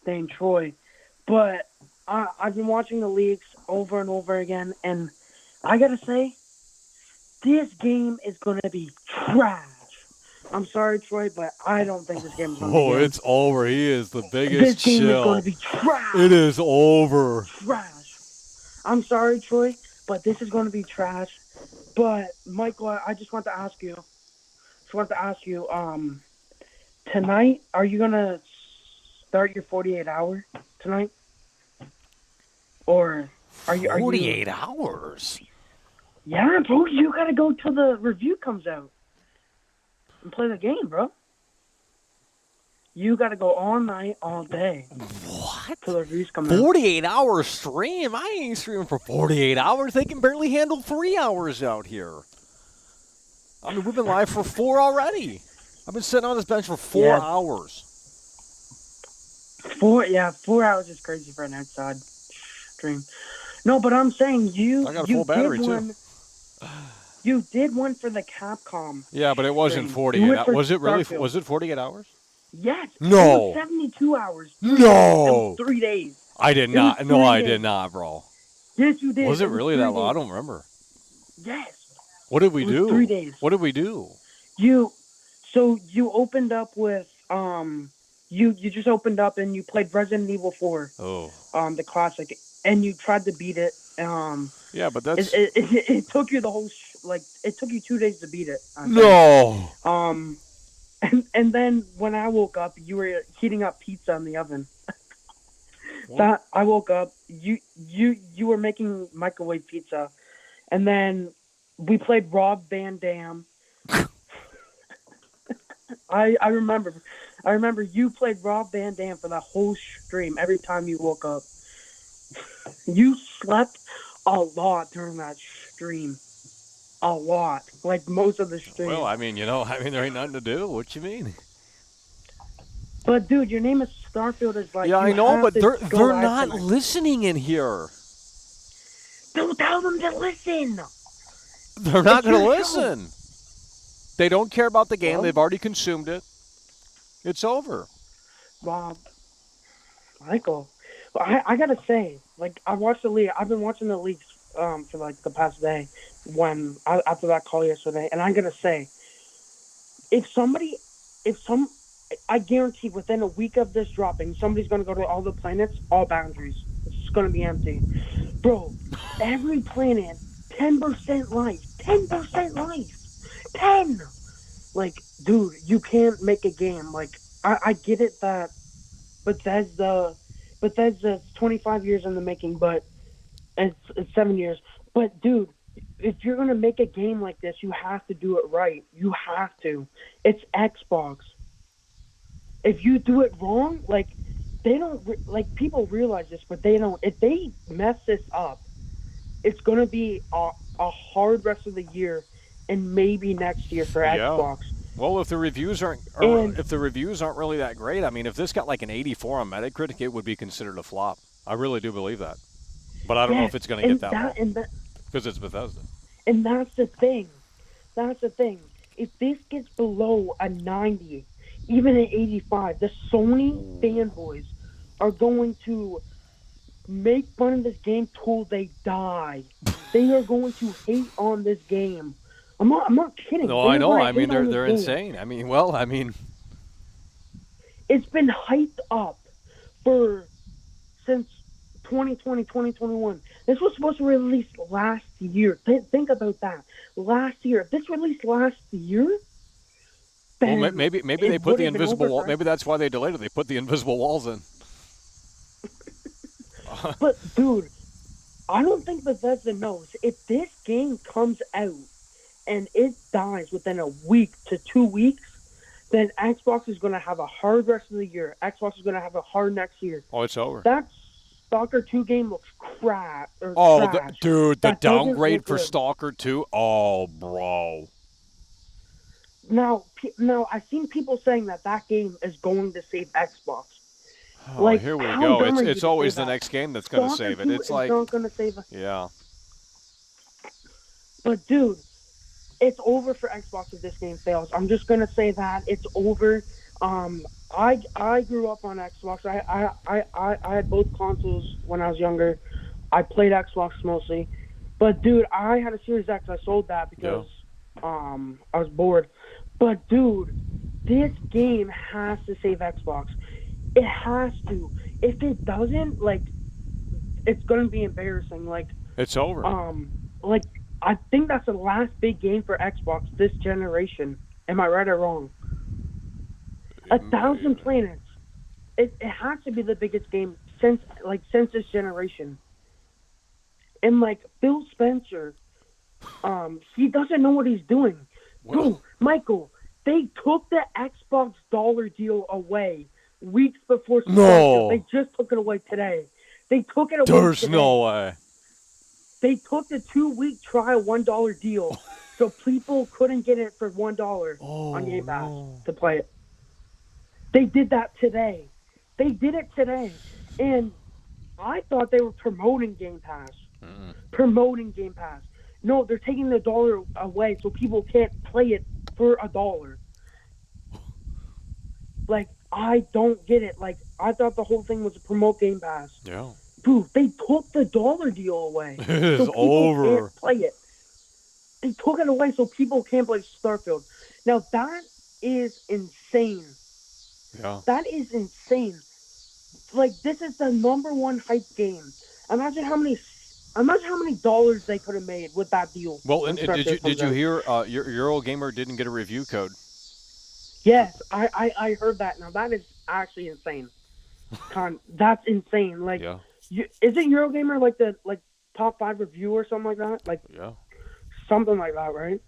Stain, Troy, but I've been watching the leaks over and over again, and I gotta say, this game is gonna be trash. I'm sorry, Troy, but I don't think this game is going to be good. It's over. He is the biggest This game chill. is going to be trash. It is over. Trash. I'm sorry, Troy, but this is going to be trash. But, Michael, I just want to ask you, tonight, are you going to start your 48 hour tonight? Or are you... 48 hours? Yeah, bro, you got to go till the review comes out. And play the game, bro. You gotta go all night, all day. What? Till the reviews come out. 48-hour stream? I ain't streaming for 48 hours. They can barely handle 3 hours out here. I mean, we've been live for 4 already. I've been sitting on this bench for 4 hours. 4 hours is crazy for an outside stream. No, but I'm saying I got a full battery too. You did one for the Capcom. Yeah, but it wasn't 48. Was it really? Was it 48 hours? Yes. No. It was 72 hours. No. 3 days. I did not. No, I did not, bro. Yes, you did. Was it really that long? I don't remember. Yes. What did we do? 3 days. What did we do? You opened up with you just opened up and you played Resident Evil 4. Oh. The classic, and you tried to beat it. Yeah, but that's it took you the whole it took you 2 days to beat it. No. And then when I woke up, you were heating up pizza in the oven. I woke up, you were making microwave pizza, and then we played Rob Van Dam. I remember you played Rob Van Dam for the whole stream every time you woke up. You slept a lot during that stream. A lot. Like most of the stream. Well, I mean, there ain't nothing to do. What you mean? But dude, your name is Starfield is like... Yeah, I know, but they're not tonight. listening in here. Don't tell them to listen. They're not going to listen. They don't care about the game. Well, they've already consumed it. It's over. Rob, Michael, I gotta say, like, I've been watching the leagues for like the past day after that call yesterday, and I'm gonna say, if I guarantee within a week of this dropping, somebody's gonna go to all the planets, all boundaries. It's just gonna be empty, bro. Every planet, 10% life, 10% life, 10. Like, dude, you can't make a game. Like, I get it that Bethesda's 25 years in the making, but it's 7 years. But dude, if you're gonna make a game like this, you have to do it right. You have to. It's Xbox. If you do it wrong, like they don't like people realize this, but they don't. If they mess this up, it's gonna be a hard rest of the year, and maybe next year for Xbox. Well, if the reviews aren't really that great, I mean, if this got like an 84 on Metacritic, it would be considered a flop. I really do believe that. But I don't know if it's going to get that low. Because it's Bethesda. And that's the thing. That's the thing. If this gets below a 90, even an 85, the Sony fanboys are going to make fun of this game till they die. They are going to hate on this game. I'm not kidding. No, I know. I mean, they're insane. I mean, it's been hyped up since 2020, 2021. This was supposed to release last year. Think about that. Last year. If this released last year, then well, maybe they put the invisible wall. Maybe that's why they delayed it. They put the invisible walls in. But dude, I don't think Bethesda knows. If this game comes out and it dies within a week to 2 weeks, then Xbox is going to have a hard rest of the year. Xbox is going to have a hard next year. Oh, it's over. That Stalker 2 game looks crap. Dude, the downgrade for Stalker 2. Oh, bro. Now, I've seen people saying that game is going to save Xbox. Oh, like, here we go. It's always the next game that's going to save it. It's like not going to save it. Yeah. But dude, it's over for Xbox if this game fails. I'm just going to say that it's over. I grew up on Xbox. I had both consoles when I was younger. I played Xbox mostly. But dude, I had a Series X. I sold that because I was bored. But dude, this game has to save Xbox. It has to. If it doesn't, like, it's gonna be embarrassing. Like, it's over. Like, I think that's the last big game for Xbox this generation. Am I right or wrong? 1,000 planets. It has to be the biggest game since this generation. And like Phil Spencer, he doesn't know what he's doing. Dude, Michael, they took the Xbox dollar deal away weeks before Starfield. No. They just took it away today. They took it away There's today. no way. They took the 2-week trial $1 deal, so people couldn't get it for $1 on Game Pass to play it. They did that today. They did it today. And I thought they were promoting Game Pass. Promoting Game Pass. No, they're taking the dollar away so people can't play it for $1. Like, I don't get it. Like, I thought the whole thing was to promote Game Pass. Yeah. Dude, they took the dollar deal away. It is so people over. Can't play it. They took it away so people can't play Starfield. Now, that is insane. Yeah. That is insane. Like, this is the #1 hype game. Imagine how many dollars they could have made with that deal. Well, and did you hear Eurogamer didn't get a review code? Yes, I heard that. Now that is actually insane. That's insane. Like, isn't Eurogamer like the top 5 review or something like that? Like, something like that, right?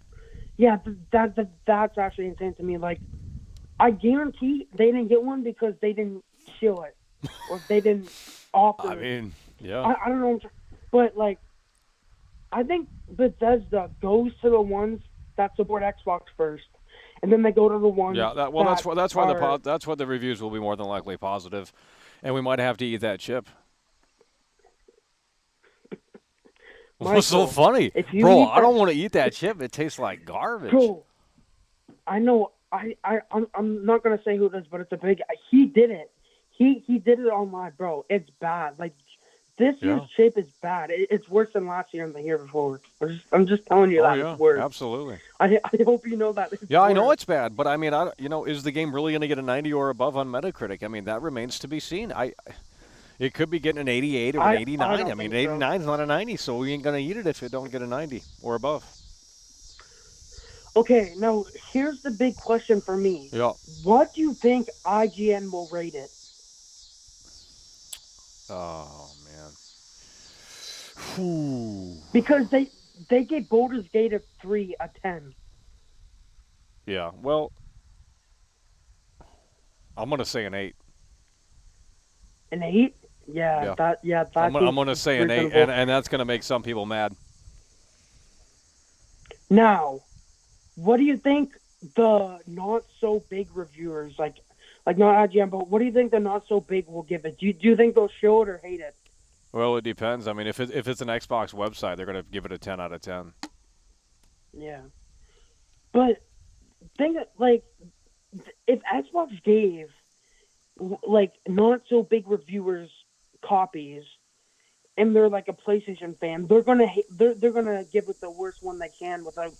Yeah, that's actually insane to me. Like, I guarantee they didn't get one because they didn't show it or they didn't offer. I mean, yeah. I don't know, but like, I think Bethesda goes to the ones that support Xbox first, and then they go to the ones. Yeah, that's why the reviews will be more than likely positive, and we might have to eat that chip. What's so funny, bro? I don't want to eat that chip. It tastes like garbage. Bro, I know. I'm not gonna say who it is, but it's a big. He did it. He did it online, bro. It's bad. Like, This year's shape is bad. It's worse than last year and the year before. I'm just telling you that it's worse. Absolutely. I hope you know that. Yeah, I know it's bad, but I mean, is the game really going to get a 90 or above on Metacritic? I mean, that remains to be seen. It could be getting an 88 or an 89. I mean, 89 is not a 90, so we ain't going to eat it if it don't get a 90 or above. Okay, now here's the big question for me. Yeah. What do you think IGN will rate it? Oh man. Because they gave Baldur's Gate a 3 a 10. Yeah. Well, I'm going to say an 8. An 8? Yeah. That. I'm going to say an 8, and that's going to make some people mad. Now, what do you think the not so big reviewers, like not IGN, but what do you think the not so big will give it? Do you think they'll show it or hate it? Well, it depends. I mean, if it's an Xbox website, they're going to give it a 10 out of 10. Yeah, but think if Xbox gave not so big reviewers copies, and they're like a PlayStation fan, they're gonna give it the worst one they can without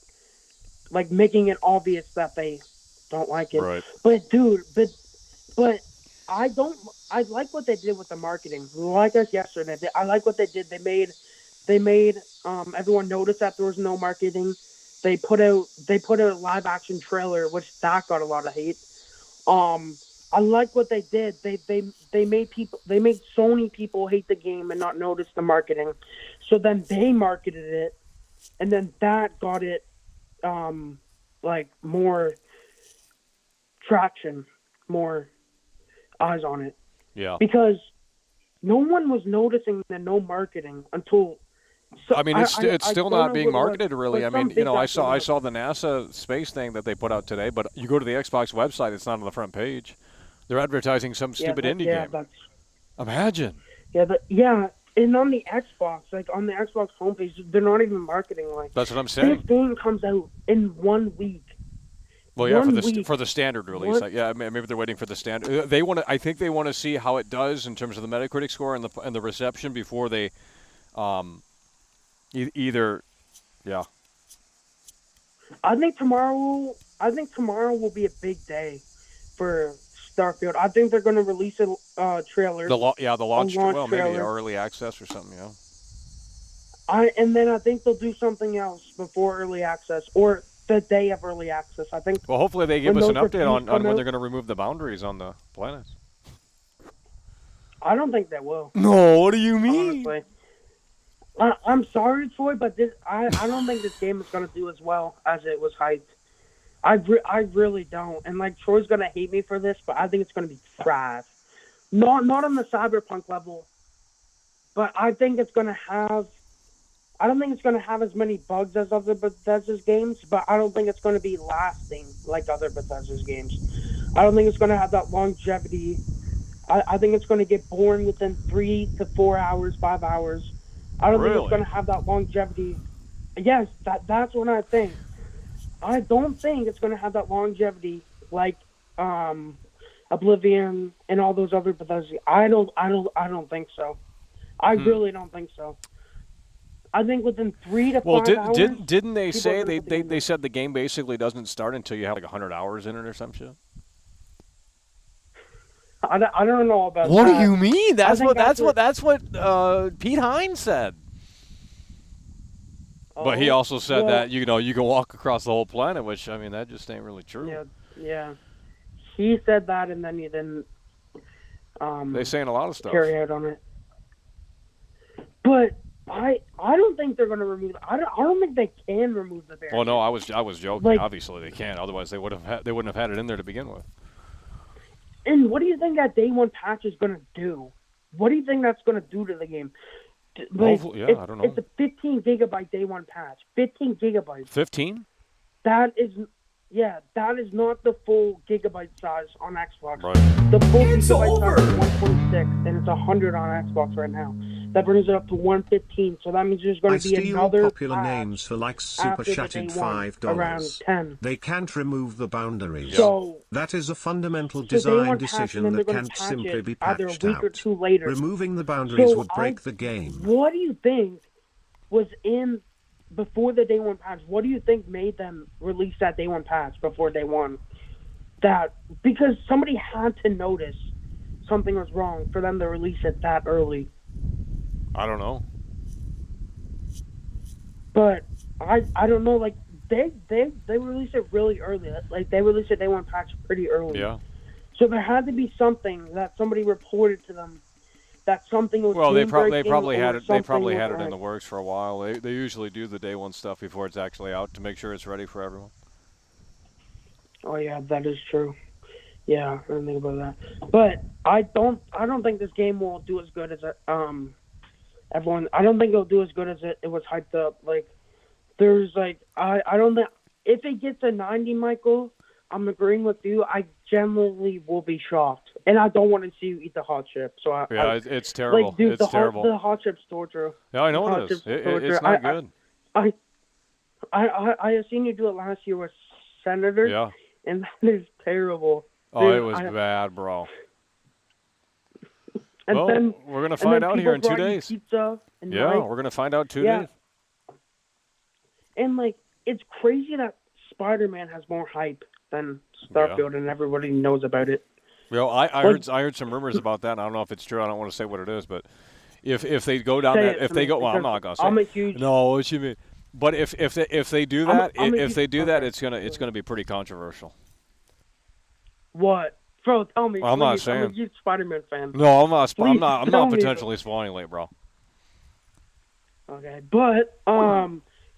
making it obvious that they don't like it. Right. But dude, but I like what they did with the marketing. Like us yesterday, I like what they did. They made everyone notice that there was no marketing. They put out a live action trailer, which that got a lot of hate. I like what they did. They made Sony people hate the game and not notice the marketing. So then they marketed it, and then that got it more traction, more eyes on it. Yeah. Because no one was noticing the no marketing until. I mean, it's still not being marketed really. I mean, I saw the NASA space thing that they put out today, but you go to the Xbox website, it's not on the front page. They're advertising some stupid indie game. Imagine. Yeah, and on the Xbox, on the Xbox homepage, they're not even marketing That's what I'm saying. This game comes out in 1 week. Well, yeah, for the standard release. Maybe they're waiting for the standard. I think they want to see how it does in terms of the Metacritic score and the reception before they, either, yeah. I think tomorrow will be a big day for Starfield. I think they're going to release a trailer. The launch trailer. Maybe early access or something, yeah. And then I think they'll do something else before early access or the day of early access. I think. Well, hopefully they give us an update on when they're going to remove the boundaries on the planets. I don't think they will. No, what do you mean? Honestly. I'm sorry, Troy, but I don't think this game is going to do as well as it was hyped. I really don't. And Troy's going to hate me for this, but I think it's going to be trash. Not on the Cyberpunk level, but I think it's going to have. I don't think it's going to have as many bugs as other Bethesda's games, but I don't think it's going to be lasting like other Bethesda's games. I don't think it's going to have that longevity. I think it's going to get boring within 3 to 4 hours, 5 hours. I don't think it's going to have that longevity. Yes, that's what I think. I don't think it's going to have that longevity like Oblivion and all those other Bethesda. I don't think so. I really don't think so. I think within 3 to 5 hours. Didn't they say they said the game basically doesn't start until you have 100 hours in it or some shit? I don't know about what that. What do you mean? That's what Pete Hines said. But he also said that you can walk across the whole planet, which I mean that just ain't really true. Yeah. He said that, and then he didn't. They're saying a lot of stuff. Carry out on it. But I don't think they're going to remove. I don't think they can remove the barrier. Well, no, I was joking. Obviously, they can't. Otherwise, they wouldn't have had it in there to begin with. And what do you think that day one patch is going to do? What do you think that's going to do to the game? I don't know. It's a 15 gigabyte day one patch. 15 gigabytes. 15? That is not the full gigabyte size on Xbox. Right. The full gigabyte size is 126, and it's 100 on Xbox right now. that brings it up to 115. So that means there's going I to be steal another popular patch names for like super after the chatted day one, around $5. 10. They can't remove the boundaries. So that is a fundamental so day design one patch, and decision then they're that going to can't patch simply it be either a patched week or out. two later. Removing the boundaries So would break the game. What do you think was in before the day one patch? What do you think made them release that day one patch before day one? That because somebody had to notice something was wrong for them to release it that early. I don't know. But I don't know. Like they released it really early. Like they released a day one patch pretty early. Yeah. So there had to be something that somebody reported to them that something was. Well, they probably had it. They something probably had it was in the works for a while. They usually do the day one stuff before it's actually out to make sure it's ready for everyone. Oh yeah, that is true. Yeah, I didn't think about that. But I don't think this game will do as good as everyone. I don't think it'll do as good as it was hyped up. Like there's like I don't think if it gets a 90, Michael, I'm agreeing with you. I genuinely will be shocked, and I don't want to see you eat the hot chip. So It's terrible. Like, dude, it's terrible. The hot chip's torture. Yeah, I know it is. It's not good. I have seen you do it last year with Senators. Yeah. And that is terrible. Oh, dude, it was bad, bro. And well, then, we're gonna find out here in 2 days. Pizza and yeah, we're gonna find out 2 days. And like, it's crazy that Spider-Man has more hype than Starfield, and everybody knows about it. Well, I heard some rumors about that. And I don't know if it's true. I don't want to say what it is, but if they go down that, if they go, well, I'm not gonna say. I'm a huge. No, what you mean? But if they do that, if they do that, it's gonna be pretty controversial. What, bro? Tell me. Well, I'm not saying. I'm a huge Spider-Man fan. No, I'm not. Please, I'm not potentially spoiling late, bro. Okay, but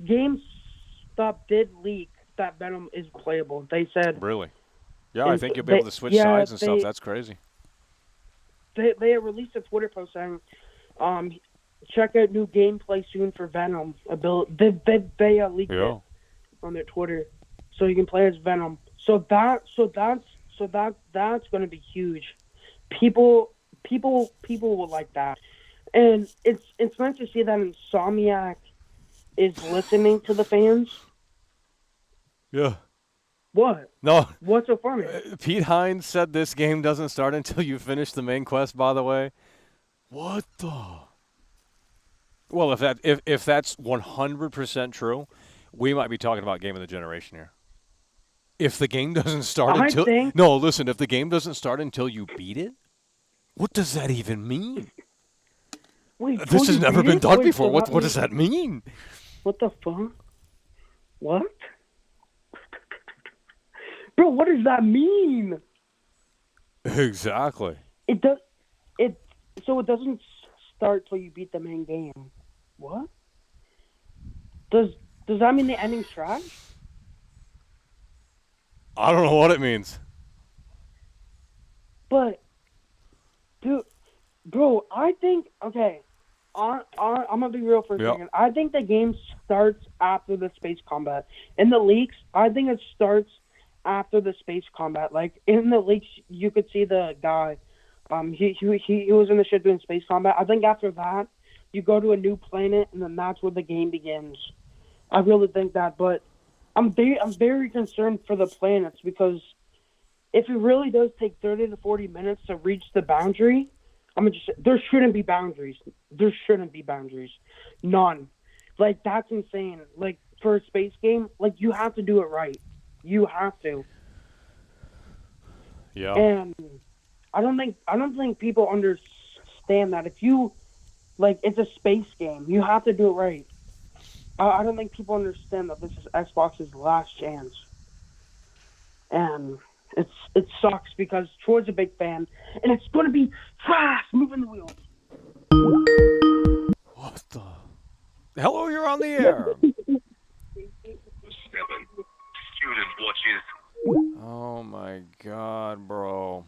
GameStop did leak that Venom is playable. They said. Really? Yeah, I think you'll be able to switch sides and stuff. That's crazy. They released a Twitter post saying, check out new gameplay soon for Venom. They leaked it on their Twitter, so you can play as Venom. So that's going to be huge. People will like that, and it's nice to see that Insomniac is listening to the fans. Yeah. What? No. What's so funny? Pete Hines said this game doesn't start until you finish the main quest. By the way, what the? Well, if that's 100% true, we might be talking about game of the generation here. If the game doesn't start until listen, if the game doesn't start until you beat it, what does that even mean? Wait, this has never been done before. What does that mean? What the fuck? What? Bro, what does that mean? Exactly. So it doesn't start till you beat the main game. What? Does that mean the ending's trash? I don't know what it means. But, dude, bro, I think I'm gonna be real for a second. I think the game starts after the space combat. In the leaks, I think it starts after the space combat. Like in the leaks, you could see the guy. He was in the ship doing space combat. I think after that, you go to a new planet, and then that's where the game begins. I really think that, but I'm very concerned for the planets because if it really does take 30 to 40 minutes to reach the boundary, there shouldn't be boundaries. There shouldn't be boundaries. None. Like, that's insane. Like, for a space game, like, you have to do it right. You have to. Yeah. And I don't think people understand that. If you, like, it's a space game. You have to do it right. I don't think people understand that this is Xbox's last chance. And it sucks because Troy's a big fan, and it's going to be fast, moving the wheels. What the? Hello, you're on the air. Oh my God, bro.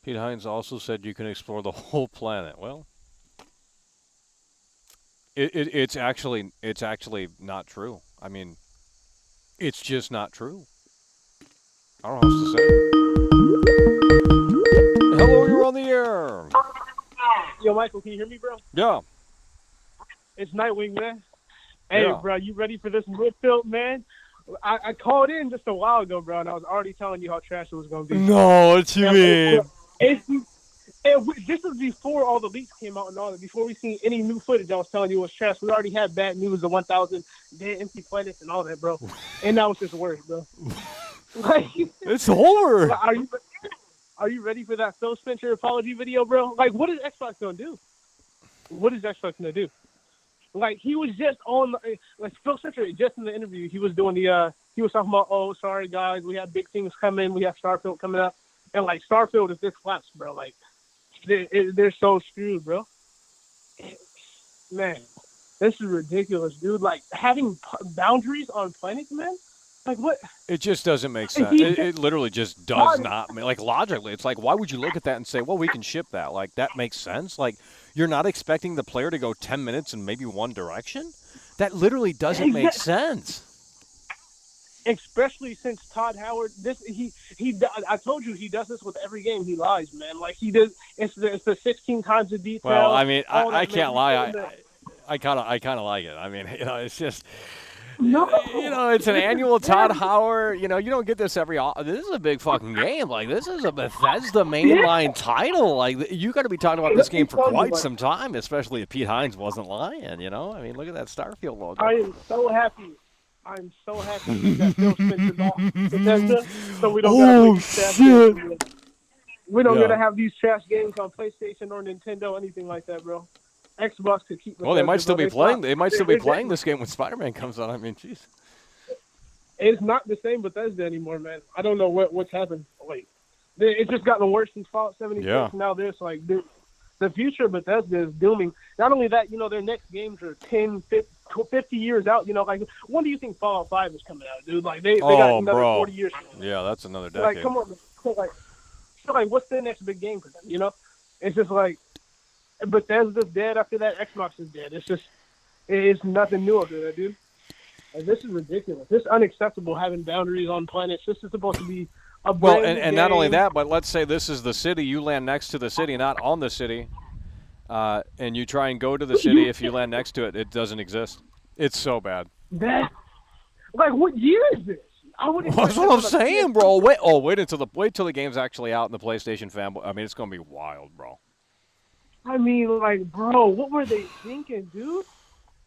Pete Hines also said you can explore the whole planet. Well, it's actually not true. I mean, it's just not true. I don't know how else to say it. Hello, you're on the air. Yo, Michael, can you hear me, bro? Yeah. It's Nightwing, man. Hey, Yeah. bro, you ready for this midfield, man? I called in just a while ago, bro, and I was already telling you how trash it was going to be. No, what you mean? This was before all the leaks came out and all that. Before we seen any new footage, I was telling you it was trash. We already had bad news, the 1,000 dead empty planets and all that, bro. And now it's just worse, bro. Like, it's horror. Are you ready for that Phil Spencer apology video, bro? Like, what is Xbox going to do? What is Xbox going to do? Like, he was just on, like, Phil Spencer, just in the interview, he was doing he was talking about, oh, sorry, guys, we have big things coming. We have Starfield coming up. And, like, Starfield is this flaps, bro. Like, they're so screwed, bro. Man, this is ridiculous, dude. Like, having boundaries on planets, man? Like, what? It just doesn't make sense. It literally just does not. Like, logically, it's like, why would you look at that and say, well, we can ship that? Like, that makes sense? Like, you're not expecting the player to go 10 minutes in maybe one direction? That literally doesn't make sense. Especially since Todd Howard, I told you he does this with every game. He lies, man. Like, he does. It's the 16 times the detail. Well, I mean, I can't lie. I kind of like it. I mean, you know, it's just. No. You know, it's an annual Todd Howard. You know, you don't get this every. This is a big fucking game. Like, this is a Bethesda mainline title. Like, you got to be talking about this game for quite some time, especially if Pete Hines wasn't lying. You know, I mean, look at that Starfield logo. I am so happy. I'm so happy that Phil Spencer's off Bethesda, so we don't gotta play these trash games. We don't gotta have these trash games on PlayStation or Nintendo, anything like that, bro. Xbox could keep. Well, they might still be playing. They might still be playing this game when Spider-Man comes out. I mean, jeez. It's not the same Bethesda anymore, man. I don't know what's happened. Like, it's just gotten worse since Fallout 76. Yeah. Now this, like, the future of Bethesda is dooming. Not only that, you know, their next games are 10, 50 years out. You know, like, when do you think Fallout 5 is coming out, dude? Like, they got another 40 years. Yeah, that's another decade. Like, come on. So, like, what's the next big game for them, you know? It's just like, Bethesda's dead after that. Xbox is dead. It's just, it's nothing new after that, dude. Like, this is ridiculous. This is unacceptable, having boundaries on planets. This is supposed to be a well, brand and new not only game. that, but let's say this is the city. You land next to the city, not on the city, and you try and go to the city. If you land next to it, it doesn't exist. It's so bad. That, like, what year is this? That's what I'm saying, bro. Wait until the game's actually out in the PlayStation fanboy. I mean, it's gonna be wild, bro. I mean, like, bro, what were they thinking, dude?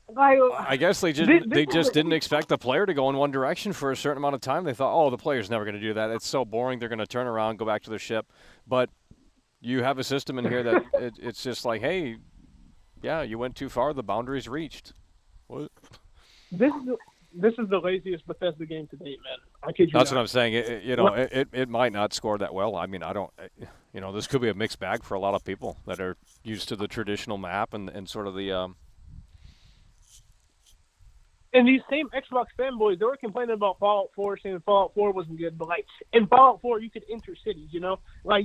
Like, I guess they just didn't expect the player to go in one direction for a certain amount of time. They thought, oh, the player's never going to do that. It's so boring. They're going to turn around, go back to their ship. But you have a system in here that it's just like, hey, yeah, you went too far. The boundary's reached. What? This is the laziest Bethesda game to date, man. I kid you That's not. what I'm saying. It might not score that well. I mean, I don't. You know, this could be a mixed bag for a lot of people that are used to the traditional map and sort of the. And these same Xbox fanboys, they were complaining about Fallout 4, saying Fallout 4 wasn't good. But, like, in Fallout 4, you could enter cities, you know? Like,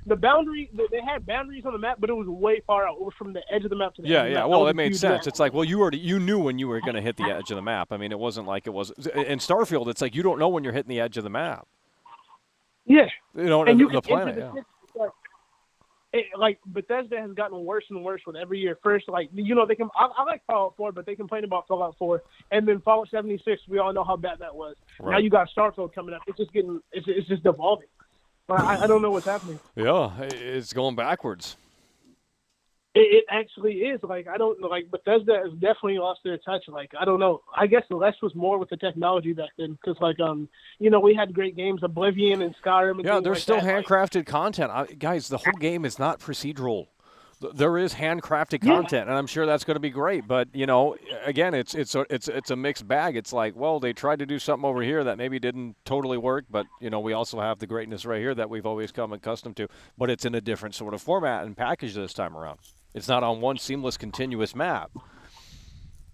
the boundary, they had boundaries on the map, but it was way far out. It was from the edge of the map to the edge of the map. Well, that made sense. It's like, well, you knew when you were going to hit the edge of the map. I mean, it wasn't like it was. In Starfield, it's like you don't know when you're hitting the edge of the map. Yeah. You know, and the planet, yeah. Like, Bethesda has gotten worse and worse with every year. First, like, you know, I like Fallout 4, but they complain about Fallout 4. And then Fallout 76, we all know how bad that was. Right. Now you got Starfield coming up. It's just devolving. I don't know what's happening. Yeah, it's going backwards. It actually is. Like, I don't know. Like, Bethesda has definitely lost their touch. Like, I don't know. I guess less was more with the technology back then. Because, like, you know, we had great games, Oblivion and Skyrim. And yeah, there's like still that. handcrafted content. Guys, the whole game is not procedural. There is handcrafted content, and I'm sure that's going to be great. But, you know, again, it's a mixed bag. It's like, well, they tried to do something over here that maybe didn't totally work, but, you know, we also have the greatness right here that we've always come accustomed to. But it's in a different sort of format and package this time around. It's not on one seamless, continuous map.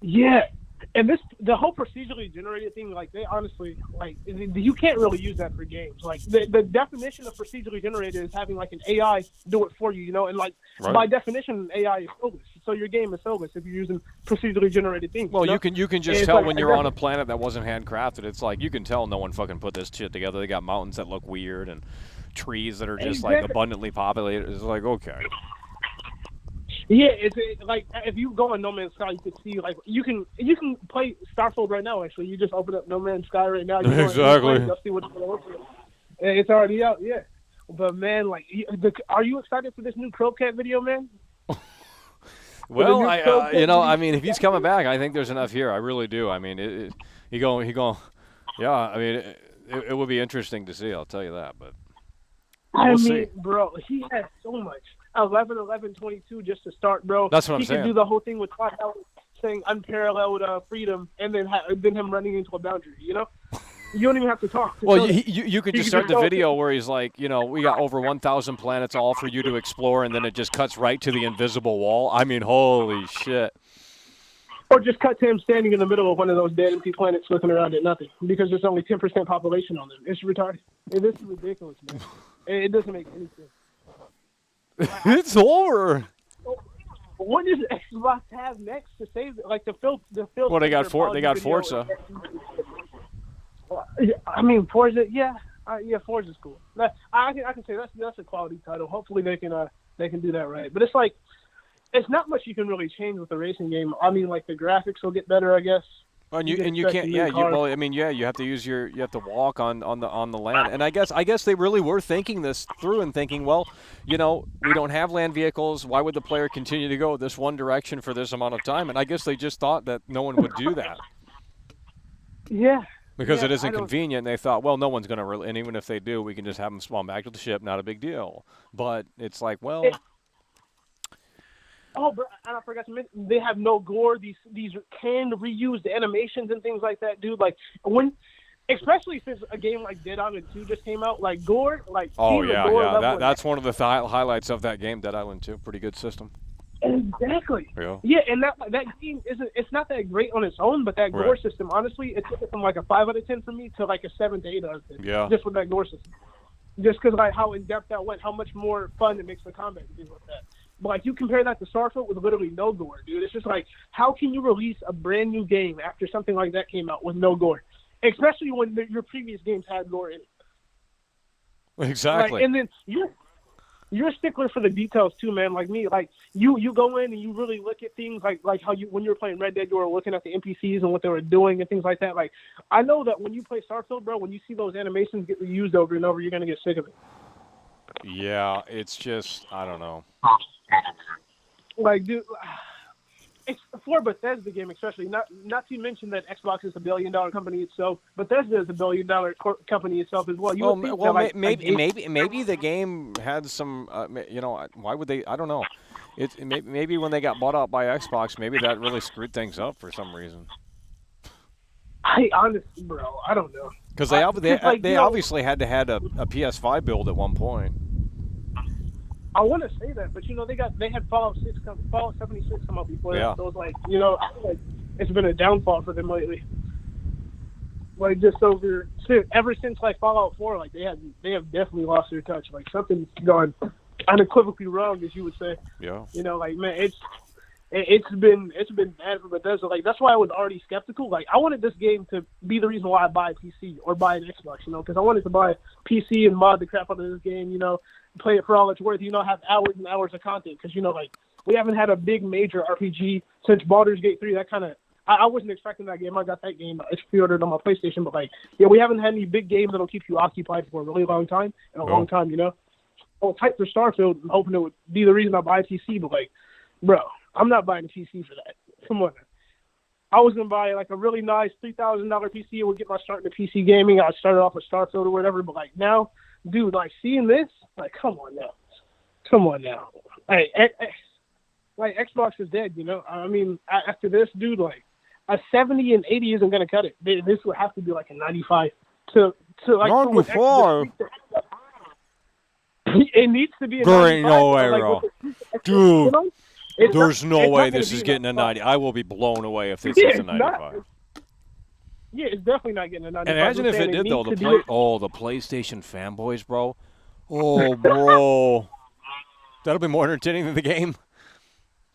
Yeah, And the whole procedurally generated thing, like they honestly, like you can't really use that for games. Like the definition of procedurally generated is having like an AI do it for you, you know, and like by definition, an AI is soulless. So your game is soulless if you're using procedurally generated things. Well, you know? you can just tell when you're on a planet that wasn't handcrafted. It's like you can tell no one fucking put this shit together. They got mountains that look weird and trees that are just like abundantly populated. It's like okay. Yeah, like if you go on No Man's Sky, you can see like you can play Starfield right now. Actually, you just open up No Man's Sky right now. Exactly. You'll see what's going on. It's already out. Yeah, but man, like, are you excited for this new Crocat video, man? Well, I mean, if he's coming back, I think there's enough here. I really do. I mean, he going. Yeah, I mean, it would be interesting to see. I'll tell you that, but we'll see. Bro, he has so much. 11, 11, 22 just to start, bro. That's what I'm saying. He can do the whole thing with Todd Howard saying unparalleled freedom, and then him running into a boundary. You know, you don't even have to talk. Well, you could just start the video where he's like, you know, we got over 1,000 planets all for you to explore, and then it just cuts right to the invisible wall. I mean, holy shit. Or just cut to him standing in the middle of one of those dead empty planets looking around at nothing because there's only 10% population on them. It's retarded. This is ridiculous, man. It doesn't make any sense. It's over. What does Xbox have next to save? Like the filter. Well, they got Forza. I mean, Forza. Yeah, Forza's cool. I can say that's a quality title. Hopefully they can do that right. But it's like it's not much you can really change with the racing game. I mean, like the graphics will get better, I guess. And you can't. Yeah. You have to you have to walk on the land. And I guess they really were thinking this through and thinking, well, you know, we don't have land vehicles. Why would the player continue to go this one direction for this amount of time? And I guess they just thought that no one would do that. Yeah. Because it isn't convenient. They thought, well, no one's going to really, and even if they do, we can just have them spawn back to the ship. Not a big deal. But it's like, well. Oh, bro, and I forgot to mention, they have no gore. These canned reused animations and things like that, dude. Like especially since a game like Dead Island 2 just came out, like gore, like that's one of the highlights of that game, Dead Island 2. Pretty good system. Exactly. Yeah, and that game it's not that great on its own, but that gore system, honestly, it took it from like a 5 out of 10 for me to like a 7 to 8 out of 10. Yeah. Just with that gore system. Just because like how in depth that went, how much more fun it makes the combat and things like that. But like you compare that to Starfield with literally no gore, dude. It's just like, how can you release a brand new game after something like that came out with no gore, especially when your previous games had gore in it? Exactly. Like, and then you're a stickler for the details too, man. Like me, like you go in and you really look at things like how when you were playing Red Dead, you were looking at the NPCs and what they were doing and things like that. Like I know that when you play Starfield, bro, when you see those animations get reused over and over, you're gonna get sick of it. Yeah, it's just I don't know. Like, dude, it's for Bethesda game, especially. Not to mention that Xbox is $1 billion company itself. Bethesda is $1 billion company itself as well. Maybe the game had some. Why would they? I don't know. Maybe when they got bought out by Xbox, maybe that really screwed things up for some reason. I honestly, bro, I don't know. Because they obviously had to have a PS5 build at one point. I want to say that, but they had Fallout 76 come out before that, so it's like I feel like it's been a downfall for them lately. Like just ever since like Fallout 4, like they have definitely lost their touch. Like something's gone unequivocally wrong, as you would say. Yeah. Like man, it's been bad for Bethesda. Like that's why I was already skeptical. Like I wanted this game to be the reason why I buy a PC or buy an Xbox, because I wanted to buy a PC and mod the crap out of this game, play it for all it's worth, have hours and hours of content. Because like we haven't had a big major RPG since Baldur's Gate 3. That kind of I wasn't expecting that game. I got that game. It's pre-ordered on my PlayStation, but we haven't had any big games that'll keep you occupied for a really long time. Long time, I was hyped for Starfield and hoping it would be the reason I buy a PC, but bro, I'm not buying a PC for that. Come on. I was going to buy a really nice $3,000 PC. It would get my start into PC gaming. I started off with Starfield or whatever, but now, dude, seeing this, come on now. Xbox is dead, I mean, after this, dude, a 70 and 80 isn't going to cut it. This would have to be a 95 to 95. It needs to be a there ain't 95. no way, bro. Dude. There's no way this is getting a 90. I will be blown away if this is a 95. Yeah, it's definitely not getting a 95. And imagine if it did, though. The PlayStation fanboys, bro. Oh, bro. That'll be more entertaining than the game.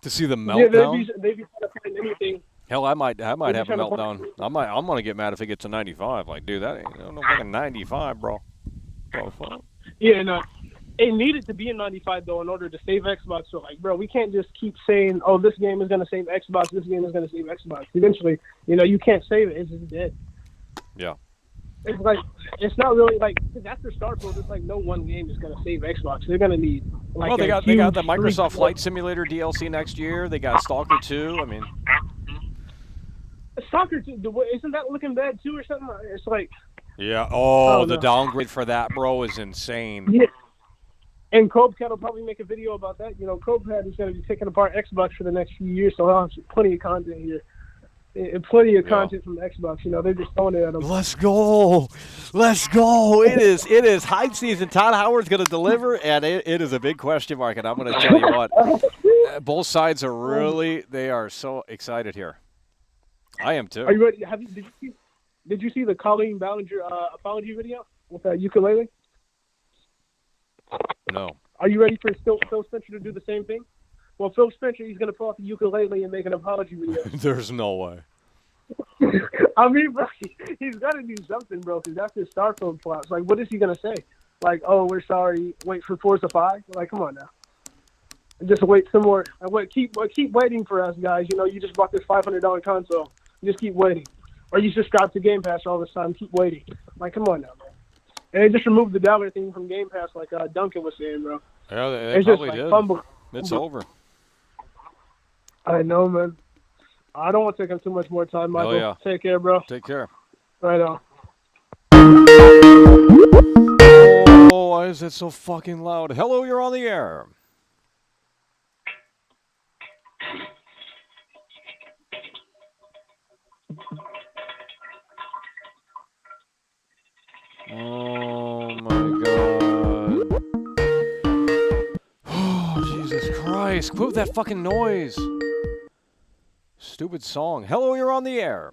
To see the meltdown. Yeah, they'd be trying to find anything. Hell, I might have a meltdown. I'm gonna get mad if it gets a 95. Like, dude, that ain't no fucking 95, bro. Yeah, no. It needed to be a 95 though in order to save Xbox. So like, bro, we can't just keep saying, "Oh, this game is gonna save Xbox. This game is gonna save Xbox." Eventually, you can't save it. It's just dead. Yeah. It's like it's not really like because after Starfield, it's like no one game is gonna save Xbox. They're gonna need like. Well, they got the Microsoft Flight Simulator DLC next year. They got Stalker 2. I mean, Stalker 2, isn't that looking bad too or something? It's like. Yeah. Oh, the downgrade for that, bro, is insane. Yeah. And Copecat will probably make a video about that. Copecat is going to be taking apart Xbox for the next few years, so I'll have plenty of content here. And plenty of content from Xbox. They're just throwing it at them. Let's go. Let's go. It is hype season. Todd Howard's going to deliver, and it is a big question mark, and I'm going to tell you what. Both sides are they are so excited here. I am too. Are you ready? Did you see the Colleen Ballinger apology video with that ukulele? No. Are you ready for Phil Spencer to do the same thing? Well, Phil Spencer, he's going to pull out the ukulele and make an apology video. There's no way. I mean, bro, he's got to do something, bro, because after Starfield flops, like, what is he going to say? Like, oh, we're sorry, wait for Forza 5? Like, come on now. Just wait some more. Keep waiting for us, guys. You just bought this $500 console. Just keep waiting. Or you subscribe to Game Pass all this time. Keep waiting. Like, come on now, man. And they just removed the dollar thing from Game Pass, like Duncan was saying, bro. Yeah, they it's probably just, like, did. fumble. It's over. I know, man. I don't want to take up too much more time, Michael. Oh, yeah. Take care, bro. Take care. Right on. Oh, why is it so fucking loud? Hello, you're on the air. Oh my god. Oh, Jesus Christ. Quit with that fucking noise. Stupid song. Hello, you're on the air.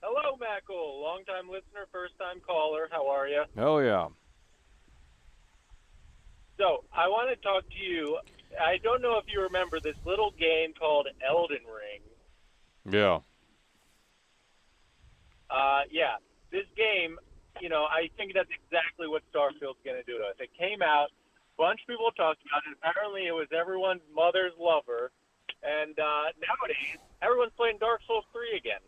Hello, Mackle. Long-time listener, first-time caller. How are you? Oh, yeah. So, I want to talk to you. I don't know if you remember this little game called Elden Ring. Yeah. Yeah. This game, I think that's exactly what Starfield's going to do to us. It came out, a bunch of people talked about it. Apparently, it was everyone's mother's lover. And nowadays, everyone's playing Dark Souls 3 again.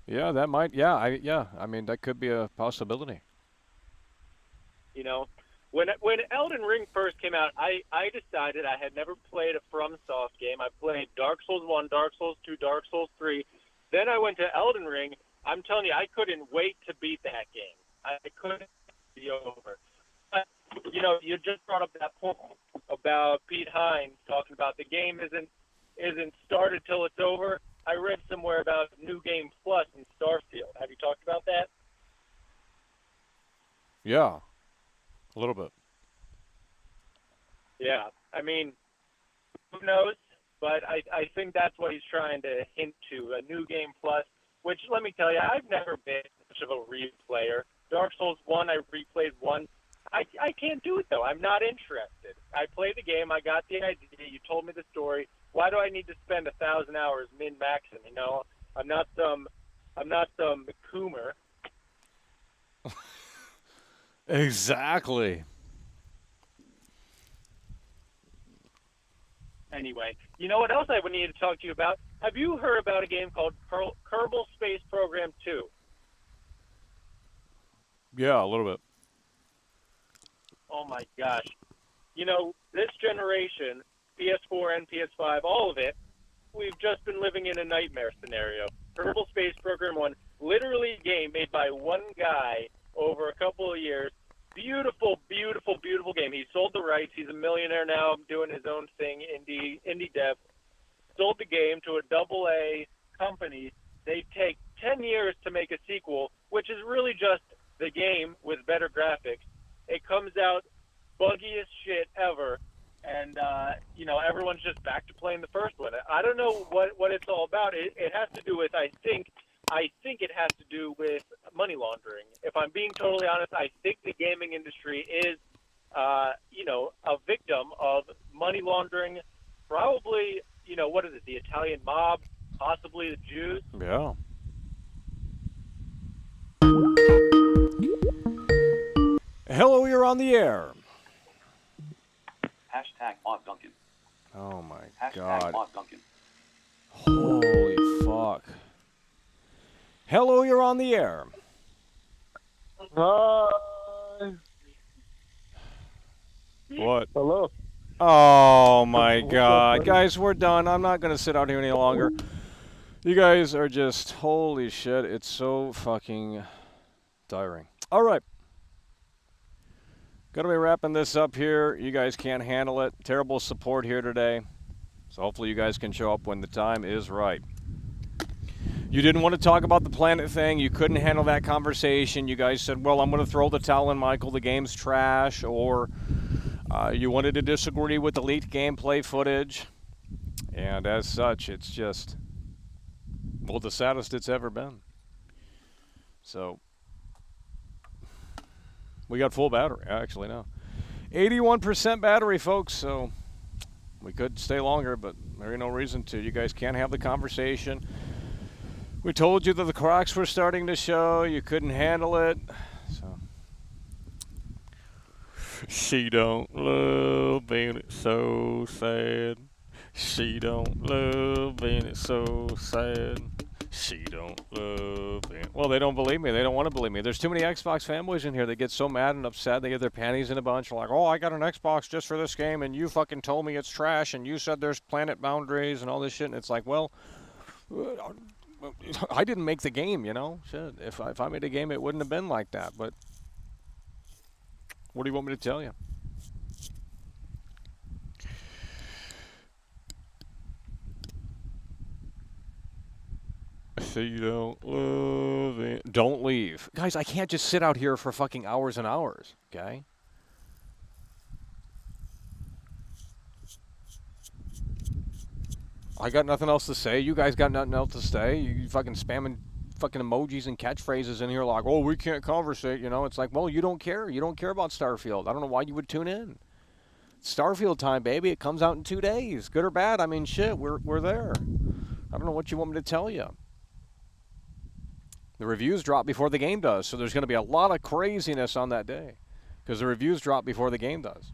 Yeah, that might. Yeah, I mean, that could be a possibility. When Elden Ring first came out, I decided I had never played a FromSoft game. I played Dark Souls 1, Dark Souls 2, Dark Souls 3. Then I went to Elden Ring. I'm telling you, I couldn't wait to beat that game. I couldn't be over. But, you just brought up that point about Pete Hines talking about the game isn't started till it's over. I read somewhere about New Game Plus in Starfield. Have you talked about that? Yeah, a little bit. Yeah, I mean, who knows? But I think that's what he's trying to hint to, a New Game Plus, which, let me tell you, I've never been much of a replayer. Dark Souls 1, I replayed once. I can't do it, though. I'm not interested. I played the game. I got the idea. You told me the story. Why do I need to spend 1,000 hours min-maxing? I'm not some Coomer. Exactly. Anyway, you know what else I would need to talk to you about? Have you heard about a game called Kerbal Space Program 2? Yeah, a little bit. Oh my gosh. This generation, PS4 and PS5, all of it, we've just been living in a nightmare scenario. Kerbal Space Program 1, literally a game made by one guy over a couple of years. Beautiful, beautiful, beautiful game. He sold the rights. He's a millionaire now, doing his own thing, indie dev. Sold the game to a AA company. They take 10 years to make a sequel, which is really just the game with better graphics. It comes out buggiest shit ever, and everyone's just back to playing the first one. I don't know what it's all about. It has to do with I think it has to do with money laundering. If I'm being totally honest, I think the gaming industry is a victim of money laundering. Probably, what is it? The Italian mob, possibly the Jews. Yeah. Hello, you're on the air. Hashtag Mob Duncan. Oh my Hashtag God. Mob Duncan. Holy fuck. Hello, you're on the air. What? Hello. Oh my God. Guys, we're done. I'm not going to sit out here any longer. You guys are just, holy shit. It's so fucking tiring. All right. Gonna be wrapping this up here. You guys can't handle it. Terrible support here today. So hopefully you guys can show up when the time is right. You didn't want to talk about the planet thing. You couldn't handle that conversation. You guys said, well, I'm going to throw the towel in, Michael. The game's trash. Or you wanted to disagree with the leaked gameplay footage. And as such, it's just, well, the saddest it's ever been. So we got full battery, actually, now. 81% battery, folks, so we could stay longer, but there ain't no reason to. You guys can't have the conversation. We told you that the Crocs were starting to show. You couldn't handle it. So she don't love being it so sad. She don't love being it so sad. She don't love it. Well, they don't believe me. They don't want to believe me. There's too many Xbox fanboys in here that get so mad and upset. They get their panties in a bunch. They're like, oh, I got an Xbox just for this game, and you fucking told me it's trash, and you said there's planet boundaries and all this shit. And it's like, well, I didn't make the game, Shit. If I made a game, it wouldn't have been like that. But what do you want me to tell you? So you don't love it. Don't leave. Guys, I can't just sit out here for fucking hours and hours, okay? I got nothing else to say. You guys got nothing else to say. You fucking spamming fucking emojis and catchphrases in here like, oh, we can't conversate, It's like, well, you don't care. You don't care about Starfield. I don't know why you would tune in. Starfield time, baby. It comes out in 2 days. Good or bad, I mean, shit, we're there. I don't know what you want me to tell you. The reviews drop before the game does, so there's going to be a lot of craziness on that day because the reviews drop before the game does.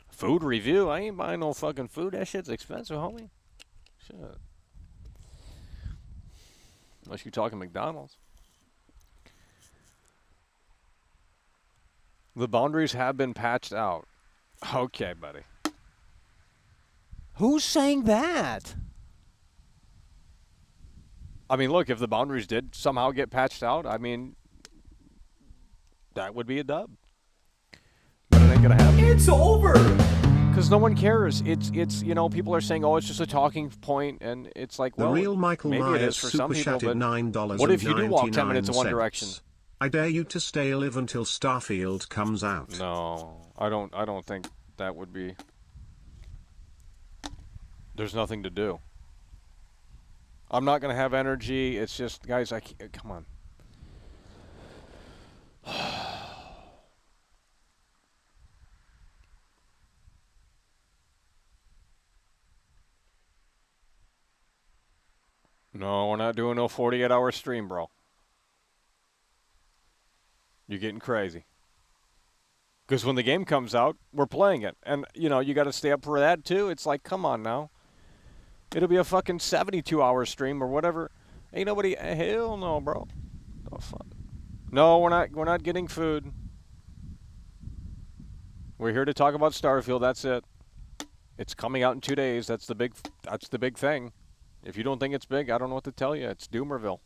Food review? I ain't buying no fucking food. That shit's expensive, homie. Shit. Unless you're talking McDonald's. The boundaries have been patched out. Okay, buddy. Who's saying that? I mean, look, if the boundaries did somehow get patched out, I mean, that would be a dub. But it ain't gonna happen. It's over! Because no one cares. It's people are saying, oh, it's just a talking point, and it's like, well, the real Michael maybe Myers it is for some people, but $9.99. what if you do walk 10 minutes in one direction? I dare you to stay alive until Starfield comes out. No, I don't think that would be. There's nothing to do. I'm not going to have energy. It's just, guys, I can't, come on. No, we're not doing no 48-hour stream, bro. You're getting crazy. Because when the game comes out, we're playing it. And, you got to stay up for that, too. It's like, come on now. It'll be a fucking 72-hour stream or whatever. Ain't nobody, hell no, bro. Oh, fuck. No, we're not getting food. We're here to talk about Starfield, that's it. It's coming out in 2 days. That's the big thing. If you don't think it's big, I don't know what to tell you. It's Doomerville.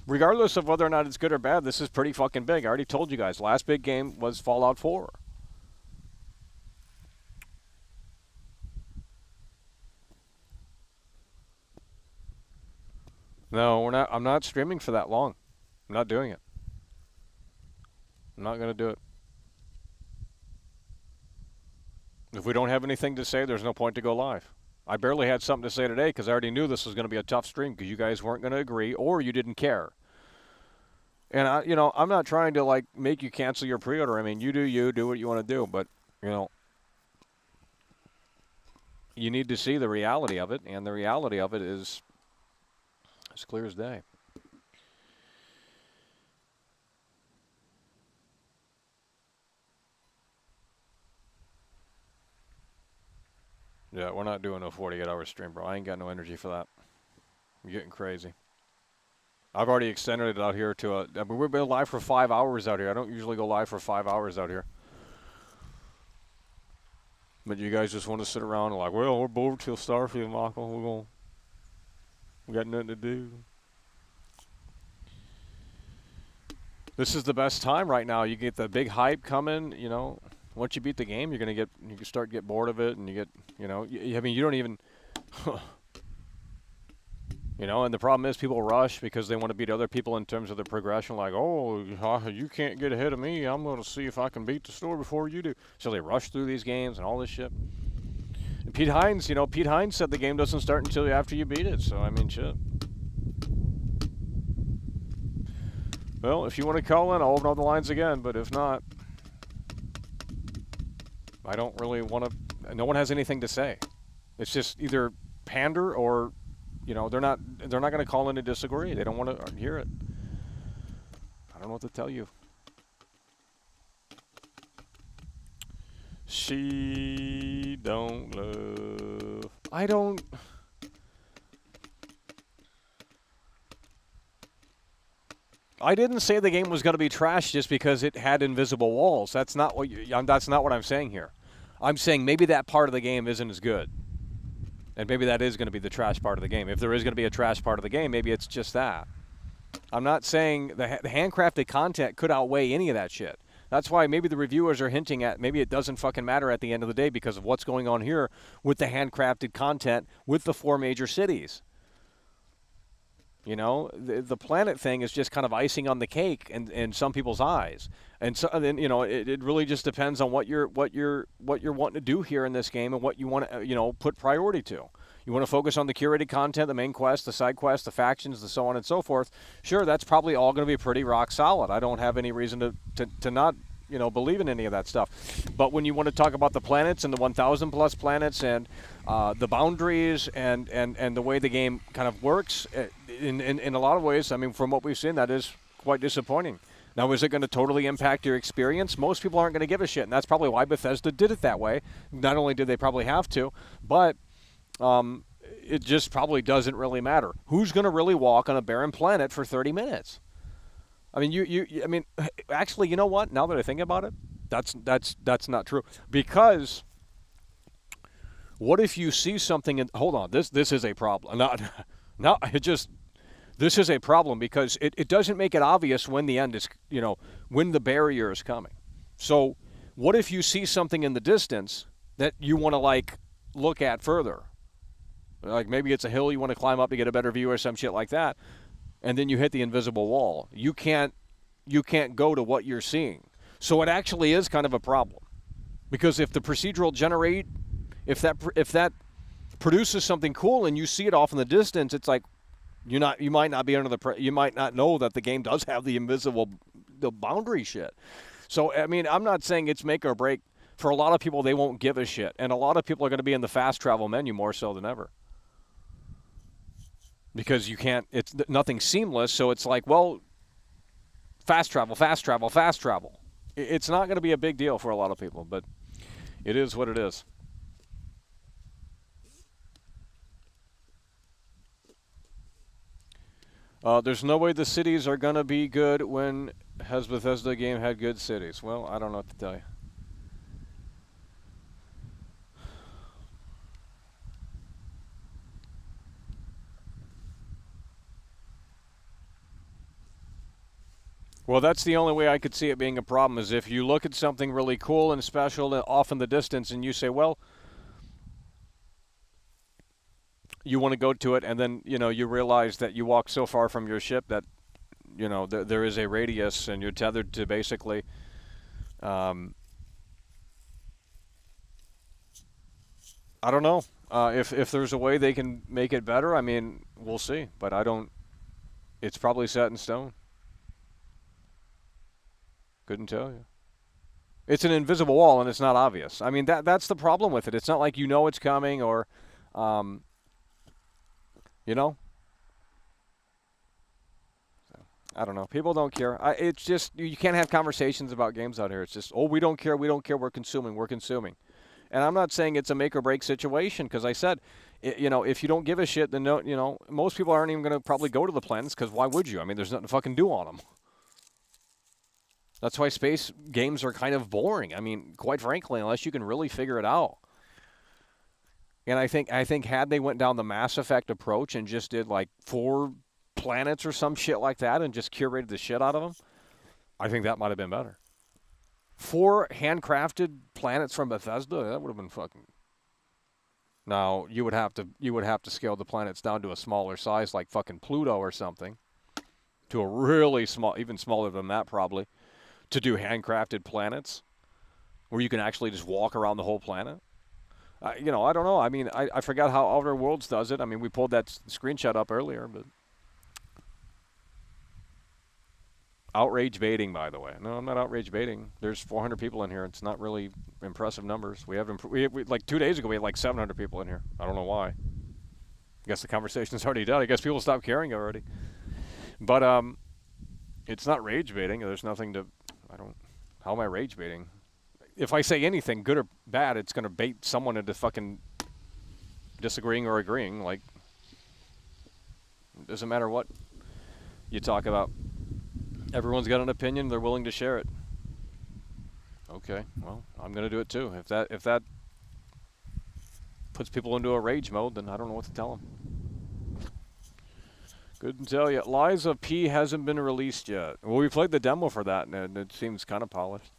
Regardless of whether or not it's good or bad, this is pretty fucking big. I already told you guys. Last big game was Fallout 4. No, we're not. I'm not streaming for that long. I'm not doing it. I'm not going to do it. If we don't have anything to say, there's no point to go live. I barely had something to say today because I already knew this was going to be a tough stream because you guys weren't going to agree or you didn't care. And I'm not trying to like make you cancel your pre-order. I mean, you do what you want to do, but you need to see the reality of it, and the reality of it is as clear as day. Yeah, we're not doing a 48-hour stream, bro. I ain't got no energy for that. I'm getting crazy. I've already extended it out here to I mean, we've been live for 5 hours out here. I don't usually go live for 5 hours out here. But you guys just want to sit around and like, well, we're bored till Starfield, Michael. We got nothing to do. This is the best time right now. You get the big hype coming, Once you beat the game, you can start to get bored of it, and you get, I mean, you don't even, and the problem is people rush because they want to beat other people in terms of the progression. Like, oh, you can't get ahead of me. I'm going to see if I can beat the store before you do. So they rush through these games and all this shit. And Pete Hines said the game doesn't start until after you beat it. So, I mean, shit. Well, if you want to call in, I'll open up the lines again. But if not, I don't really want to. No one has anything to say. It's just either pander or, they're not going to call in to disagree. They don't want to hear it. I don't know what to tell you. She don't love. I don't. I didn't say the game was going to be trash just because it had invisible walls. That's not what that's not what I'm saying here. I'm saying maybe that part of the game isn't as good. And maybe that is going to be the trash part of the game. If there is going to be a trash part of the game, maybe it's just that. I'm not saying the handcrafted content could outweigh any of that shit. That's why maybe the reviewers are hinting at maybe it doesn't fucking matter at the end of the day because of what's going on here with the handcrafted content with the 4 major cities. The planet thing is just kind of icing on the cake in some people's eyes, and so then it really just depends on what you're wanting to do here in this game and what you want to put priority to. You want to focus on the curated content, the main quest, the side quests, the factions, the so on and so forth. Sure, that's probably all going to be pretty rock solid. I don't have any reason to not believe in any of that stuff. But when you want to talk about the planets and the 1,000 plus planets and the boundaries and the way the game kind of works, in a lot of ways, I mean, from what we've seen, that is quite disappointing. Now, is it going to totally impact your experience? Most people aren't going to give a shit, and that's probably why Bethesda did it that way. Not only did they probably have to, but it just probably doesn't really matter. Who's going to really walk on a barren planet for 30 minutes? I mean, I mean, actually, you know what? Now that I think about it, that's not true. Because what if you see something in? Hold on, this is a problem. This is a problem because it doesn't make it obvious when the end is, when the barrier is coming. So, what if you see something in the distance that you want to like look at further? Like maybe it's a hill you want to climb up to get a better view or some shit like that. And then you hit the invisible wall. You can't go to what you're seeing. So it actually is kind of a problem. Because if the procedural generate, if that produces something cool and you see it off in the distance, it's like you might not be you might not know that the game does have the boundary shit. So I mean, I'm not saying it's make or break. For a lot of people, they won't give a shit, and a lot of people are going to be in the fast travel menu more so than ever. Because it's nothing seamless, so it's like, well, fast travel. It's not going to be a big deal for a lot of people, but it is what it is. There's no way the cities are going to be good when has Bethesda game had good cities. Well, I don't know what to tell you. Well, that's the only way I could see it being a problem is if you look at something really cool and special off in the distance and you say, well, you want to go to it, and then, you realize that you walk so far from your ship that, there is a radius, and you're tethered to basically, I don't know. If there's a way they can make it better, I mean, we'll see. But it's probably set in stone. Couldn't tell you. It's an invisible wall, and it's not obvious. I mean, that's the problem with it. It's not like it's coming or, I don't know. People don't care. It's just, you can't have conversations about games out here. It's just, we don't care, we're consuming. And I'm not saying it's a make or break situation, because I said, if you don't give a shit, then most people aren't even going to probably go to the planets, because why would you? I mean, there's nothing to fucking do on them. That's why space games are kind of boring. I mean, quite frankly, unless you can really figure it out. And I think had they went down the Mass Effect approach and just did like 4 planets or some shit like that and just curated the shit out of them, I think that might have been better. 4 handcrafted planets from Bethesda, that would have been fucking. Now, you would have to scale the planets down to a smaller size like fucking Pluto or something, to a really small, even smaller than that probably, to do handcrafted planets where you can actually just walk around the whole planet. I don't know. I mean, I forgot how Outer Worlds does it. I mean, we pulled that screenshot up earlier, but outrage baiting, by the way. No, I'm not outrage baiting. There's 400 people in here. It's not really impressive numbers. We like 2 days ago, we had like 700 people in here. I don't know why. I guess the conversation's already done. I guess people stopped caring already. But it's not rage baiting. There's nothing to. How am I rage baiting? If I say anything, good or bad, it's going to bait someone into fucking disagreeing or agreeing. Like, it doesn't matter what you talk about. Everyone's got an opinion. They're willing to share it. Okay, well, I'm going to do it too. If that puts people into a rage mode, then I don't know what to tell them. Couldn't tell you. Liza P hasn't been released yet. Well, we played the demo for that, and it seems kind of polished.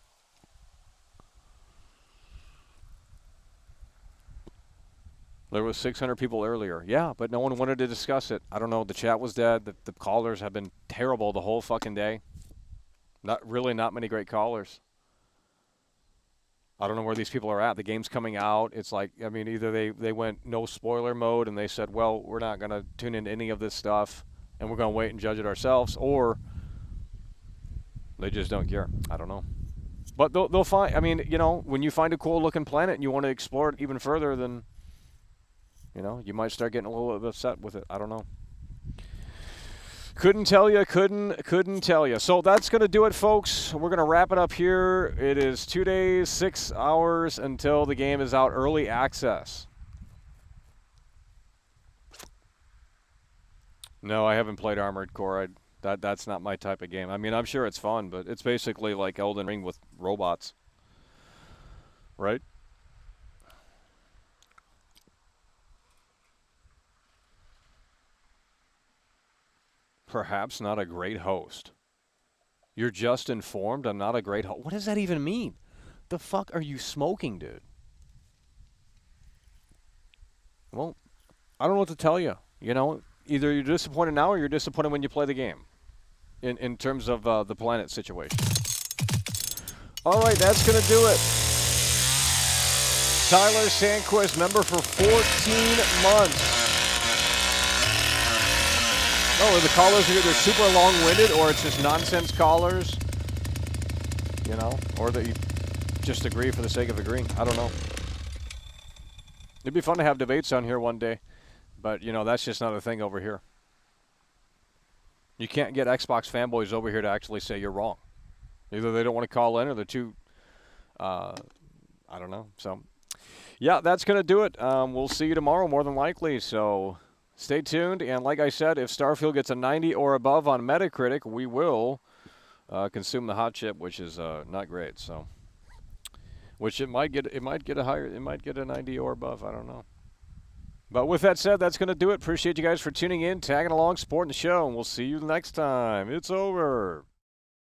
There was 600 people earlier. Yeah, but no one wanted to discuss it. I don't know. The chat was dead. The callers have been terrible the whole fucking day. Not many great callers. I don't know where these people are at. The game's coming out. It's like, I mean, either they went no spoiler mode and they said, well, we're not going to tune into any of this stuff and we're going to wait and judge it ourselves, or they just don't care. I don't know. But they'll find, I mean, when you find a cool-looking planet and you want to explore it even further, then, you might start getting a little bit upset with it. I don't know. Couldn't tell you. Couldn't tell you. So that's going to do it, folks. We're going to wrap it up here. It is 2 days, 6 hours until the game is out early access. No, I haven't played Armored Core. That's not my type of game. I mean, I'm sure it's fun, but it's basically like Elden Ring with robots. Right? Perhaps not a great host. You're just informed I'm not a great host. What does that even mean? The fuck are you smoking, dude? Well, I don't know what to tell you. Either you're disappointed now or you're disappointed when you play the game. In terms of the planet situation. All right, that's going to do it. Tyler Sandquist, member for 14 months. Oh, the callers are either super long-winded or it's just nonsense callers, or that you just agree for the sake of agreeing. I don't know. It'd be fun to have debates on here one day, but, that's just not a thing over here. You can't get Xbox fanboys over here to actually say you're wrong. Either they don't want to call in or they're too, I don't know. So, yeah, that's going to do it. We'll see you tomorrow, more than likely, so stay tuned. And like I said, if Starfield gets a 90 or above on Metacritic, we will consume the hot chip, which is not great. So, which it might get a 90 or above. I don't know. But with that said, that's going to do it. Appreciate you guys for tuning in, tagging along, supporting the show, and we'll see you next time. It's over.